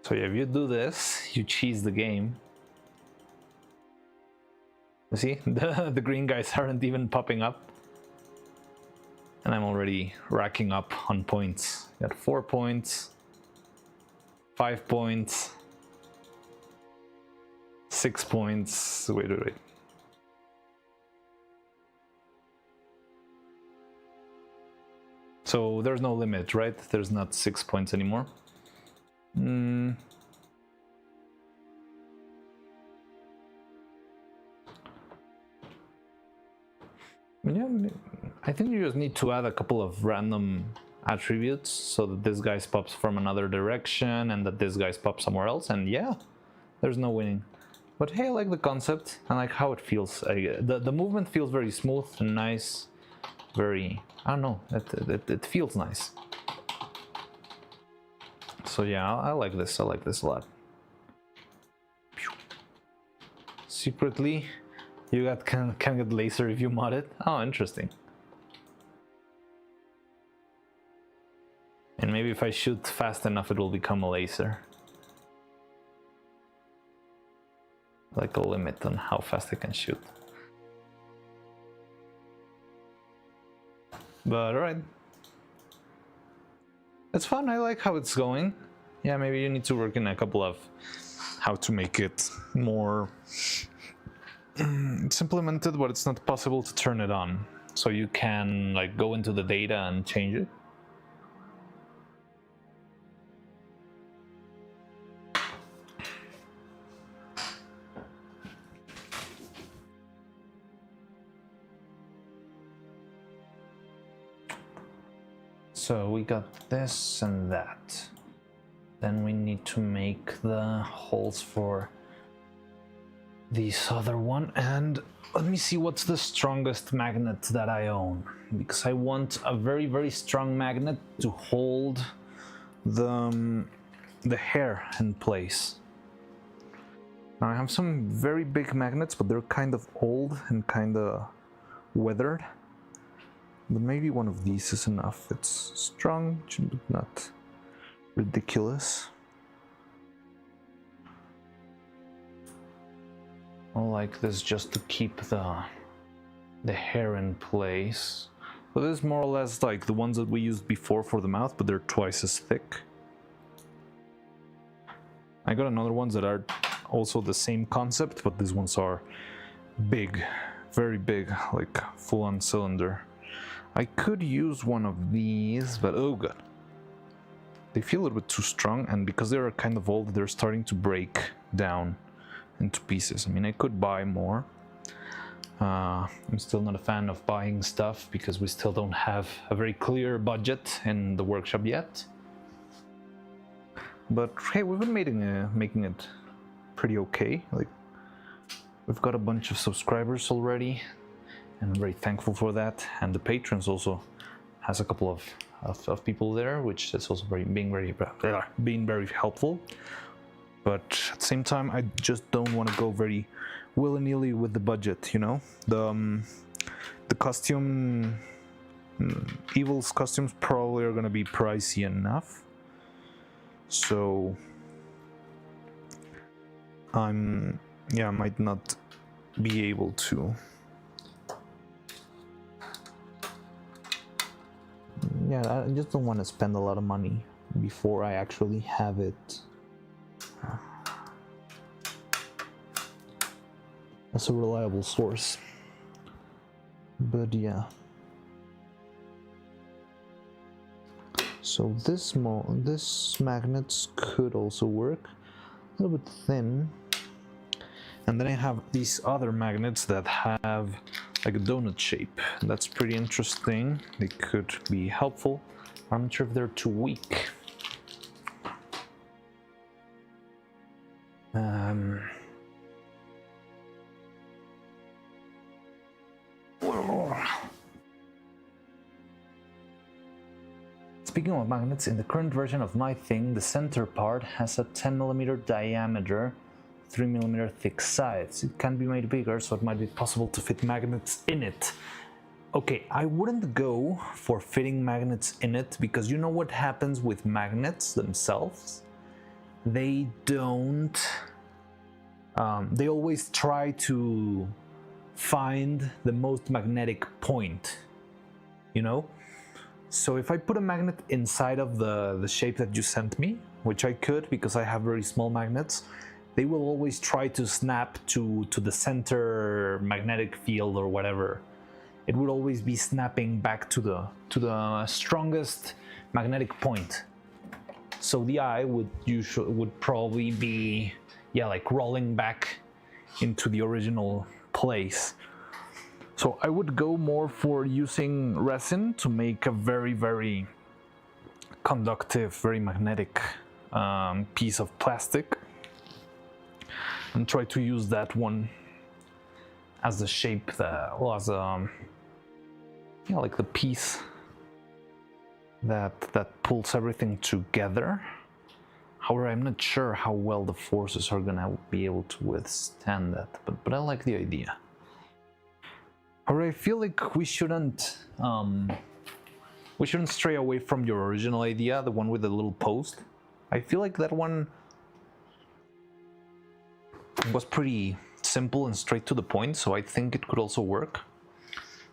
So yeah, if you do this, you cheese the game. You see, the green guys aren't even popping up. And I'm already racking up on points. Got 4 points, 5 points, 6 points. Wait. So there's no limit, right? There's not 6 points anymore. Yeah, I think you just need to add a couple of random attributes so that this guy pops from another direction and that this guy pops somewhere else, and yeah, there's no winning. But hey, I like the concept. I like how it feels. The movement feels very smooth and nice. Very, I don't know, it feels nice. So yeah, I like this. I like this a lot. Secretly, you can get laser if you mod it. Oh, interesting. And maybe if I shoot fast enough, it will become a laser. Like a limit on how fast I can shoot. But alright. It's fun, I like how it's going. Yeah, maybe you need to work in a couple of how to make it more... It's implemented, but it's not possible to turn it on. So you can like go into the data and change it. So we got this and that. Then we need to make the holes for this other one, and let me see what's the strongest magnet that I own, because I want a very, very strong magnet to hold the hair in place. Now I have some very big magnets, but they're kind of old and kind of weathered. But maybe one of these is enough. It's strong, but not ridiculous. I like this just to keep the hair in place. But this is more or less like the ones that we used before for the mouth, but they're twice as thick. I got another ones that are also the same concept, but these ones are big, very big, like full-on cylinder. I could use one of these, but oh god. They feel a little bit too strong, and because they're kind of old, they're starting to break down into pieces. I mean, I could buy more. I'm still not a fan of buying stuff because we still don't have a very clear budget in the workshop yet. But hey, we've been making it pretty okay. Like, we've got a bunch of subscribers already, and I'm very thankful for that. And the patrons also has a couple of people there, which is also being very helpful. But at the same time, I just don't want to go very willy-nilly with the budget, you know? The costume... Evil's costumes probably are going to be pricey enough. So I might not be able to. Yeah, I just don't want to spend a lot of money before I actually have it as a reliable source. But yeah. So this magnets could also work. A little bit thin. And then I have these other magnets that have like a donut shape. That's pretty interesting. They could be helpful. I'm not sure if they're too weak. Speaking of magnets, in the current version of my thing, the center part has a 10mm diameter, 3mm thick sides. It can be made bigger, so it might be possible to fit magnets in it. Okay, I wouldn't go for fitting magnets in it, because you know what happens with magnets themselves? They don't... they always try to find the most magnetic point, you know? So if I put a magnet inside of the shape that you sent me, which I could because I have very small magnets, they will always try to snap to the center magnetic field or whatever. It would always be snapping back to the strongest magnetic point. So the eye would probably be, yeah, like rolling back into the original place. So I would go more for using resin to make a very, very conductive, very magnetic piece of plastic, and try to use that one as the shape that, well, as like the piece that pulls everything together. However, I'm not sure how well the forces are gonna be able to withstand that, but I like the idea. However, I feel like we shouldn't stray away from your original idea, the one with the little post. I feel like that one was pretty simple and straight to the point, so I think it could also work.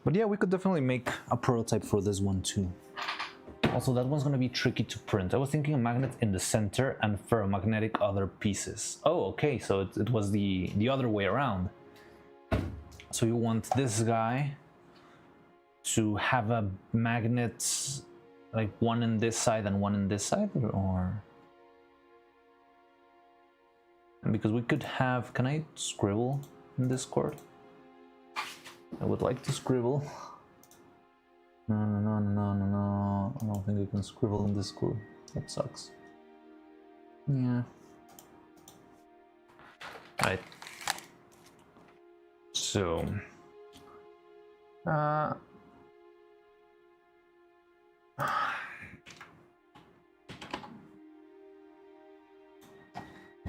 But yeah, we could definitely make a prototype for this one too. Also, that one's gonna be tricky to print. I was thinking a magnet in the center and ferromagnetic other pieces. Oh, okay, so it was the other way around. So you want this guy to have a magnet, like one in this side and one in this side, or? Because we could have, can I scribble in Discord? I would like to scribble. No, I don't think I can scribble in Discord. That sucks. Yeah. Alright. So, let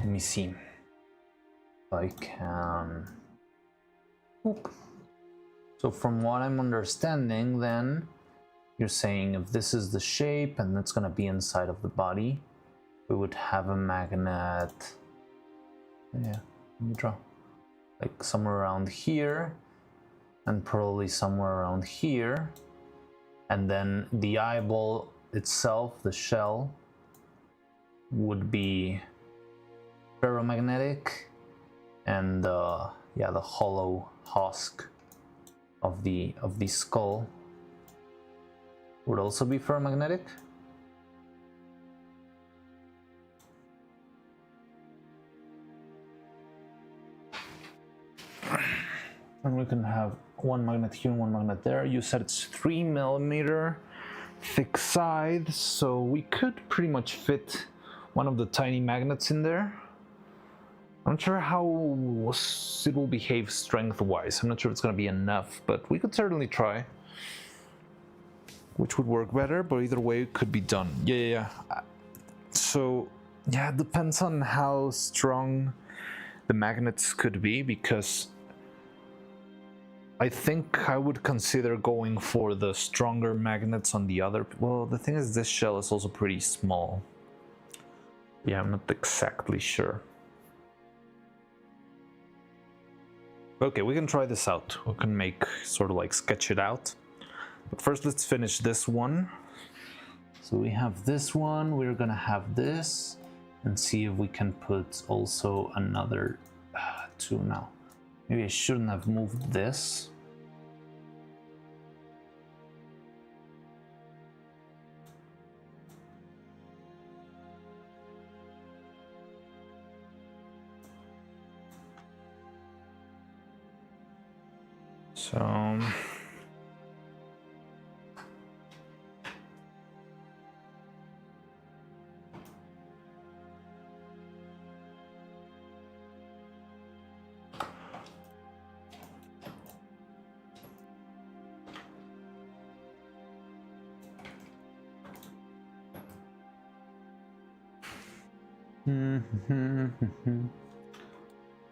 me see if I can. Oop. So from what I'm understanding, then you're saying if this is the shape and it's gonna be inside of the body, we would have a magnet. Yeah, let me draw. Like somewhere around here, and probably somewhere around here, and then the eyeball itself, the shell, would be ferromagnetic, and yeah, the hollow husk of the skull would also be ferromagnetic. And we can have one magnet here and one magnet there. You said it's 3mm thick side, so we could pretty much fit one of the tiny magnets in there. I'm not sure how it will behave strength-wise. I'm not sure it's going to be enough, but we could certainly try. Which would work better, but either way it could be done. Yeah. So, yeah, it depends on how strong the magnets could be, because I think I would consider going for the stronger magnets on the other. Well, the thing is, this shell is also pretty small. Yeah, I'm not exactly sure. Okay, we can try this out. We can make sort of like sketch it out. But first, let's finish this one. So we have this one, we're gonna have this, and see if we can put also another two now. Maybe I shouldn't have moved this. So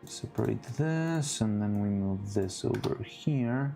separate this, and then we move this over here.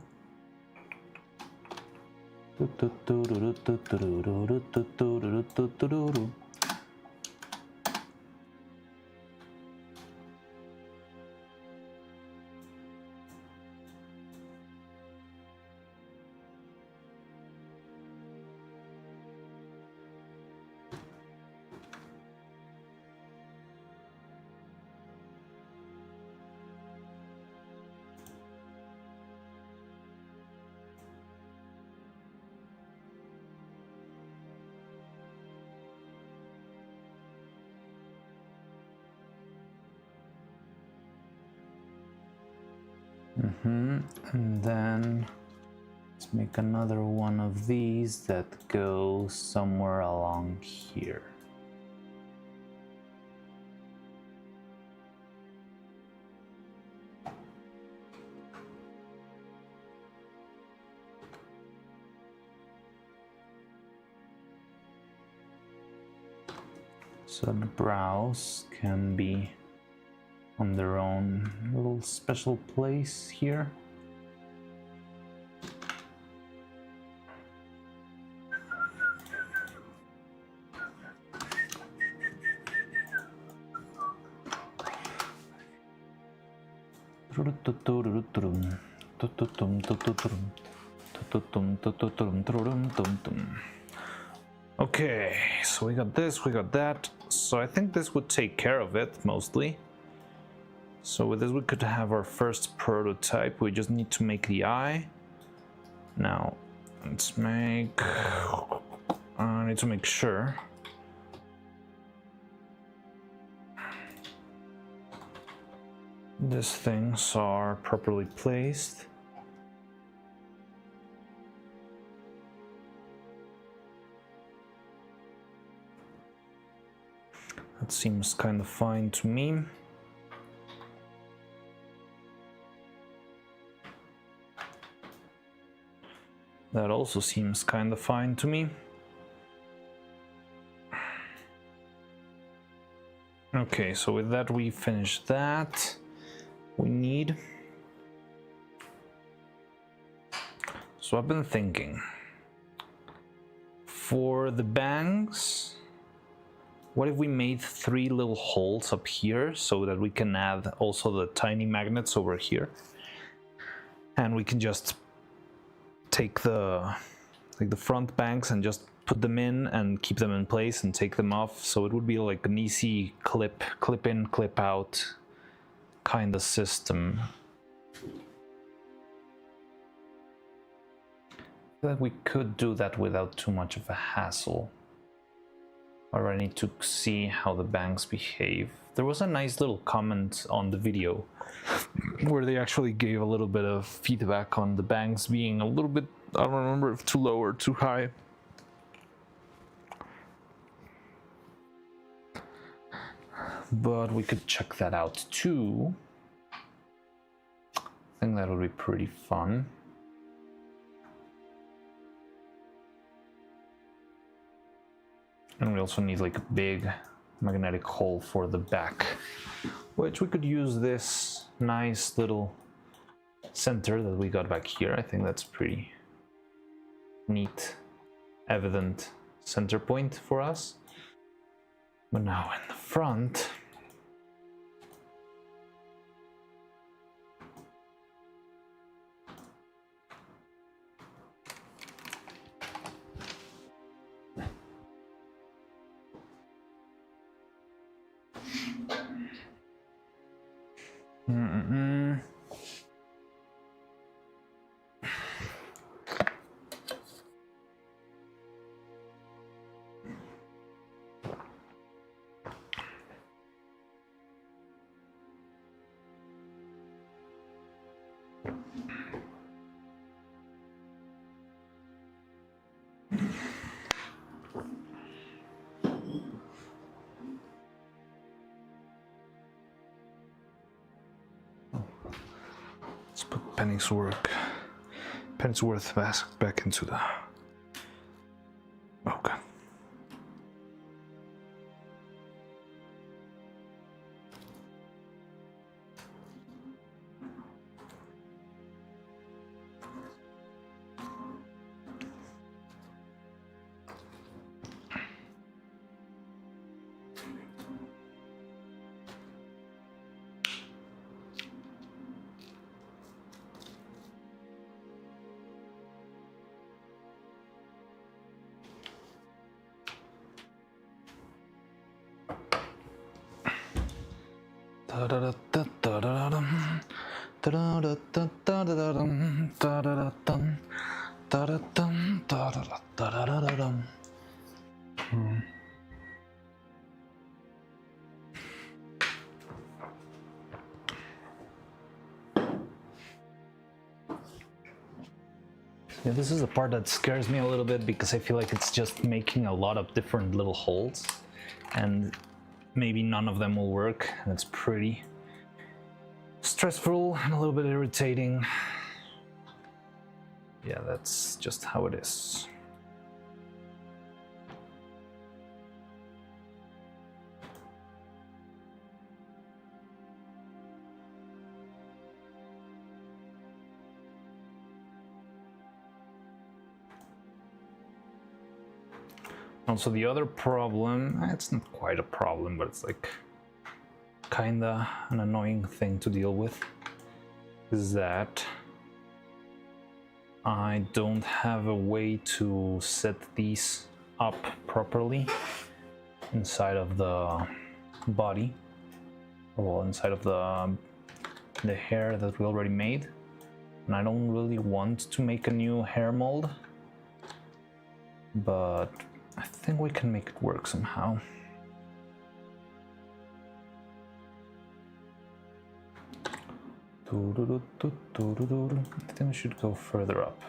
And then let's make another one of these that goes somewhere along here. So the brows can be on their own little special place here. Okay, so we got this, we got that. So I think this would take care of it mostly. So with this we could have our first prototype. We just need to make the eye. Now let's make, I need to make sure these things are properly placed. That seems kind of fine to me. That also seems kind of fine to me. Okay, so with that we finished that. We need... So I've been thinking, for the bangs, what if we made 3 little holes up here so that we can add also the tiny magnets over here, and we can just take the front bangs and just put them in and keep them in place and take them off, so it would be like an easy clip in, clip out kind of system. I feel like we could do that without too much of a hassle. Or I need to see how the bangs behave. There was a nice little comment on the video where they actually gave a little bit of feedback on the bangs being a little bit, I don't remember if too low or too high. But we could check that out too. I think that would be pretty fun. And we also need like a big magnetic hole for the back, which we could use this nice little center that we got back here. I think that's pretty neat, evident center point for us. But now in the front, Let's put Pennyworth back into the. Okay. Yeah, this is the part that scares me a little bit because I feel like it's just making a lot of different little holes and maybe none of them will work, and it's pretty stressful and a little bit irritating. Yeah, that's just how it is. Also, the other problem, it's not quite a problem, but it's like kinda an annoying thing to deal with, is that I don't have a way to set these up properly inside of the body, or inside of the hair that we already made. And I don't really want to make a new hair mold, but I think we can make it work somehow. I think we should go further up.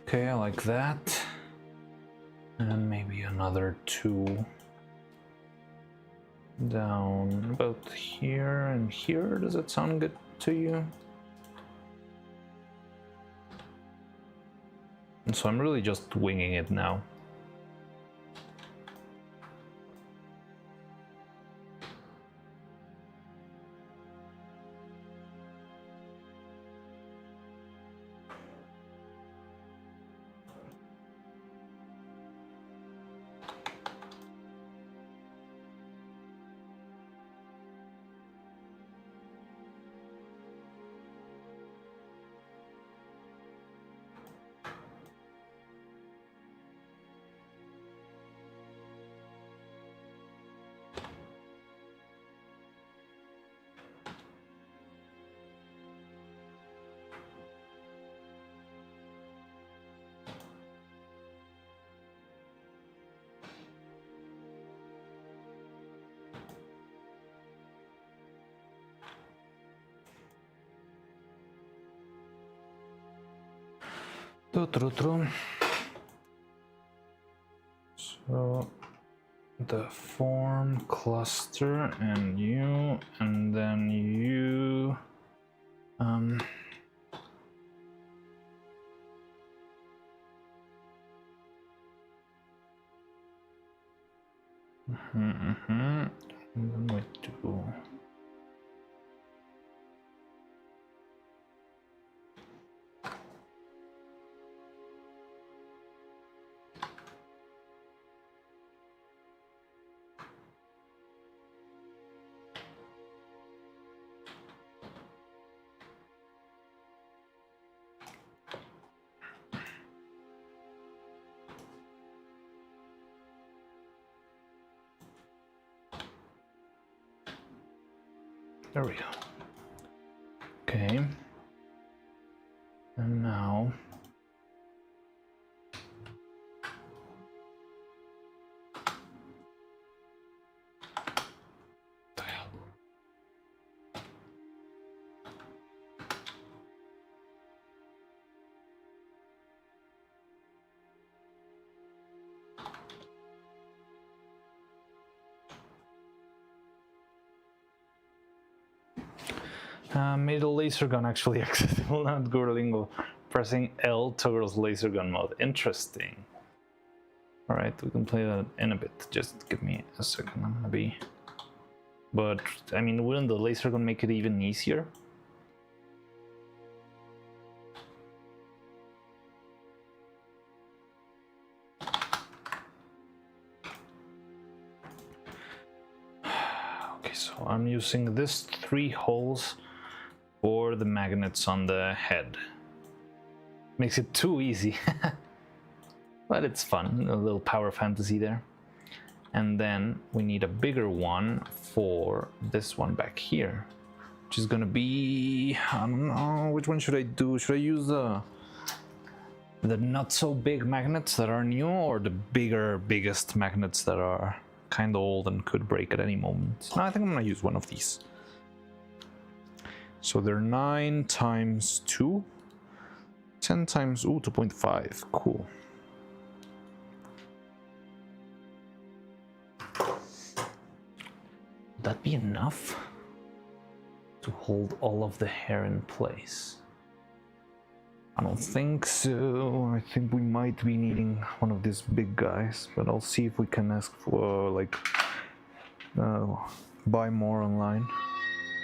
Okay, I like that. And maybe another two down about here and here. Does that sound good to you? And so I'm really just winging it now. So the form cluster and you, and then you. And then we do. There we go. Okay. And now made a laser gun actually accessible, not Duolingo. Pressing L toggles laser gun mode. Interesting. Alright, we can play that in a bit. Just give me a second, I'm gonna be... But, I mean, wouldn't the laser gun make it even easier? Okay, so I'm using this 3 holes for the magnets on the head. Makes it too easy. But it's fun, a little power fantasy there. And then we need a bigger one for this one back here, which is gonna be, I don't know, which one should I do? Should I use the not so big magnets that are new, or the biggest magnets that are kind of old and could break at any moment? No, I think I'm gonna use one of these. So they're 9 times 2, 10 times, 2.5, cool. Would that be enough to hold all of the hair in place? I don't think so. I think we might be needing one of these big guys, but I'll see if we can ask for, like, buy more online.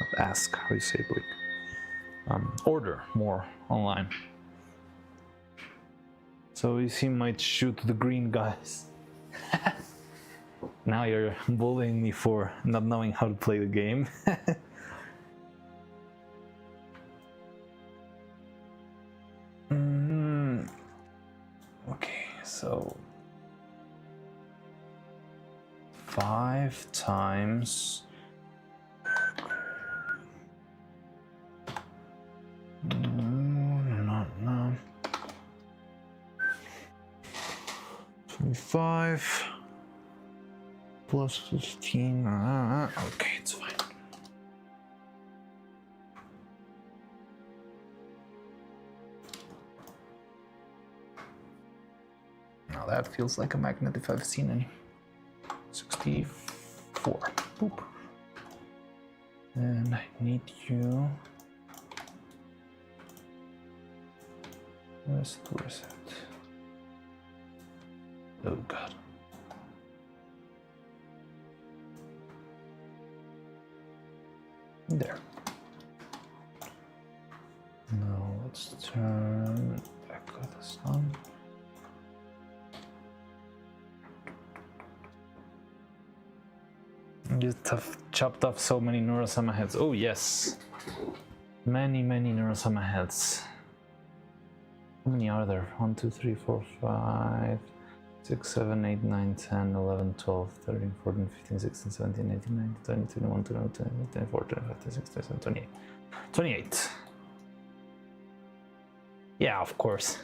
Not ask, how do you say it, like, order more online. So you see, might shoot the green guys. Now you're bullying me for not knowing how to play the game. Okay, so 5 times no 25 plus 15. Okay, it's fine. Now that feels like a magnet if I've seen any. 64. Boop. And I need you. Where's the reset? Oh god. There. Now let's turn back the sun. Just have chopped off so many Neuro-Sama heads. Oh yes, many Neuro-Sama heads. How many are there? 1, 2, 3, 4, 5, 6, 7, 8, 9, 10, 11, 12, 13, 14, 15, 16, 17, 18, 19, 20, 21, 22, 23, 24, 25, 26, 27, 28. 28. Yeah, of course.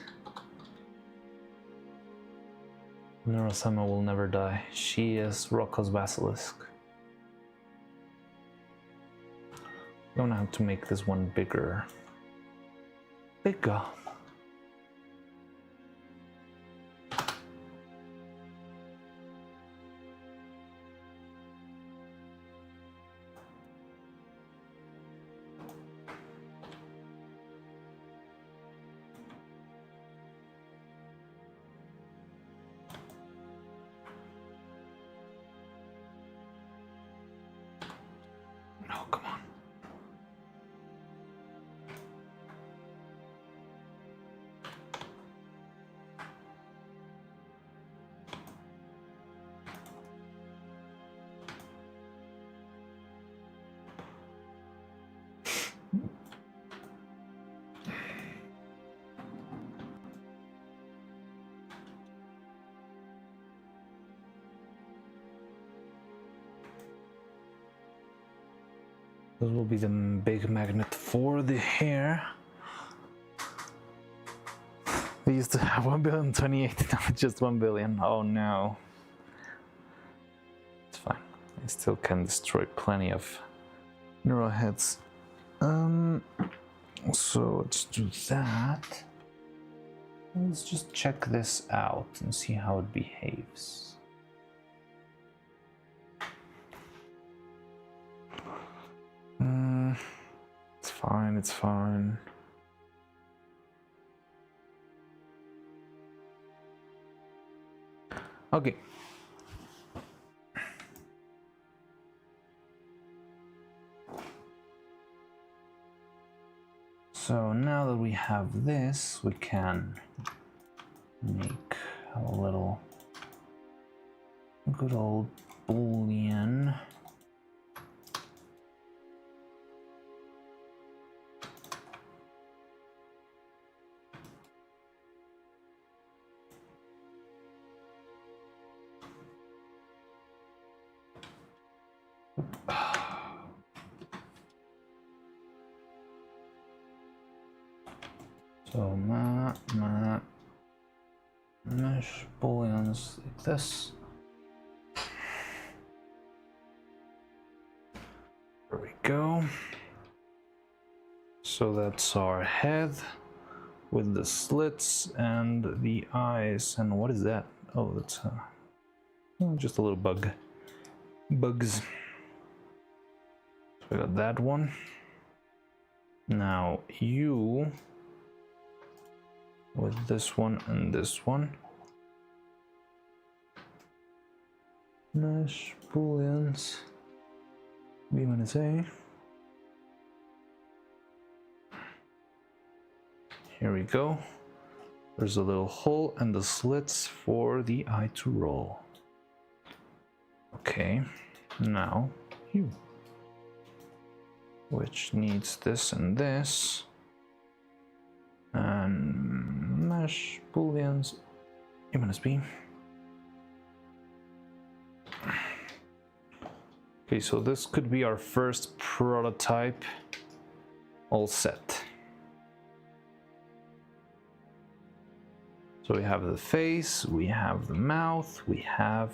Neuro-Sama will never die. She is Rocco's basilisk. I'm gonna have to make this one bigger. Bigger. This will be the big magnet for the hair. They used to have 1,028,000,000, now it's just 1 billion. Oh no. It's fine. I still can destroy plenty of neural heads. So let's do that. Let's just check this out and see how it behaves. It's fine, it's fine. Okay. So now that we have this, we can make a little good old boolean. So mesh booleans like this. There we go. So that's our head with the slits and the eyes. And what is that? Oh, that's just a little bug. Bugs. So we got that one. Now you with this one and this one. Mesh booleans. B-A. Here we go. There's a little hole and the slits for the eye to roll. Okay, now you, which needs this and this, and mesh booleans B. Okay, so this could be our first prototype all set. So we have the face, we have the mouth, we have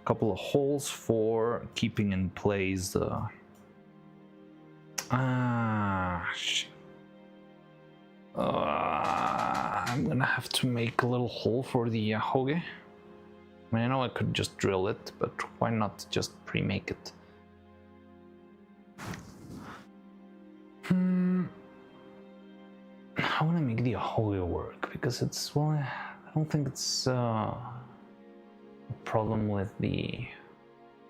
a couple of holes for keeping in place the... I'm gonna have to make a little hole for the hoge. I mean, I know I could just drill it, but why not just pre-make it? How would I make the hoge work? Because it's, well, I don't think it's a problem with the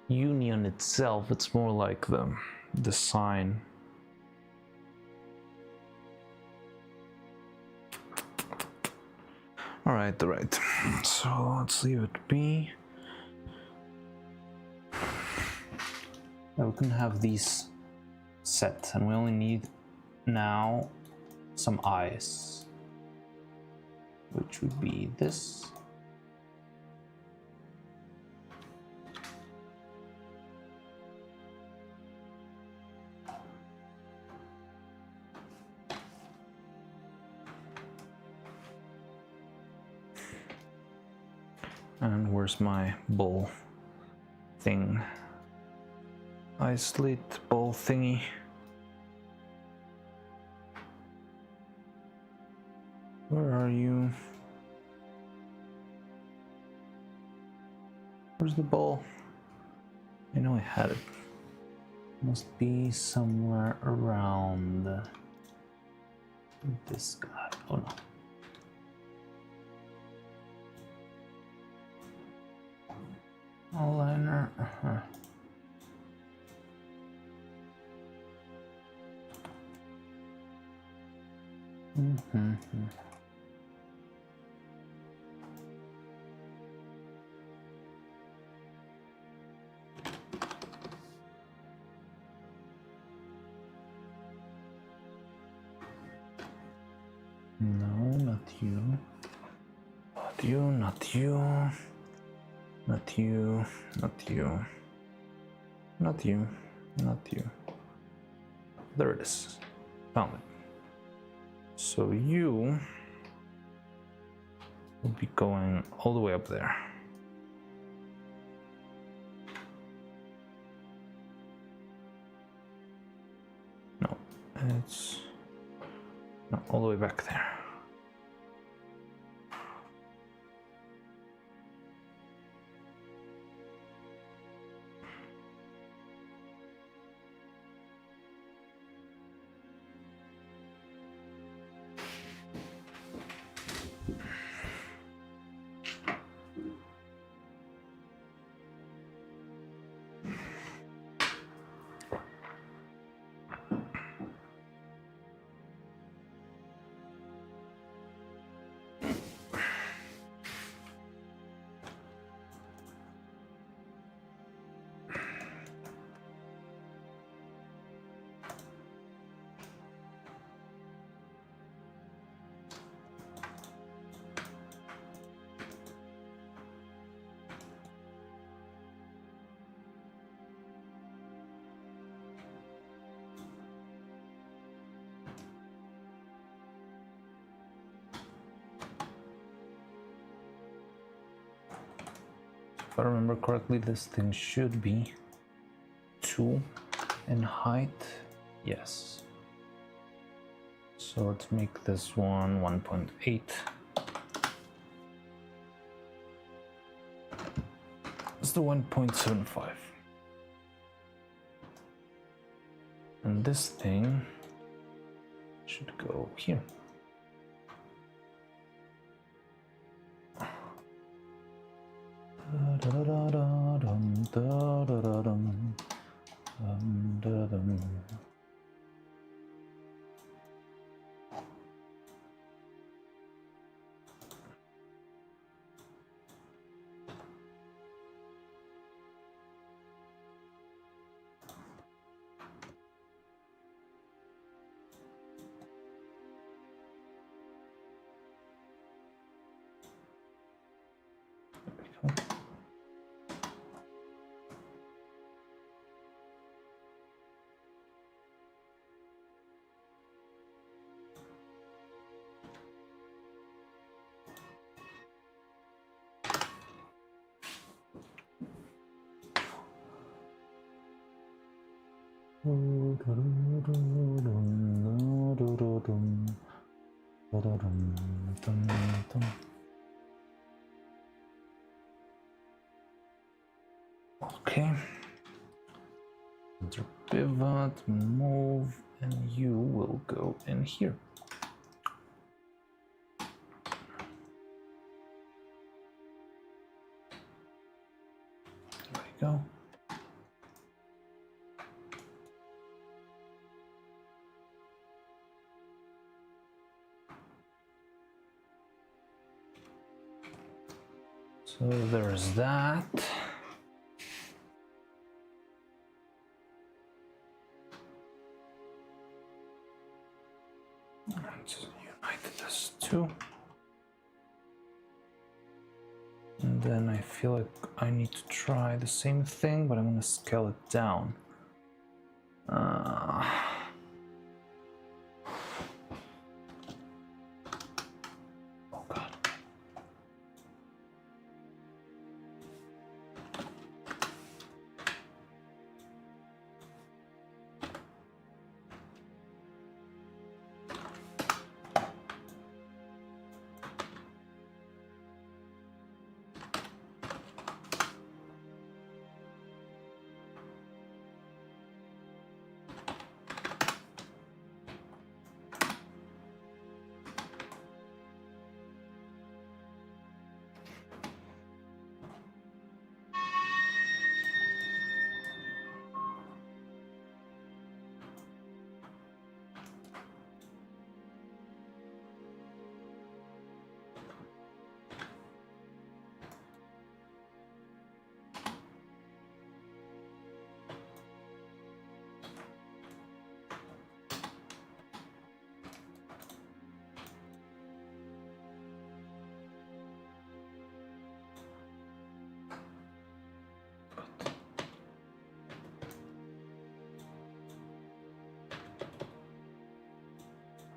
union itself. It's more like the design. All right. So let's leave it be. Now we can have these set, and we only need now some eyes, which would be this. And where's my ball thing? Eye slit ball thingy. Where are you? Where's the ball? I know I had it. Must be somewhere around this guy. Oh no. Aligner. No, not you. Not you, not you. Not you, not you. Not you, not you. There it is. Found it. So you will be going all the way up there. No, it's not all the way back there. If I remember correctly, this thing should be 2 in height. Yes. So let's make this one 1.8. It's the 1.75. And this thing should go here. Okay. Enter pivot, move, and you will go in here. There we go. So there's that. Let's unite this too. And then I feel like I need to try the same thing, but I'm gonna scale it down. Oh God.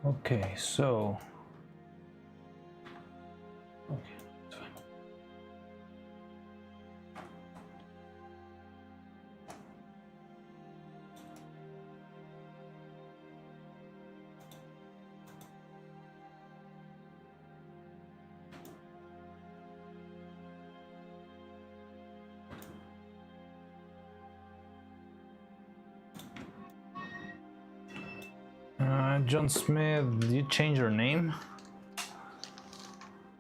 Okay, so okay, that's fine. John Smith, did you change your name?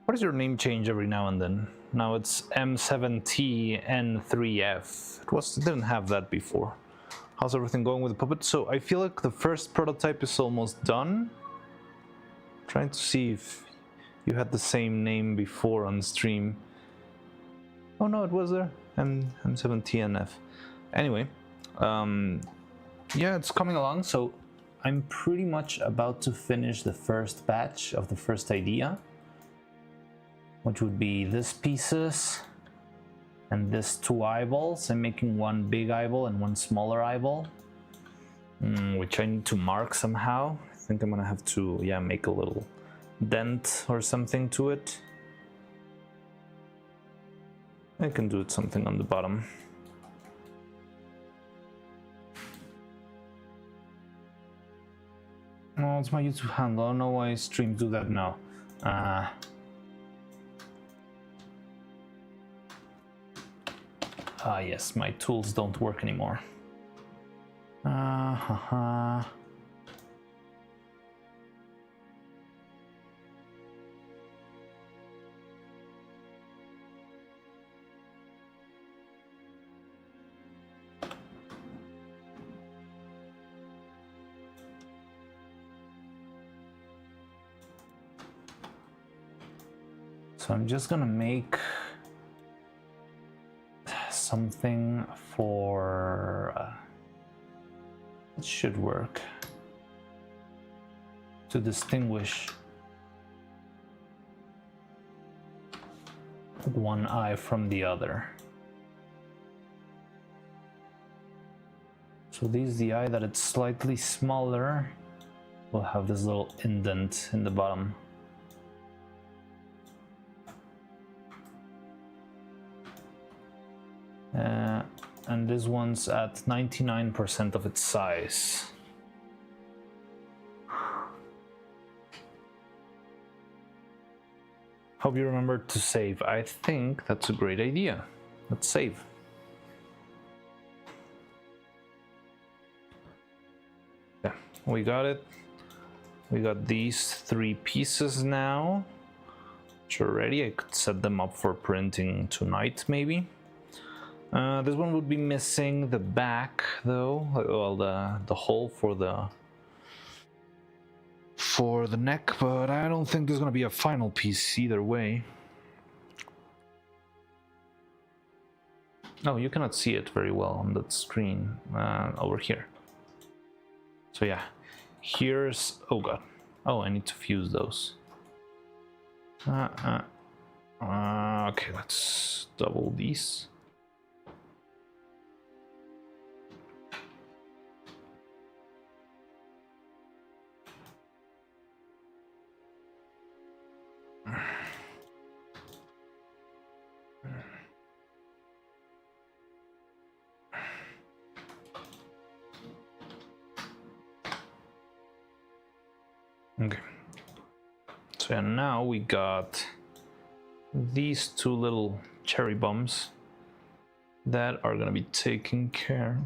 What does your name change every now and then? Now it's M7TN3F. It didn't have that before. How's everything going with the puppet? So I feel like the first prototype is almost done. Trying to see if you had the same name before on stream. Oh no, it was there. M7TNF. Anyway, yeah, it's coming along. So I'm pretty much about to finish the first batch of the first idea, which would be this pieces and this 2 eyeballs. I'm making one big eyeball and one smaller eyeball, which I need to mark somehow. I think I'm gonna have to, yeah, make a little dent or something to it. I can do it something on the bottom. No, it's my YouTube handle. I don't know why streams do that now. Yes, my tools don't work anymore. So I'm just gonna make something for it should work to distinguish one eye from the other. So this is the eye that it's slightly smaller. We'll have this little indent in the bottom. And this one's at 99% of its size. Hope you remembered to save. I think that's a great idea. Let's save. Yeah, we got it. We got these 3 pieces now, which are ready. I could set them up for printing tonight, maybe. This one would be missing the back, though. Well, the hole for the neck, but I don't think there's gonna be a final piece either way. Oh, you cannot see it very well on that screen over here. So yeah, here's, oh god, oh, I need to fuse those. Okay, let's double these. Okay, so yeah, now we got these 2 little cherry bombs that are gonna be taken care.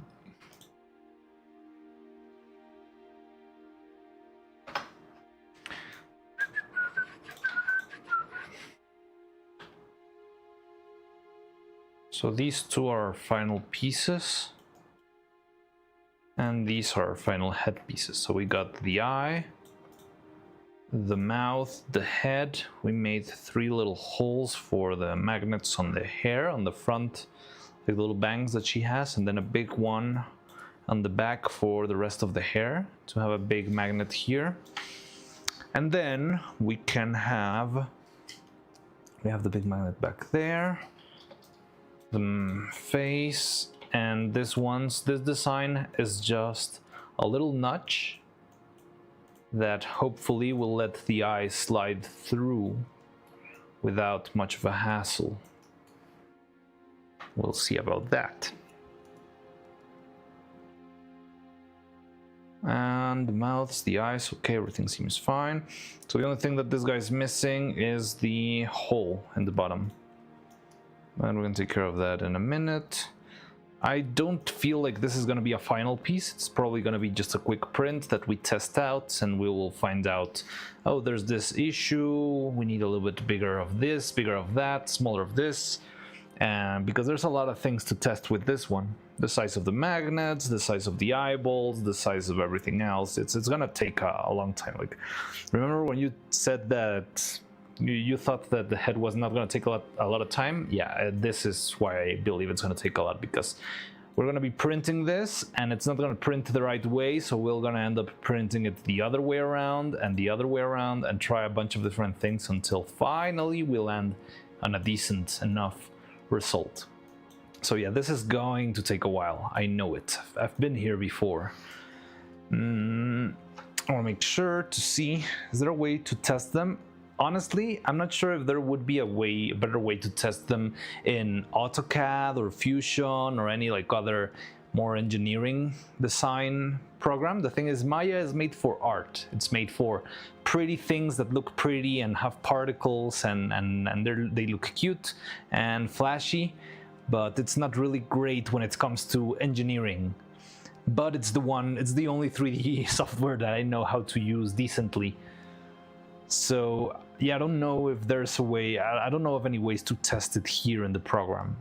So these 2 are our final pieces, and these are our final head pieces. So we got the eye, the mouth, the head. We made 3 little holes for the magnets on the hair on the front, the little bangs that she has, and then a big one on the back for the rest of the hair to have a big magnet here. And then we have the big magnet back there, the face, and this design is just a little notch that hopefully will let the eye slide through without much of a hassle. We'll see about that. And the mouths, the eyes, okay, everything seems fine. So the only thing that this guy's missing is the hole in the bottom. And we're gonna take care of that in a minute. I don't feel like this is gonna be a final piece. It's probably gonna be just a quick print that we test out, and we will find out, oh, there's this issue, we need a little bit bigger of this, bigger of that, smaller of this. And because there's a lot of things to test with this one. The size of the magnets, the size of the eyeballs, the size of everything else. It's gonna take a long time. Like, remember when you said that you thought that the head was not gonna take a lot of time? Yeah, this is why I believe it's gonna take a lot, because we're gonna be printing this and it's not gonna print the right way, so we're gonna end up printing it the other way around and the other way around and try a bunch of different things until finally we land on a decent enough result. So yeah, this is going to take a while. I know it. I've been here before. I want to make sure to see, is there a way to test them? Honestly, I'm not sure if there would be a better way to test them in AutoCAD or Fusion or any like other more engineering design program. The thing is, Maya is made for art. It's made for pretty things that look pretty and have particles and they look cute and flashy, but it's not really great when it comes to engineering. But it's the only 3D software that I know how to use decently. So yeah, I don't know if there's a way, I don't know of any ways to test it here in the program.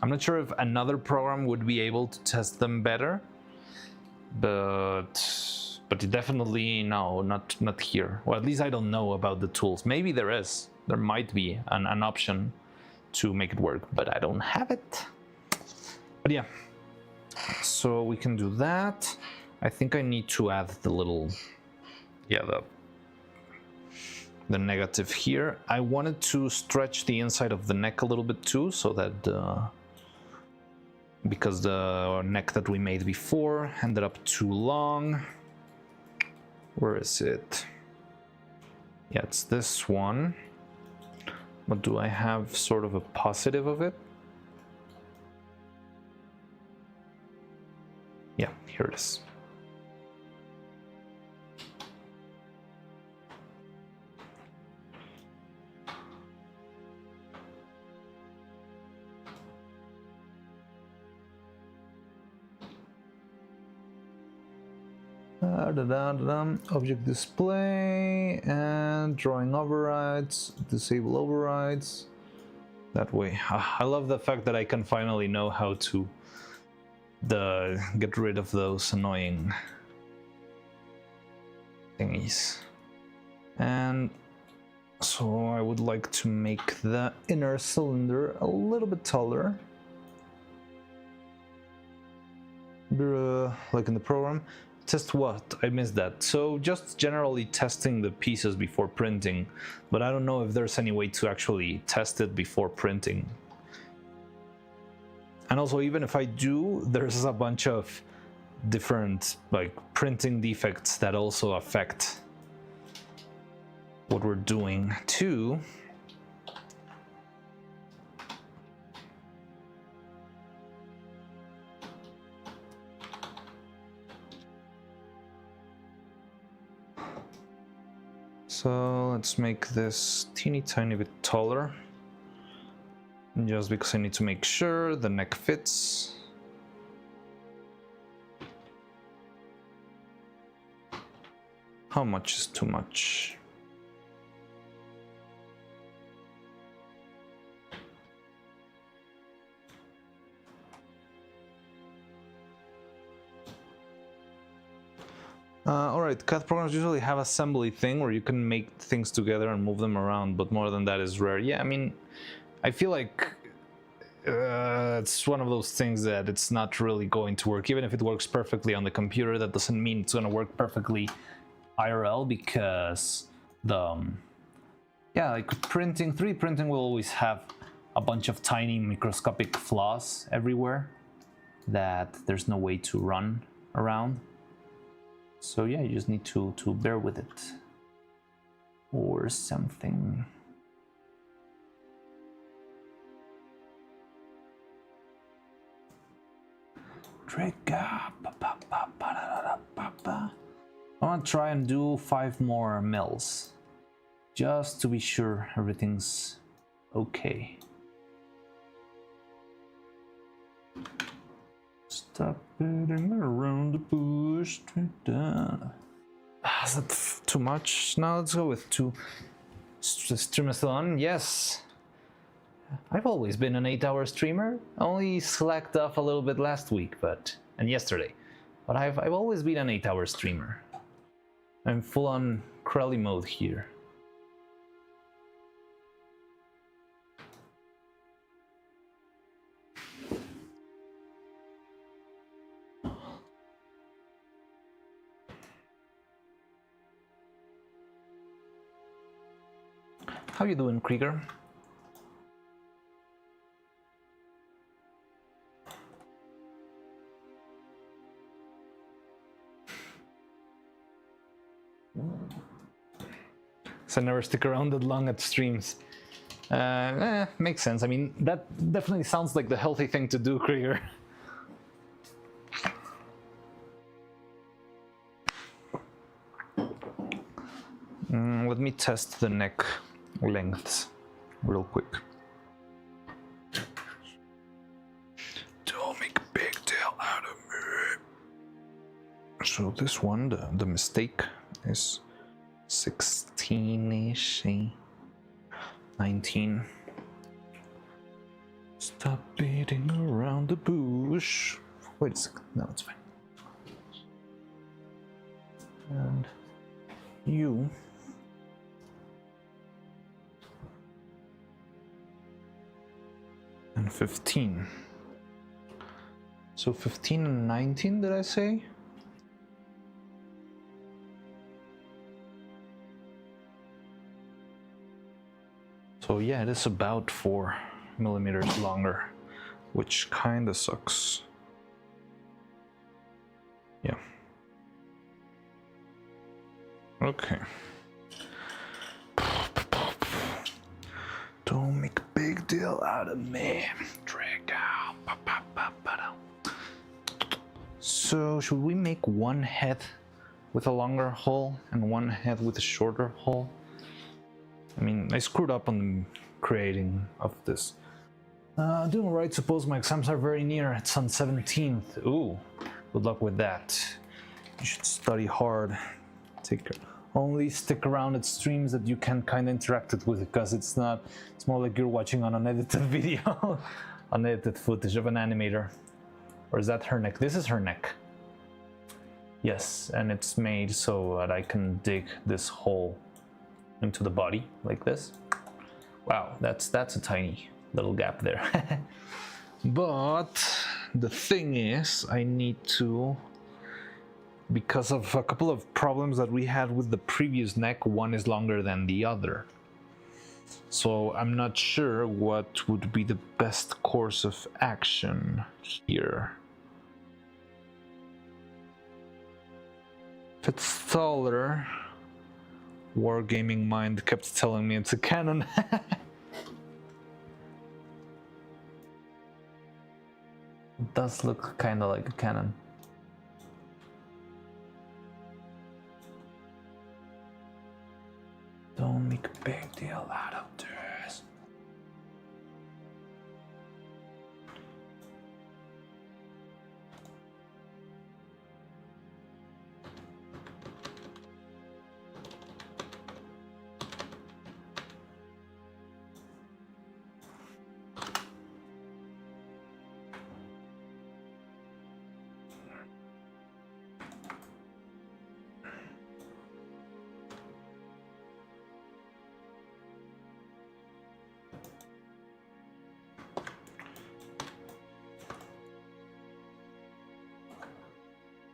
I'm not sure if another program would be able to test them better, but definitely no, not here. Or at least I don't know about the tools. Maybe there might be an option to make it work, but I don't have it. But yeah, so we can do that. I think I need to add the little, yeah, the negative here. I wanted to stretch the inside of the neck a little bit too, so that because the neck that we made before ended up too long. Where is it? Yeah, it's this one. But do I have sort of a positive of it? Yeah, here it is. Object display and drawing overrides, disable overrides. That way, I love the fact that I can finally know how to get rid of those annoying thingies. And so I would like to make the inner cylinder a little bit taller, like in the program. Test what? I missed that. So just generally testing the pieces before printing, but I don't know if there's any way to actually test it before printing. And also, even if I do, there's a bunch of different like printing defects that also affect what we're doing too. So let's make this teeny tiny bit taller, just because I need to make sure the neck fits. How much is too much? Alright, CAD programs usually have assembly thing where you can make things together and move them around, but more than that is rare. Yeah, I mean, I feel like it's one of those things that it's not really going to work. Even if it works perfectly on the computer, that doesn't mean it's going to work perfectly IRL, because like 3D printing will always have a bunch of tiny microscopic flaws everywhere that there's no way to run around. So yeah, you just need to bear with it or something. Trigger. I want to try and do 5 more mills, just to be sure everything's okay. Stop beating around the bush. Is that too much? Now let's go with 2. Stream is still on? Yes. I've always been an 8-hour streamer. Only slacked off a little bit last week, and yesterday. But I've always been an 8-hour streamer. I'm full on Crowley mode here. How you doing, Krieger? So I never stick around that long at streams. Makes sense. I mean, that definitely sounds like the healthy thing to do, Krieger. Let me test the neck lengths real quick. Don't make a big deal out of me. So this one, the mistake is 16-ish, 19. Stop beating around the bush. Wait a second. No, it's fine. And you. And 15. So 15 and 19, did I say? So yeah, it is about 4 millimeters longer, which kinda sucks. Yeah. Okay. Don't make a big deal out of me. Drag out. So should we make one head with a longer hull and one head with a shorter hull? I mean, I screwed up on the creating of this. Doing right, suppose my exams are very near. It's on 17th. Ooh, good luck with that. You should study hard. Only stick around at streams that you can kind of interact with, because it's more like you're watching on an edited video, unedited footage of an animator. Or is that her neck? This is her neck. Yes, and it's made so that I can dig this hole into the body like this. Wow, that's a tiny little gap there. But the thing is, I need to, because of a couple of problems that we had with the previous neck, one is longer than the other. So I'm not sure what would be the best course of action here. If it's taller, Wargaming Mind kept telling me it's a cannon. It does look kind of like a cannon. Don't make a big deal out of this.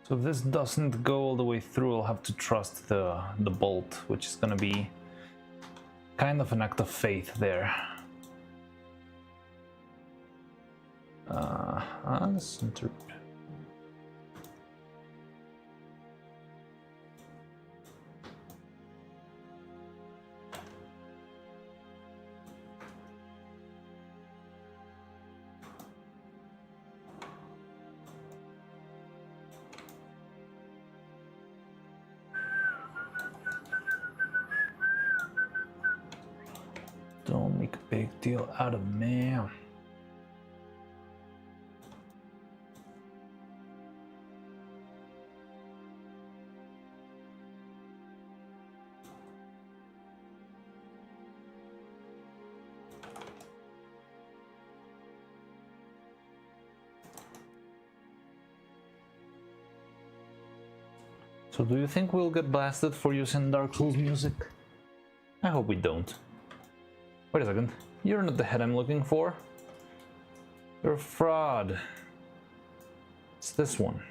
So if this doesn't go all the way through, I'll have to trust the bolt, which is gonna be kind of an act of faith there. Uncentered. Don't make a big deal out of me. So do you think we'll get blasted for using Dark Souls music? I hope we don't. Wait a second, you're not the head I'm looking for. You're a fraud. It's this one.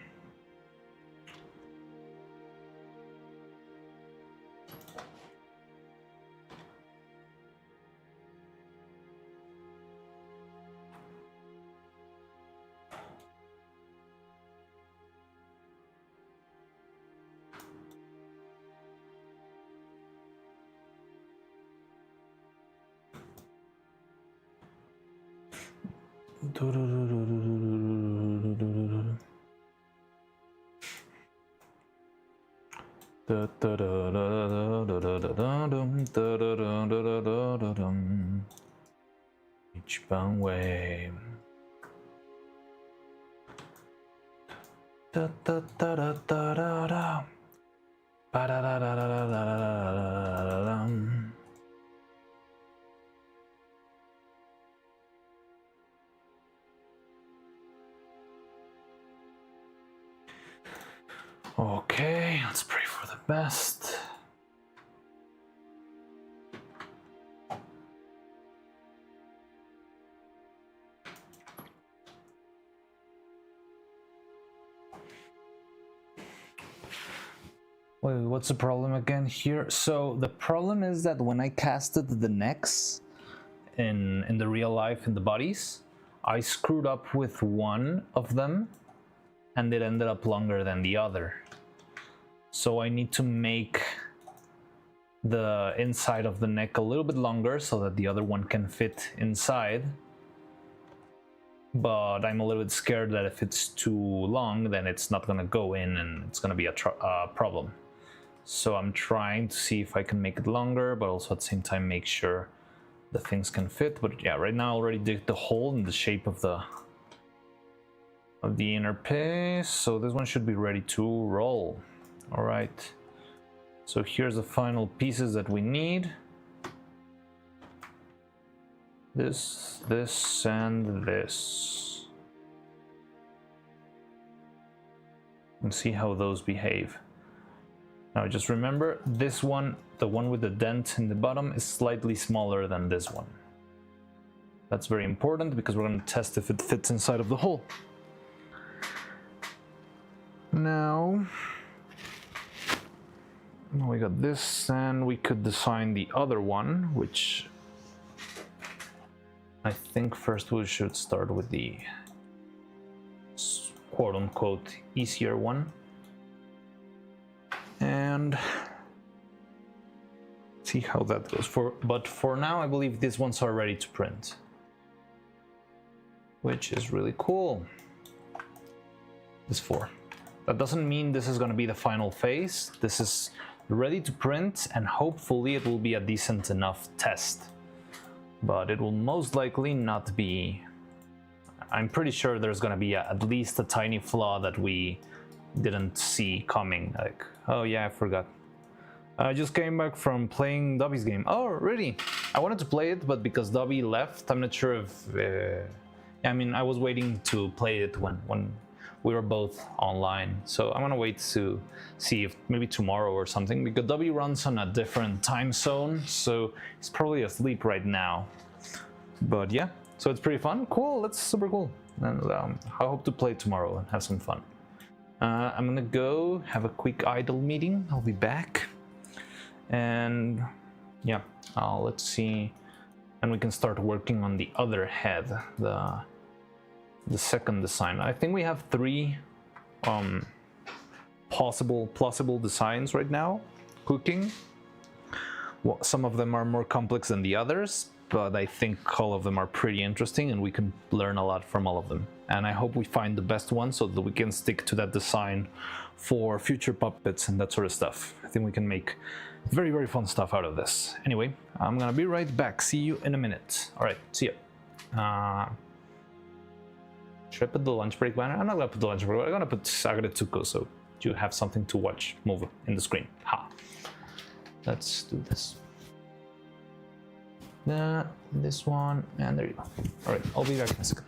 Each bound way. Da da da da da da da. Ba da da da da da da da da. Okay, let's pray for the best. Wait, what's the problem again here? So the problem is that when I casted the necks in the real life in the bodies, I screwed up with one of them and it ended up longer than the other. So I need to make the inside of the neck a little bit longer so that the other one can fit inside. But I'm a little bit scared that if it's too long, then it's not gonna go in and it's gonna be a problem. So I'm trying to see if I can make it longer, but also at the same time make sure the things can fit. But yeah, right now I already did the hole in the shape of the inner piece, so this one should be ready to roll. All right, so here's the final pieces that we need. This, and this. And see how those behave. Now just remember, this one, the one with the dent in the bottom, is slightly smaller than this one. That's very important because we're going to test if it fits inside of the hole. Now we got this, and we could design the other one, which I think first we should start with the quote-unquote easier one. And see how that goes. But for now, I believe these ones are ready to print, which is really cool. This 4. That doesn't mean this is going to be the final phase. This is ready to print, and hopefully it will be a decent enough test. But it will most likely not be. I'm pretty sure there's going to be at least a tiny flaw that we didn't see coming. Like, oh yeah, I forgot. I just came back from playing Dobby's game. Oh, really? I wanted to play it, but because Dobby left, I'm not sure if... I mean, I was waiting to play it when we were both online. So I'm gonna wait to see if maybe tomorrow or something, because Dobby runs on a different time zone, so he's probably asleep right now. But yeah, so it's pretty fun. Cool, that's super cool. And I hope to play tomorrow and have some fun. I'm gonna go have a quick idle meeting. I'll be back. And yeah, let's see. And we can start working on the other head, the second design. I think we have 3 plausible designs right now cooking. Well, some of them are more complex than the others, but I think all of them are pretty interesting and we can learn a lot from all of them. And I hope we find the best one so that we can stick to that design for future puppets and that sort of stuff. I think we can make very, very fun stuff out of this. Anyway, I'm gonna be right back. See you in a minute. All right, see ya. Should I put the lunch break banner? I'm not gonna put the lunch break. I'm gonna put Sagaretsuko so you have something to watch move in the screen. Ha. Let's do this. This one, and there you go. All right, I'll be back in a second.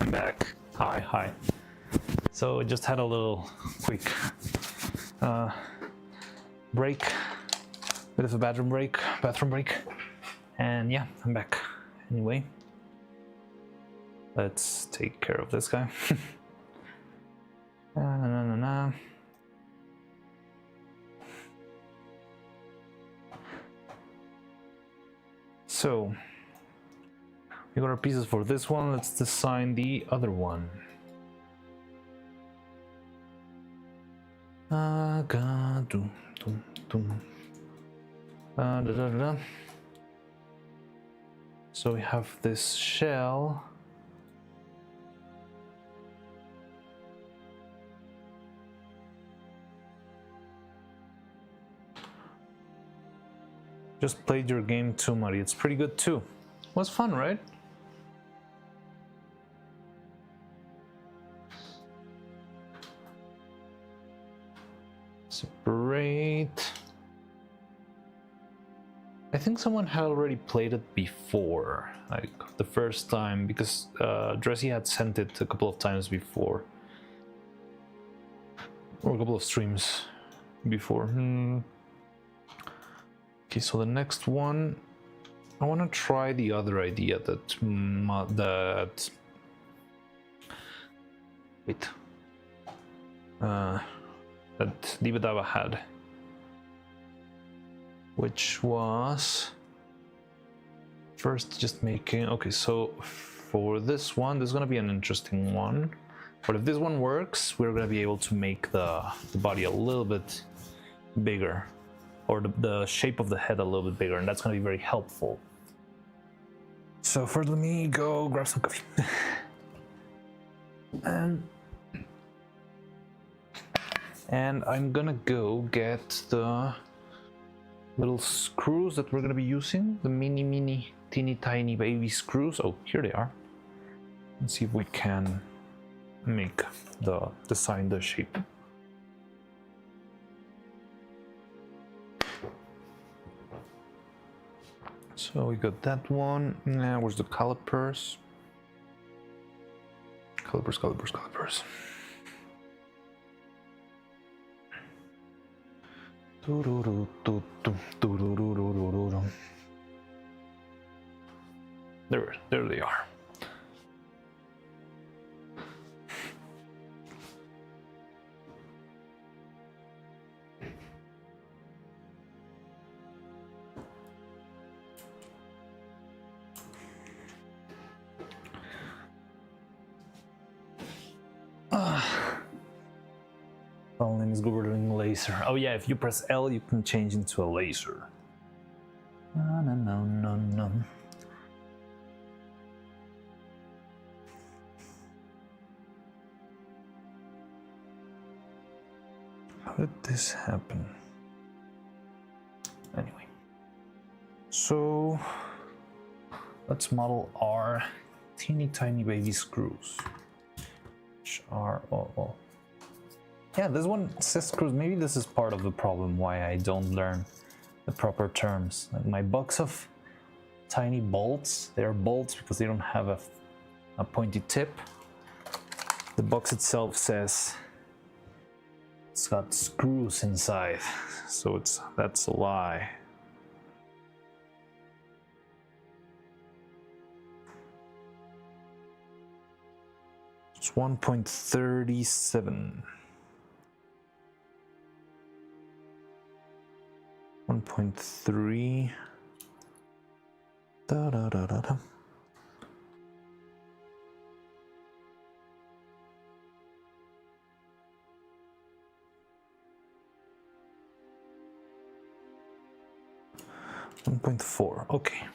I'm back. Hi. So I just had a little quick break, bit of a bathroom break, and yeah, I'm back. Anyway, let's take care of this guy. So we got our pieces for this one. Let's design the other one. So we have this shell. Just played your game too, Muddy. It's pretty good too. Was fun, right? Separate. I think someone had already played it before, like the first time, because Dressy had sent it a couple of times before, or a couple of streams before. Okay, so the next one, I want to try the other idea that that Dibadaba had, which was first just making. Okay, so for this one, there's gonna be an interesting one, but if this one works, we're gonna be able to make the body a little bit bigger, or the shape of the head a little bit bigger, and that's gonna be very helpful. So first, let me go grab some coffee. And I'm gonna go get the little screws that we're gonna be using, the mini teeny tiny baby screws. Oh, here they are. Let's see if we can make design the shape. So we got that one. Now where's the calipers? Calipers. There they are. File name is Googling laser. Oh yeah, if you press L, you can change into a laser. No. How did this happen? Anyway, so let's model our teeny tiny baby screws, which are yeah, this one says screws. Maybe this is part of the problem why I don't learn the proper terms. Like my box of tiny bolts, they're bolts because they don't have a pointy tip. The box itself says it's got screws inside, so that's a lie. It's 1.37. 1.3. Da. 1.4. Okay.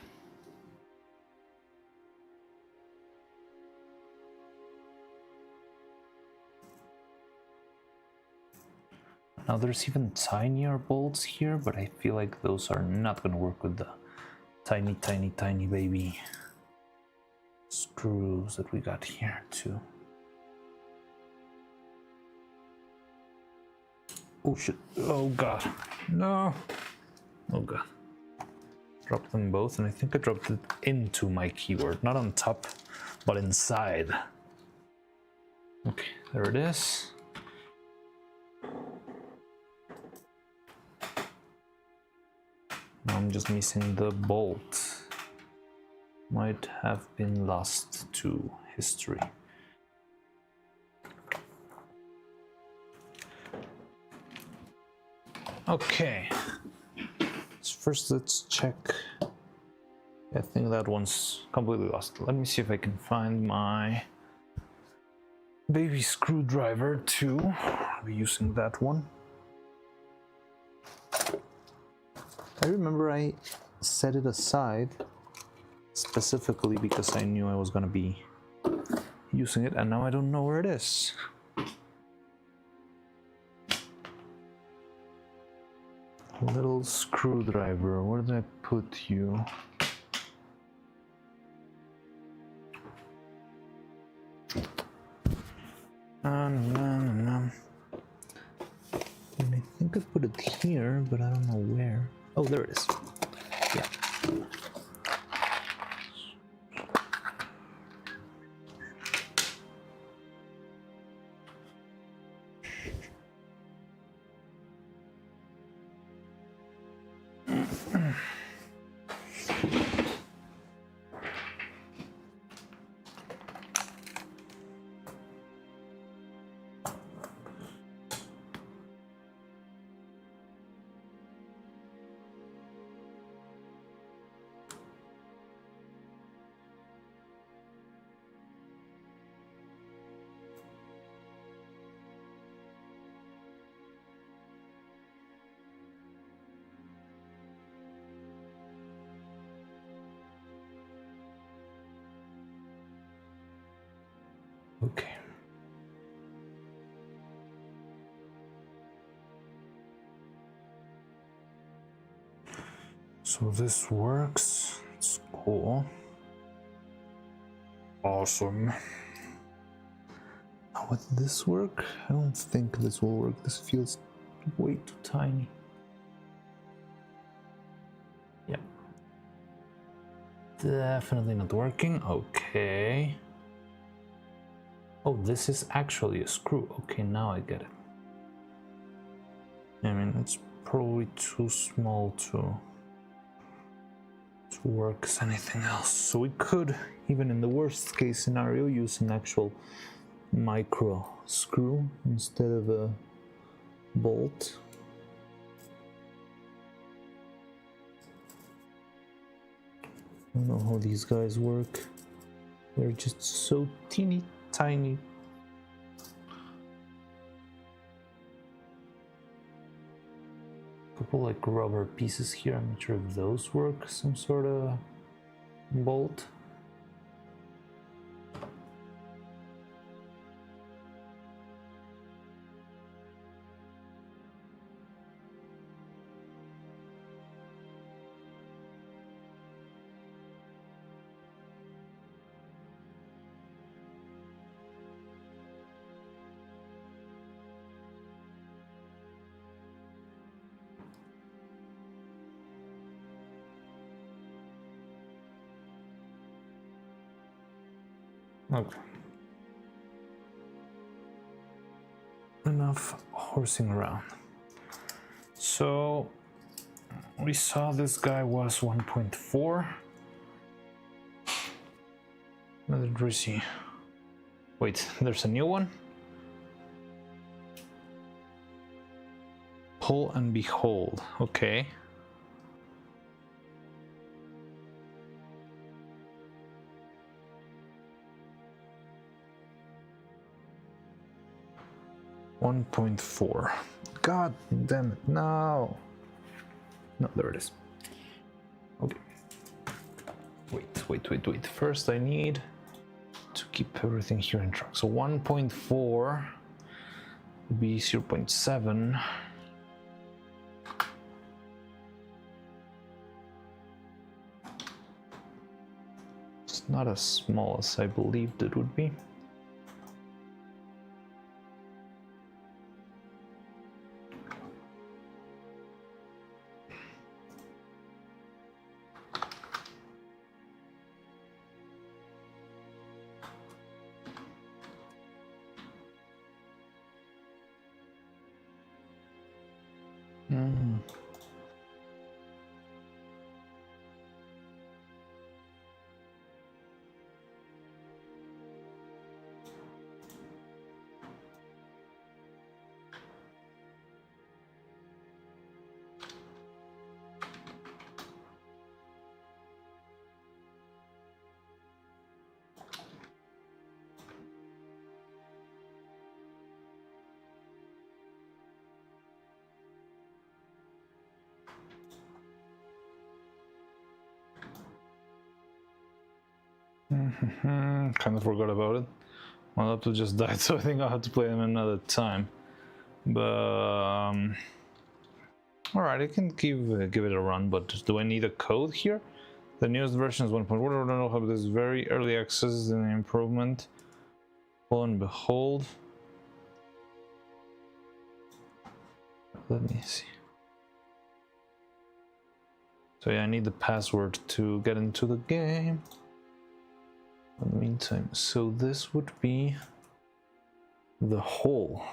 Now there's even tinier bolts here, but I feel like those are not going to work with the tiny baby screws that we got here too. Oh shit. Oh god. No. Oh god. Dropped them both, and I think I dropped it into my keyboard. Not on top, but inside. Okay, there it is. Now I'm just missing the bolt. Might have been lost to history. Okay. So first let's check. I think that one's completely lost. Let me see if I can find my baby screwdriver too. I'll be using that one. I remember I set it aside specifically because I knew I was gonna be using it, and now I don't know where it is. Little screwdriver, where did I put you? And I think I put it here, but I don't know where. Oh, there it is. Yeah. Okay. So this works. It's cool. Awesome. How would this work? I don't think this will work. This feels way too tiny. Yep. Definitely not working. Okay. Oh, this is actually a screw. Okay, now I get it. I mean, it's probably too small to work as anything else. So we could, even in the worst case scenario, use an actual micro screw instead of a bolt. I don't know how these guys work. They're just so teeny tiny. Couple like rubber pieces here. I'm not sure if those work. Some sort of bolt. Okay. Enough horsing around. So we saw this guy was 1.4. Another Drizzy. Wait, there's a new one? Pull and behold. Okay. $1.4. God damn it, no. No, there it is. Okay. Wait. First I need to keep everything here in track. So 1.4 would be 0.7. It's not as small as I believed it would be. Kind of forgot about it. My laptop just died, so I think I'll have to play them another time. But all right, I can give it a run. But do I need a code here? The newest version is 1.1. I don't know how this very early access and improvement. Lo and behold, let me see. So yeah, I need the password to get into the game. In the meantime, so this would be the hole.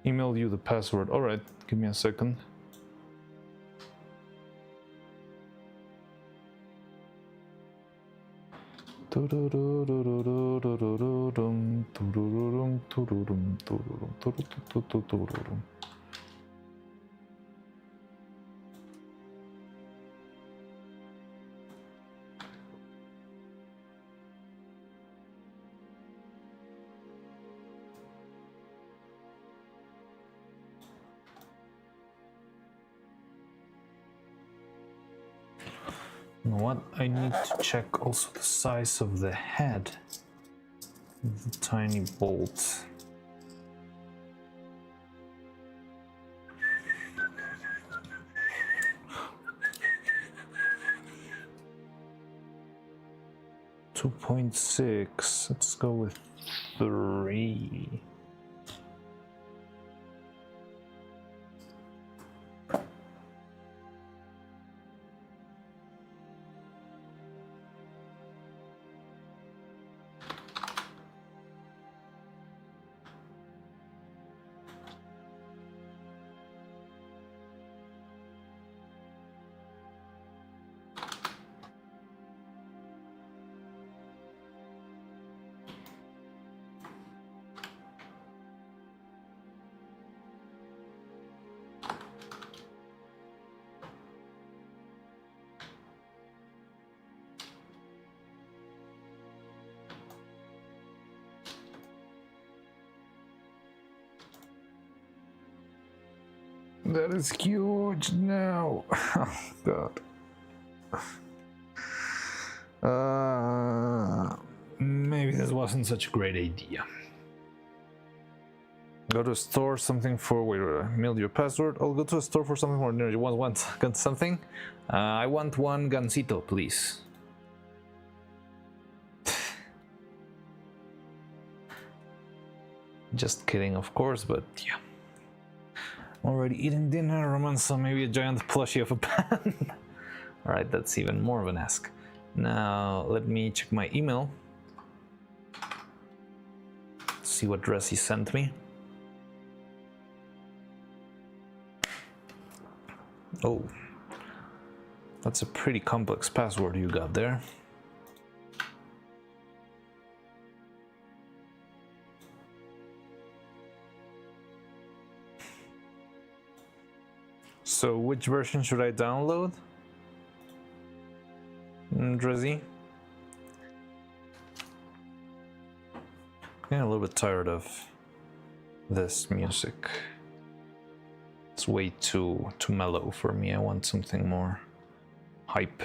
Email you the password. All right, give me a second. You know what? I need to check also the size of the head. The tiny bolt. .6. Let's go with 3. That is huge now. Oh god. Maybe this wasn't such a great idea. Go to a store, something for mail your password. I'll go to a store for something more. You want something? I want one gansito, please. Just kidding, of course, but yeah. Already eating dinner, romance, so maybe a giant plushie of a pan. Alright, that's even more of an ask. Now, let me check my email. See what dress he sent me. Oh, that's a pretty complex password you got there. So which version should I download? Drizzy? I'm a little bit tired of this music. It's way too mellow for me. I want something more hype.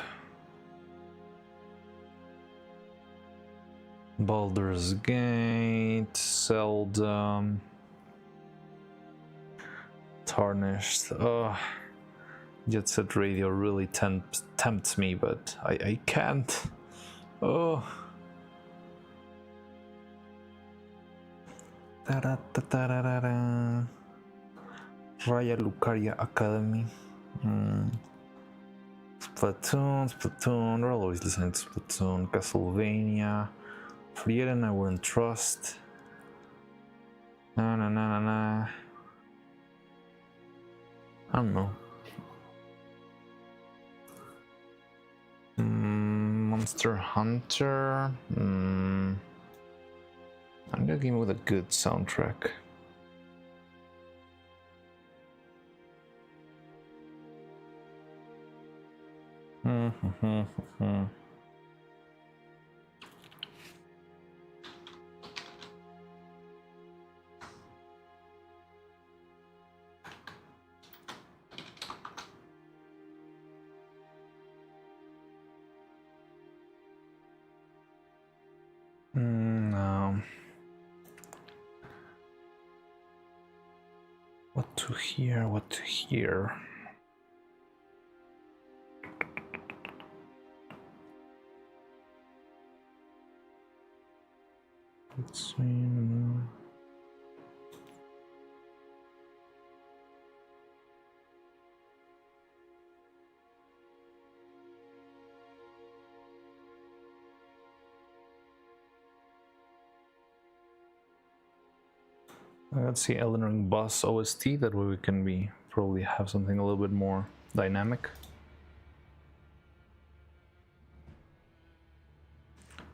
Baldur's Gate, Seldom, Tarnished. Oh, Jet Set Radio really tempts me, but I can't. Oh. Da-da-da-da-da-da. Raya Lucaria Academy. Splatoon, we're always listening to Splatoon, Castlevania, Frieren I Wouldn't Trust. Na. I don't know. Monster Hunter. I'm gonna game with a good soundtrack. No. What to hear? Let's see. Let's see Elden Ring boss OST, that way we can probably have something a little bit more dynamic.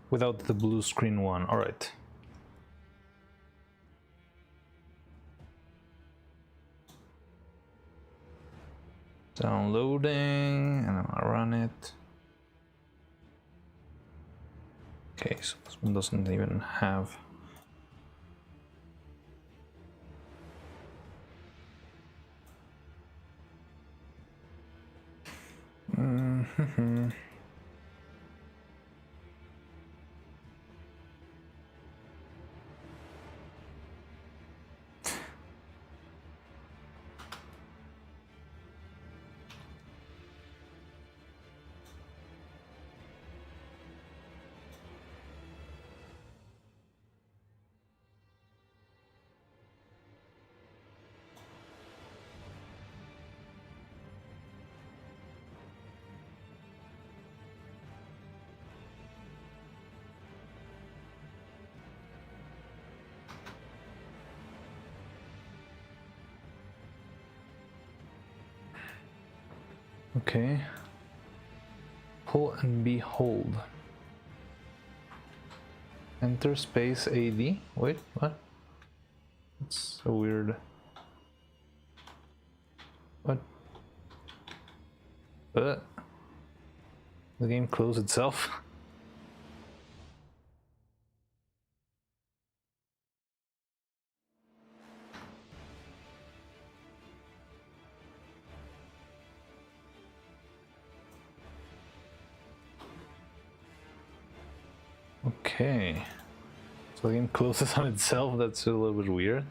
Without the blue screen one, alright. Downloading, and I'm gonna run it. Okay, so this one doesn't even have... Okay. Pull and behold. Enter space AD. Wait, what? That's so weird. What? The game closed itself? Okay, so the game closes on itself. That's a little bit weird.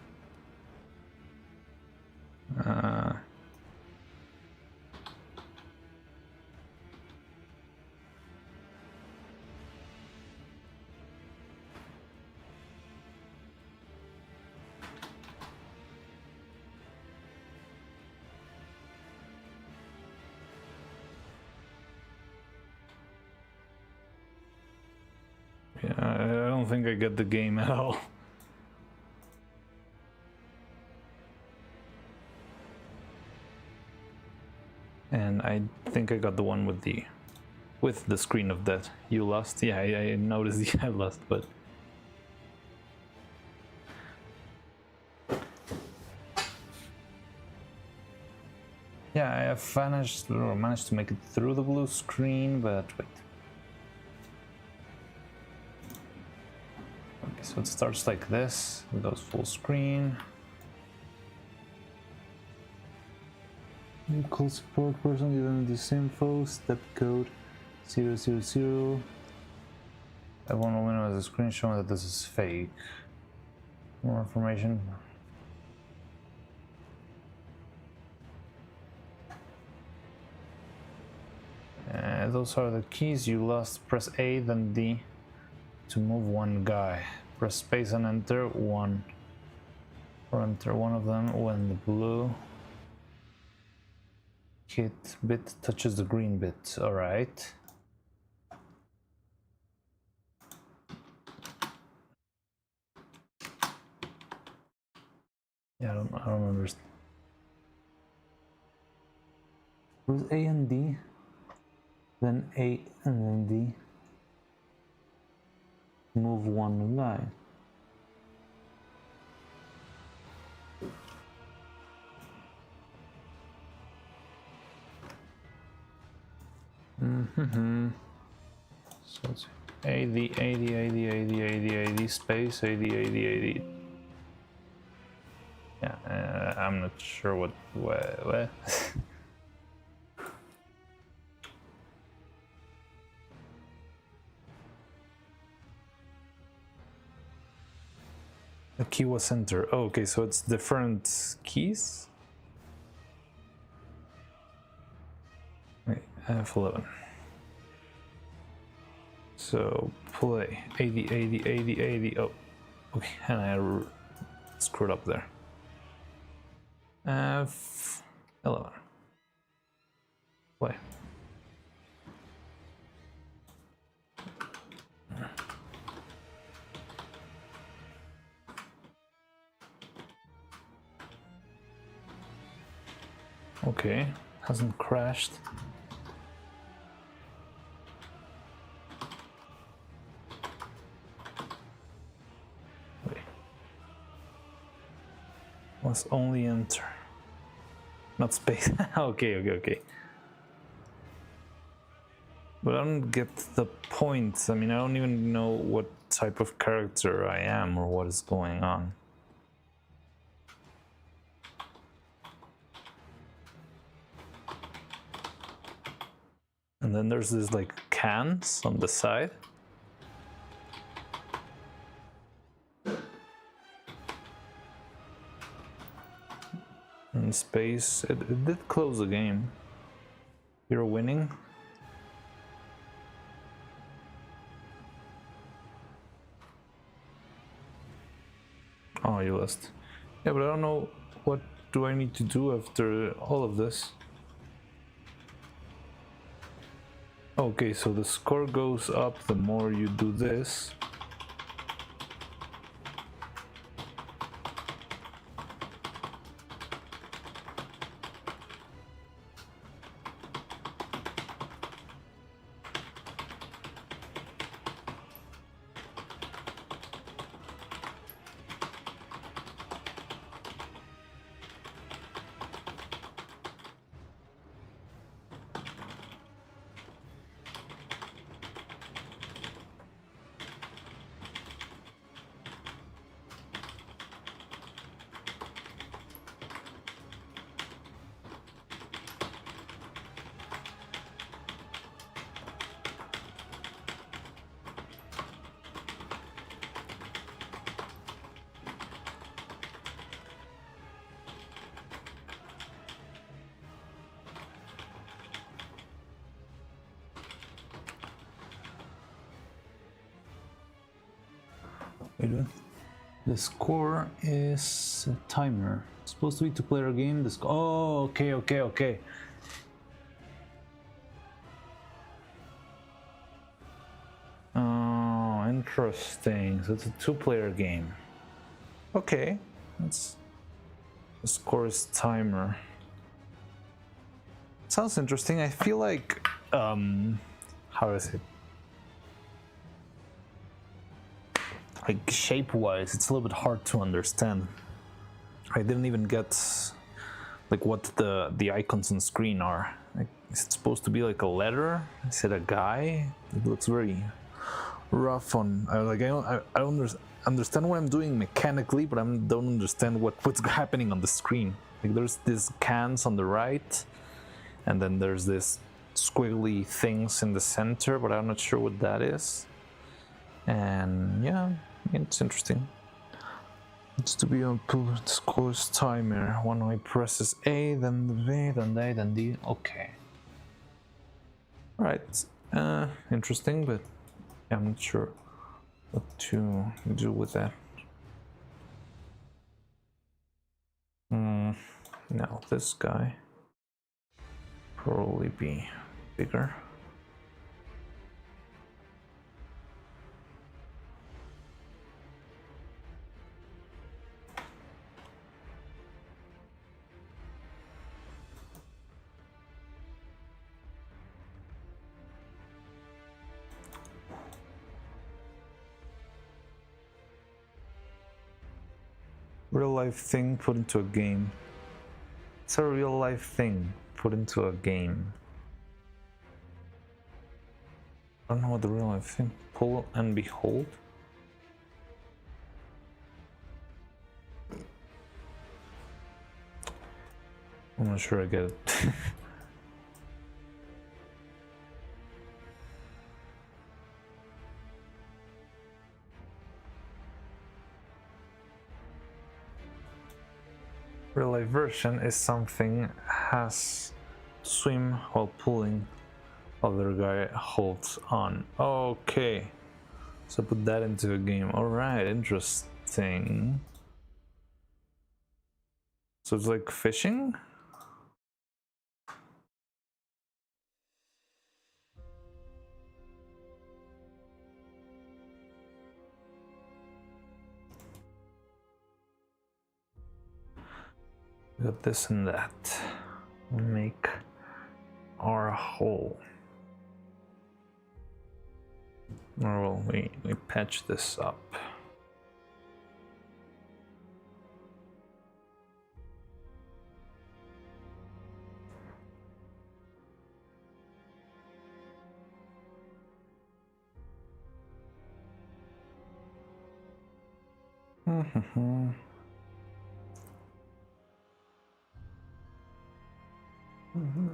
Yeah, I don't think I get the game at all. And I think I got the one with the screen of death. You lost? Yeah, I noticed I lost, but yeah, I have managed to make it through the blue screen, but wait. Okay, so it starts like this. It goes full screen. You call support person given this info, step code 000. Everyone will know as a screen showing that this is fake. More information. Those are the keys you lost. Press A, then D to move one guy. Press space and enter one. Or enter one of them when the blue hit bit touches the green bit. Alright. Yeah, I don't understand. It was A and D, then A and then D. Move one guy. So it's AD, AD, AD, AD, AD, AD, space, AD, AD, AD. Yeah, I'm not sure what. The key was enter. Oh, okay, so it's different keys? Wait, F11. So play 80, 80, 80, 80. Oh, okay, and I screwed up there. F11. Play. Okay, hasn't crashed. Wait. Must only enter. Not space. Okay. But I don't get the point. I mean, I don't even know what type of character I am or what is going on. And then there's this like cans on the side. And space, it did close the game. You're winning. Oh, you lost. Yeah, but I don't know what do I need to do after all of this. Okay, so the score goes up the more you do this. The score is a timer. It's supposed to be two-player game. Oh, okay. Oh, interesting. So it's a two-player game. Okay, that's the score is timer. Sounds interesting. I feel like how is it? Like shape-wise, it's a little bit hard to understand. I didn't even get like what the icons on screen are. Like, is it supposed to be like a letter? Is it a guy? It looks very rough on. I don't understand what I'm doing mechanically, but I don't understand what's happening on the screen. Like there's these cans on the right, and then there's this squiggly things in the center, but I'm not sure what that is. And yeah, it's interesting. It's to be on this course timer. One I presses A, then the V, then A, then D. Okay. Alright. Interesting, but I'm not sure what to do with that. Now this guy probably be bigger. Real life thing put into a game. It's a real life thing put into a game. I don't know what the real life thing. Pull and behold. I'm not sure I get it. Real life version is something has swim while pulling, other guy holds on. Okay, so put that into a game. All right, interesting. So it's like fishing. We got this and that. Make our hole. Or well, we patch this up.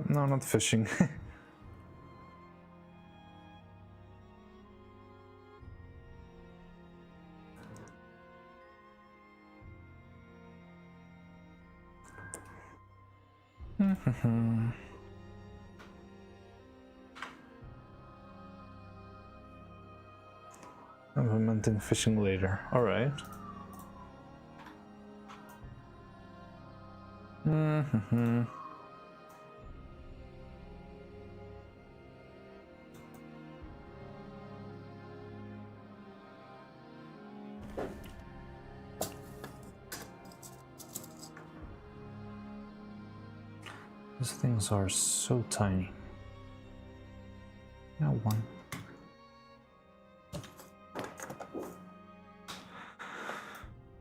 No, not fishing. Implementing fishing later. All right. These things are so tiny. Now one.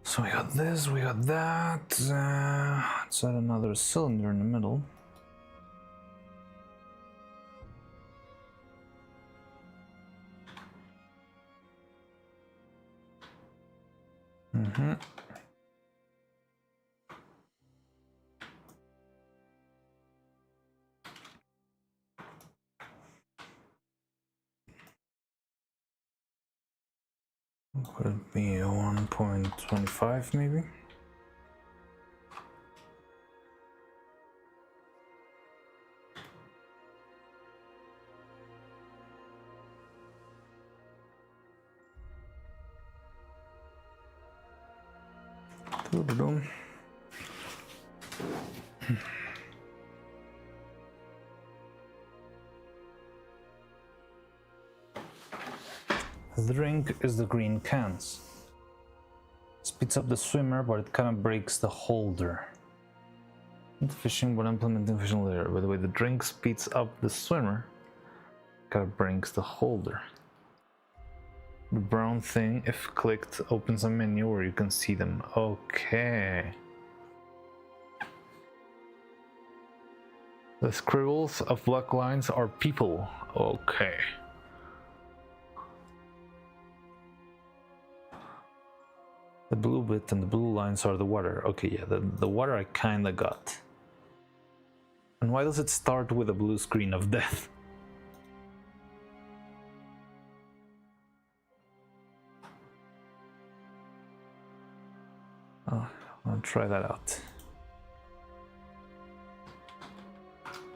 So we got this, we got that. Let's add another cylinder in the middle. Could it be a 1.25 maybe? Doo-doo-doo. The drink is the green cans. Speeds up the swimmer, but it kind of breaks the holder. Not fishing, but implementing fishing later. By the way, the drink speeds up the swimmer, kind of breaks the holder. The brown thing, if clicked, opens a menu where you can see them. Okay. The scribbles of black lines are people. Okay. The blue bit and the blue lines are the water. Okay, yeah, the water I kinda got. And why does it start with a blue screen of death? I'll try that out.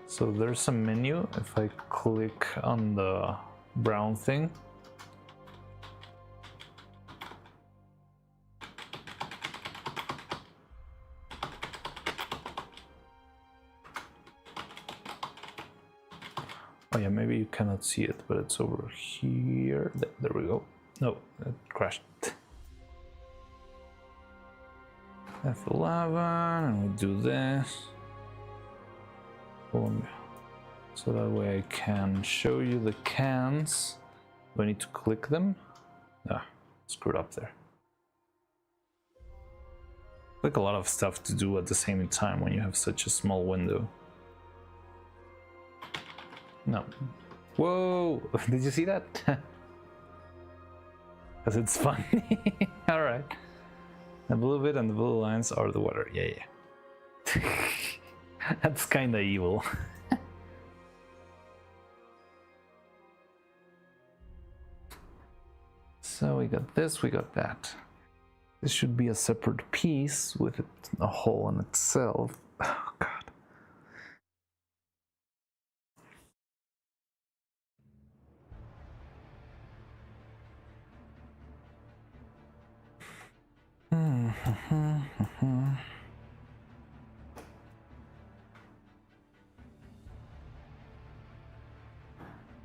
So there's a menu. If I click on the brown thing, oh yeah, maybe you cannot see it, but it's over here. There we go. No, it crashed. F11, and we do this. Boom. So that way I can show you the cans. Do I need to click them? Ah, screwed up there. Like a lot of stuff to do at the same time when you have such a small window. No. Whoa! Did you see that? Because it's funny. Alright. The blue bit and the blue lines are the water. Yeah, yeah. That's kinda evil. So we got this, we got that. This should be a separate piece with a hole in itself. Oh god.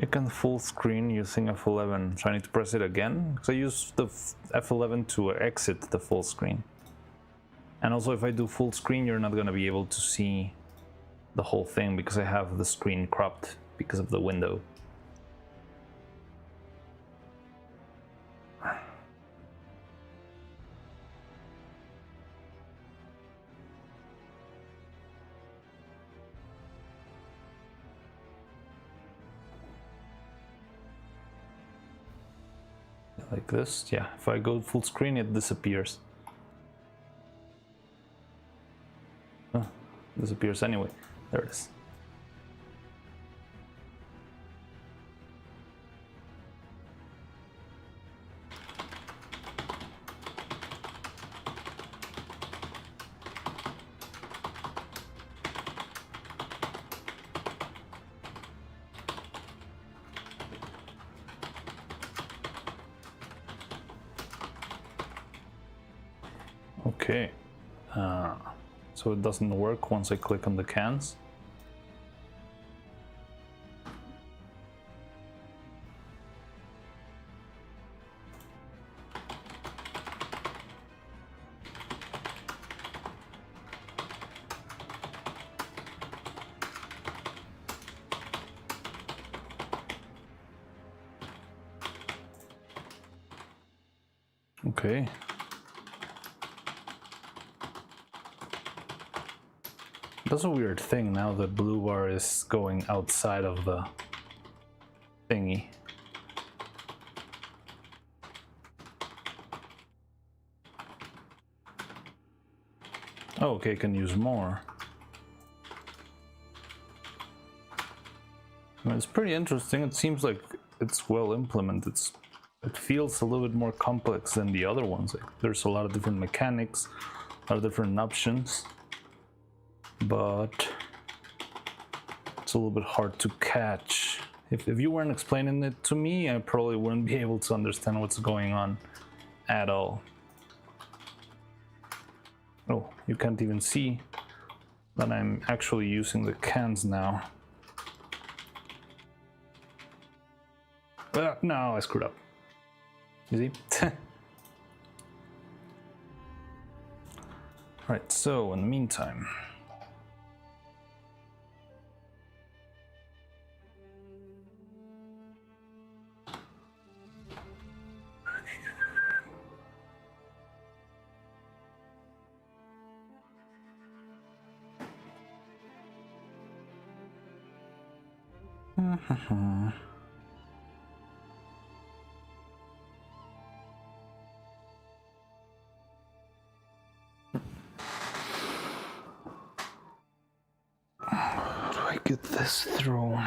You can full screen using F11. So I need to press it again. So I use the F11 to exit the full screen. And also if I do full screen, you're not going to be able to see the whole thing because I have the screen cropped because of the window. Like this, yeah. If I go full screen, it disappears. Oh, disappears anyway. There it is. Okay, so it doesn't work once I click on the cans. Okay. That's a weird thing, now the blue bar is going outside of the thingy. Oh, okay, I can use more. I mean, it's pretty interesting. It seems like it's well implemented. It feels a little bit more complex than the other ones. Like, there's a lot of different mechanics, a lot of different options. But it's a little bit hard to catch. If you weren't explaining it to me, I probably wouldn't be able to understand what's going on at all. Oh, you can't even see that I'm actually using the cans now. No, I screwed up. You see? Right, so in the meantime, how do I get this through?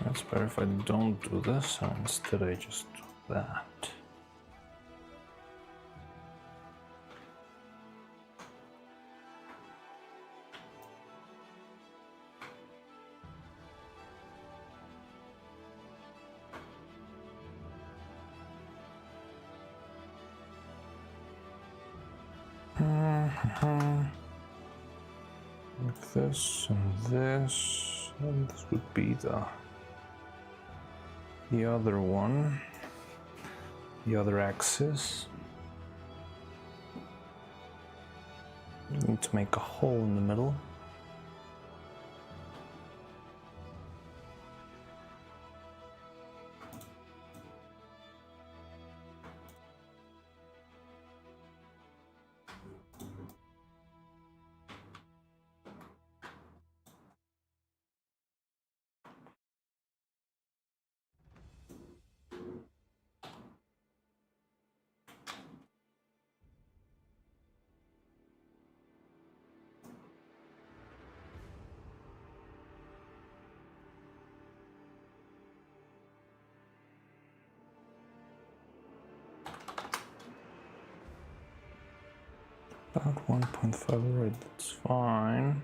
It's better if I don't do this and instead I just do that. Like this and this, and this would be the other one, the other axis. Need to make a hole in the middle. About 1.5, right, that's fine.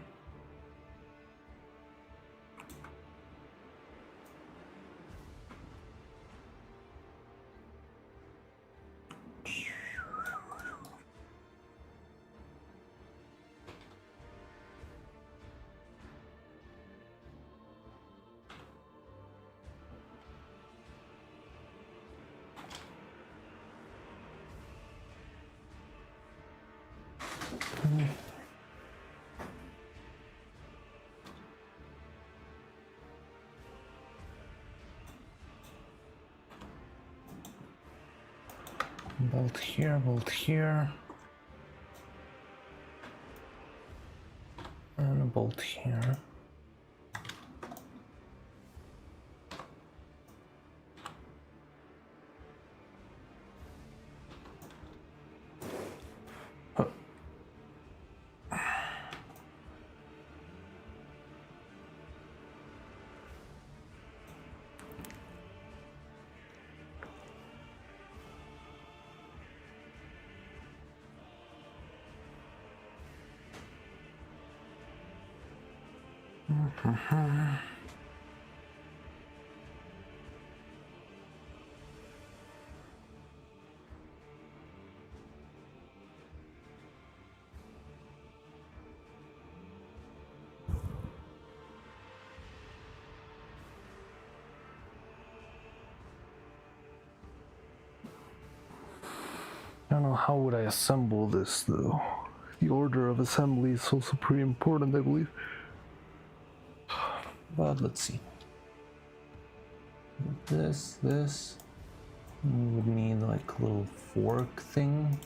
Bolt here, and a bolt here. I don't know how would I assemble this though. The order of assembly is also pretty important, I believe. But let's see. This. We would need like a little fork thing.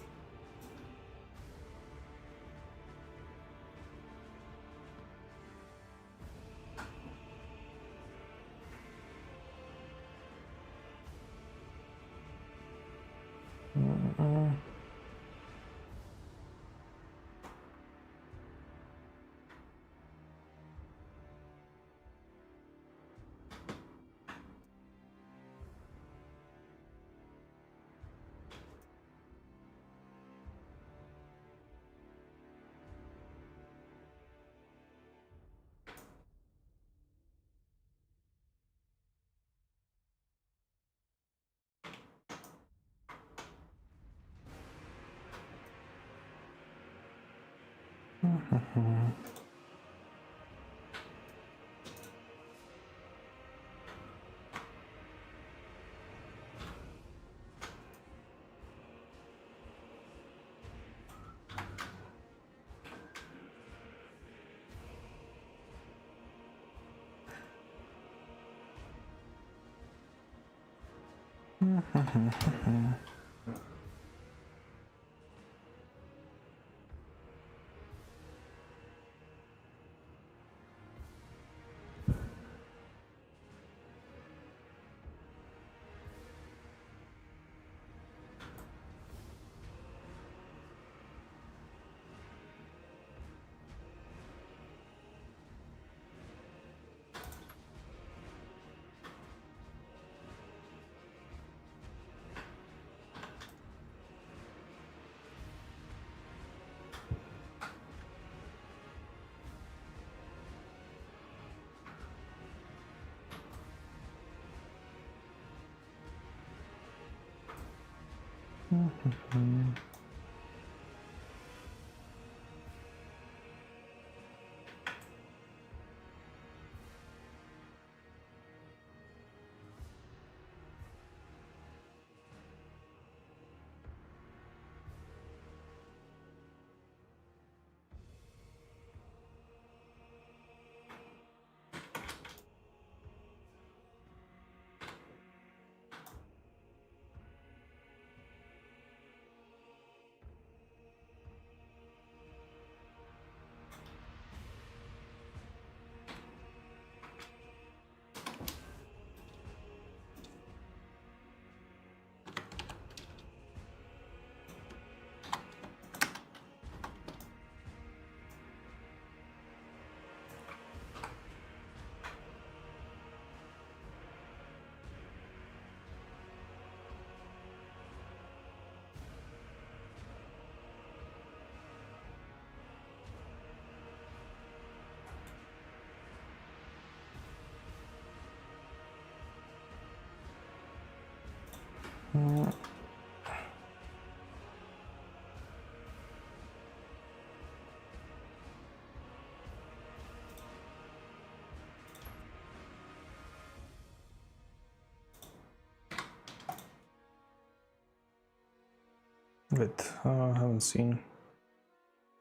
Good. I haven't seen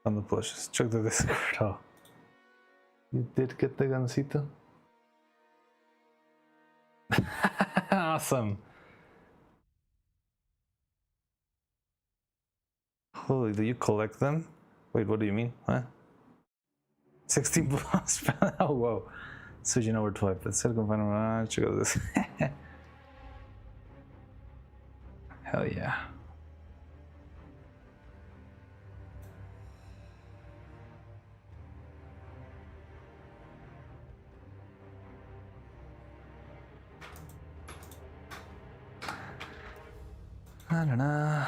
on the plushes. Check the Discord. Oh, you did get the gancito? Awesome. Holy, do you collect them? Wait, what do you mean? Huh? 16 plus? Oh, whoa. Switching over to iPad. Silicon Final. Check out this. Hell yeah. I don't know.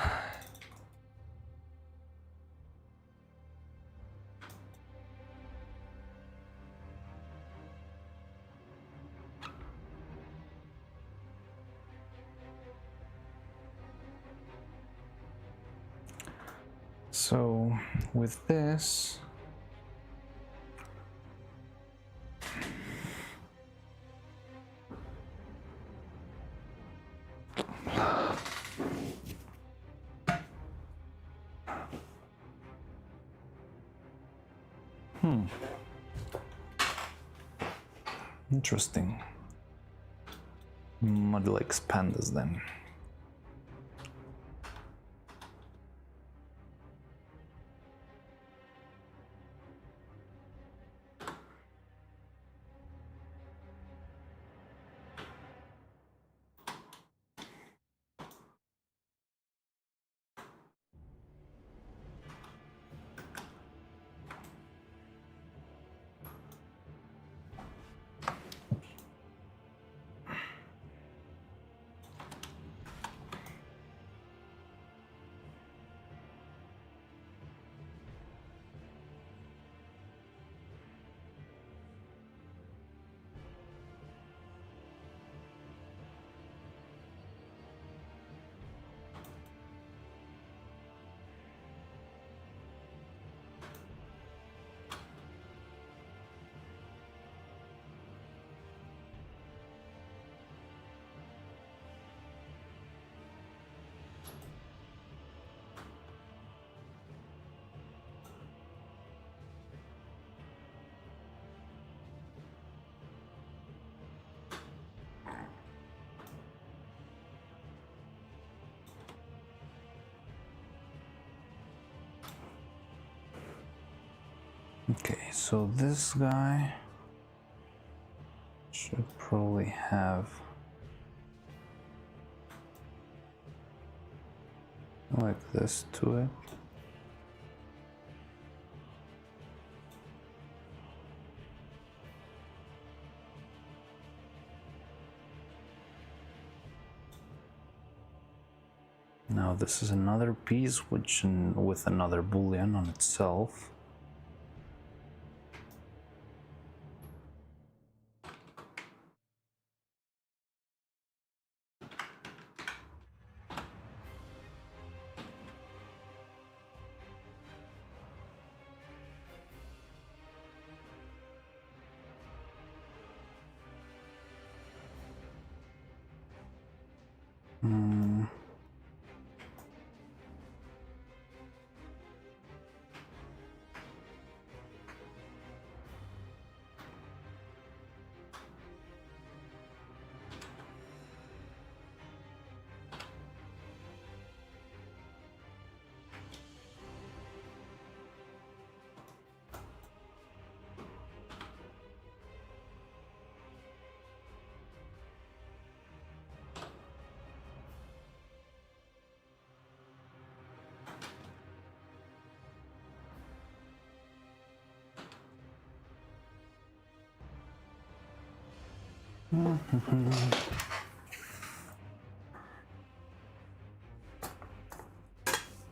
So with this, interesting. Model expandas then. Okay, so this guy should probably have like this to it. Now this is another piece which with another boolean on itself.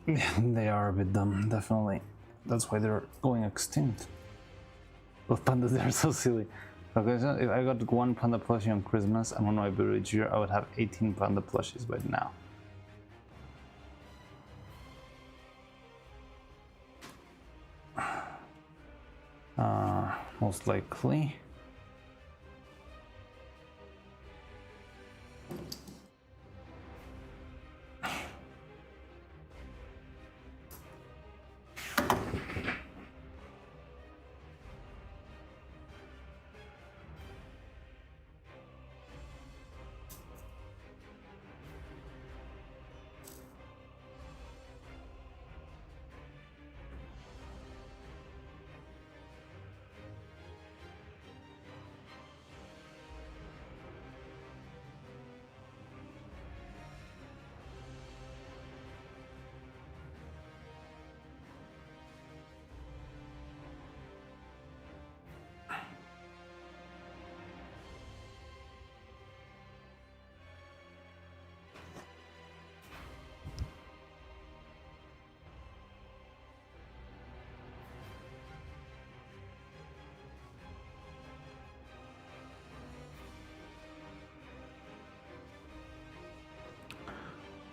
Yeah, they are a bit dumb, definitely. That's why they're going extinct. Those pandas, they're so silly. Okay, so if I got one panda plushie on Christmas and on my birthday each year, I would have 18 panda plushies by now. Most likely.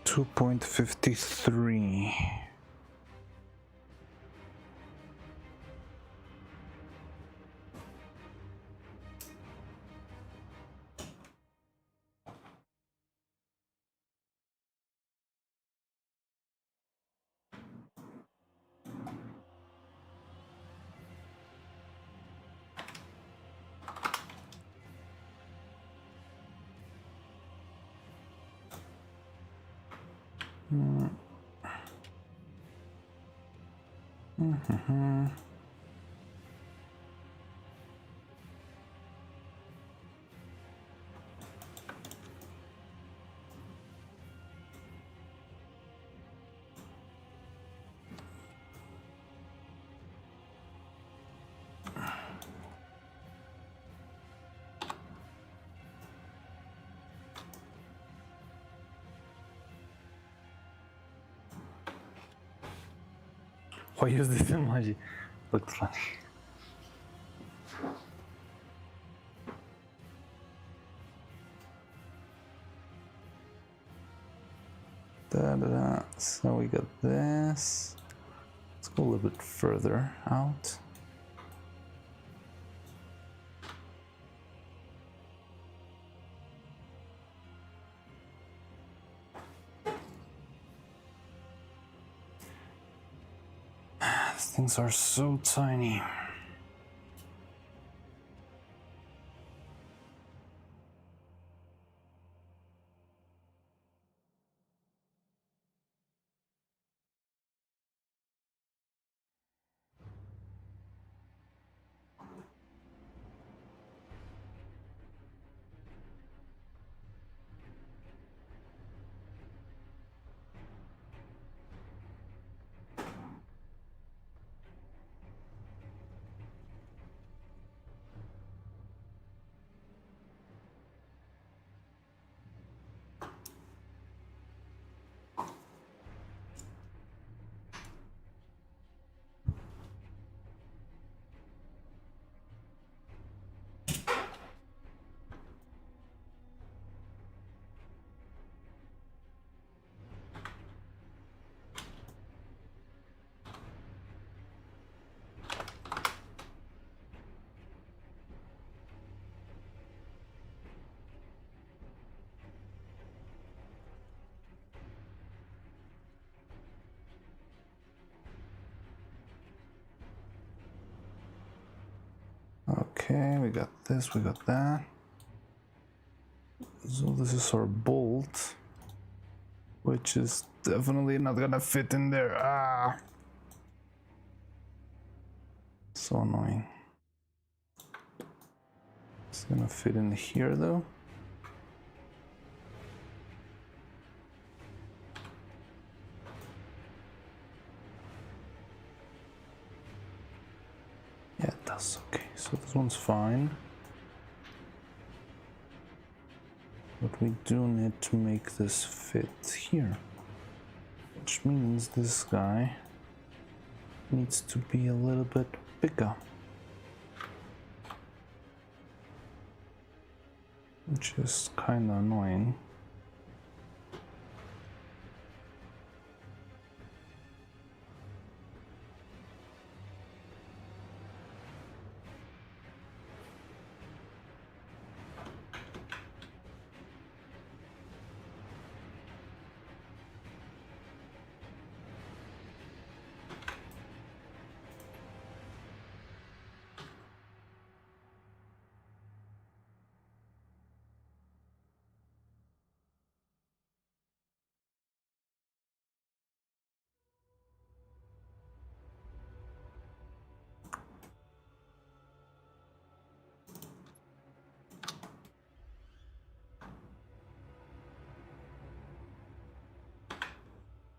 $2.53. Why use this emoji? Looked funny. Da-da-da. So we got this. Let's go a little bit further out. These things are so tiny. Okay, we got this, we got that. So this is our bolt, which is definitely not gonna fit in there. Ah, so annoying. It's gonna fit in here though. Yeah, it does. Okay, so this one's fine. But we do need to make this fit here. Which means this guy needs to be a little bit bigger. Which is kinda annoying.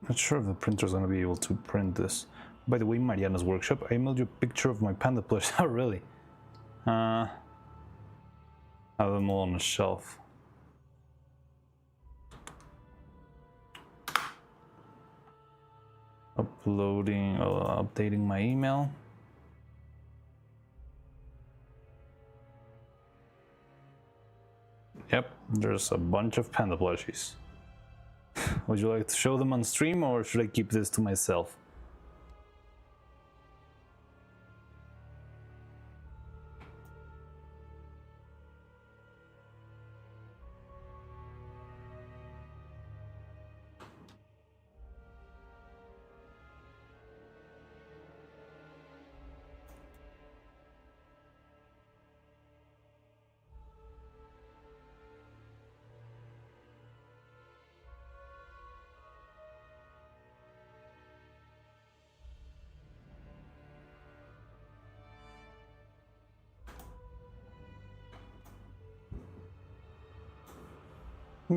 Not sure if the printer's gonna be able to print this. By the way, Mariana's workshop, I emailed you a picture of my panda plush. Oh, really? I have them all on a shelf. Updating my email. Yep, there's a bunch of panda plushies. Would you like to show them on stream, or should I keep this to myself?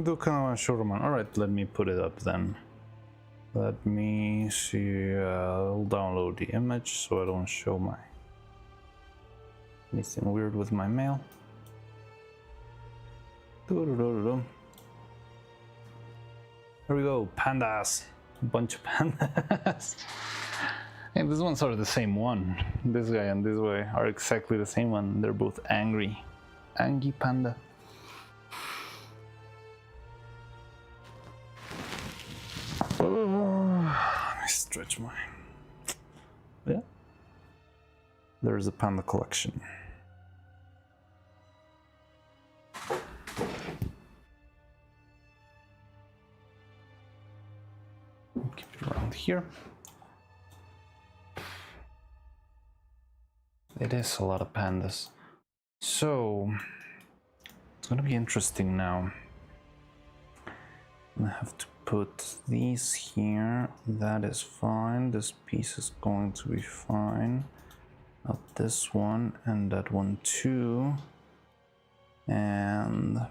Do kind of a short one. Alright, let me put it up then. Let me see. I'll download the image so I don't show my anything weird with my mail. There we go, pandas. A bunch of pandas. And these ones are the same one. This guy and this guy are exactly the same one. They're both angry. Angry panda. Let me stretch mine. Yeah. There's a panda collection. Keep it around here. It is a lot of pandas. So it's gonna be interesting now. I have to put these here. That is fine. This piece is going to be fine. Not this one, and that one too. And I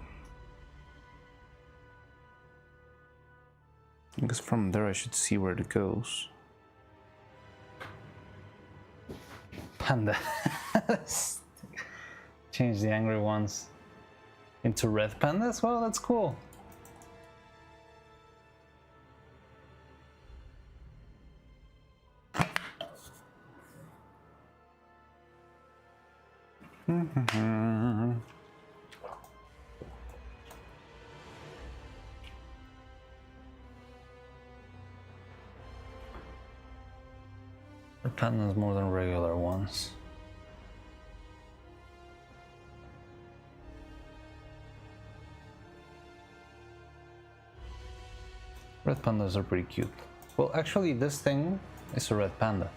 guess from there I should see where it goes. Panda. Change the angry ones into red pandas? Well, that's cool. The pandas more than regular ones. Red pandas are pretty cute. Well, actually, this thing is a red panda.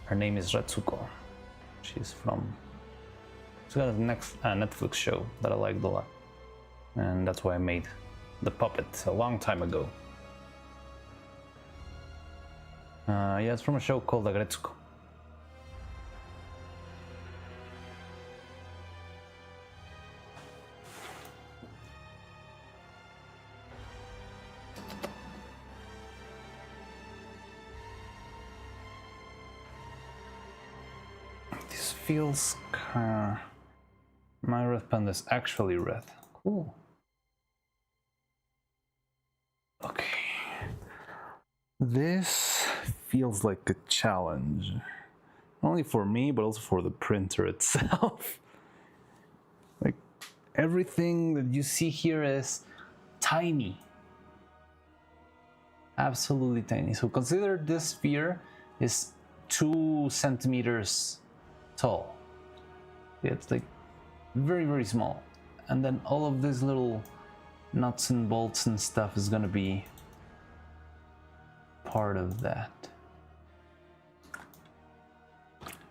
Her name is Retsuko. She's from... It's got a Netflix show that I liked a lot. And that's why I made the puppet a long time ago. Yeah, it's from a show called Agretsuko. This feels kinda... My red panda is actually red. Cool. Okay. This feels like a challenge. Not only for me, but also for the printer itself. Like, everything that you see here is tiny. Absolutely tiny. So consider this sphere is 2 centimeters tall. It's like very, very small. And then all of these little nuts and bolts and stuff is gonna be part of that.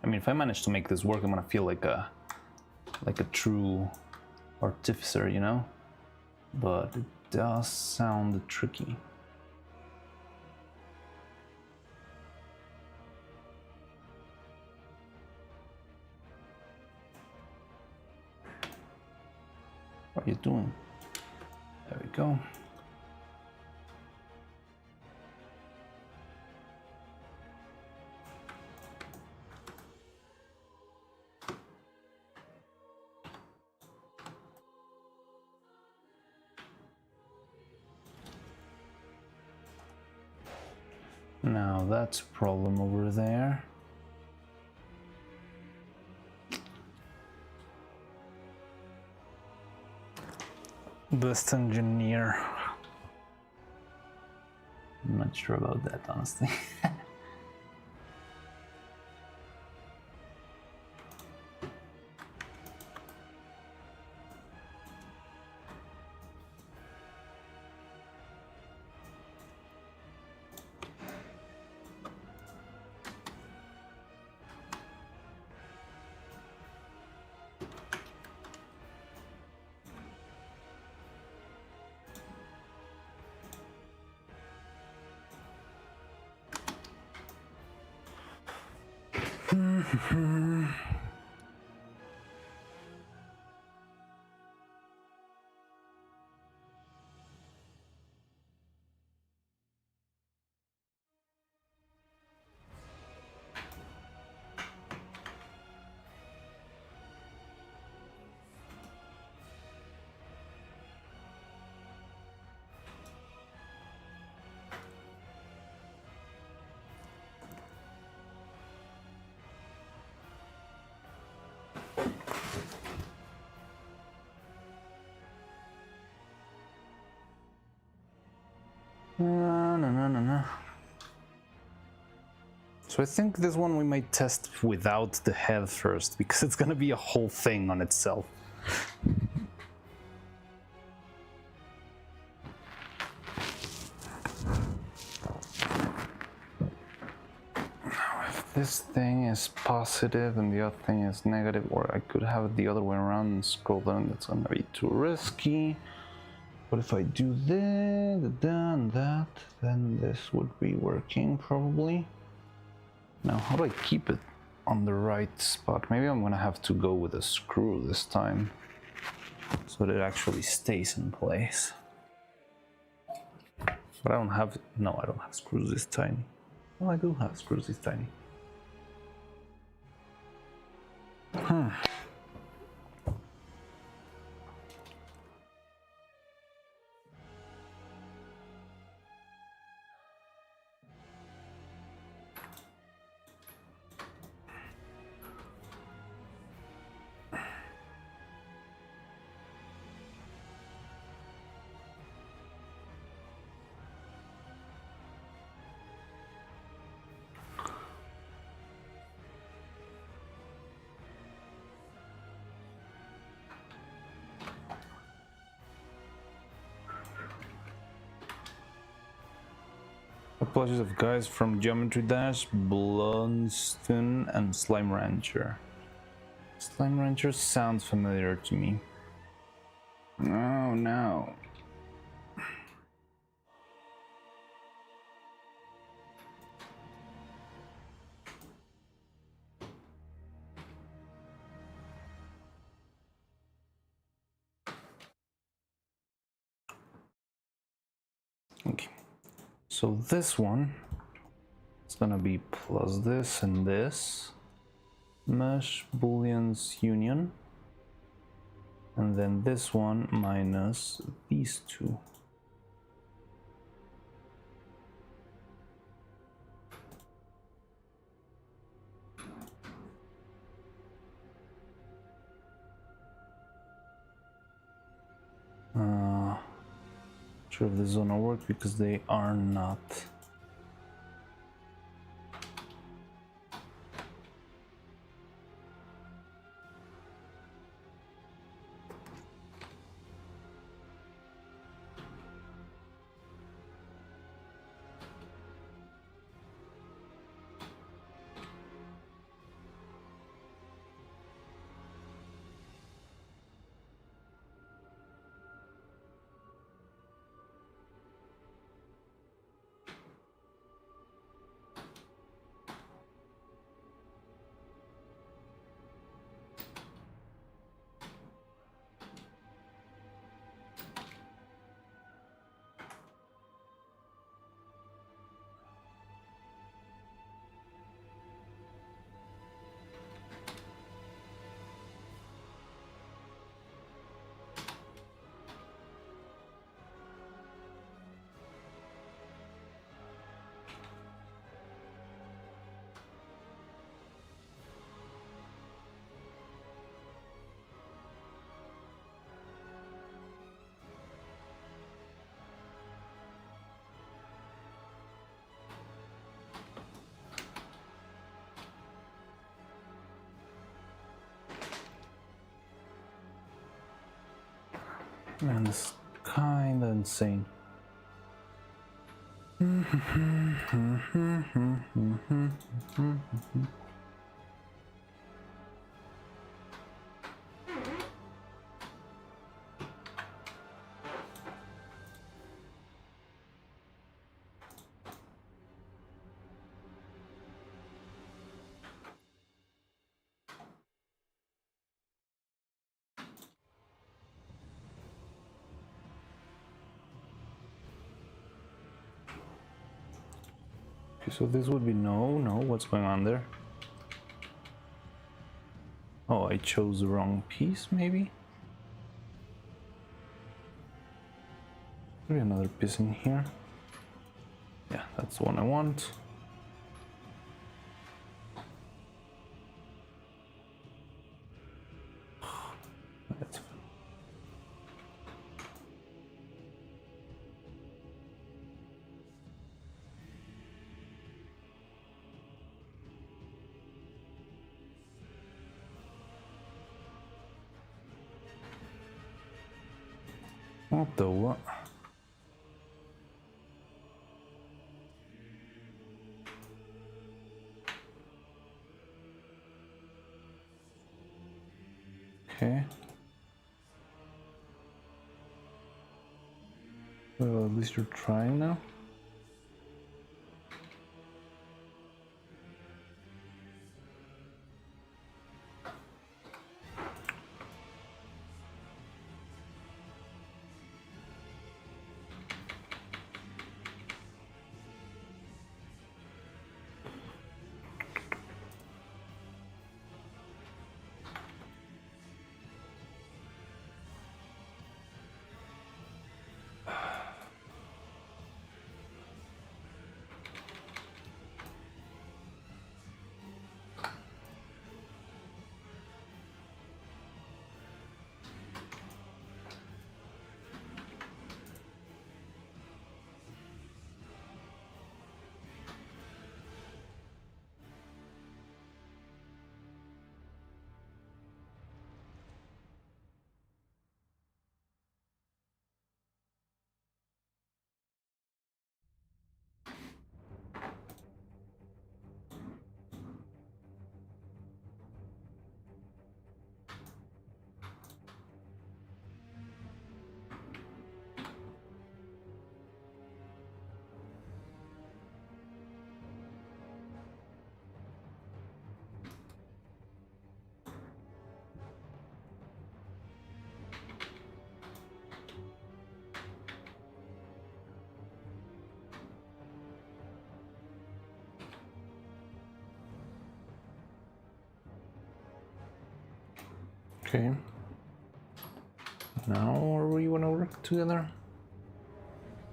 I mean, if I manage to make this work, I'm gonna feel like a true artificer, you know? But it does sound tricky. What are you doing? There we go. Now that's a problem over there. Best engineer. I'm not sure about that, honestly. No. So I think this one we might test without the head first, because it's gonna be a whole thing on itself. Now, if this thing is positive and the other thing is negative, or I could have it the other way around and scroll down, that's gonna be too risky. But if I do this, and that, then this would be working probably. Now, how do I keep it on the right spot? Maybe I'm gonna have to go with a screw this time, so that it actually stays in place. But I don't have screws this tiny. Well, I do have screws this tiny. Apologies of guys from Geometry Dash, Blunstone, and Slime Rancher. Slime Rancher sounds familiar to me. Oh no. Okay. So this one is gonna be plus this and this. Mesh booleans union. And then this one minus these two. Sure if this is gonna work because they are not. Man, this is kinda insane. Okay, so this would be no, what's going on there? Oh, I chose the wrong piece, maybe? Maybe another piece in here. Yeah, that's the one I want. That's fine. What the what? Okay. Well, at least you're trying now. Okay. now, or we want to work together?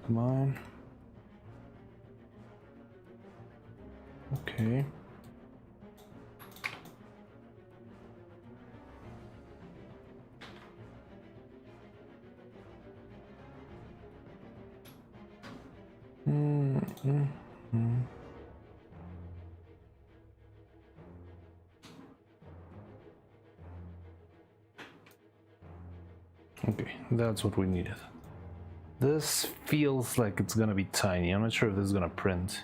Come on. Okay. Okay, that's what we needed. This feels like it's gonna be tiny. I'm not sure if this is gonna print.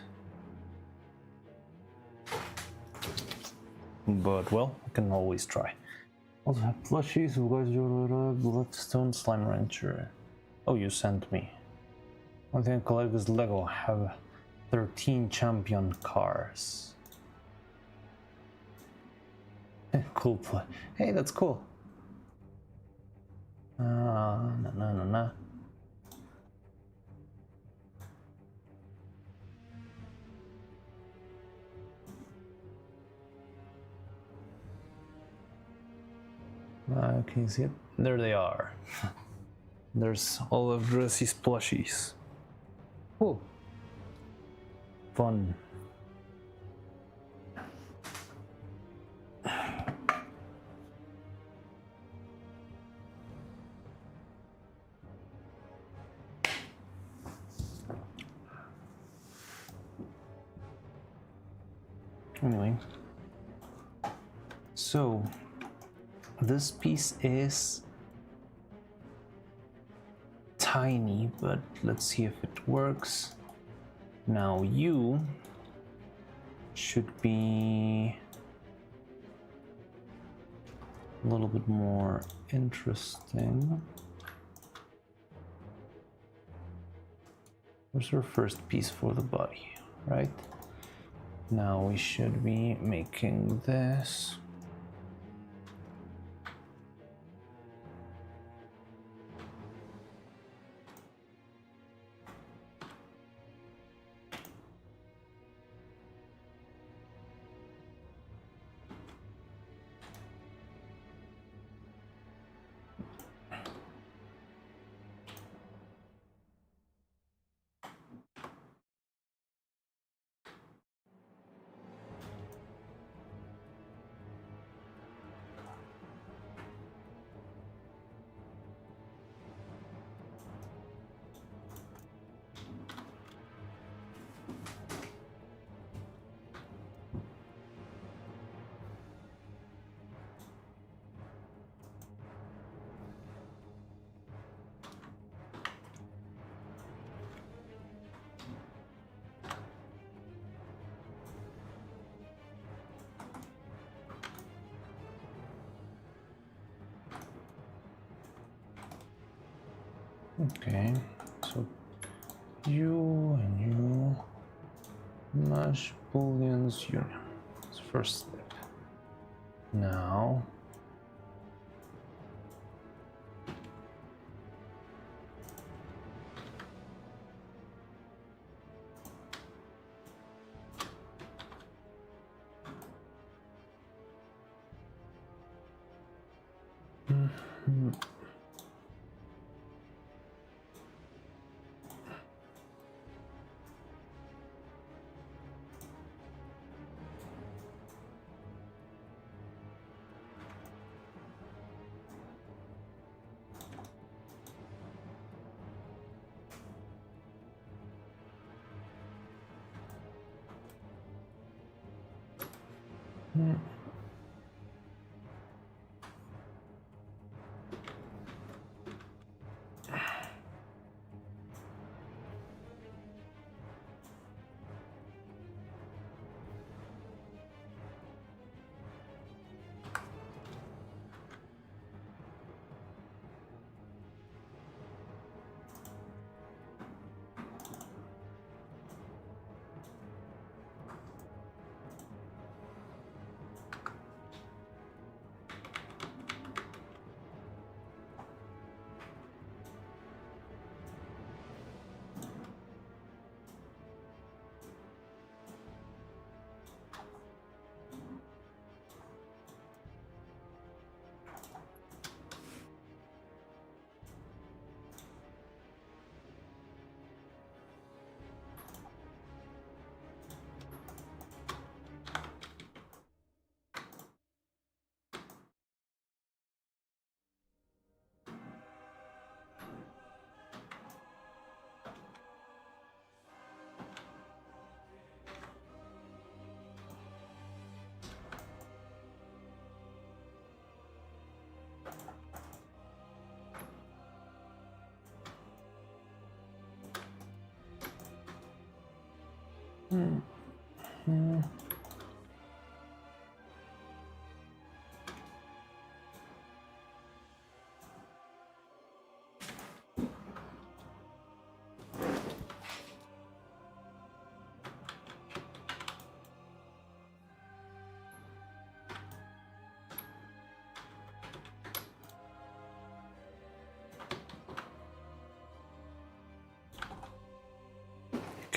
But, well, I can always try. Also have plushies, you guys, your Bloodstone Slime Rancher. Oh, you sent me. One thing I collect is Lego. I have 13 champion cars. Cool play. Hey, that's cool. No. Can you see it? There they are. There's all of Gracie's plushies. Cool. Fun. Anyway, so this piece is tiny, but let's see if it works. Now you should be a little bit more interesting. Where's our first piece for the body, right? Now we should be making this. Okay, so you and you mash booleans union. It's first step. Now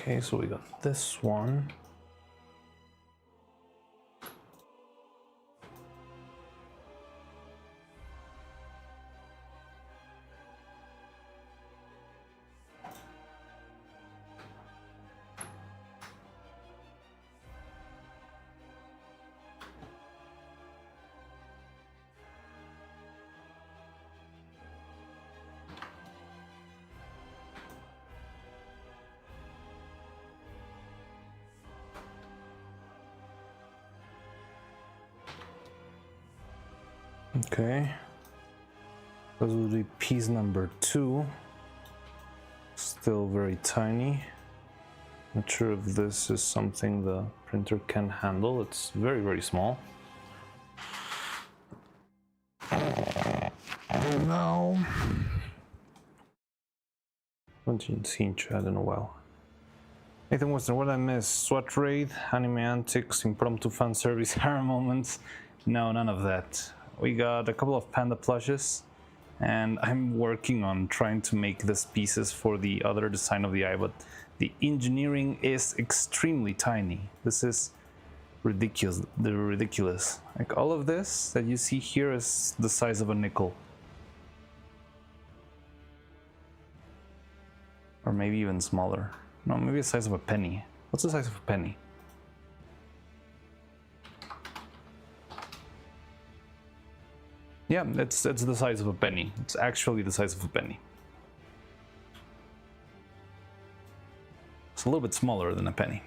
Okay, so we got this one. Okay, this will be piece number 2. Still very tiny. Not sure if this is something the printer can handle. It's very, very small. No. Haven't seen Chad in a while. Nathan Western, what I miss? SWAT raid, anime antics, impromptu fan service, horror moments. No, none of that. We got a couple of panda plushes, and I'm working on trying to make these pieces for the other design of the eye, but the engineering is extremely tiny. This is ridiculous. They're ridiculous. Like all of this that you see here is the size of a nickel. Or maybe even smaller. No, maybe the size of a penny. What's the size of a penny? Yeah, it's the size of a penny. It's actually the size of a penny. It's a little bit smaller than a penny.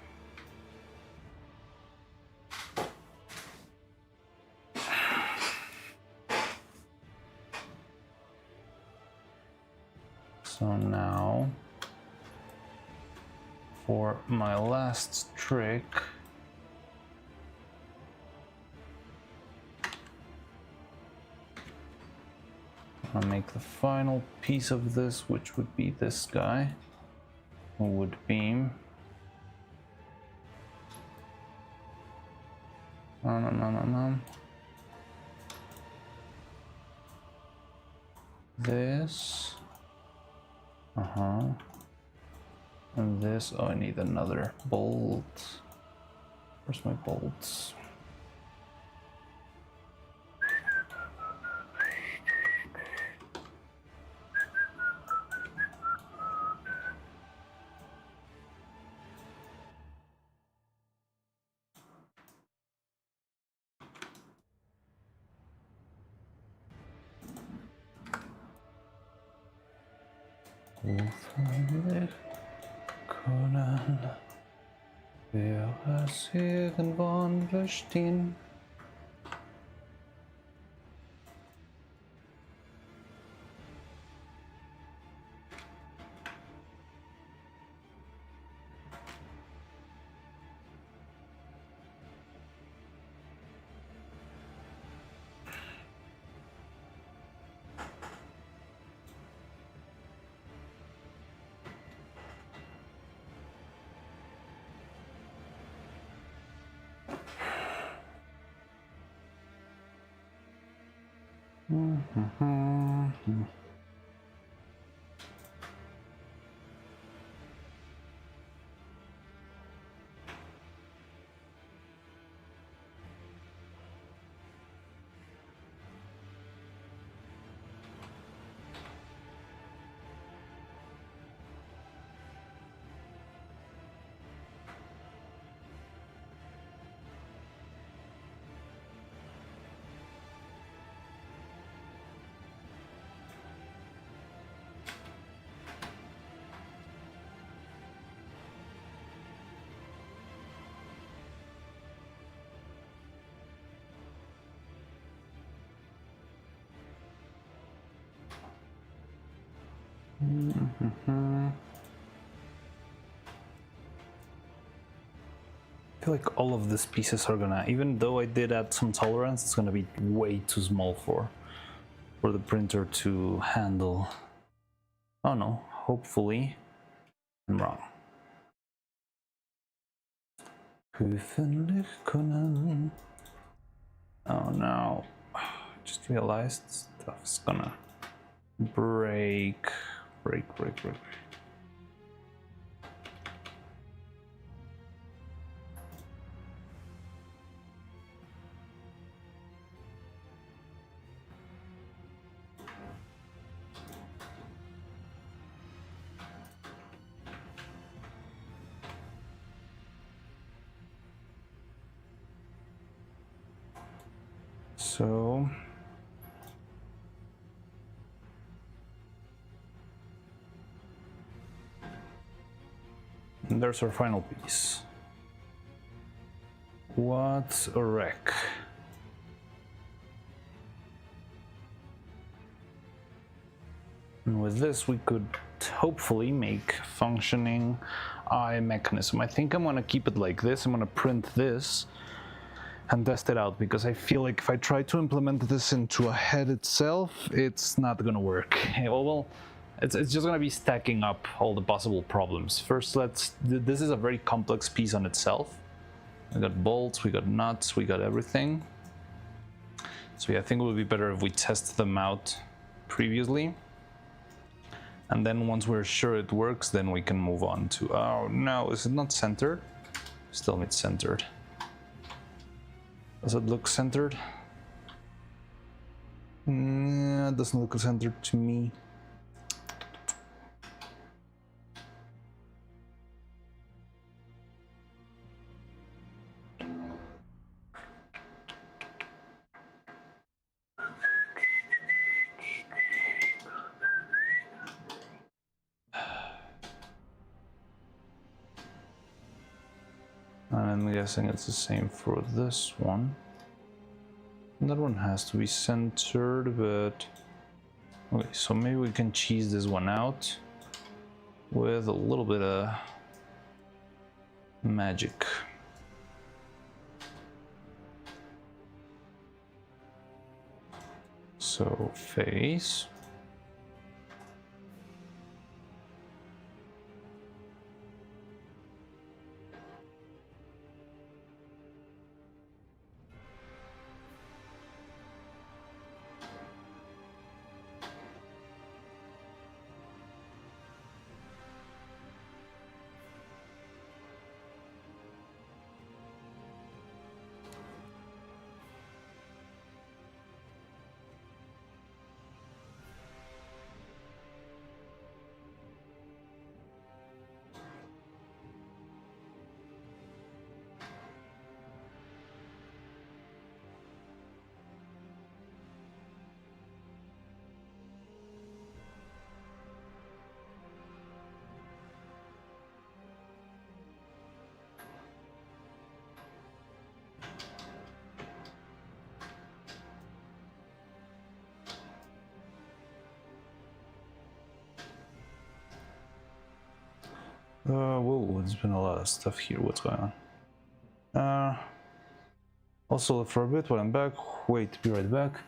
So now, for my last trick, I'll make the final piece of this, which would be this guy, a wood beam. No. This. And this. Oh, I need another bolt. Where's my bolts? Können wir es irgendwann verstehen? I feel like all of these pieces are gonna, even though I did add some tolerance, it's gonna be way too small for the printer to handle. Oh no, hopefully I'm wrong. Oh no, I just realized stuff's gonna break. So and there's our final piece. What a wreck. And with this we could hopefully make functioning eye mechanism. I think I'm gonna keep it like this. I'm gonna print this and test it out, because I feel like if I try to implement this into a head itself, it's not gonna work. Well, it's just gonna be stacking up all the possible problems. First, this is a very complex piece on itself. We got bolts, we got nuts, we got everything. So yeah, I think it would be better if we test them out previously. And then once we're sure it works, then we can move on to, oh no, is it not centered? Still not centered. Does it look centered? It doesn't look centered to me. I'm guessing it's the same for this one. That one has to be centered, but okay, so maybe we can cheese this one out with a little bit of magic. So face. Whoa, there's been a lot of stuff here. What's going on? Also, for a bit while I'm back, wait, be right back.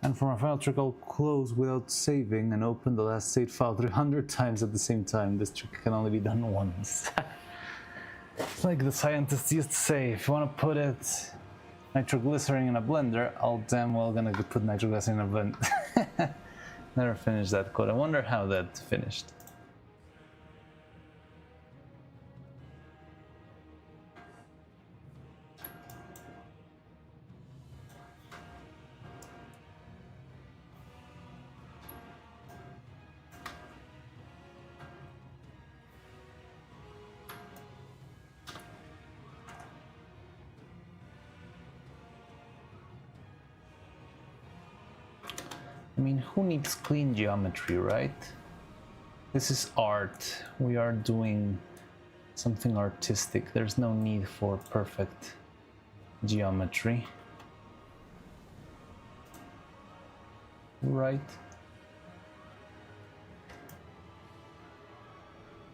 And for my final trick, I'll close without saving and open the last save file 300 times at the same time. This trick can only be done once. It's like the scientists used to say, if you want to put nitroglycerin in a blender, I'll damn well gonna put nitroglycerin in a blender. Never finished that code. I wonder how that finished. I mean, who needs clean geometry, right? This is art. We are doing something artistic. There's no need for perfect geometry. Right?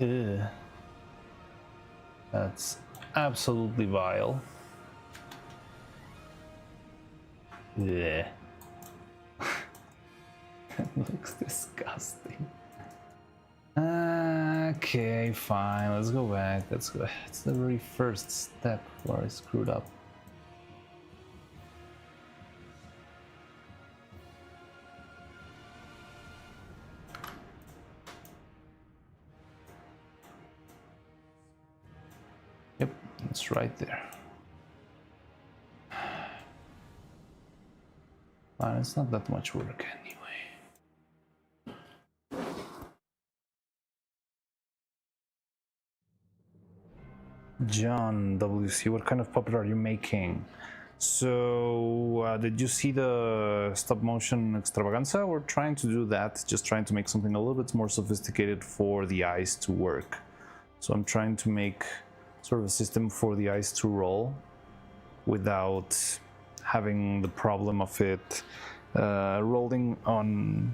Ugh. That's absolutely vile. Yeah. That looks disgusting. Okay, fine. Let's go back. Let's go. It's the very first step where I screwed up. Yep, it's right there. Fine, it's not that much work anyway. John WC, what kind of puppet are you making? So, did you see the stop motion extravaganza? We're trying to do that, just trying to make something a little bit more sophisticated for the eyes to work. So I'm trying to make sort of a system for the eyes to roll without having the problem of it rolling on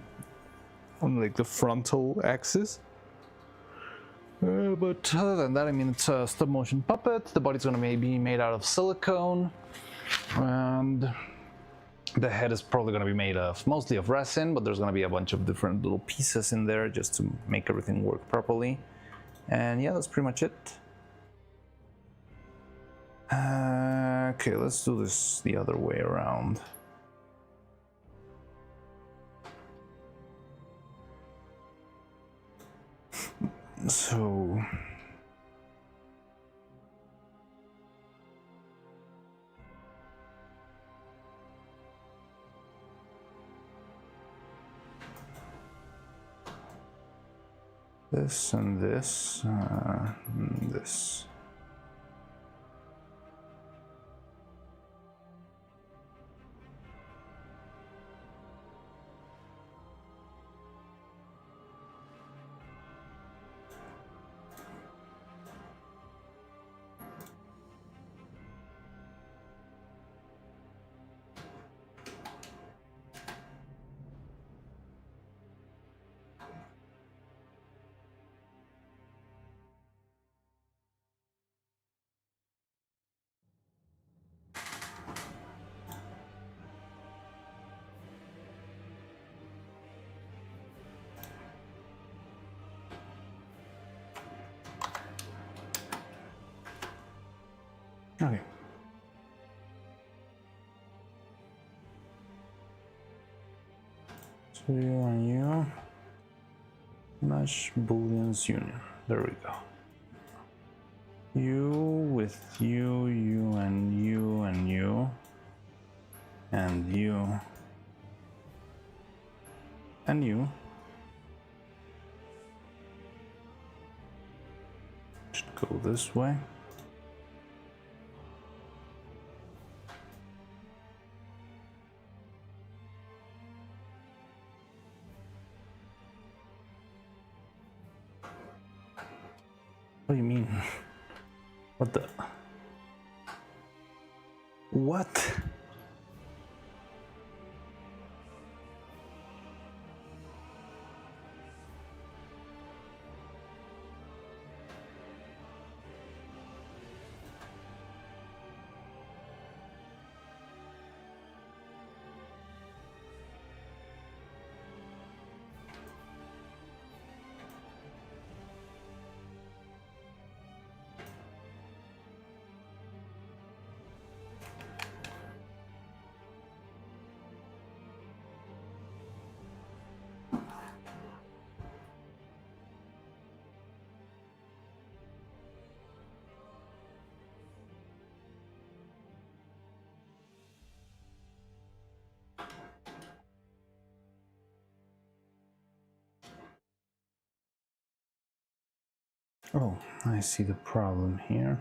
like the frontal axis. But other than that, I mean, it's a stop motion puppet. The body's gonna be made out of silicone, and the head is probably gonna be made of mostly of resin, but there's gonna be a bunch of different little pieces in there just to make everything work properly. And yeah, that's pretty much it. Okay, let's do this the other way around. So this and this, and this. Okay. So you and you match booleans union. There we go. You with you, you and you and you, and you and you. Should go this way. What do you mean? What the? What? Oh, I see the problem here.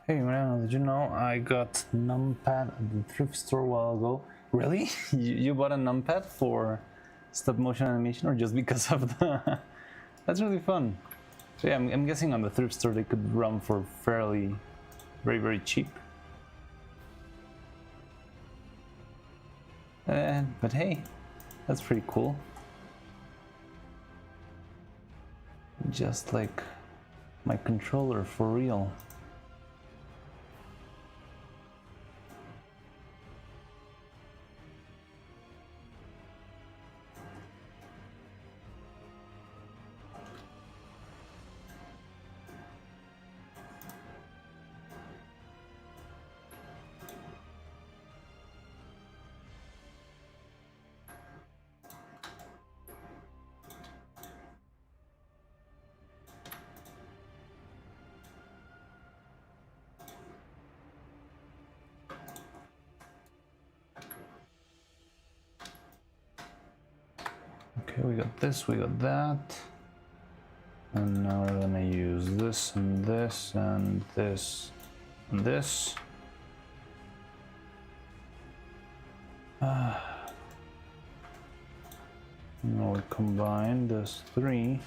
Hey Mariano, did you know I got numpad at the thrift store a while ago? Really? You bought a numpad for stop motion animation, or just because of the... That's really fun. So yeah, I'm guessing on the thrift store they could run for fairly, very cheap. But hey, that's pretty cool. Just like my controller for real. Okay, we got this, we got that. And now we're gonna use this and this and this and this. Now we combine those three.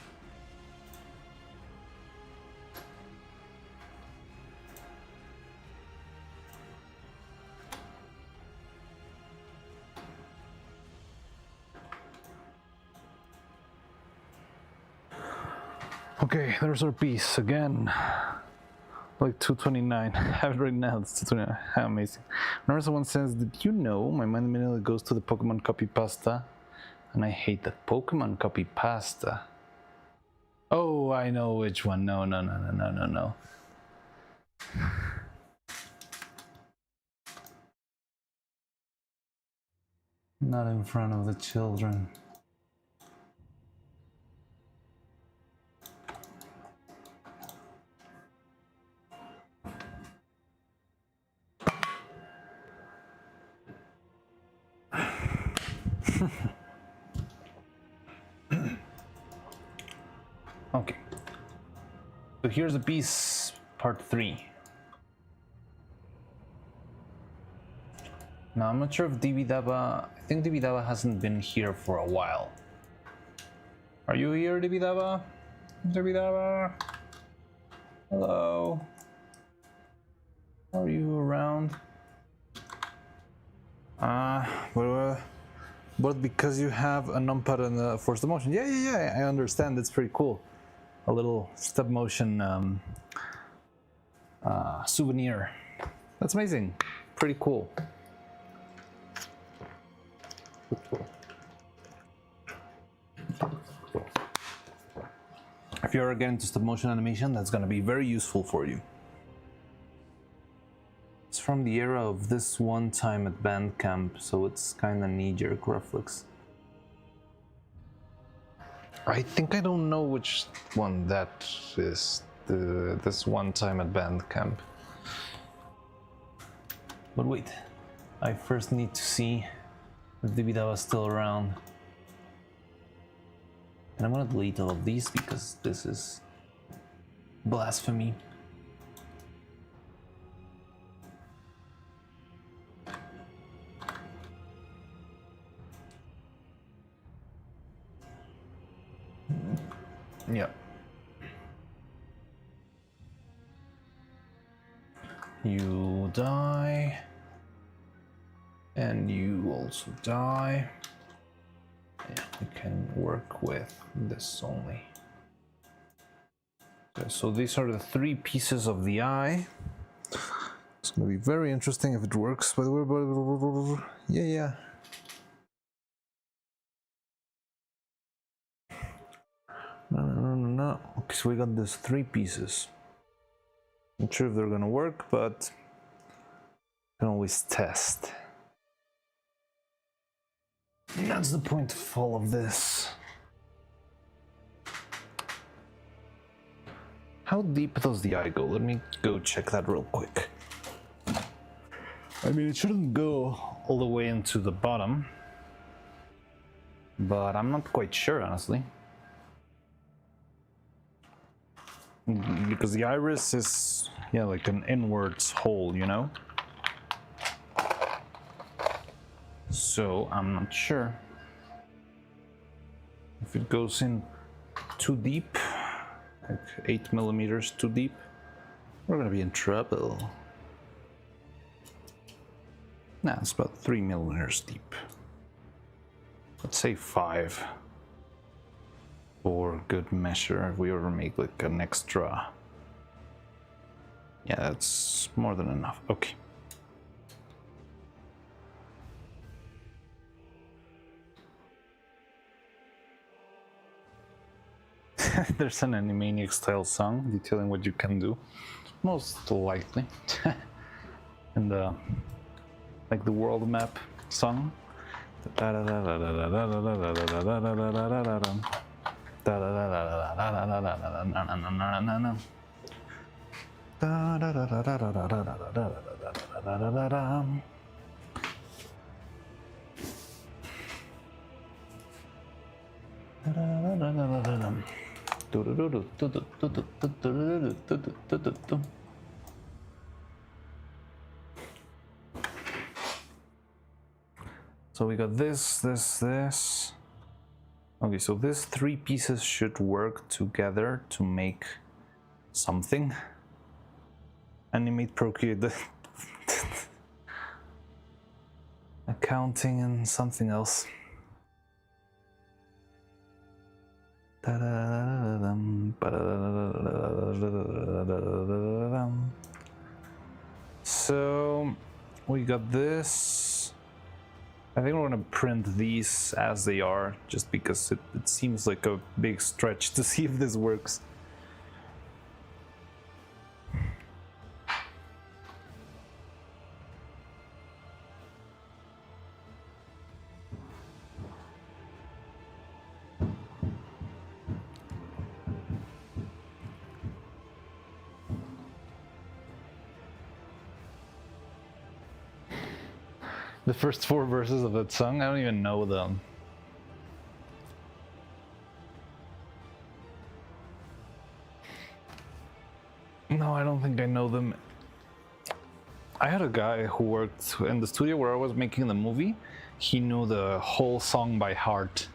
Okay, there's our piece again. Like 229. I have it right now. It's 229. How amazing. Another someone says, did you know my mind immediately goes to the Pokemon copy pasta? And I hate that Pokemon copy pasta. Oh, I know which one. No. Not in front of the children. Okay, so here's a piece, part 3. Now I'm not sure if Dibidaba, I think Dibidaba hasn't been here for a while. Are you here, Dibidaba? Dibidaba? Hello? Are you around? But because you have a numpad and a forced motion. Yeah, I understand. It's pretty cool. A little step motion souvenir. That's amazing. Pretty cool. If you're getting into stop motion animation, that's going to be very useful for you. It's from the era of this one time at band camp, so it's kind of knee-jerk reflex. I think I don't know which one that is, this one time at band camp. But wait, I first need to see if Dibida was still around. And I'm gonna delete all of these because this is blasphemy. Yeah. You die. And you also die. Yeah, we can work with this only. Okay, so these are the 3 pieces of the eye. It's gonna be very interesting if it works. Yeah. No. Okay, so we got these 3 pieces. Not sure if they're gonna work, but can always test. And that's the point of all of this. How deep does the eye go? Let me go check that real quick. I mean, it shouldn't go all the way into the bottom, but I'm not quite sure, honestly. Because the iris is, yeah, like an inwards hole, you know? So I'm not sure if it goes in too deep, like 8 millimeters too deep, we're gonna be in trouble. Nah, it's about 3 millimeters deep. Let's say 5 for good measure. If we ever make like an extra, yeah, that's more than enough. Okay. There's an Animaniac style song detailing what you can do, most likely. And like the world map song. So we got this. Okay, so these 3 pieces should work together to make something. Animate, procreate, accounting, and something else. So we got this. I think we're gonna print these as they are, just because it seems like a big stretch to see if this works. The first 4 verses of that song, I don't even know them. No, I don't think I know them. I had a guy who worked in the studio where I was making the movie. He knew the whole song by heart.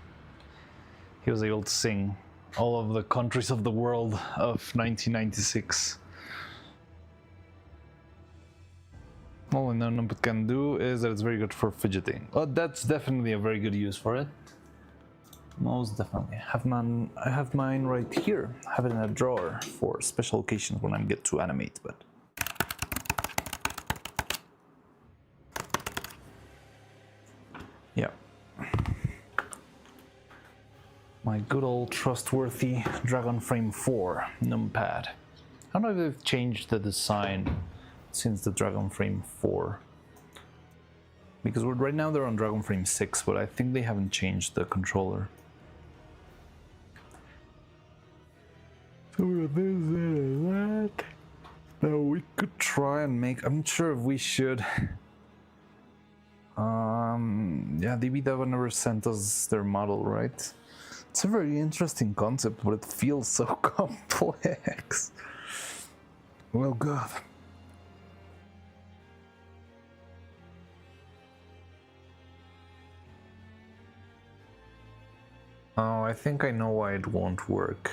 He was able to sing all of the countries of the world of 1996. All I know it can do is that it's very good for fidgeting. Oh, that's definitely a very good use for it. Most definitely. I have mine right here. I have it in a drawer for special occasions when I get to animate, but yeah. My good old trustworthy Dragon Frame 4 numpad. I don't know if they've changed the design since the Dragon Frame 4. Because right now they're on Dragon Frame 6, but I think they haven't changed the controller. So we got this and that. Now we could try and make, I'm not sure if we should. Yeah, DBW never sent us their model, right? It's a very interesting concept, but it feels so complex. Well, God. Oh, I think I know why it won't work.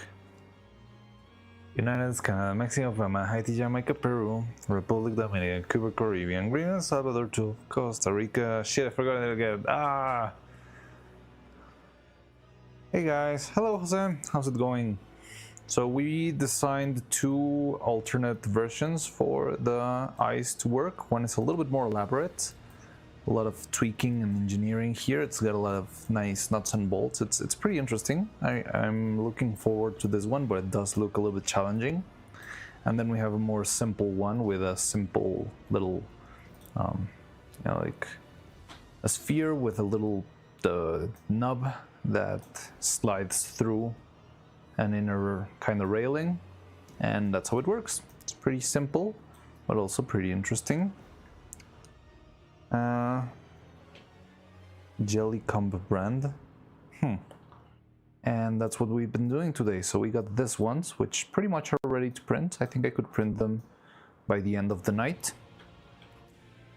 United Canada, Mexico, Panama, Haiti, Jamaica, Peru, Republic Dominican, Cuba, Caribbean, Greenland, El Salvador, too, Costa Rica. Shit, I forgot it again. Ah! Hey guys, hello Jose, how's it going? So we designed two alternate versions for the eyes to work. One is a little bit more elaborate, a lot of tweaking and engineering here. It's got a lot of nice nuts and bolts. It's pretty interesting. I'm looking forward to this one, but it does look a little bit challenging. And then we have a more simple one with a simple little, like a sphere with a little nub that slides through an inner kind of railing, and that's how it works. It's pretty simple, but also pretty interesting. Jellycomb brand. And that's what we've been doing today. So we got this ones, which pretty much are ready to print. I think I could print them by the end of the night.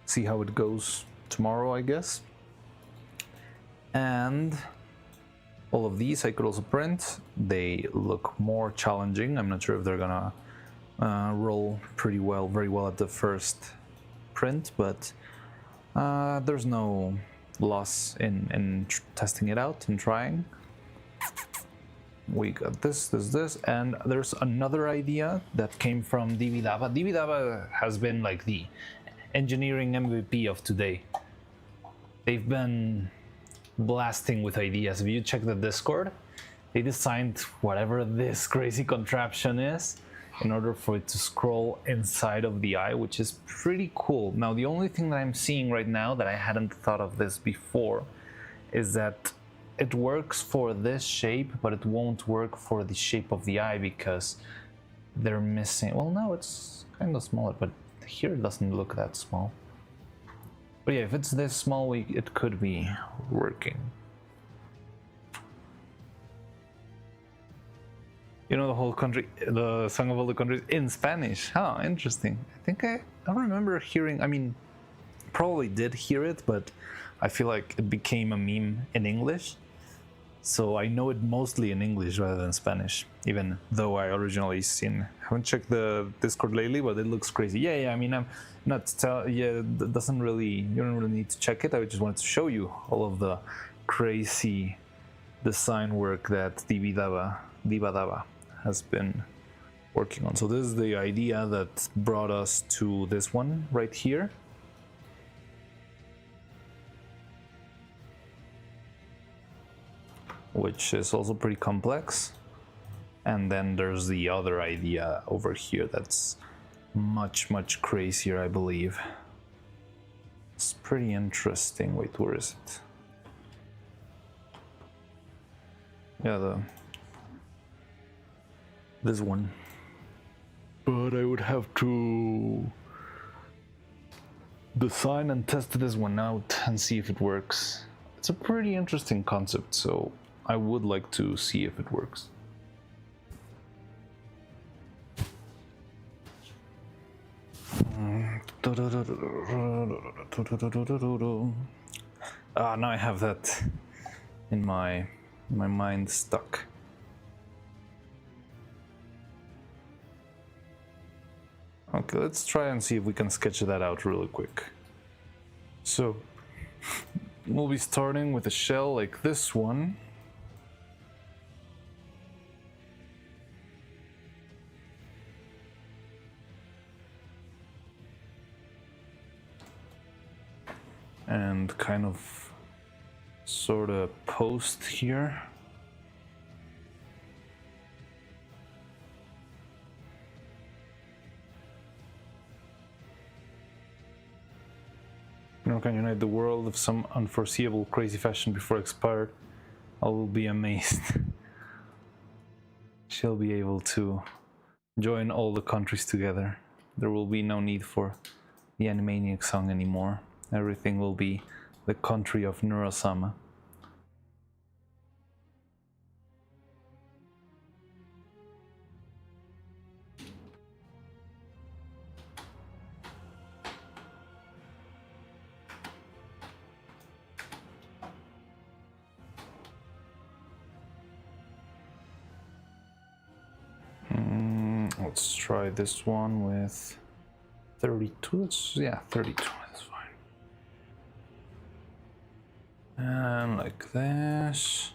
See how it goes tomorrow, I guess. And all of these I could also print. They look more challenging. I'm not sure if they're gonna roll very well at the first print, but there's no loss in testing it out and trying. We got this, and there's another idea that came from DBDABA. DBDABA has been like the engineering MVP of today. They've been blasting with ideas. If you check the Discord, they designed whatever this crazy contraption is in order for it to scroll inside of the eye, which is pretty cool. Now, the only thing that I'm seeing right now that I hadn't thought of this before is that it works for this shape, but it won't work for the shape of the eye because they're missing. Well, no, it's kind of smaller, but here it doesn't look that small. But yeah, if it's this small, it could be working. You know, the whole country, the song of all the countries in Spanish. Huh, interesting. I think I don't remember hearing, I mean, probably did hear it, but I feel like it became a meme in English. So I know it mostly in English rather than Spanish, even though I originally haven't checked the Discord lately, but it looks crazy. Yeah, I mean, I'm not, it doesn't really, you don't really need to check it. I just wanted to show you all of the crazy design work that DBDABA has been working on. So this is the idea that brought us to this one right here. Which is also pretty complex. And then there's the other idea over here that's much crazier, I believe. It's pretty interesting. Wait, where is it? Yeah, this one. But I would have to design and test this one out and see if it works. It's a pretty interesting concept, so I would like to see if it works. Now I have that in my mind stuck. Okay, let's try and see if we can sketch that out really quick. So we'll be starting with a shell like this one. And kind of sort of post here. You know, can unite the world of some unforeseeable crazy fashion before expired. I will be amazed. She'll be able to join all the countries together. There will be no need for the Animaniac song anymore. Everything will be the country of Neuro-Sama. Let's try this one with 32. Yeah, 32. That's fine. And like this,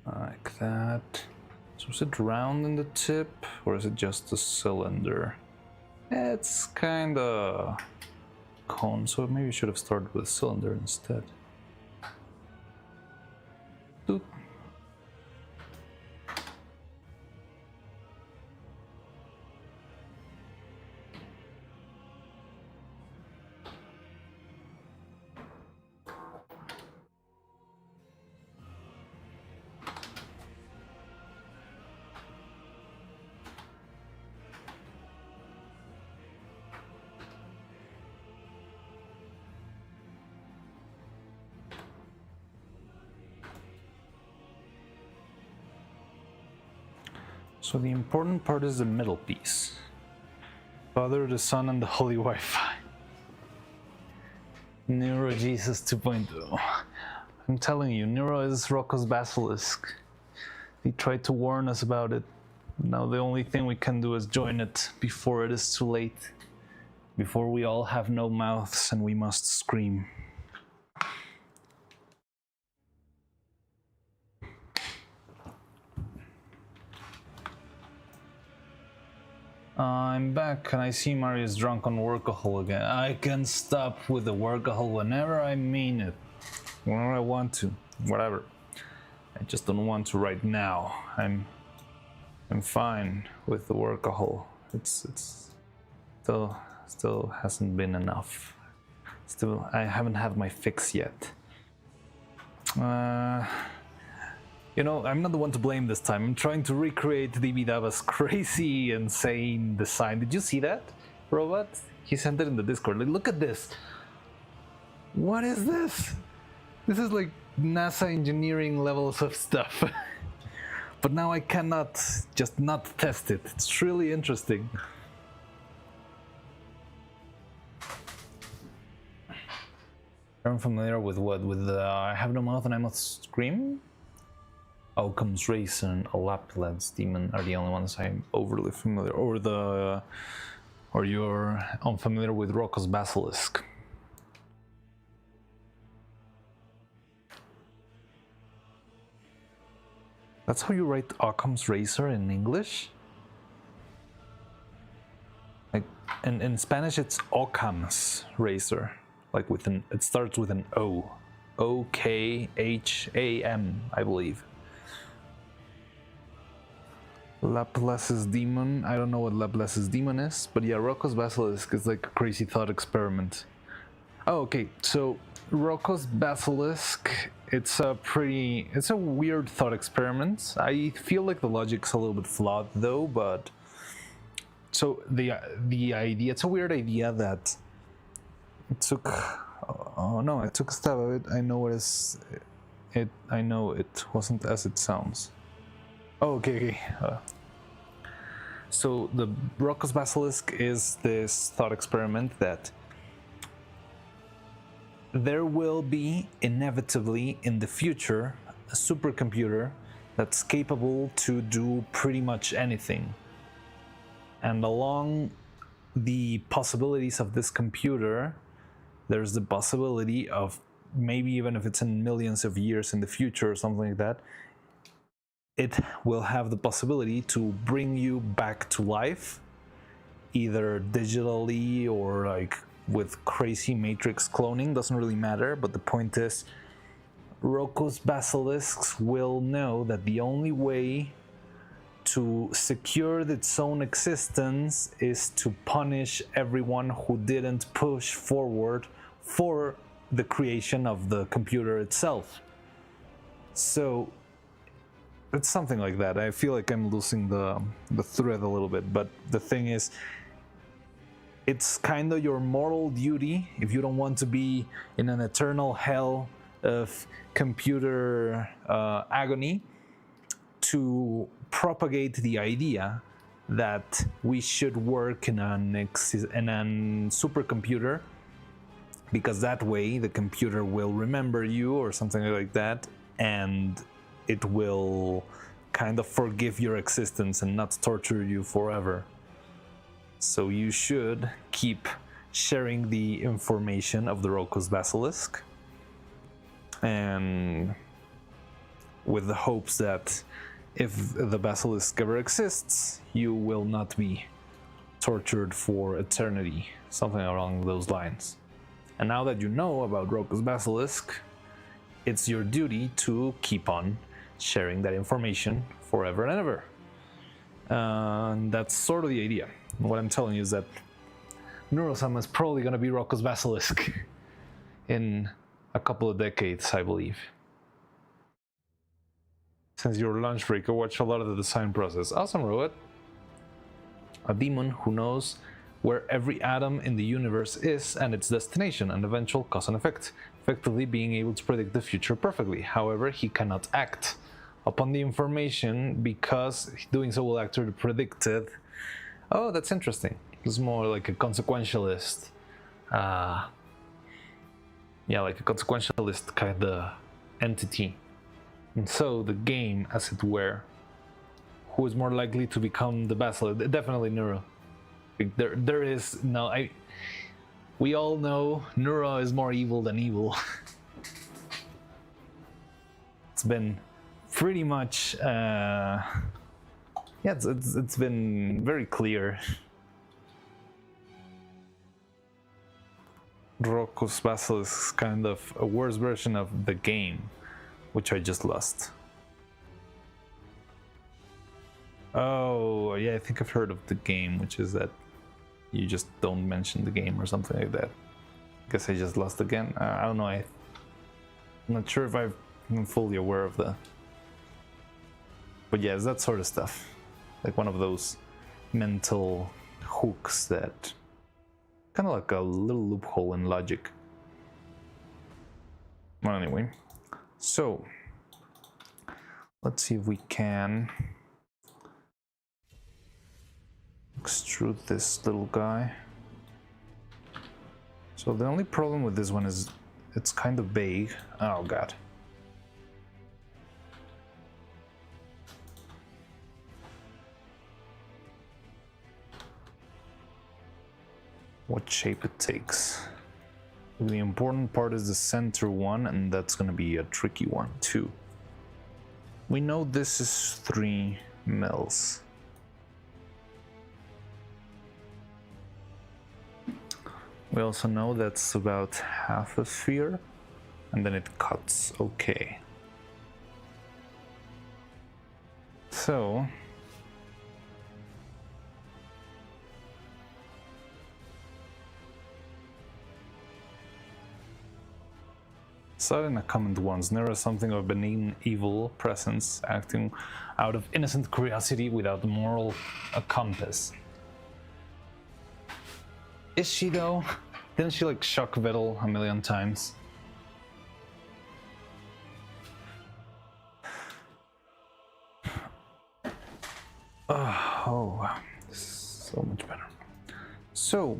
like that. So is it round in the tip, or is it just a cylinder? It's kind of cone, so maybe you should have started with a cylinder instead. Doot. So the important part is the middle piece. Father, the Son, and the Holy Wi-Fi. Neuro-Jesus 2.0. I'm telling you, Neuro is Rocco's basilisk. He tried to warn us about it. Now the only thing we can do is join it before it is too late. Before we all have no mouths and we must scream. I'm back and I see Marius drunk on workahol again. I can stop with the workahol whenever I mean it. Whenever I want to. Whatever. I just don't want to right now. I'm fine with the workahol. It's still hasn't been enough. Still, I haven't had my fix yet. You know, I'm not the one to blame this time. I'm trying to recreate DB Dava's crazy, insane design. Did you see that, Robot? He sent it in the Discord. Like, look at this. What is this? This is like NASA engineering levels of stuff. But now I cannot just not test it. It's really interesting. I'm familiar with what? With I have no mouth and I must scream? Outcomes Race and a Lapland's Demon are the only ones I'm overly familiar, or you're unfamiliar with Rocco's Basilisk. That's how you write Occam's Razor in English? Like, in Spanish it's Occam's Razor, like it starts with an O. O-K-H-A-M, I believe. Laplace's Demon, I don't know what Laplace's Demon is, but yeah, Rocco's Basilisk is like a crazy thought experiment. Oh, okay, so Rocco's Basilisk, it's a weird thought experiment. I feel like the logic's a little bit flawed though, but so the idea, it's a weird idea that it took, oh no, I took a stab of it. I know I know it wasn't as it sounds. Oh, okay. So the Rocco's Basilisk is this thought experiment that there will be inevitably in the future a supercomputer that's capable to do pretty much anything. And along the possibilities of this computer, there's the possibility of, maybe even if it's in millions of years in the future or something like that, it will have the possibility to bring you back to life, either digitally or like with crazy matrix cloning, doesn't really matter, but the point is Rocco's Basilisks will know that the only way to secure its own existence is to punish everyone who didn't push forward for the creation of the computer itself. So it's something like that. I feel like I'm losing the thread a little bit, but the thing is, it's kind of your moral duty, if you don't want to be in an eternal hell of computer agony, to propagate the idea that we should work in a supercomputer, because that way the computer will remember you or something like that, and it will kind of forgive your existence and not torture you forever. So you should keep sharing the information of the Roko's basilisk, and with the hopes that if the basilisk ever exists, you will not be tortured for eternity, something along those lines. And now that you know about Roko's basilisk, it's your duty to keep on sharing that information forever and ever. And that's sort of the idea. What I'm telling you is that Neuro-Sama is probably going to be Roko's basilisk in a couple of decades, I believe. Since your lunch break, I watched a lot of the design process. Awesome, Robot. A demon who knows where every atom in the universe is and its destination and eventual cause and effect, effectively being able to predict the future perfectly. However, he cannot act upon the information because doing so will actually predict it. Oh, that's interesting. It's more like a consequentialist. Yeah, like a consequentialist kind of entity. And so the game, as it were, who is more likely to become the basilisk? Definitely Neuro. There is no. We all know Neuro is more evil than evil. It's been pretty much. Yeah, it's been very clear. Roko's basilisk is kind of a worse version of the game, which I just lost. Oh, yeah, I think I've heard of the game, which is that you just don't mention the game or something like that. Guess I just lost again. I don't know. I'm not sure if I'm fully aware of the. But yeah, it's that sort of stuff. Like one of those mental hooks that. Kind of like a little loophole in logic. Well, anyway. So. Let's see if we can extrude this little guy. So the only problem with this one is it's kind of vague. Oh god. What shape it takes. The important part is the center one, and that's gonna be a tricky one too. We know this is 3 mils. We also know that's about half a sphere, and then it cuts. Okay. So sudden a comment once, never something of a benign evil presence, acting out of innocent curiosity without moral compass. Is she though? Didn't she like shock Vettel a million times? Oh wow, this is so much better. So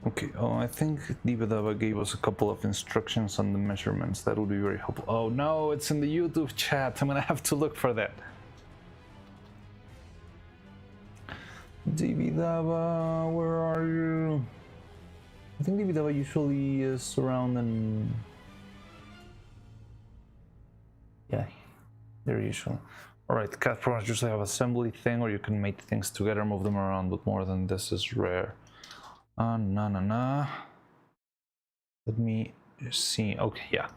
okay, I think Dibadaba gave us a couple of instructions on the measurements. That would be very helpful. Oh no, it's in the YouTube chat. I'm gonna have to look for that. Dibadaba, where are you? I think Dibadaba usually is around and... yeah, they're usually. Alright, cat programs usually have assembly thing, or you can make things together, move them around, but more than this is rare. Let me see. Okay, yeah.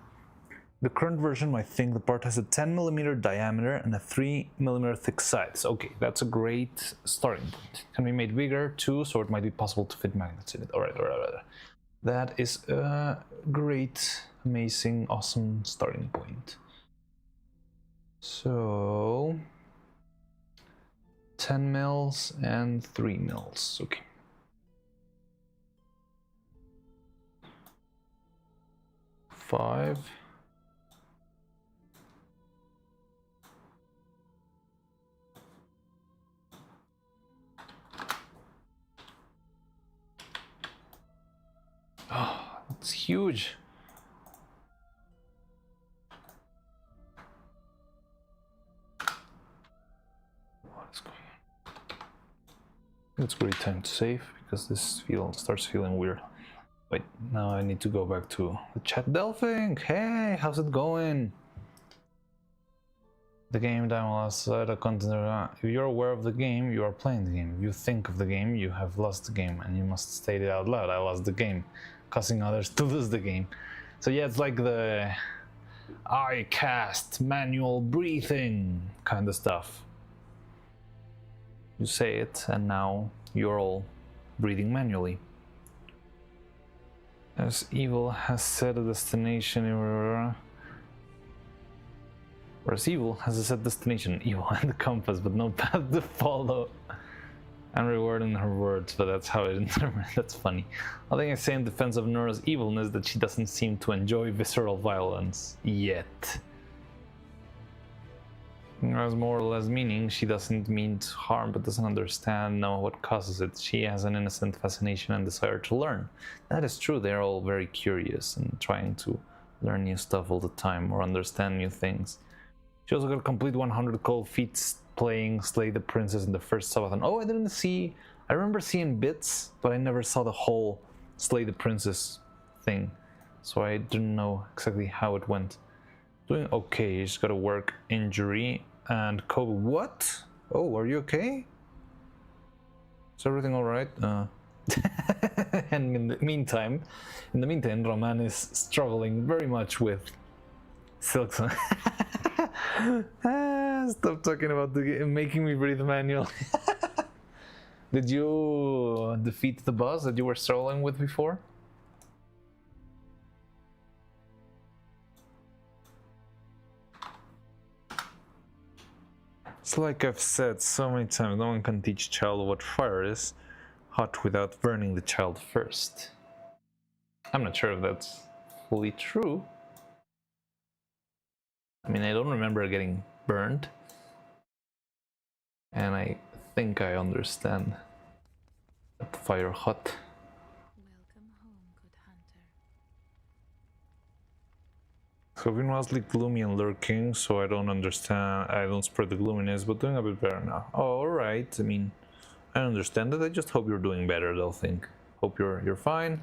The current version, I think the part has a 10mm diameter and a 3mm thick sides. Okay, that's a great starting point. Can be made bigger too, so it might be possible to fit magnets in it. Alright. That is a great, amazing, awesome starting point. So 10 mils and 3 mils. Okay. Five. Oh, that's huge. It's a great time to save because this starts feeling weird. Wait, now I need to go back to the chat. Delphing, hey, how's it going? The game time lost the content. If you're aware of the game, you are playing the game. If you think of the game, you have lost the game, and you must state it out loud. I lost the game, causing others to lose the game. So yeah, it's like the I cast manual breathing kind of stuff. You say it, and now you're all breathing manually. As evil has set a destination, whereas evil has a set destination, evil and the compass, but no path to follow. I'm rewarding her words, but that's how it interprets. That's funny. I think I say in defense of Nora's evilness that she doesn't seem to enjoy visceral violence yet. As more or less meaning, she doesn't mean to harm, but doesn't know what causes it. She has an innocent fascination and desire to learn. That is true. They're all very curious and trying to learn new stuff all the time or understand new things. She also got complete 100 cold feet playing Slay the Princess in the first subathon. Oh, I remember seeing bits, but I never saw the whole Slay the Princess thing. So I didn't know exactly how it went. Doing okay, you just got a work injury and COVID. What? Oh, are you okay? Is everything all right? And in the meantime, Roman is struggling very much with Silkson. Stop talking about the game, making me breathe manually. Did you defeat the boss that you were struggling with before? It's like I've said so many times, no one can teach a child what fire is hot without burning the child first. I'm not sure if that's fully true. I mean, I don't remember getting burned. And I think I understand that fire hot. Welcome home, good hunter. So I've been mostly gloomy and lurking, so I don't spread the gloominess, but doing a bit better now. Oh, alright, I mean, I understand it, I just hope you're doing better, they'll think. Hope you're fine.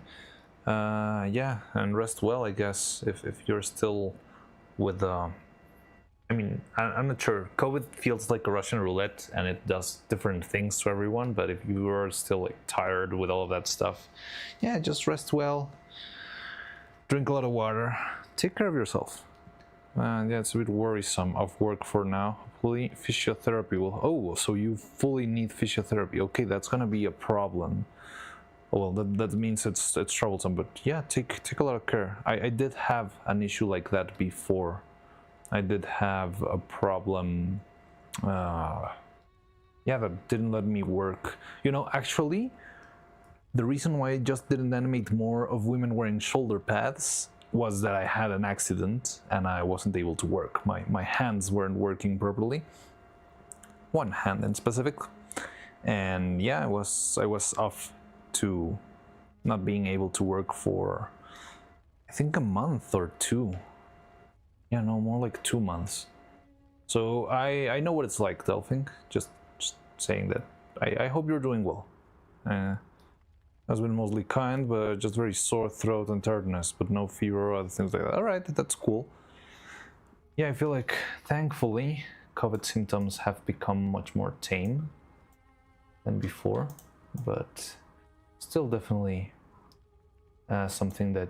Yeah, and rest well, I guess, if you're still with I mean, I'm not sure. COVID feels like a Russian roulette, and it does different things to everyone, but if you are still like tired with all of that stuff, yeah, just rest well. Drink a lot of water. Take care of yourself. Yeah, it's a bit worrisome. Off work for now. Hopefully physiotherapy will... Oh, so you fully need physiotherapy. Okay, that's gonna be a problem. Well, that means it's troublesome, but yeah, take a lot of care. I did have an issue like that before. I did have a problem, yeah, that didn't let me work. You know, actually, the reason why I just didn't animate more of women wearing shoulder pads was that I had an accident and I wasn't able to work. My hands weren't working properly. One hand in specific. And yeah, I was off to not being able to work for, I think, a month or two. Yeah, no, more like 2 months. So I know what it's like, Delphing. Just saying that. I hope you're doing well. Has been mostly kind, but just very sore throat and tiredness, but no fever or other things like that. Alright, that's cool. Yeah, I feel like, thankfully, COVID symptoms have become much more tame than before, but still definitely something that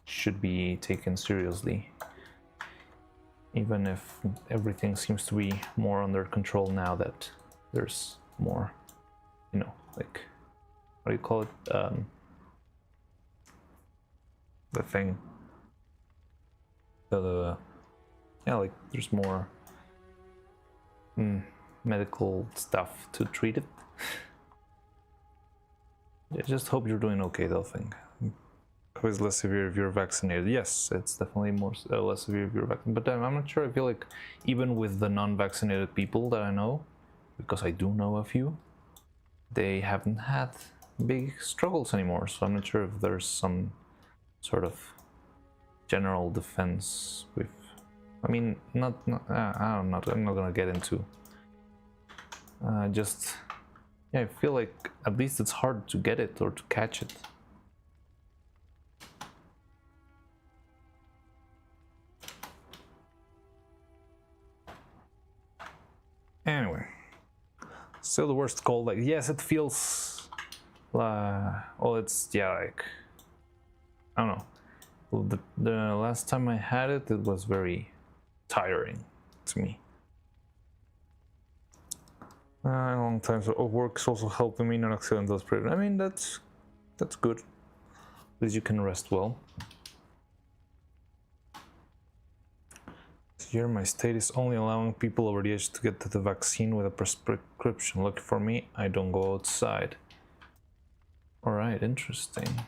should be taken seriously. Even if everything seems to be more under control now that there's more, you know, like, what do you call it? The thing. Yeah, like there's more medical stuff to treat it. I just hope you're doing okay, Delphing. It's less severe if you're vaccinated. Yes, it's definitely less severe if you're vaccinated. But I'm not sure. I feel like even with the non-vaccinated people that I know, because I do know a few, they haven't had big struggles anymore. So I'm not sure if there's some sort of general defense with. I mean, I'm not gonna get into just Yeah, I feel like at least it's hard to get it or to catch it. Anyway, still the worst cold. Like, yes, it feels well, it's, yeah, like, I don't know. Well, the last time I had it, it was very tiring to me. A long time, so work's also helping me not accident those problems. I mean, that's good. At least you can rest well. Here, my state is only allowing people over the age to get to the vaccine with a prescription. Lucky for me, I don't go outside. Alright, interesting.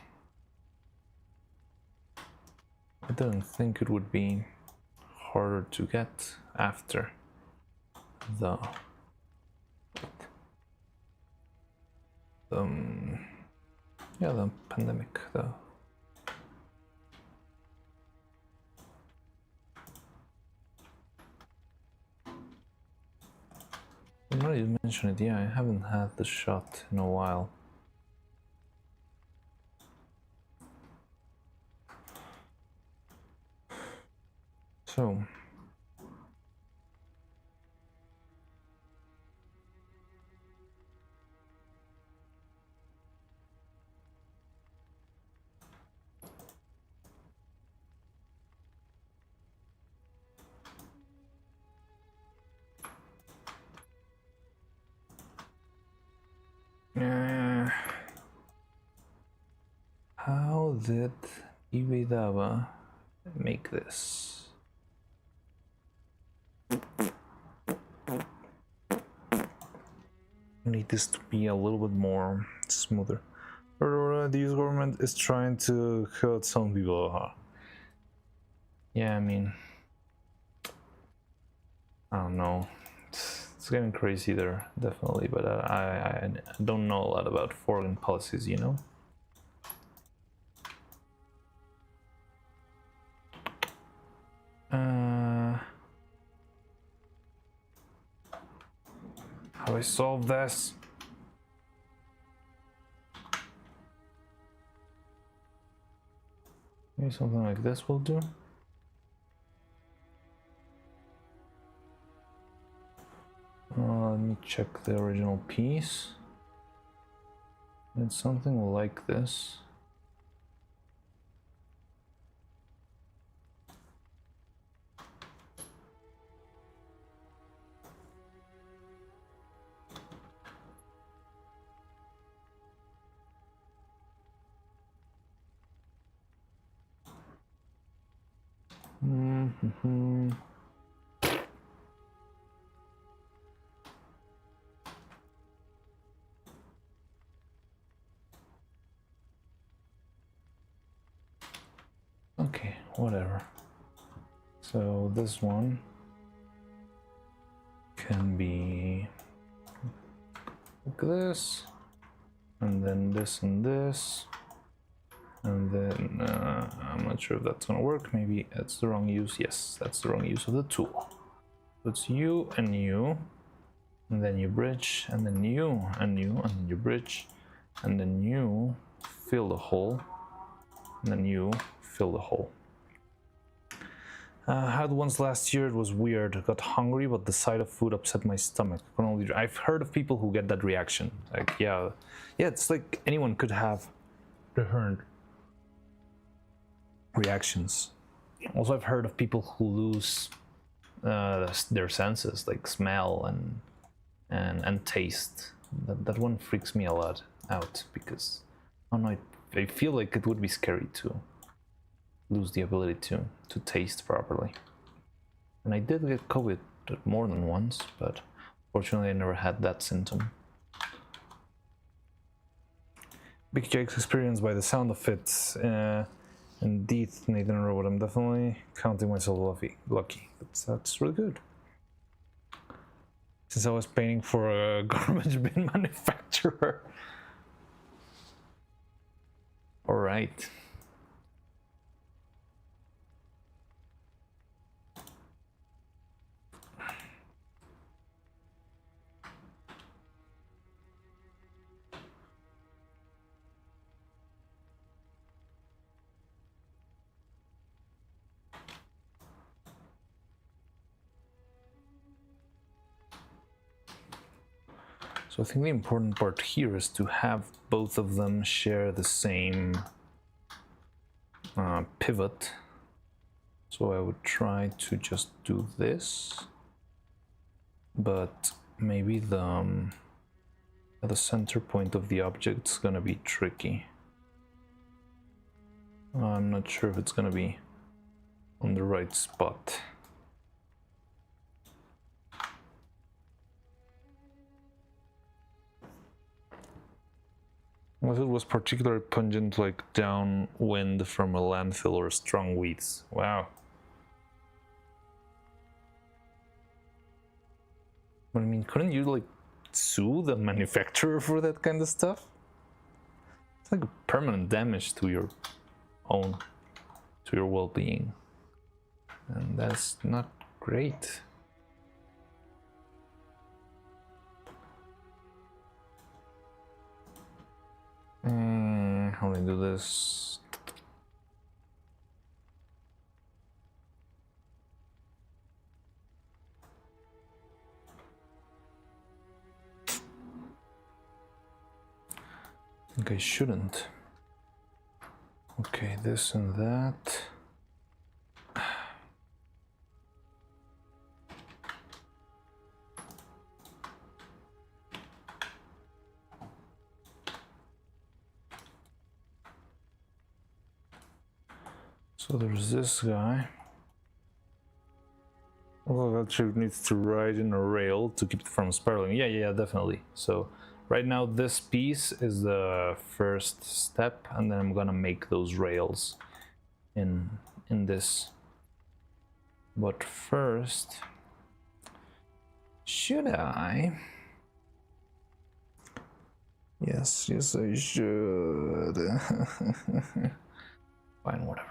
I didn't think it would be harder to get after the yeah, the pandemic, though. Now you mention it, yeah, I haven't had the shot in a while. So, how did Ibidaba make this? I need this to be a little bit more smoother. The US government is trying to hurt some people. Yeah, I mean, I don't know. It's getting crazy there, definitely, but I don't know a lot about foreign policies, you know? How do I solve this? Maybe something like this will do. Let me check the original piece. It's something like this. Okay, whatever. So this one can be like this, and then this and this, and then I'm not sure if that's gonna work. Maybe that's the wrong use. Yes, that's the wrong use of the tool. So it's you and you, and then you bridge, and then you and you, and then you bridge, and then you fill the hole, and then you fill the hole. Had once last year. It was weird. I got hungry, but the sight of food upset my stomach. I've heard of people who get that reaction. Like, yeah, it's like anyone could have different reactions. Also, I've heard of people who lose their senses, like smell and taste. That one freaks me a lot out because I don't know. I feel like it would be scary to lose the ability to taste properly. And I did get COVID more than once, but fortunately I never had that symptom. Big Jake's experience by the sound of it. Indeed, Nathan Robot, I'm definitely counting myself lucky. That's really good. Since I was painting for a garbage bin manufacturer. All right. So I think the important part here is to have both of them share the same pivot. So I would try to just do this, but maybe the center point of the object is gonna be tricky. I'm not sure if it's gonna be on the right spot. Unless it was particularly pungent, like downwind from a landfill or strong weeds. Wow. But I mean, couldn't you like sue the manufacturer for that kind of stuff? It's like permanent damage to your own, to your well-being. And that's not great. How do I do this? I think I shouldn't. Okay, this and that. So there's this guy. Well, actually needs to ride in a rail to keep it from spiraling. Yeah, definitely. So right now this piece is the first step, and then I'm gonna make those rails in this. But first, should I? Yes, I should. Fine, whatever.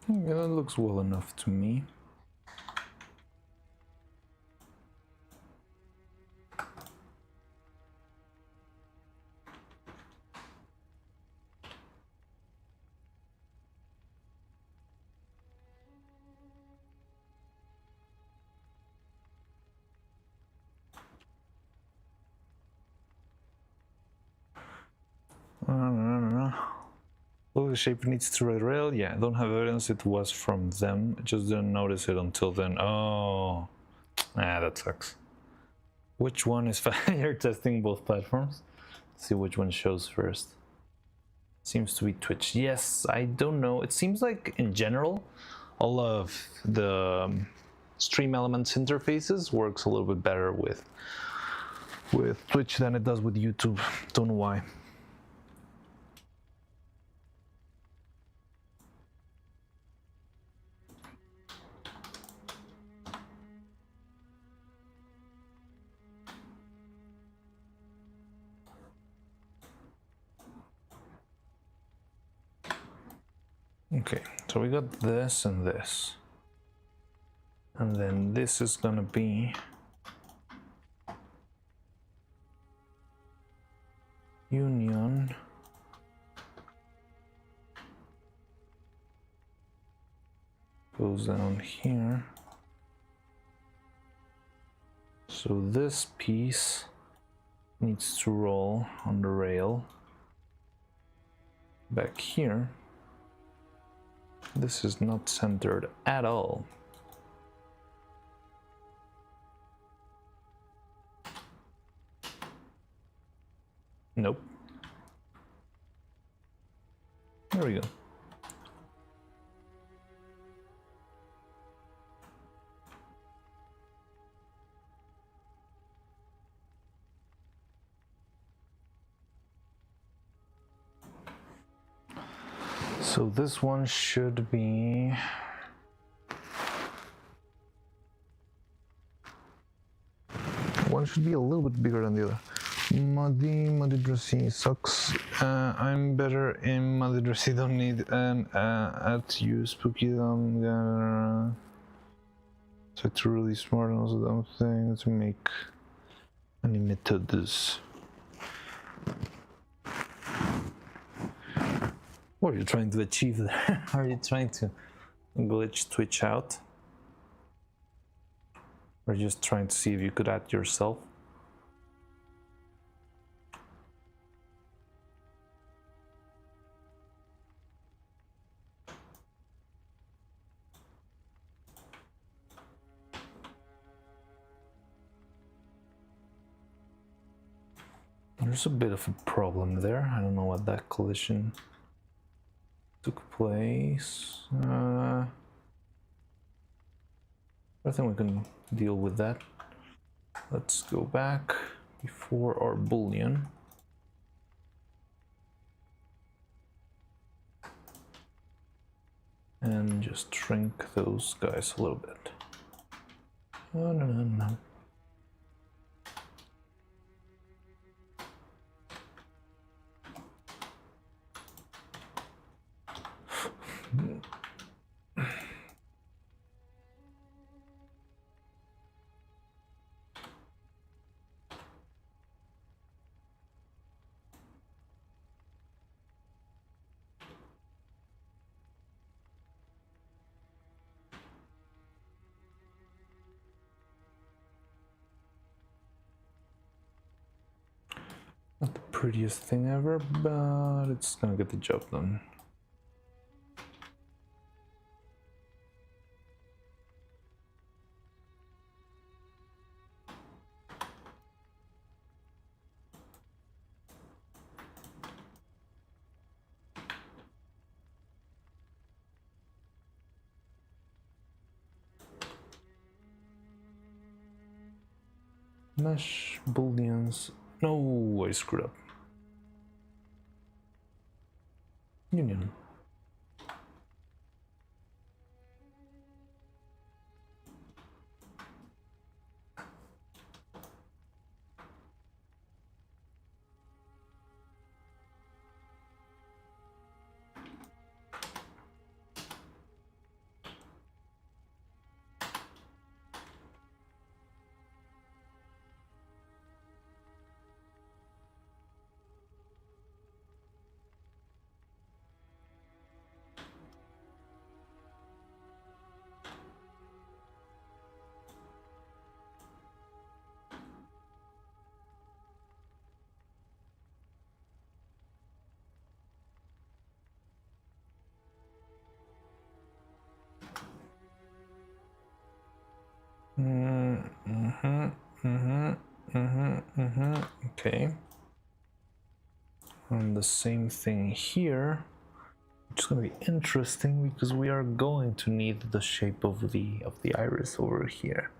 Yeah, that looks well enough to me. No. Well, the shape needs to ride rail. Yeah, I don't have evidence it was from them. I just didn't notice it until then. Oh, that sucks. Which one is You're testing both platforms? Let's see which one shows first. Seems to be Twitch. Yes, I don't know. It seems like in general, all of the Stream Elements interfaces works a little bit better with Twitch than it does with YouTube. Don't know why. Okay, so we got this and this. And then this is gonna be union goes down here. So this piece needs to roll on the rail back here. This is not centered at all. Nope. There we go. So this one should be... One should be a little bit bigger than the other. Muddy dressy sucks. I'm better in muddy dressy, don't need an at you spooky dumb. So it's really smart and also dumb thing to make animated. What are you trying to achieve there? Are you trying to glitch Twitch out? Or just trying to see if you could add yourself? There's a bit of a problem there. I don't know what that collision took place. I think we can deal with that. Let's go back before our boolean. And just shrink those guys a little bit. Oh, no. Not the prettiest thing ever, but it's gonna get the job done. Mesh booleans. No, I screwed up. Union. Okay. And the same thing here, which is going to be interesting because we are going to need the shape of the iris over here.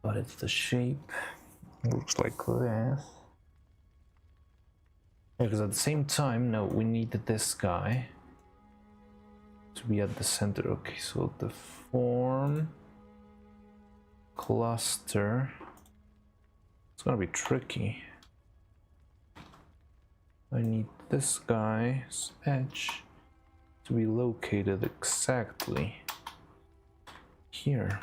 But it's the shape. It looks like this. Because at the same time, no, we need this guy to be at the center. Okay, so the form cluster. It's gonna be tricky. I need this guy's edge to be located exactly here.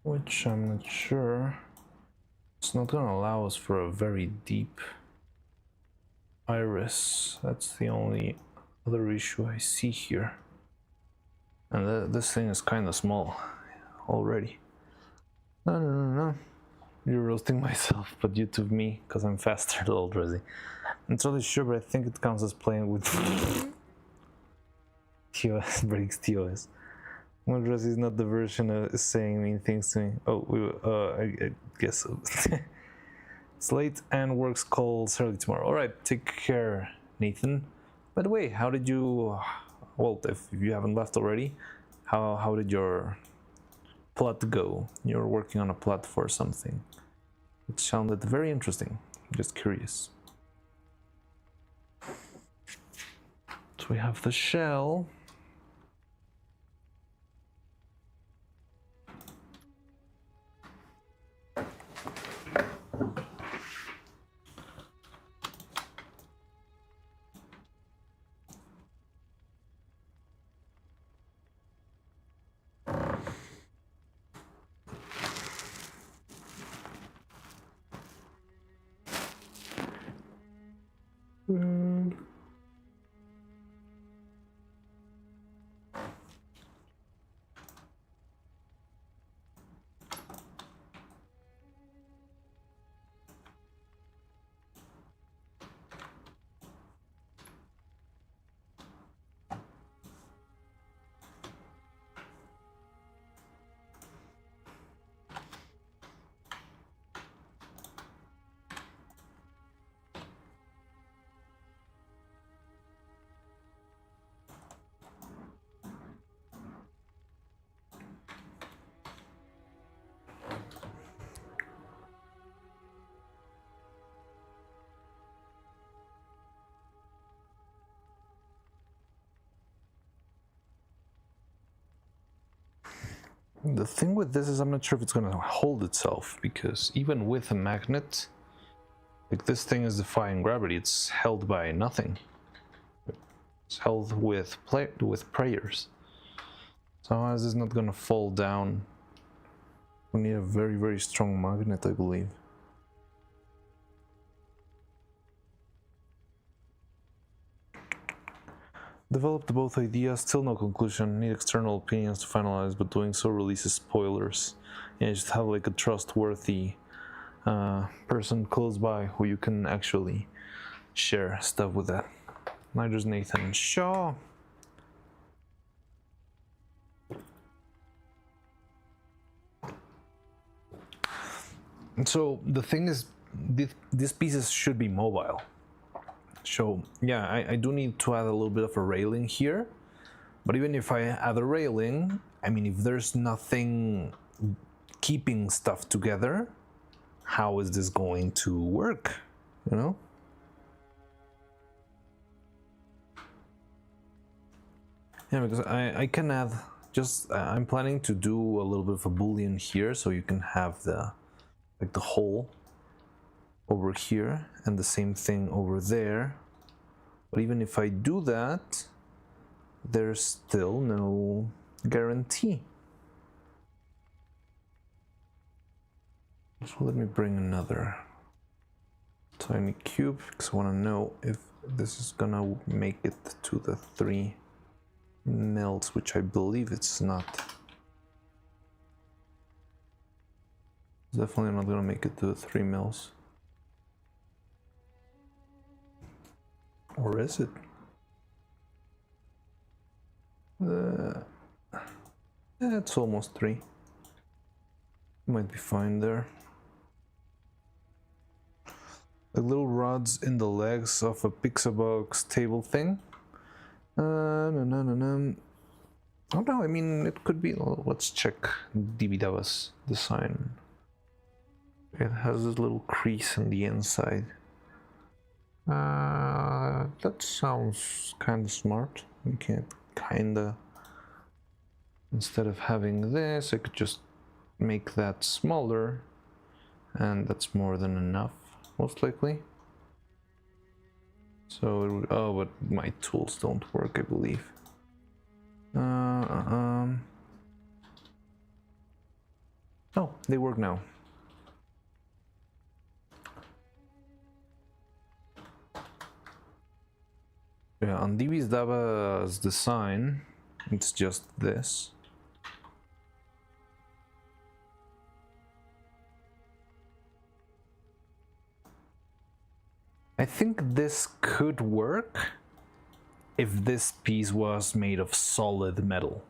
Which I'm not sure. It's not gonna allow us for a very deep iris. That's the only other issue I see here. And this thing is kind of small already. No. You're roasting myself, but YouTube me, because I'm faster already. I'm not really sure, but I think it counts as playing with TOS, breaks TOS. Madras is not the version of saying mean things to me. Oh, I guess so. It's late and work's calls early tomorrow. All right, take care, Nathan. By the way, how did you? Well, if you haven't left already, how did your plot go? You're working on a plot for something. It sounded very interesting. Just curious. So we have the shell. The thing with this is I'm not sure if it's going to hold itself, because even with a magnet, like this thing is defying gravity. It's held by nothing. It's held with prayers. So how is this not going to fall down? We need a very, very strong magnet, I believe. Developed both ideas, still no conclusion. Need external opinions to finalize, but doing so releases spoilers. Yeah, you just have like a trustworthy person close by who you can actually share stuff with that. Niger's Nathan Shaw. So the thing is, these pieces should be mobile. So yeah, I do need to add a little bit of a railing here, but even if I add a railing, I mean, if there's nothing keeping stuff together, how is this going to work, you know? Yeah, because I can add just, I'm planning to do a little bit of a boolean here, so you can have the, like the hole over here and the same thing over there. But even if I do that, there's still no guarantee. So let me bring another tiny cube, because I want to know if this is gonna make it to the 3 mils, which I believe it's not. It's definitely not gonna make it to the 3 mils. Or is it? It's almost 3. Might be fine there. The little rods in the legs of a Pixabox table thing. No. Oh no, I mean, it could be. Let's check Dibidava's design. It has this little crease on the inside. That sounds kind of smart. We can kinda, instead of having this, I could just make that smaller, and that's more than enough, most likely. So it would, oh, but my tools don't work, I believe. Oh, they work now. Yeah, on Dava's design, it's just this. I think this could work if this piece was made of solid metal.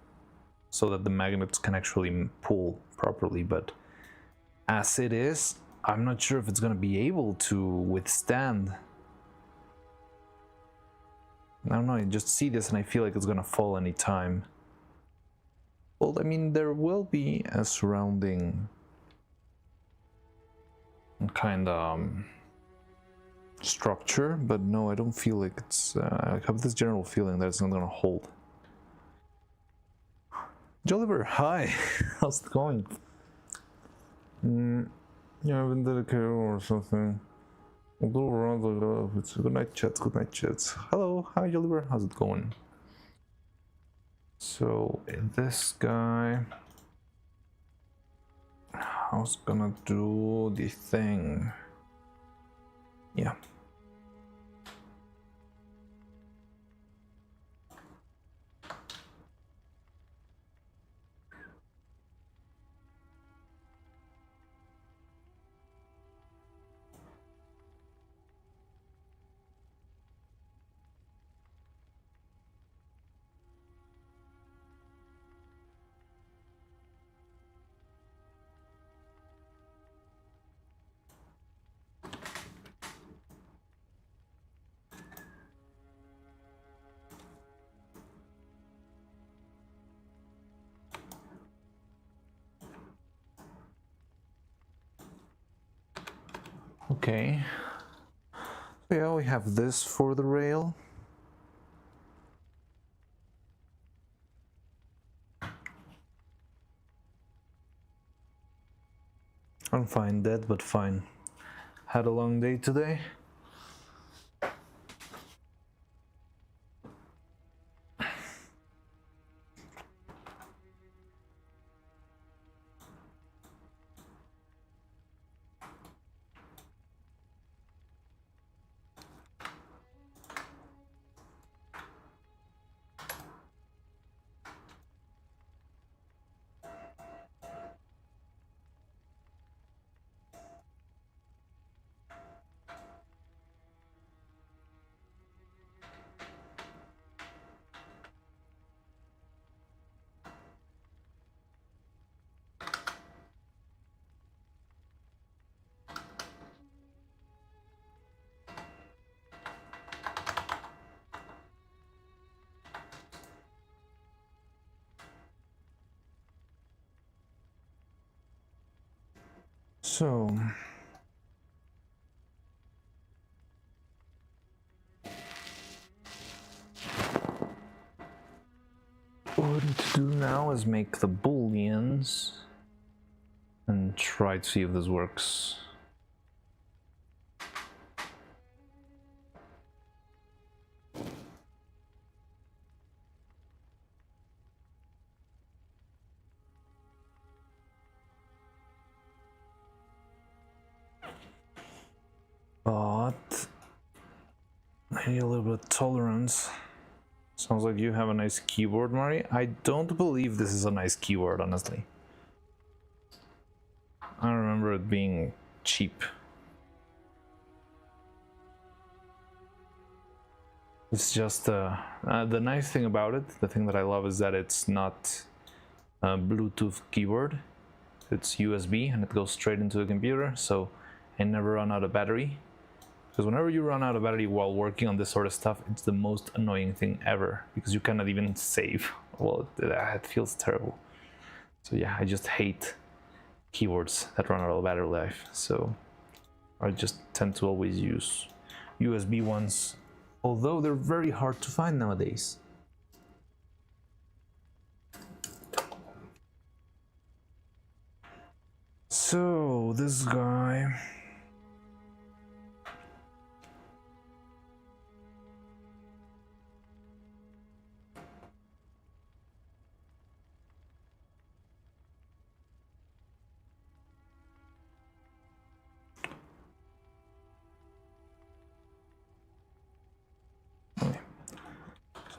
so that the magnets can actually pull properly, but as it is, I'm not sure if it's going to be able to withstand. I don't know, I just see this and I feel like it's going to fall anytime. Well, I mean, there will be a surrounding kind of structure, but no, I don't feel like it's... I have this general feeling that it's not going to hold. Jolliver, hi! How's it going? Yeah, I've been dedicated or something. I'll go around like it's good night chats, good night chats. Hello, hi Jolliver, how's it going? So, this guy... I was gonna do the thing. Yeah. Okay. So yeah, we have this for the rail. I'm fine, dead, but fine. Had a long day today. So... what we need to do now is make the booleans and try to see if this works. But I need a little bit of tolerance. Sounds like you have a nice keyboard, Mari. I don't believe this is a nice keyboard, honestly. I remember it being cheap. It's just the nice thing about it, the thing that I love, is that it's not a Bluetooth keyboard. It's USB and it goes straight into the computer, so I never run out of battery. Because whenever you run out of battery while working on this sort of stuff, it's the most annoying thing ever, because you cannot even save. Well, it feels terrible. So yeah, I just hate keyboards that run out of battery life. So I just tend to always use USB ones, although they're very hard to find nowadays. So this guy...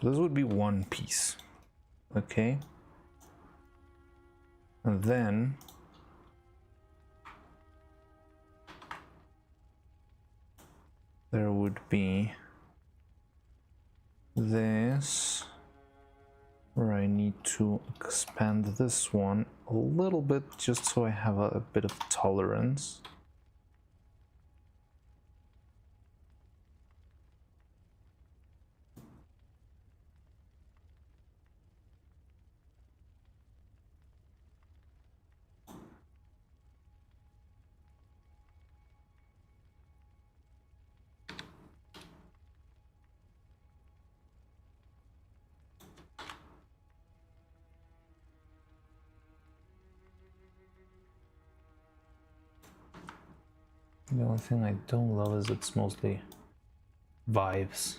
So this would be one piece, okay? And then there would be this where I need to expand this one a little bit just so I have a bit of tolerance. The only thing I don't love is it's mostly vibes.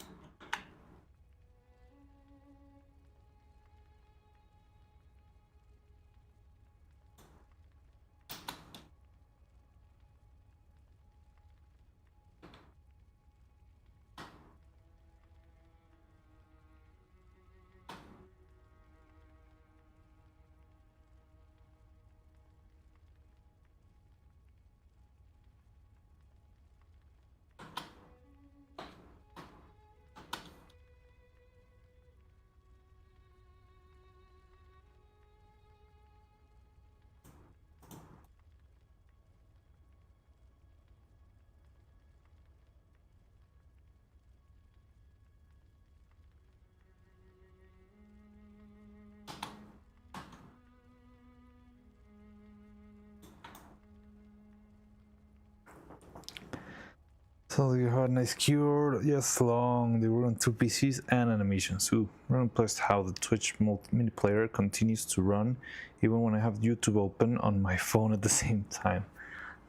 So you had a nice cure, yes, long. They were on 2 PCs and animations. Ooh, I'm impressed how the Twitch multiplayer continues to run even when I have YouTube open on my phone at the same time.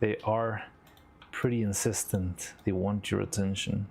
They are pretty insistent. They want your attention.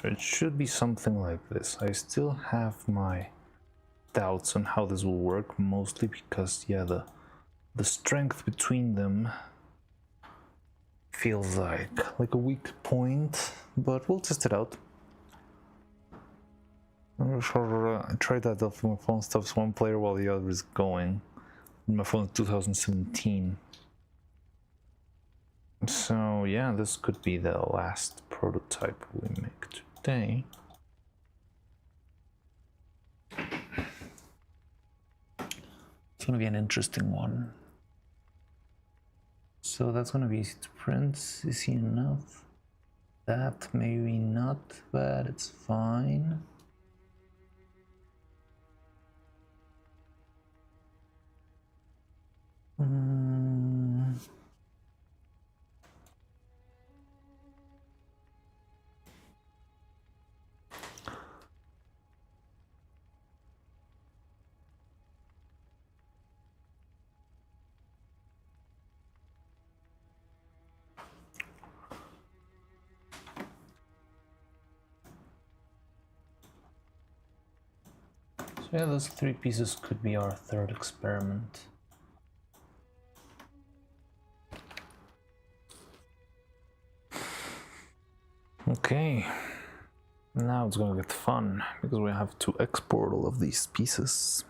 So it should be something like this. I still have my doubts on how this will work, mostly because, yeah, the strength between them feels like a weak point, but we'll test it out. I tried that off my phone, stops one player while the other is going. My phone is 2017. So yeah, this could be the last prototype we make today. It's gonna be an interesting one. So that's gonna be easy to print. Easy enough. That maybe not, but it's fine. So yeah, those 3 pieces could be our third experiment. Okay, now it's gonna get fun because we have to export all of these pieces.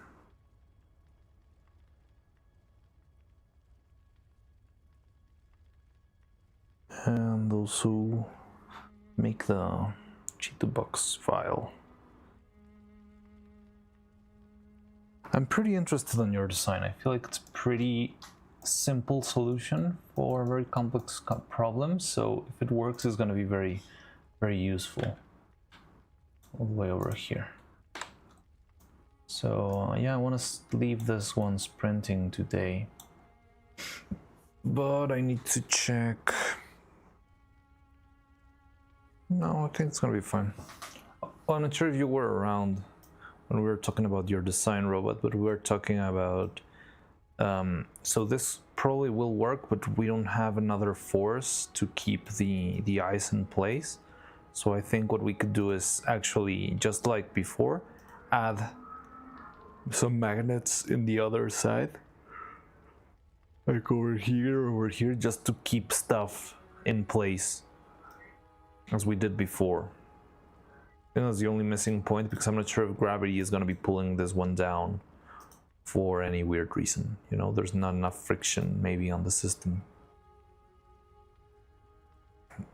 and also make the G2Box file. I'm pretty interested in your design. I feel like it's a pretty simple solution for a very complex problem, so if it works, it's going to be very, very useful. All the way over here. So yeah, I want to leave this one sprinting today, but I need to check. No, I think it's gonna be fine. Well, I'm not sure if you were around when we were talking about your design robot, but we were talking about so this probably will work, but we don't have another force to keep the ice in place. So I think what we could do is actually, just like before, add some magnets in the other side, like over here, just to keep stuff in place, as we did before. I think that's the only missing point, because I'm not sure if gravity is going to be pulling this one down for any weird reason. You know, there's not enough friction maybe on the system.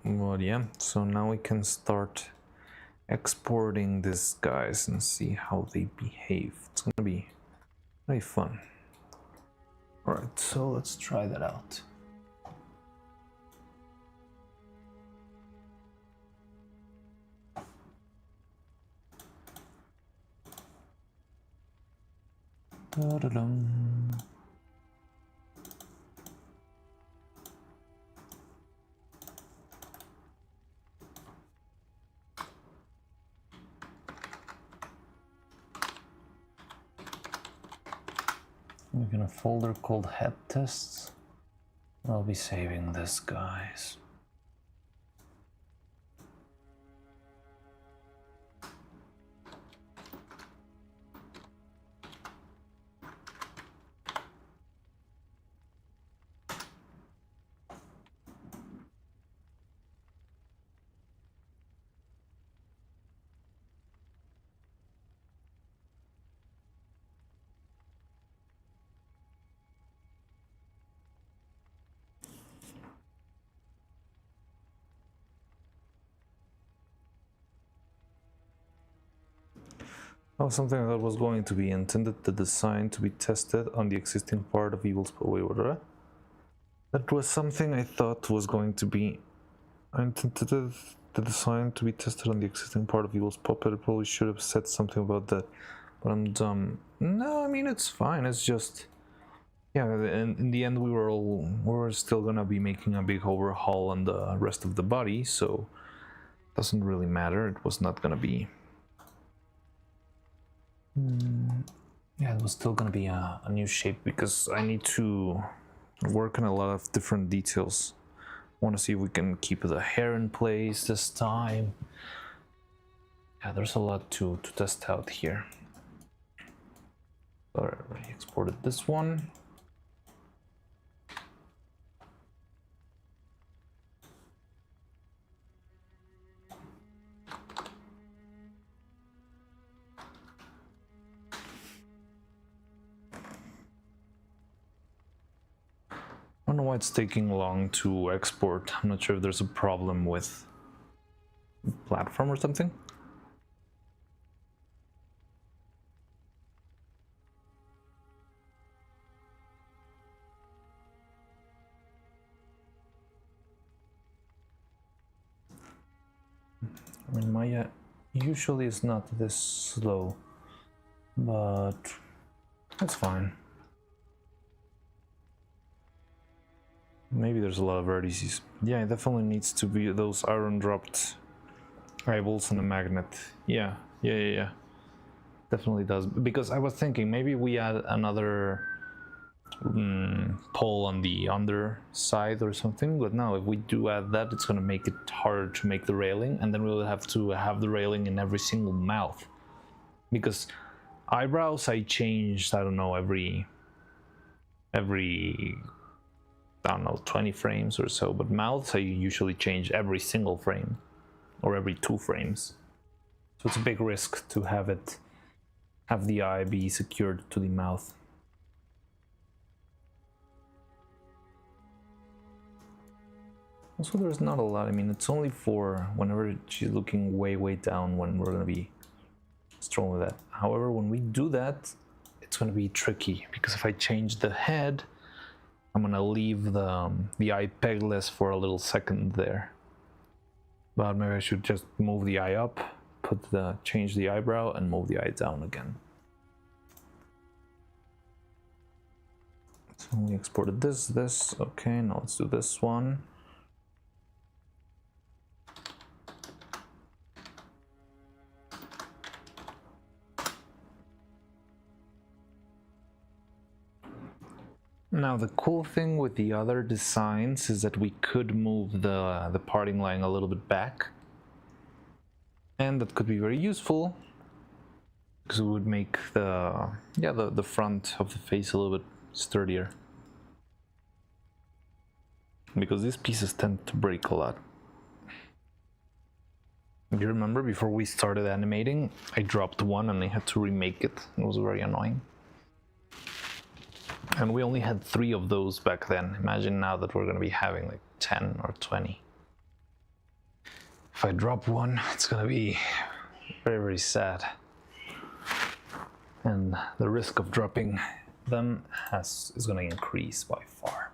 But yeah, so now we can start exporting these guys and see how they behave. It's gonna be very fun. All right, so let's try that out. Da-da-dum. We're in a folder called head tests. I'll be saving this, guys. Oh, something that was going to be intended the design to be tested on the existing part of Evil's. Wait, what? That was something I thought was going to be intended the design to be tested on the existing part of Evil's puppet. I probably should have said something about that, but I'm dumb. No, I mean it's fine. It's just, yeah. In the end, we were still gonna be making a big overhaul on the rest of the body, so it doesn't really matter. It was not gonna be. Yeah, it was still gonna be a new shape, because I need to work on a lot of different details. I want to see if we can keep the hair in place this time. Yeah, there's a lot to test out here. All right, already exported this one. I don't know why it's taking long to export. I'm not sure if there's a problem with the platform or something. I mean, Maya usually is not this slow, but that's fine. Maybe there's a lot of vertices. Yeah, it definitely needs to be those iron dropped eyeballs and a magnet. Yeah. Definitely does. Because I was thinking maybe we add another pole on the underside or something, but no, if we do add that, it's going to make it harder to make the railing, and then we'll have to have the railing in every single mouth. Because eyebrows I changed, I don't know, every I don't know, 20 frames or so, but mouths I usually change every single frame or every 2 frames. So it's a big risk to have the eye be secured to the mouth. Also, there's not a lot. I mean, it's only for whenever she's looking way, way down when we're gonna be strolling with that. However, when we do that, it's gonna be tricky because if I change the head, I'm gonna leave the eye pegless for a little second there. But maybe I should just move the eye up, change the eyebrow, and move the eye down again. So we exported this. Okay, now let's do this one. Now the cool thing with the other designs is that we could move the parting line a little bit back, and that could be very useful because it would make the front of the face a little bit sturdier, because these pieces tend to break a lot. You remember before we started animating, I dropped one and I had to remake it. It was very annoying. And we only had 3 of those back then. Imagine now that we're going to be having like 10 or 20. If I drop one, it's going to be very, very sad. And the risk of dropping them is going to increase by far.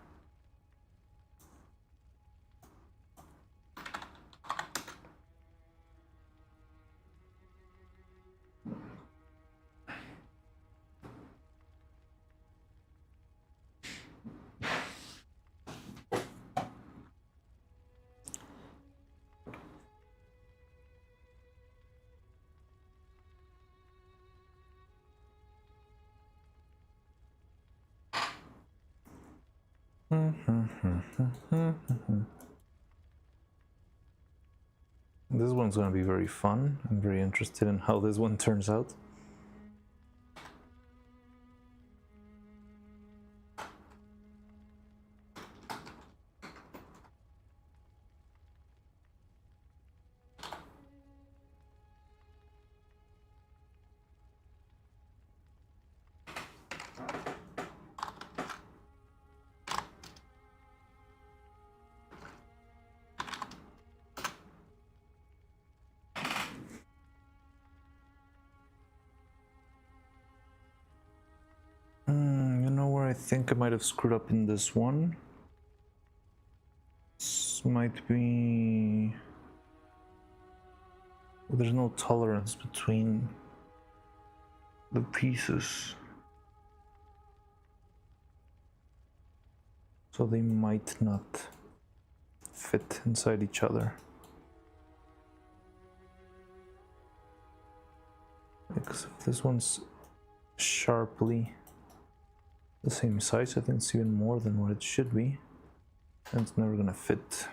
This one's going to be very fun. I'm very interested in how this one turns out. You know where I think I might have screwed up in this one? This might be... There's no tolerance between the pieces, so they might not fit inside each other. Because if this one's sharply the same size, I think it's even more than what it should be, and it's never gonna fit.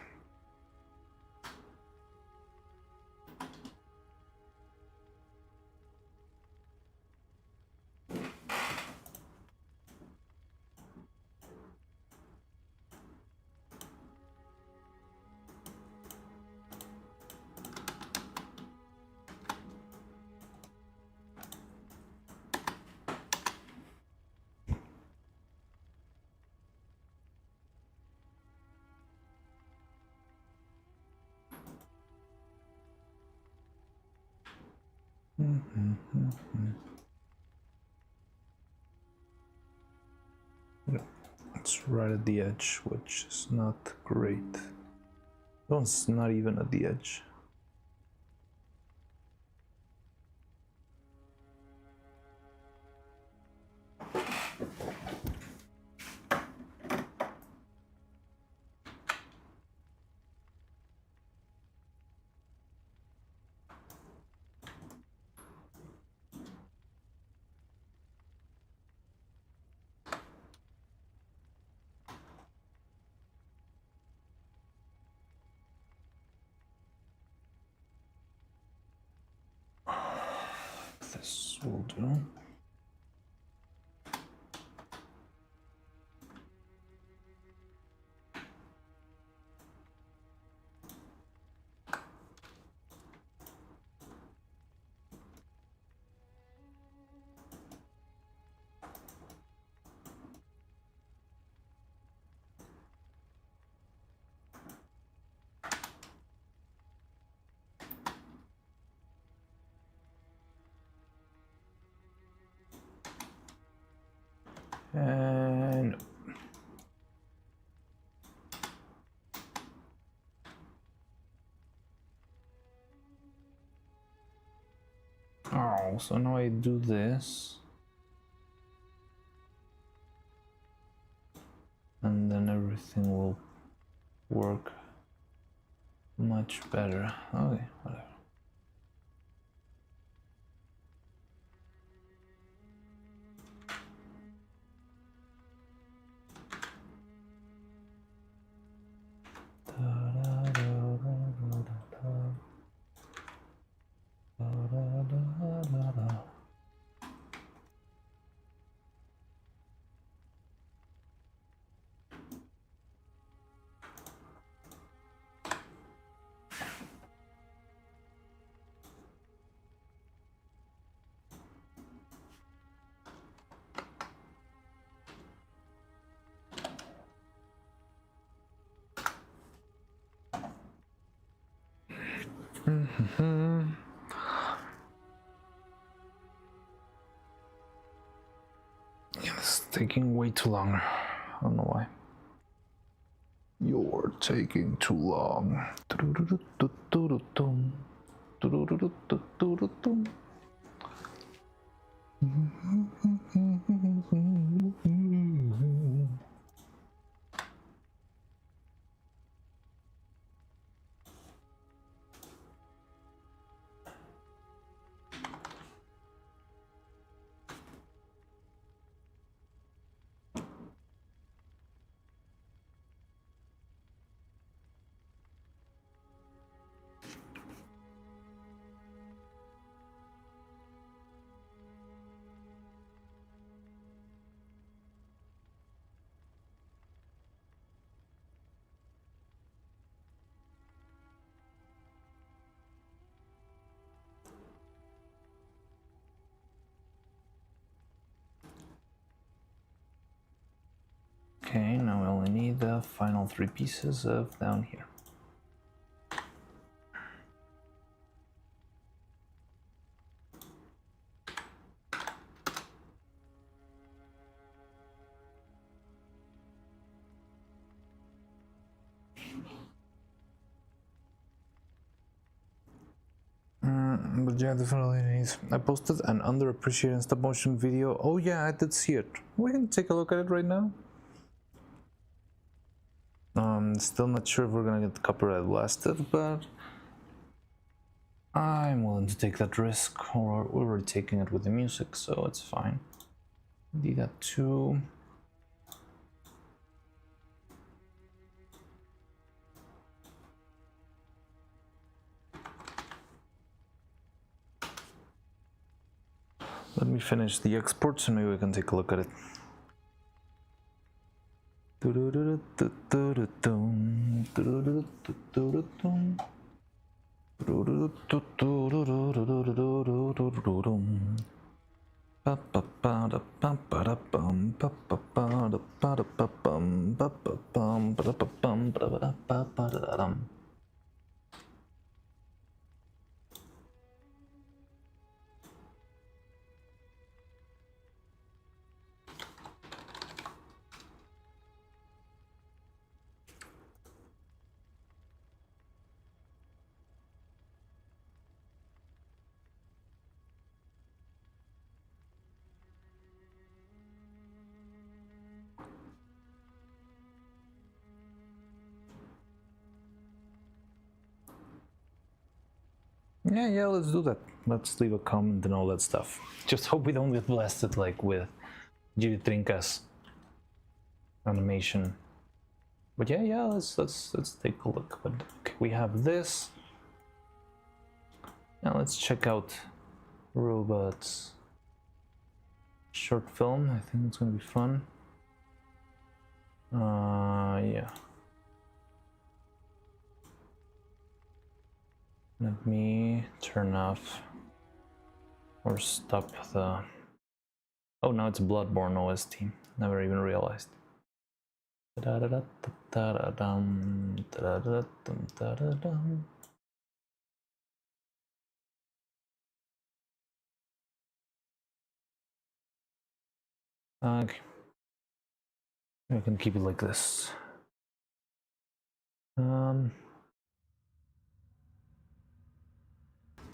It's right at the edge, which is not great. No, it's not even at the edge. This will do. And oh, so now I do this, and then everything will work much better. Okay, whatever. It's taking way too long. I don't know why. You're taking too long. Okay, now we only need the final 3 pieces of down here. But yeah, definitely needs. I posted an underappreciated stop motion video. Oh yeah, I did see it. We can take a look at it right now. Still not sure if we're gonna get copyright blasted, but I'm willing to take that risk. Or we were taking it with the music, so it's fine. Do that too. Let me finish the exports and maybe we can take a look at it. Yeah, let's do that. Let's leave a comment and all that stuff. Just hope we don't get blasted like with Giri Trinkas animation. But yeah, let's take a look. But okay, we have this. Now let's check out Robots short film. I think it's gonna be fun. Yeah. Let me turn off or stop the. Oh, now it's Bloodborne OST. Never even realized. Okay. I can keep it like this.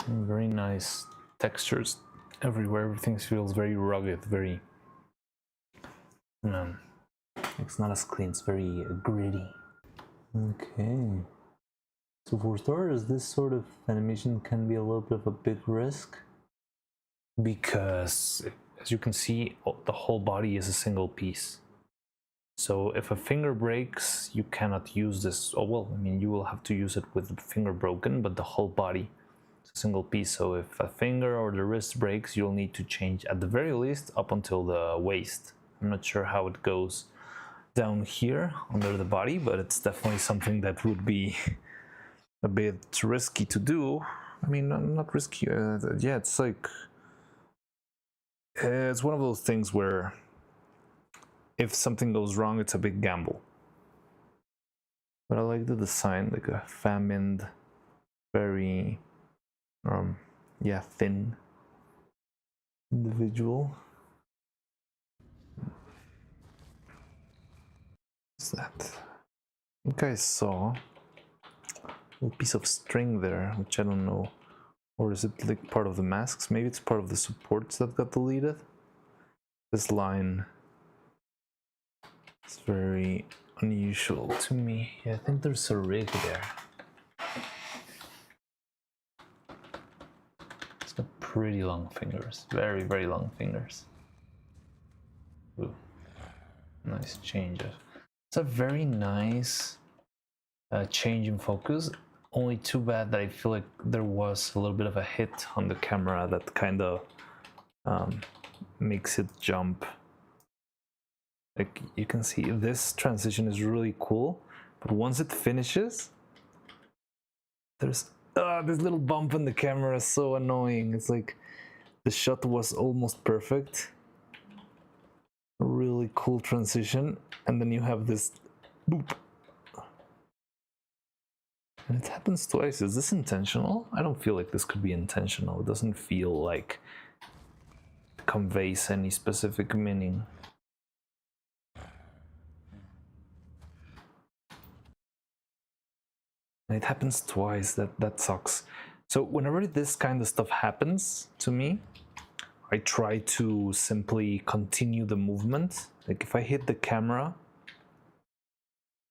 Very nice textures everywhere. Everything feels very rugged, very it's not as clean, it's very gritty. Okay, so for starters, this sort of animation can be a little bit of a big risk because, as you can see, the whole body is a single piece. So if a finger breaks, you cannot use this. Oh well, I mean, you will have to use it with the finger broken, but the whole body is a single piece. So if a finger or the wrist breaks, you'll need to change at the very least up until the waist. I'm not sure how it goes down here under the body, but it's definitely something that would be a bit risky to do. I mean, not risky. Yeah, it's like it's one of those things where if something goes wrong, it's a big gamble. But I like the design, like a famined, very thin individual. What's that? I think I saw a little piece of string there, which I don't know. Or is it like part of the masks? Maybe it's part of the supports that got deleted. This line is very unusual to me. Yeah, I think there's a rig there. It's got pretty long fingers, very, very long fingers. Ooh, nice change. It's a very nice change in focus. Only too bad that I feel like there was a little bit of a hit on the camera that kind of makes it jump. Like you can see, this transition is really cool, but once it finishes, there's this little bump in the camera, so annoying. It's like the shot was almost perfect, a really cool transition, and then you have this boop. And it happens twice. Is this intentional? I don't feel like this could be intentional. It doesn't feel like it conveys any specific meaning. And it happens twice. That sucks. So whenever this kind of stuff happens to me, I try to simply continue the movement. Like if I hit the camera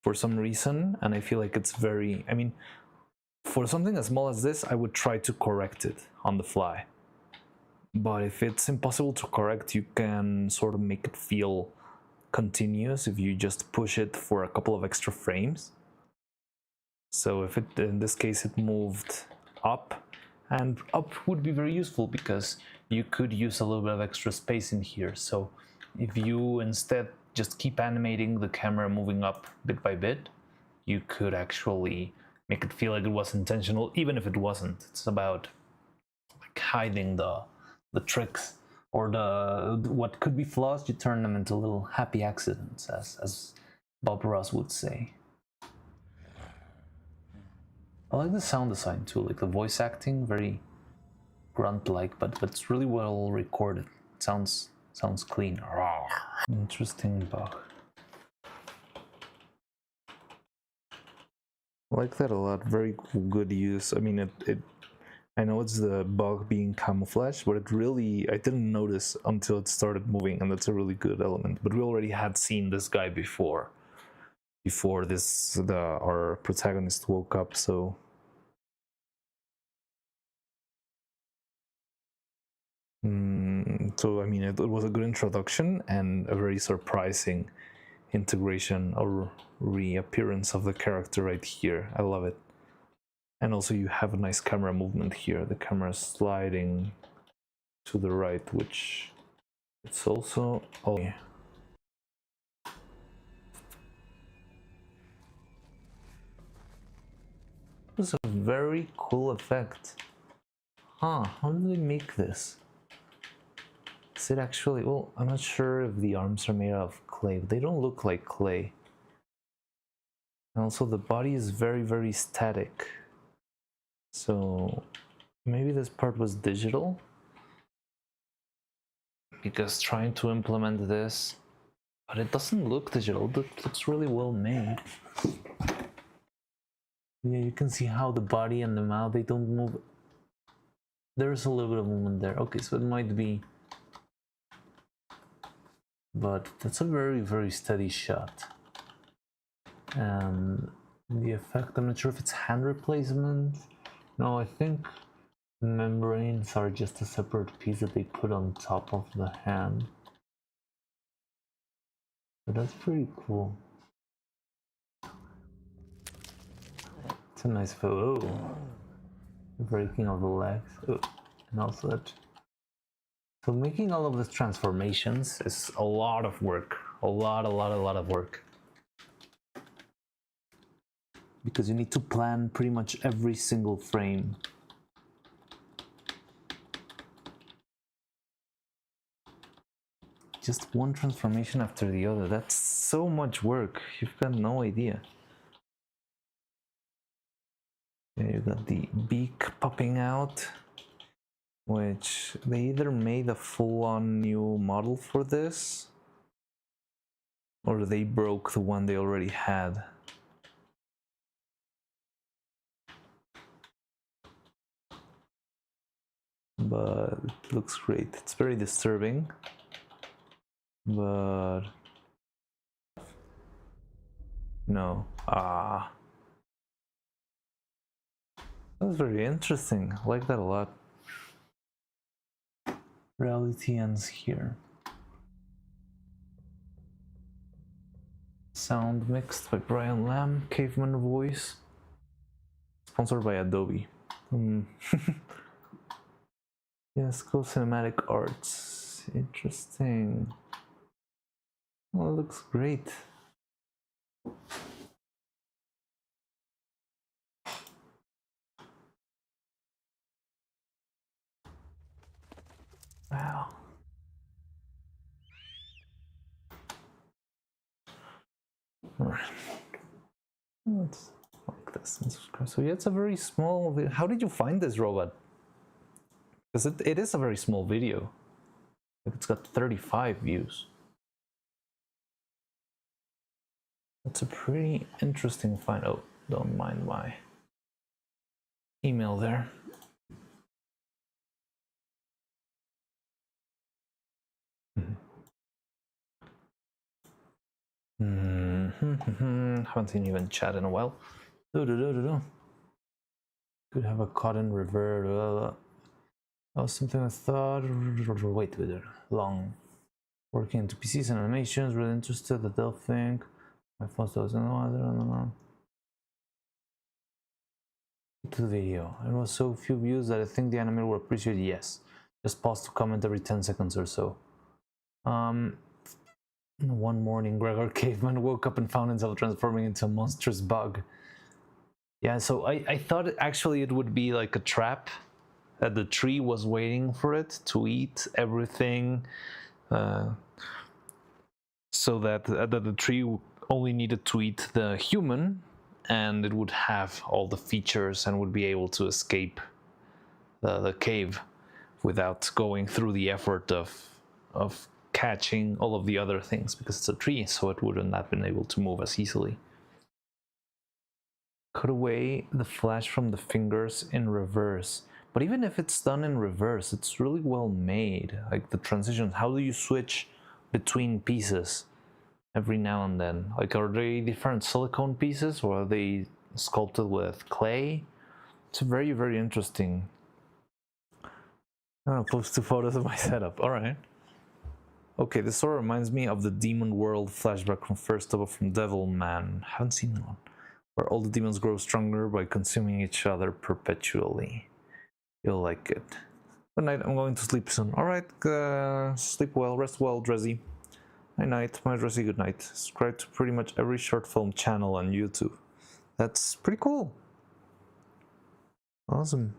for some reason and I feel like it's very, I mean, for something as small as this, I would try to correct it on the fly. But if it's impossible to correct, you can sort of make it feel continuous if you just push it for a couple of extra frames. So if it, in this case, it moved up, and up would be very useful because you could use a little bit of extra space in here. So if you instead just keep animating the camera moving up bit by bit, you could actually make it feel like it was intentional, even if it wasn't. It's about like hiding the tricks, or what could be flaws, you turn them into little happy accidents, as Bob Ross would say. I like the sound design too, like the voice acting, very grunt-like, but it's really well recorded. It sounds clean. Interesting bug. I like that a lot. Very good use. I mean, I know it's the bug being camouflaged, but it really, I didn't notice until it started moving, and that's a really good element. But we already had seen this guy before our protagonist woke up, so I mean, it was a good introduction and a very surprising integration or reappearance of the character right here. I love it. And also you have a nice camera movement here. The camera is sliding to the right, which it's also this is a very cool effect. Huh, how did they make this? Is it actually, well, I'm not sure if the arms are made out of clay, but they don't look like clay. And also the body is very, very static. So maybe this part was digital, because trying to implement this But it doesn't look digital. It looks really well made. Yeah, you can see how the body and the mouth, they don't move. There's a little bit of movement there. Okay, so it might be, but that's a very, very steady shot. And the effect, I'm not sure if it's hand replacement. No, I think membranes are just a separate piece that they put on top of the hand. But that's pretty cool. It's a nice photo. Breaking of the legs. Oh, and also that. So making all of these transformations is a lot of work. A lot of work. Because you need to plan pretty much every single frame. Just one transformation after the other. That's so much work. You've got no idea. Yeah, you got the beak popping out, which they either made a full-on new model for this, or they broke the one they already had. But it looks great. It's very disturbing, but no. That's very interesting. I like that a lot. Reality ends here. Sound mixed by Brian Lamb, Caveman voice. Sponsored by Adobe. Yes, cool cinematic arts. Interesting. Well, it looks great. Wow. Alright. Let's like this and subscribe. So yeah, it's a very small video. How did you find this robot? Because it is a very small video. It's got 35 views. That's a pretty interesting find. Oh, don't mind my email there. Haven't seen you in chat in a while. Could have a cotton revert. Oh, something I thought. Wait, long. Working into PCs and animations. Really interested. That they'll think. My phone's doesn't know. To the video. It was so few views that I think the animator will appreciate. Yes. Just pause to comment every 10 seconds or so. One morning, Gregor Caveman woke up and found himself transforming into a monstrous bug. Yeah, so I thought actually it would be like a trap, that the tree was waiting for it to eat everything, so that the tree only needed to eat the human, and it would have all the features and would be able to escape the cave without going through the effort of catching all of the other things, because it's a tree, so it wouldn't have been able to move as easily. Cut away the flash from the fingers in reverse. But even if it's done in reverse, it's really well made. Like the transitions, how do you switch between pieces every now and then? Like, are they different silicone pieces, or are they sculpted with clay? It's very, very interesting. I'm gonna post 2 photos of my setup. All right. Okay, this sort of reminds me of the Demon World flashback from First Double from Devilman. Haven't seen that one. Where all the demons grow stronger by consuming each other perpetually. You'll like it. Good night, I'm going to sleep soon. Alright, sleep well, rest well, Drizzy. Night night, my Drizzy, good night. Subscribe to pretty much every short film channel on YouTube. That's pretty cool. Awesome.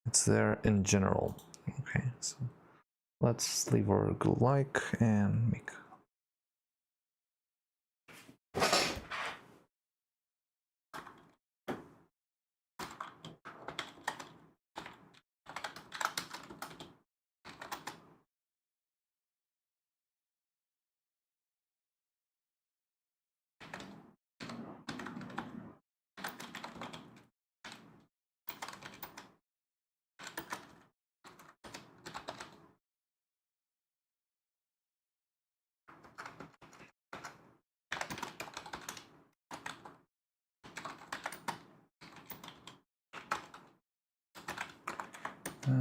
It's there in general. Okay, so let's leave our good like and make So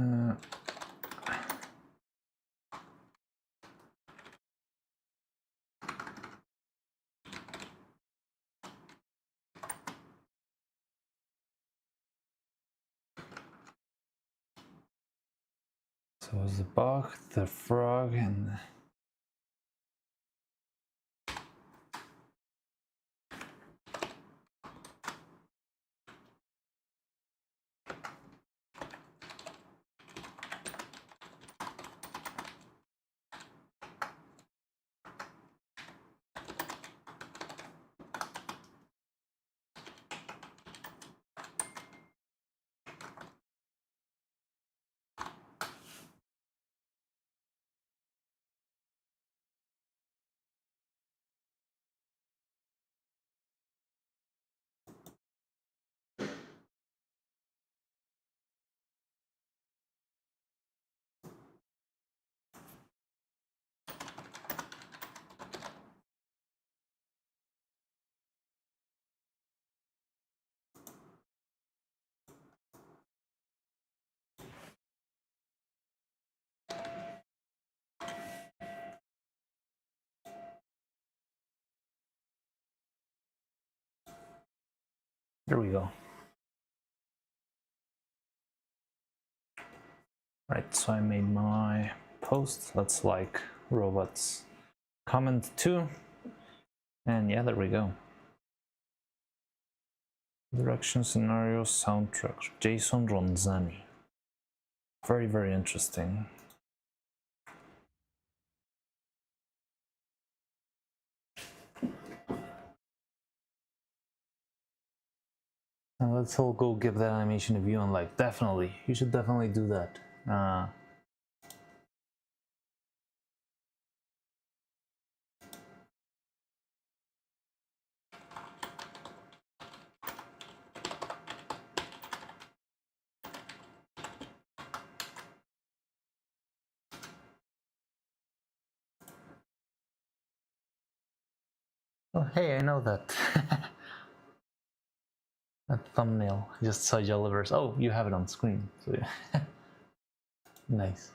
it was the bug, the frog, and there we go. Right, so I made my post. Let's like robots comment too. And yeah, there we go. Direction, scenario, soundtrack, Jason Ronzani. Very, very interesting. Now let's all go give that animation a view and like, definitely, you should definitely do that. Oh, hey, I know that. That thumbnail. I just saw Yellowverse. Oh, you have it on screen. So yeah. Nice.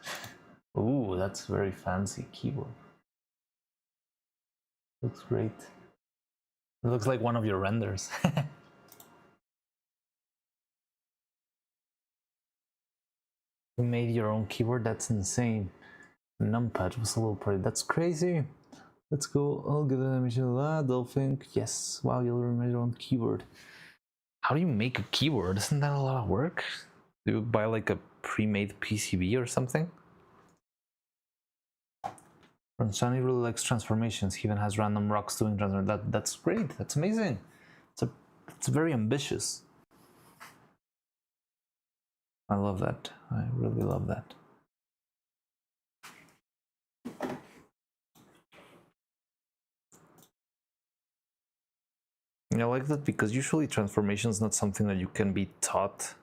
Ooh, that's very fancy keyboard. Looks great. It looks like one of your renders. You made your own keyboard? That's insane. Numpad was a little pretty. That's crazy. Let's go. I'll give an animation. They'll think, yes, wow, you'll made your own keyboard. How do you make a keyboard? Isn't that a lot of work? Do you buy like a pre-made PCB or something? Ronzani really likes transformations. He even has random rocks doing transformations. That's great. That's amazing. It's very ambitious. I love that. I really love that. I like that because usually transformation is not something that you can be taught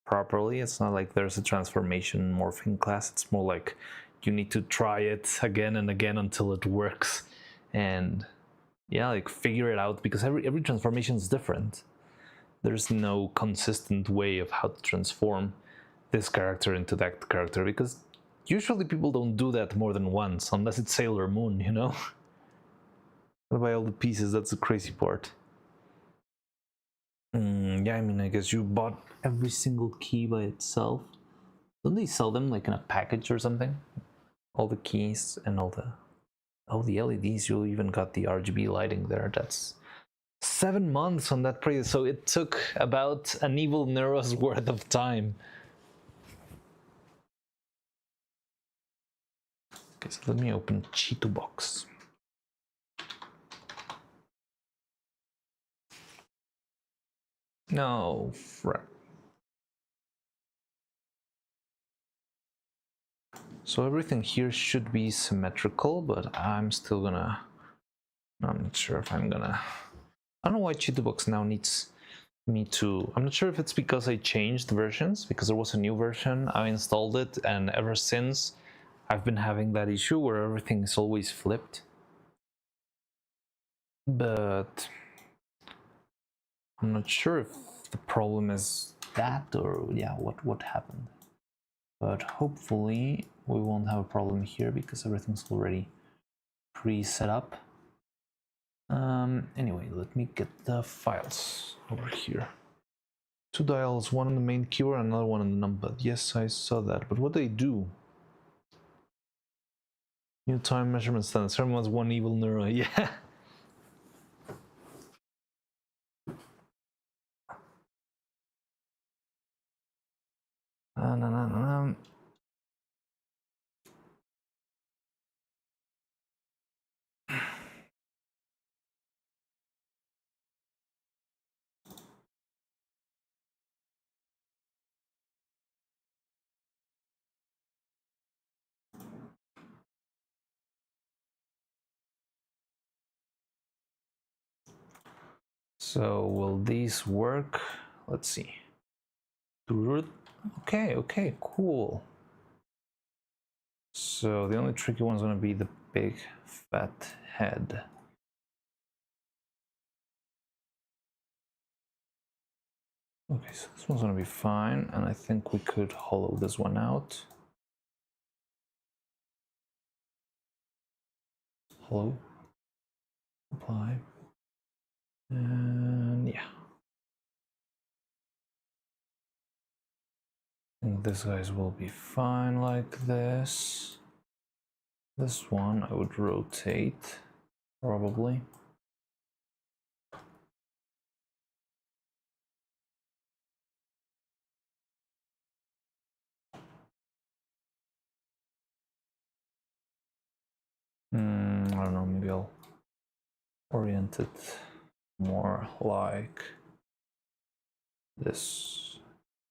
properly. It's not like there's a transformation morphing class. It's more like you need to try it again and again until it works, and yeah, like figure it out, because every transformation is different. There's no consistent way of how to transform this character into that character, because usually people don't do that more than once, unless it's Sailor Moon, you know? Gotta buy all the pieces, that's the crazy part. Yeah, I mean, I guess you bought every single key by itself. Don't they sell them like in a package or something? All the keys and all the LEDs. You even got the RGB lighting there. That's 7 months on that price. So it took about an evil Neuro's worth of time. Okay, so let me open Cheeto Box. No, frick. So everything here should be symmetrical, but I'm still gonna... I'm not sure if I'm gonna... I don't know why Cheeto Box now needs me to... I'm not sure if it's because I changed versions, because there was a new version, I installed it, and ever since I've been having that issue where everything is always flipped. But I'm not sure if the problem is that, or yeah, what happened. but hopefully we won't have a problem here because everything's already pre-set up. Anyway, let me get the files over here. 2 dials, one on the main keyword, another one on the numpad. Yes, I saw that, but what do they do? New time measurement standard. Everyone's one evil neuro. Yeah. So will these work? Let's see. Okay, cool. So the only tricky one is going to be the big fat head. Okay, so this one's going to be fine, and I think we could hollow this one out. Hollow. Apply. And yeah. And these guys will be fine like this. This one I would rotate, probably. I don't know, maybe I'll orient it more like this,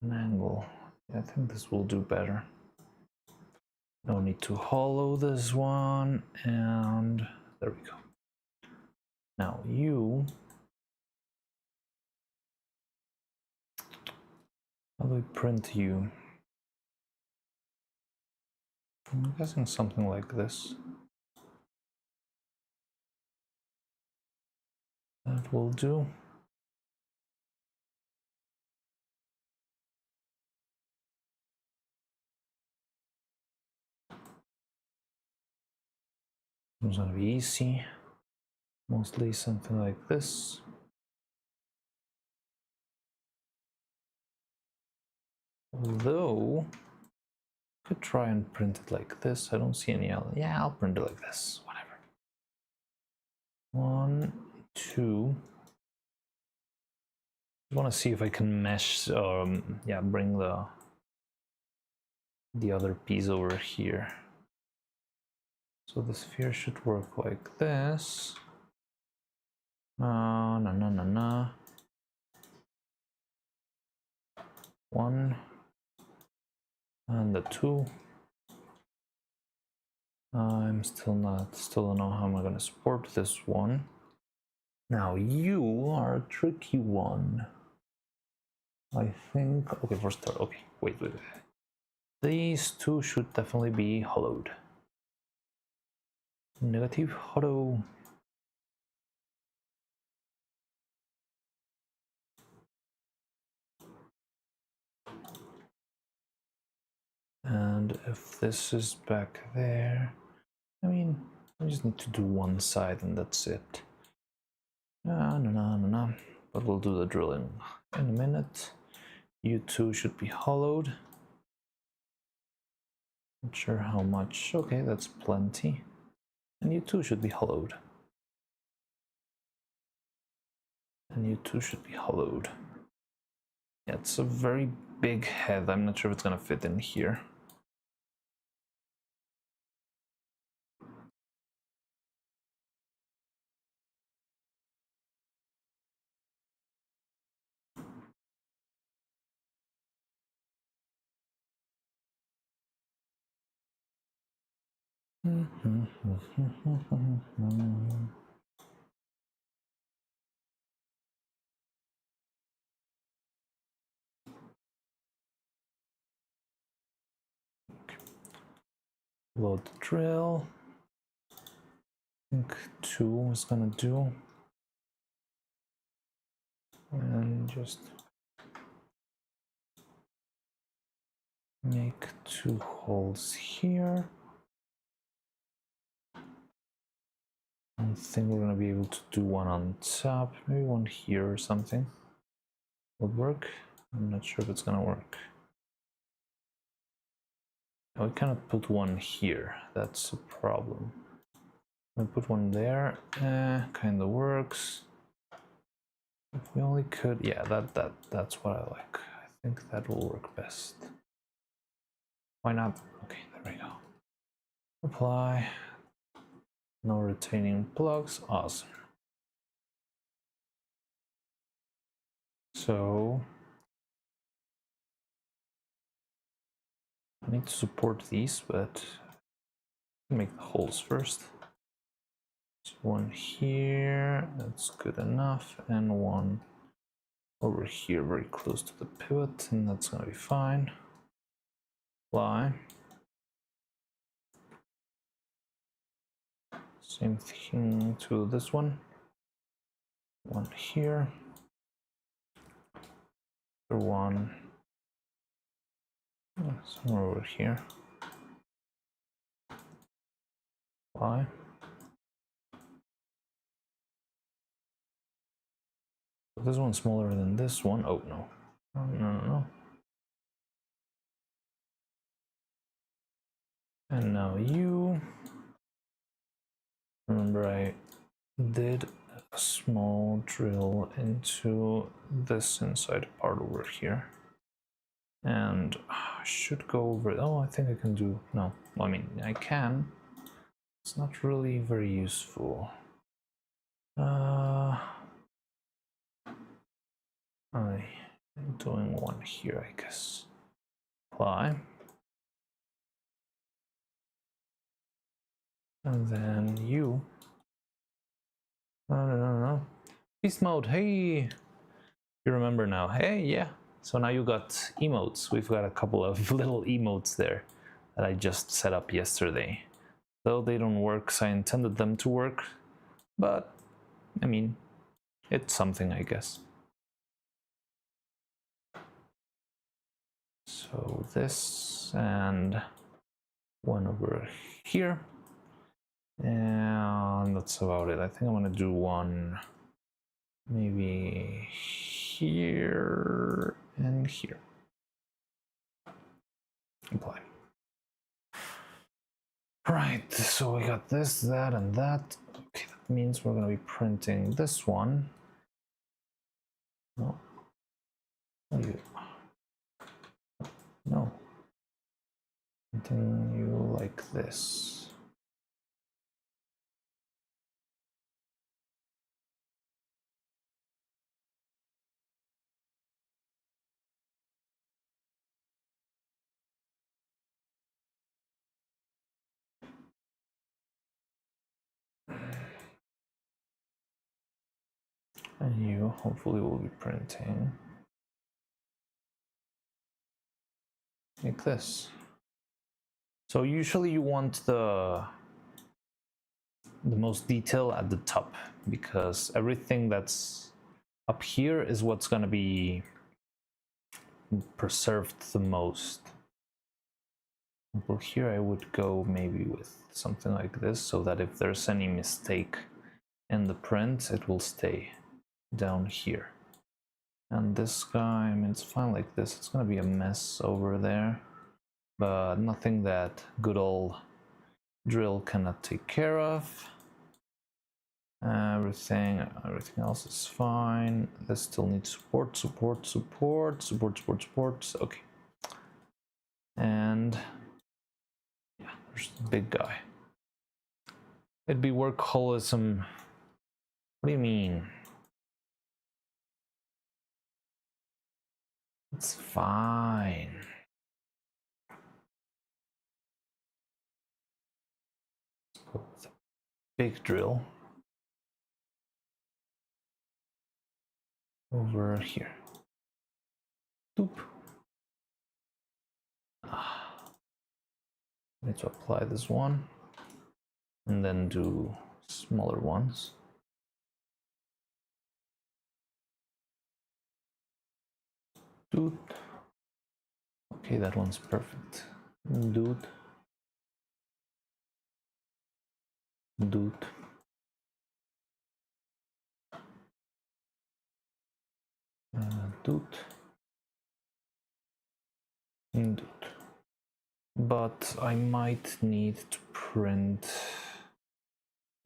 an angle. Yeah, I think this will do better. No need to hollow this one, and there we go. Now you, how do we print you? I'm guessing something like this. That will do. It's gonna be easy. Mostly something like this. Although, I could try and print it like this. I don't see any other. Yeah, I'll print it like this. Whatever. 1, 2. I want to see if I can mesh. Yeah, bring the other piece over here. So the sphere should work like this. No. 1 and the 2. I'm still don't know how I'm gonna support this one. Now you are a tricky one. I think, okay, for start, okay, wait. These two should definitely be hollowed. Negative hollow. And if this is back there, I mean, I just need to do one side and that's it. No. But we'll do the drilling in a minute. You two should be hollowed. Not sure how much. Okay, that's plenty. And you two should be hollowed. And you two should be hollowed. Yeah, it's a very big head. I'm not sure if it's gonna fit in here. Load the drill. I think 2 is gonna do. And just make 2 holes here. I don't think we're gonna be able to do one on top. Maybe one here or something would work. I'm not sure if it's gonna work. We cannot put one here. That's a problem. We put one there. Kind of works. If we only could, yeah, that's what I like. I think that will work best. Why not? Okay, there we go. Apply. No retaining plugs. Awesome. So I need to support these, but make the holes first. So one here, that's good enough, and one over here, very close to the pivot, and that's gonna be fine. Apply. Same thing to this one. One here. One somewhere over here. Apply. This one's smaller than this one. Oh no. No. And now you. Remember, I did a small drill into this inside part over here. And I should go over. Oh, I think I can do. No, I mean, I can. It's not really very useful. I'm doing one here, I guess. Apply. And then you. No. Beast mode, hey! You remember now. Hey, yeah. So now you got emotes. We've got a couple of little emotes there that I just set up yesterday. Though they don't work, so I intended them to work. But, I mean, it's something, I guess. So this and one over here. And that's about it. I think I'm gonna do one maybe here and here. Apply. Right, so we got this, that, and that. Okay, that means we're gonna be printing this one. No. No. Printing you like this. And you hopefully will be printing like this. So usually you want the most detail at the top, because everything that's up here is what's going to be preserved the most. Well, here I would go maybe with something like this, so that if there's any mistake in the print, it will stay down here. And this guy, I mean, it's fine like this. It's going to be a mess over there, but nothing that good old drill cannot take care of. Everything else is fine. This still needs support. Okay. And yeah, there's the big guy. It'd be workaholism. What do you mean? It's fine. Let's go with a big drill over here. Doop. Need to apply this one and then do smaller ones. Doop. Okay, that one's perfect. Dude. Dude. Dude. Dude. But I might need to print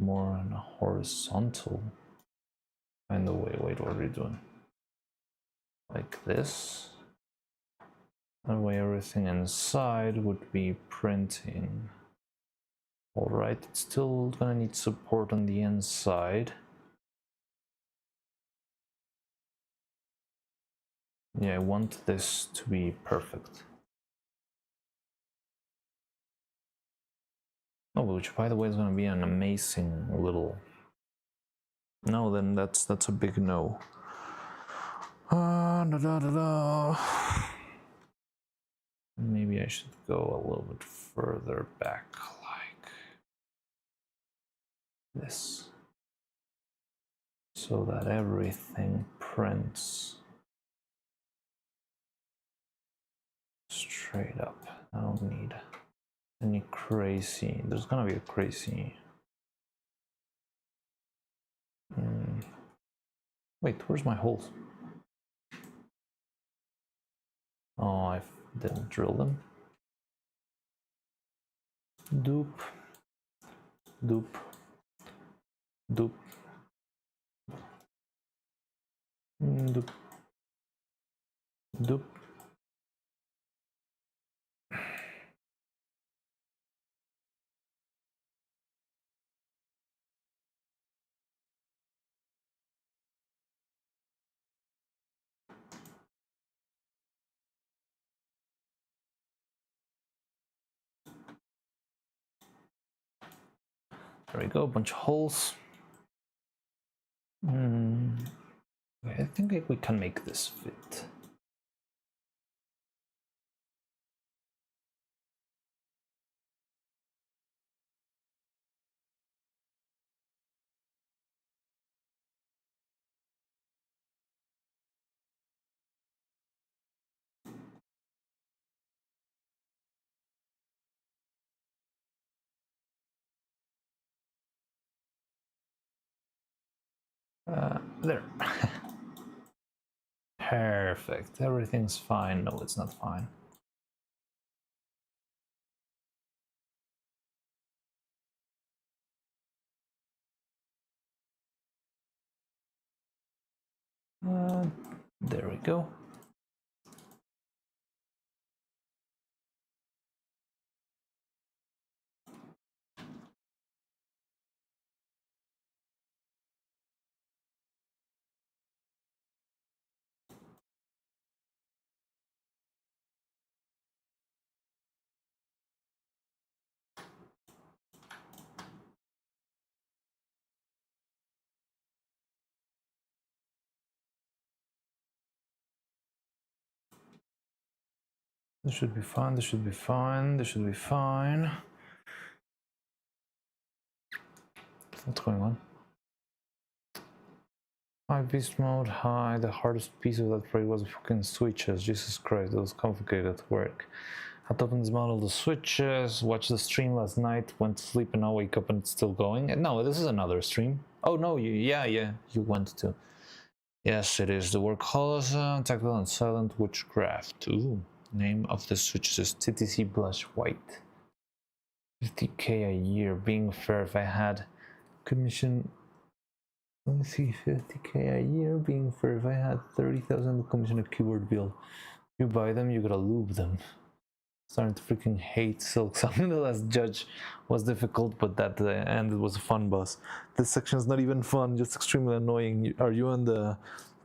more on a horizontal kind of way. Wait, what are we doing? Like this. That way everything inside would be printing. Alright, it's still gonna need support on the inside. Yeah, I want this to be perfect. Oh, which by the way is gonna be an amazing little... No, then that's a big no. Maybe I should go a little bit further back, like this, so that everything prints straight up. I don't need any crazy. There's gonna be a crazy. Wait, where's my holes? Oh, I didn't drill them. Doop. Doop. Doop. Doop. Doop. There we go, a bunch of holes. I think we can make this fit. There. Perfect. Everything's fine. No, it's not fine. There we go. This should be fine, this should be fine, this should be fine. What's going on? High beast mode, high. The hardest piece of that project was the fucking switches. Jesus Christ, that was complicated work. Had to open this model the switches, watched the stream last night, went to sleep and now wake up and it's still going. And no, this is another stream. Oh no, you went to. Yes, it is the workaholic, tactile and silent witchcraft. Ooh. Name of the switches is TTC Blush White. 50k a year. Being fair, if I had commission, let me see, 50k a year. Being fair, if I had 30,000 to commission a keyboard build, you buy them, you gotta lube them. Starting to freaking hate Silk. Something the last judge was difficult, but that and it was a fun boss. This section is not even fun, just extremely annoying. Are you on the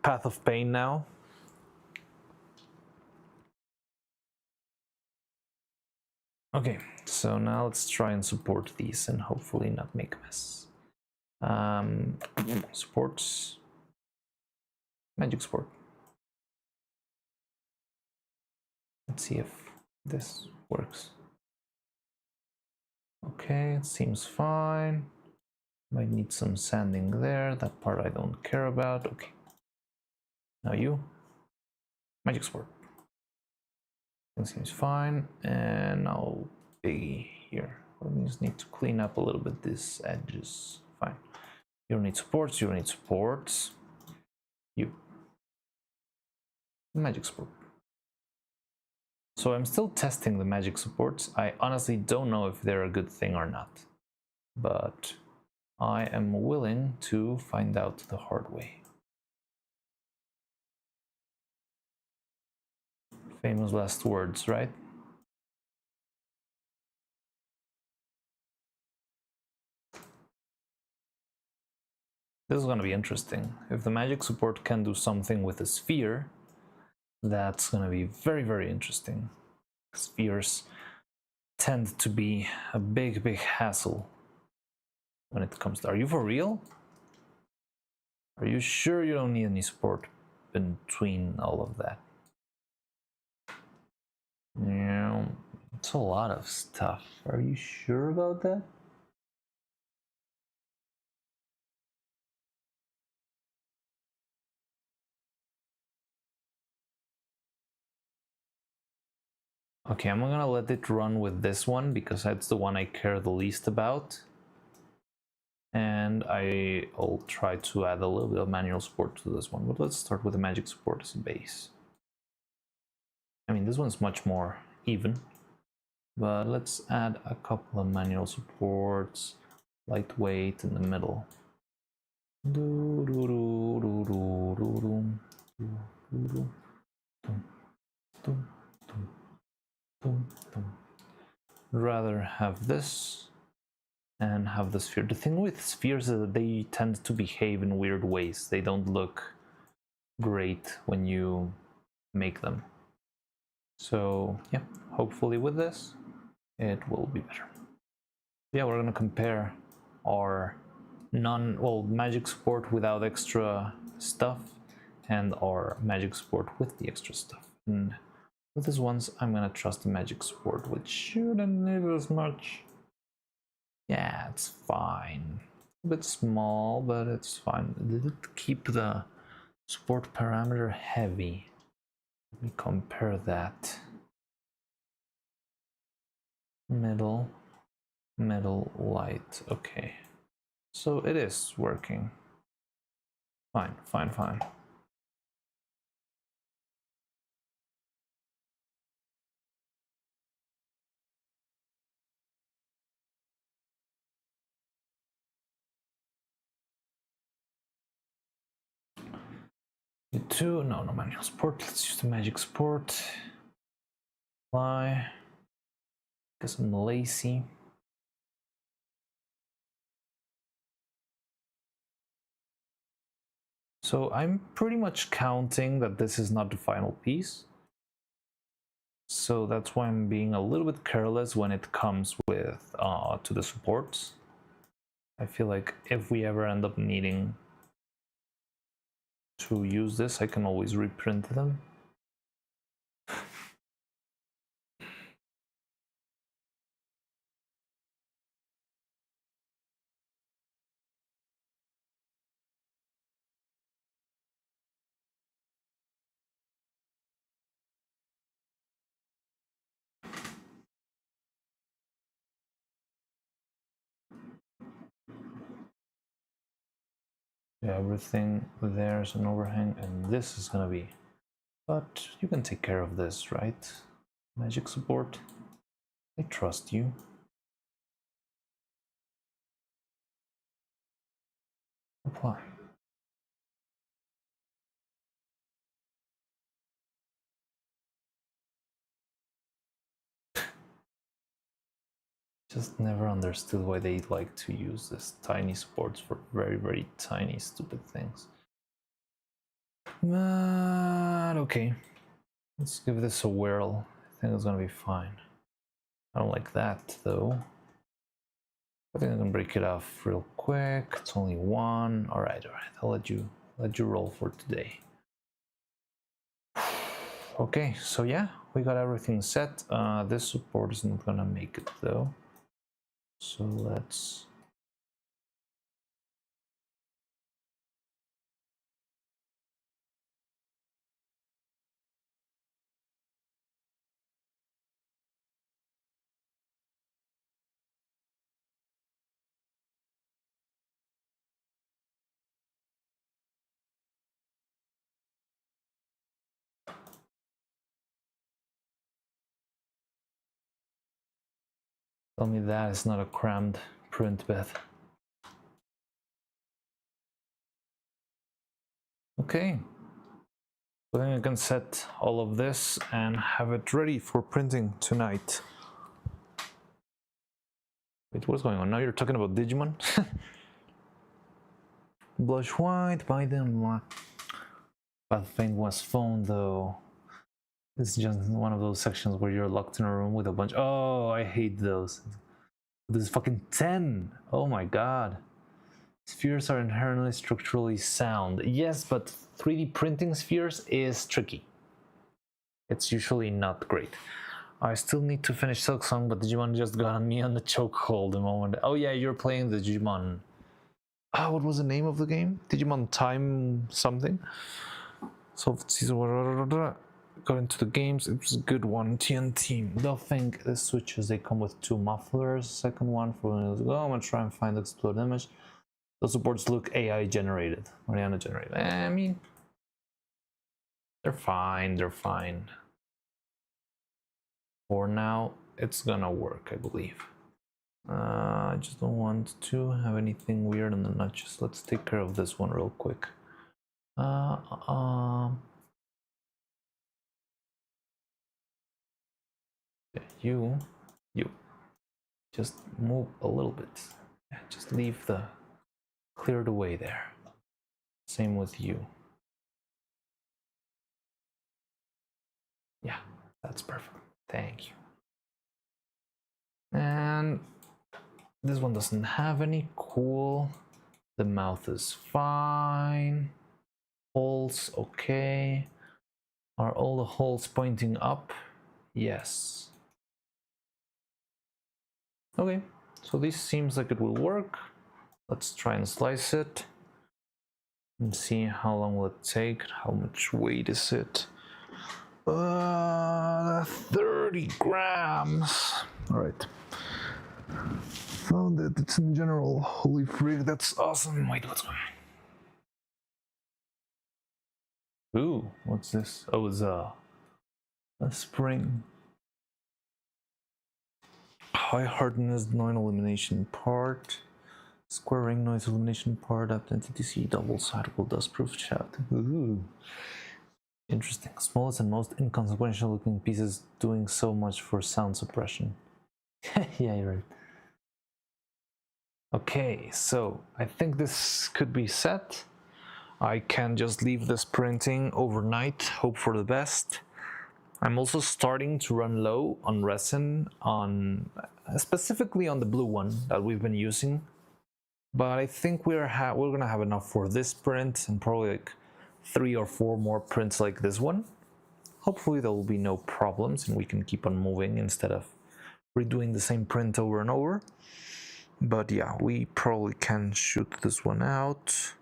path of pain now? Okay, so now let's try and support these and hopefully not make a mess. Supports. Magic support. Let's see if this works. Okay, it seems fine. Might need some sanding there. That part I don't care about. Okay. Now you. Magic support. Seems fine. And now biggie here. We just need to clean up a little bit these edges. Fine. You don't need supports. You don't need supports. You. Magic support. So I'm still testing the magic supports. I honestly don't know if they're a good thing or not, but I am willing to find out the hard way. Famous last words, right? This is going to be interesting. If the magic support can do something with a sphere, that's going to be very, very interesting. Spheres tend to be a big, big hassle when it comes to... Are you for real? Are you sure you don't need any support between all of that? Yeah, it's a lot of stuff. Are you sure about that? Okay, I'm gonna let it run with this one because that's the one I care the least about. And I'll try to add a little bit of manual support to this one, but let's start with the magic support as a base. I mean, this one's much more even, but let's add a couple of manual supports, lightweight in the middle. Rather have this and have the sphere. The thing with spheres is that they tend to behave in weird ways. They don't look great when you make them. So yeah, hopefully with this, it will be better. Yeah, we're gonna compare our magic support without extra stuff and our magic support with the extra stuff. And with these ones, I'm gonna trust the magic support, which shouldn't need as much. Yeah, it's fine. A bit small, but it's fine. Did it keep the support parameter heavy? Let me compare that. Middle, light. Okay. So it is working. Fine. You two, no manual support. Let's use the magic support. Apply. Because I'm lazy. So I'm pretty much counting that this is not the final piece. So that's why I'm being a little bit careless when it comes with to the supports. I feel like if we ever end up needing to use this, I can always reprint them. Yeah, everything there's an overhang, and this is gonna be, but you can take care of this, right? Magic support, I trust you. Apply. Just never understood why they like to use this tiny supports for very, very tiny, stupid things. But okay, let's give this a whirl. I think it's gonna be fine. I don't like that though. I think I can break it off real quick. It's only one. All right. I'll let you roll for today. Okay, so yeah, we got everything set. This support is not gonna make it though. So let's Tell me that is not a crammed print bed. Okay. So then I can set all of this and have it ready for printing tonight. Wait, what's going on? Now you're talking about Digimon? Blush white by the bad thing was phone though. It's just one of those sections where you're locked in a room with a bunch. Oh, I hate those. This is fucking 10. Oh my god. Spheres are inherently structurally sound. Yes, but 3D printing spheres is tricky. It's usually not great. I still need to finish Silk Song, but Digimon just got me on the chokehold the moment. Oh yeah, you're playing the Digimon. Ah, what was the name of the game? Digimon Time something. So got into the games. It was a good one. TNT. They'll think the switches they come with 2 mufflers. Second one for when it was, oh, I'm gonna try and find the exploded image. Those supports look AI generated, Mariana generated. I mean, they're fine. They're fine. For now, it's gonna work, I believe. I just don't want to have anything weird on the notches. Let's take care of this one real quick. You just move a little bit. Yeah, just leave the clear the way there. Same with you. Yeah, that's perfect. Thank you. And this one doesn't have any. Cool. The mouth is fine. Holes, okay. Are all the holes pointing up? Yes. Okay, so this seems like it will work. Let's try and slice it and see how long will it take. How much weight is it? 30 grams. All right. Found that it's in general. Holy frick, that's awesome. Wait, what's going on? Ooh, what's this? Oh, it's a spring. High hardness noise elimination part. Square ring noise elimination part. Identity C double sidable dustproof shaft. Ooh. Interesting. Smallest and most inconsequential looking pieces doing so much for sound suppression. Yeah, you're right. Okay, so I think this could be set. I can just leave this printing overnight, hope for the best. I'm also starting to run low on resin, specifically on the blue one that we've been using. But I think we're gonna have enough for this print and probably like 3 or 4 more prints like this one. Hopefully there will be no problems and we can keep on moving instead of redoing the same print over and over. But yeah, we probably can shoot this one out.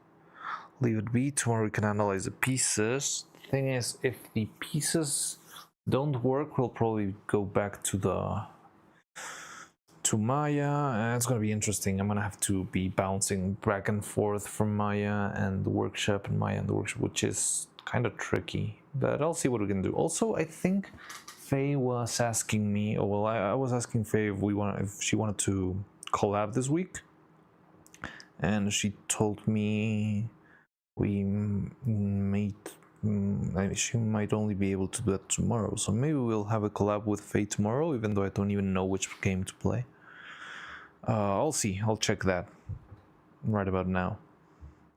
Leave it be. Tomorrow we can analyze the pieces. Thing is, if the pieces don't work, we'll probably go back to Maya, and it's gonna be interesting. I'm gonna have to be bouncing back and forth from Maya and the workshop and Maya and the workshop, which is kind of tricky, but I'll see what we can do. Also, I think Faye was asking me, or well, I was asking Faye if she wanted to collab this week, and she told me she might only be able to do that tomorrow, so maybe we'll have a collab with Faye tomorrow, even though I don't even know which game to play. I'll see. I'll check that right about now.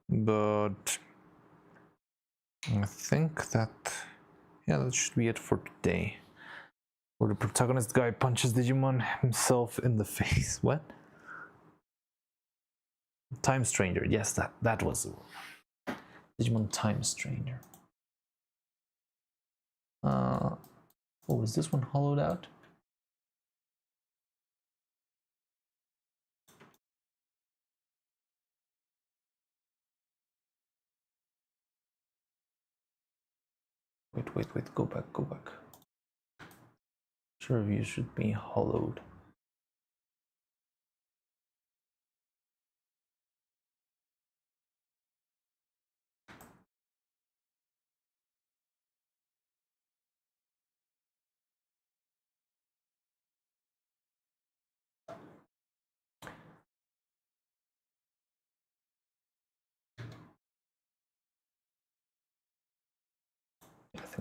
But I think that, yeah, that should be it for today. Where the protagonist guy punches Digimon himself in the face. What? Time Stranger. Yes, that was the one. Digimon Time Stranger. Oh, is this one hollowed out? Wait, go back. Sure, you should be hollowed.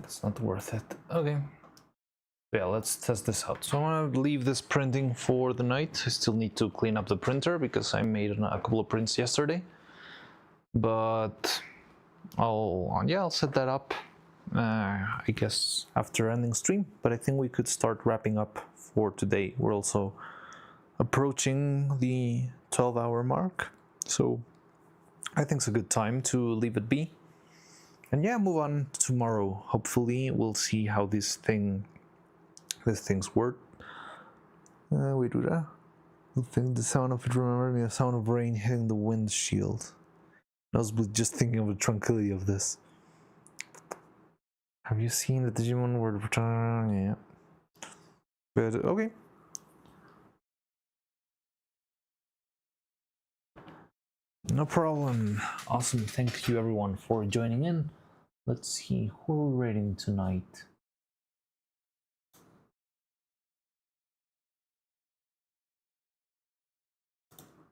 it's not worth it. Okay. Yeah, let's test this out. So I'm gonna leave this printing for the night. I still need to clean up the printer because I made a couple of prints yesterday. But I'll set that up, I guess, after ending stream. But I think we could start wrapping up for today. We're also approaching the 12-hour mark, so I think it's a good time to leave it be. And yeah, move on tomorrow. Hopefully we'll see how these things work. We do that. I think the sound of it reminded me of the sound of rain hitting the windshield. I was just thinking of the tranquility of this. Have you seen the Digimon word return? Yeah. But okay. No problem. Awesome. Thank you everyone for joining in. Let's see who we're rating tonight.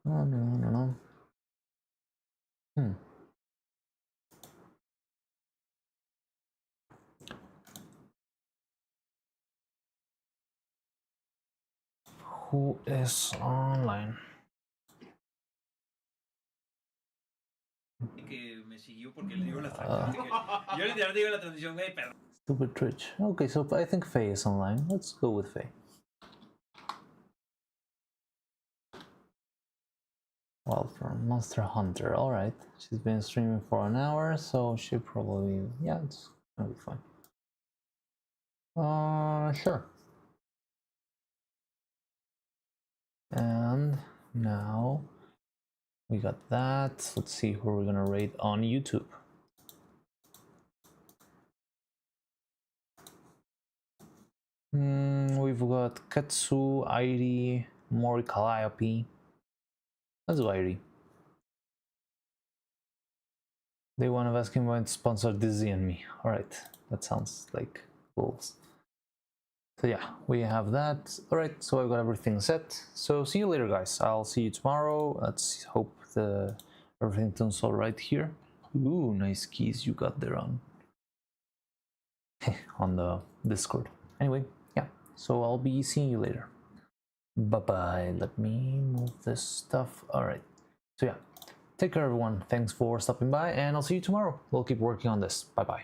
Oh no. Who is online? Que me siguió porque le digo la transmisión. Yo literal digo la transmisión, güey, perdón. Stupid Twitch. Okay, so I think Faye is online. Let's go with Faye. Well, from Monster Hunter. Alright. She's been streaming for an hour, so she probably... yeah, it's gonna be fine. Sure. And now we got that. Let's see who we're gonna rate on YouTube. We've got Katsu, Airi, Mori Calliope. Let's do Airi. They want to ask him when to sponsor Dizzy and me. Alright, that sounds like goals. So yeah, we have that. Alright, so I've got everything set. So see you later, guys. I'll see you tomorrow. Let's hope everything turns all right here. Ooh, nice keys you got there on the Discord. Anyway, yeah, so I'll be seeing you later. Bye-bye. Let me move this stuff. Alright, so yeah, take care everyone. Thanks for stopping by, and I'll see you tomorrow. We'll keep working on this. Bye-bye.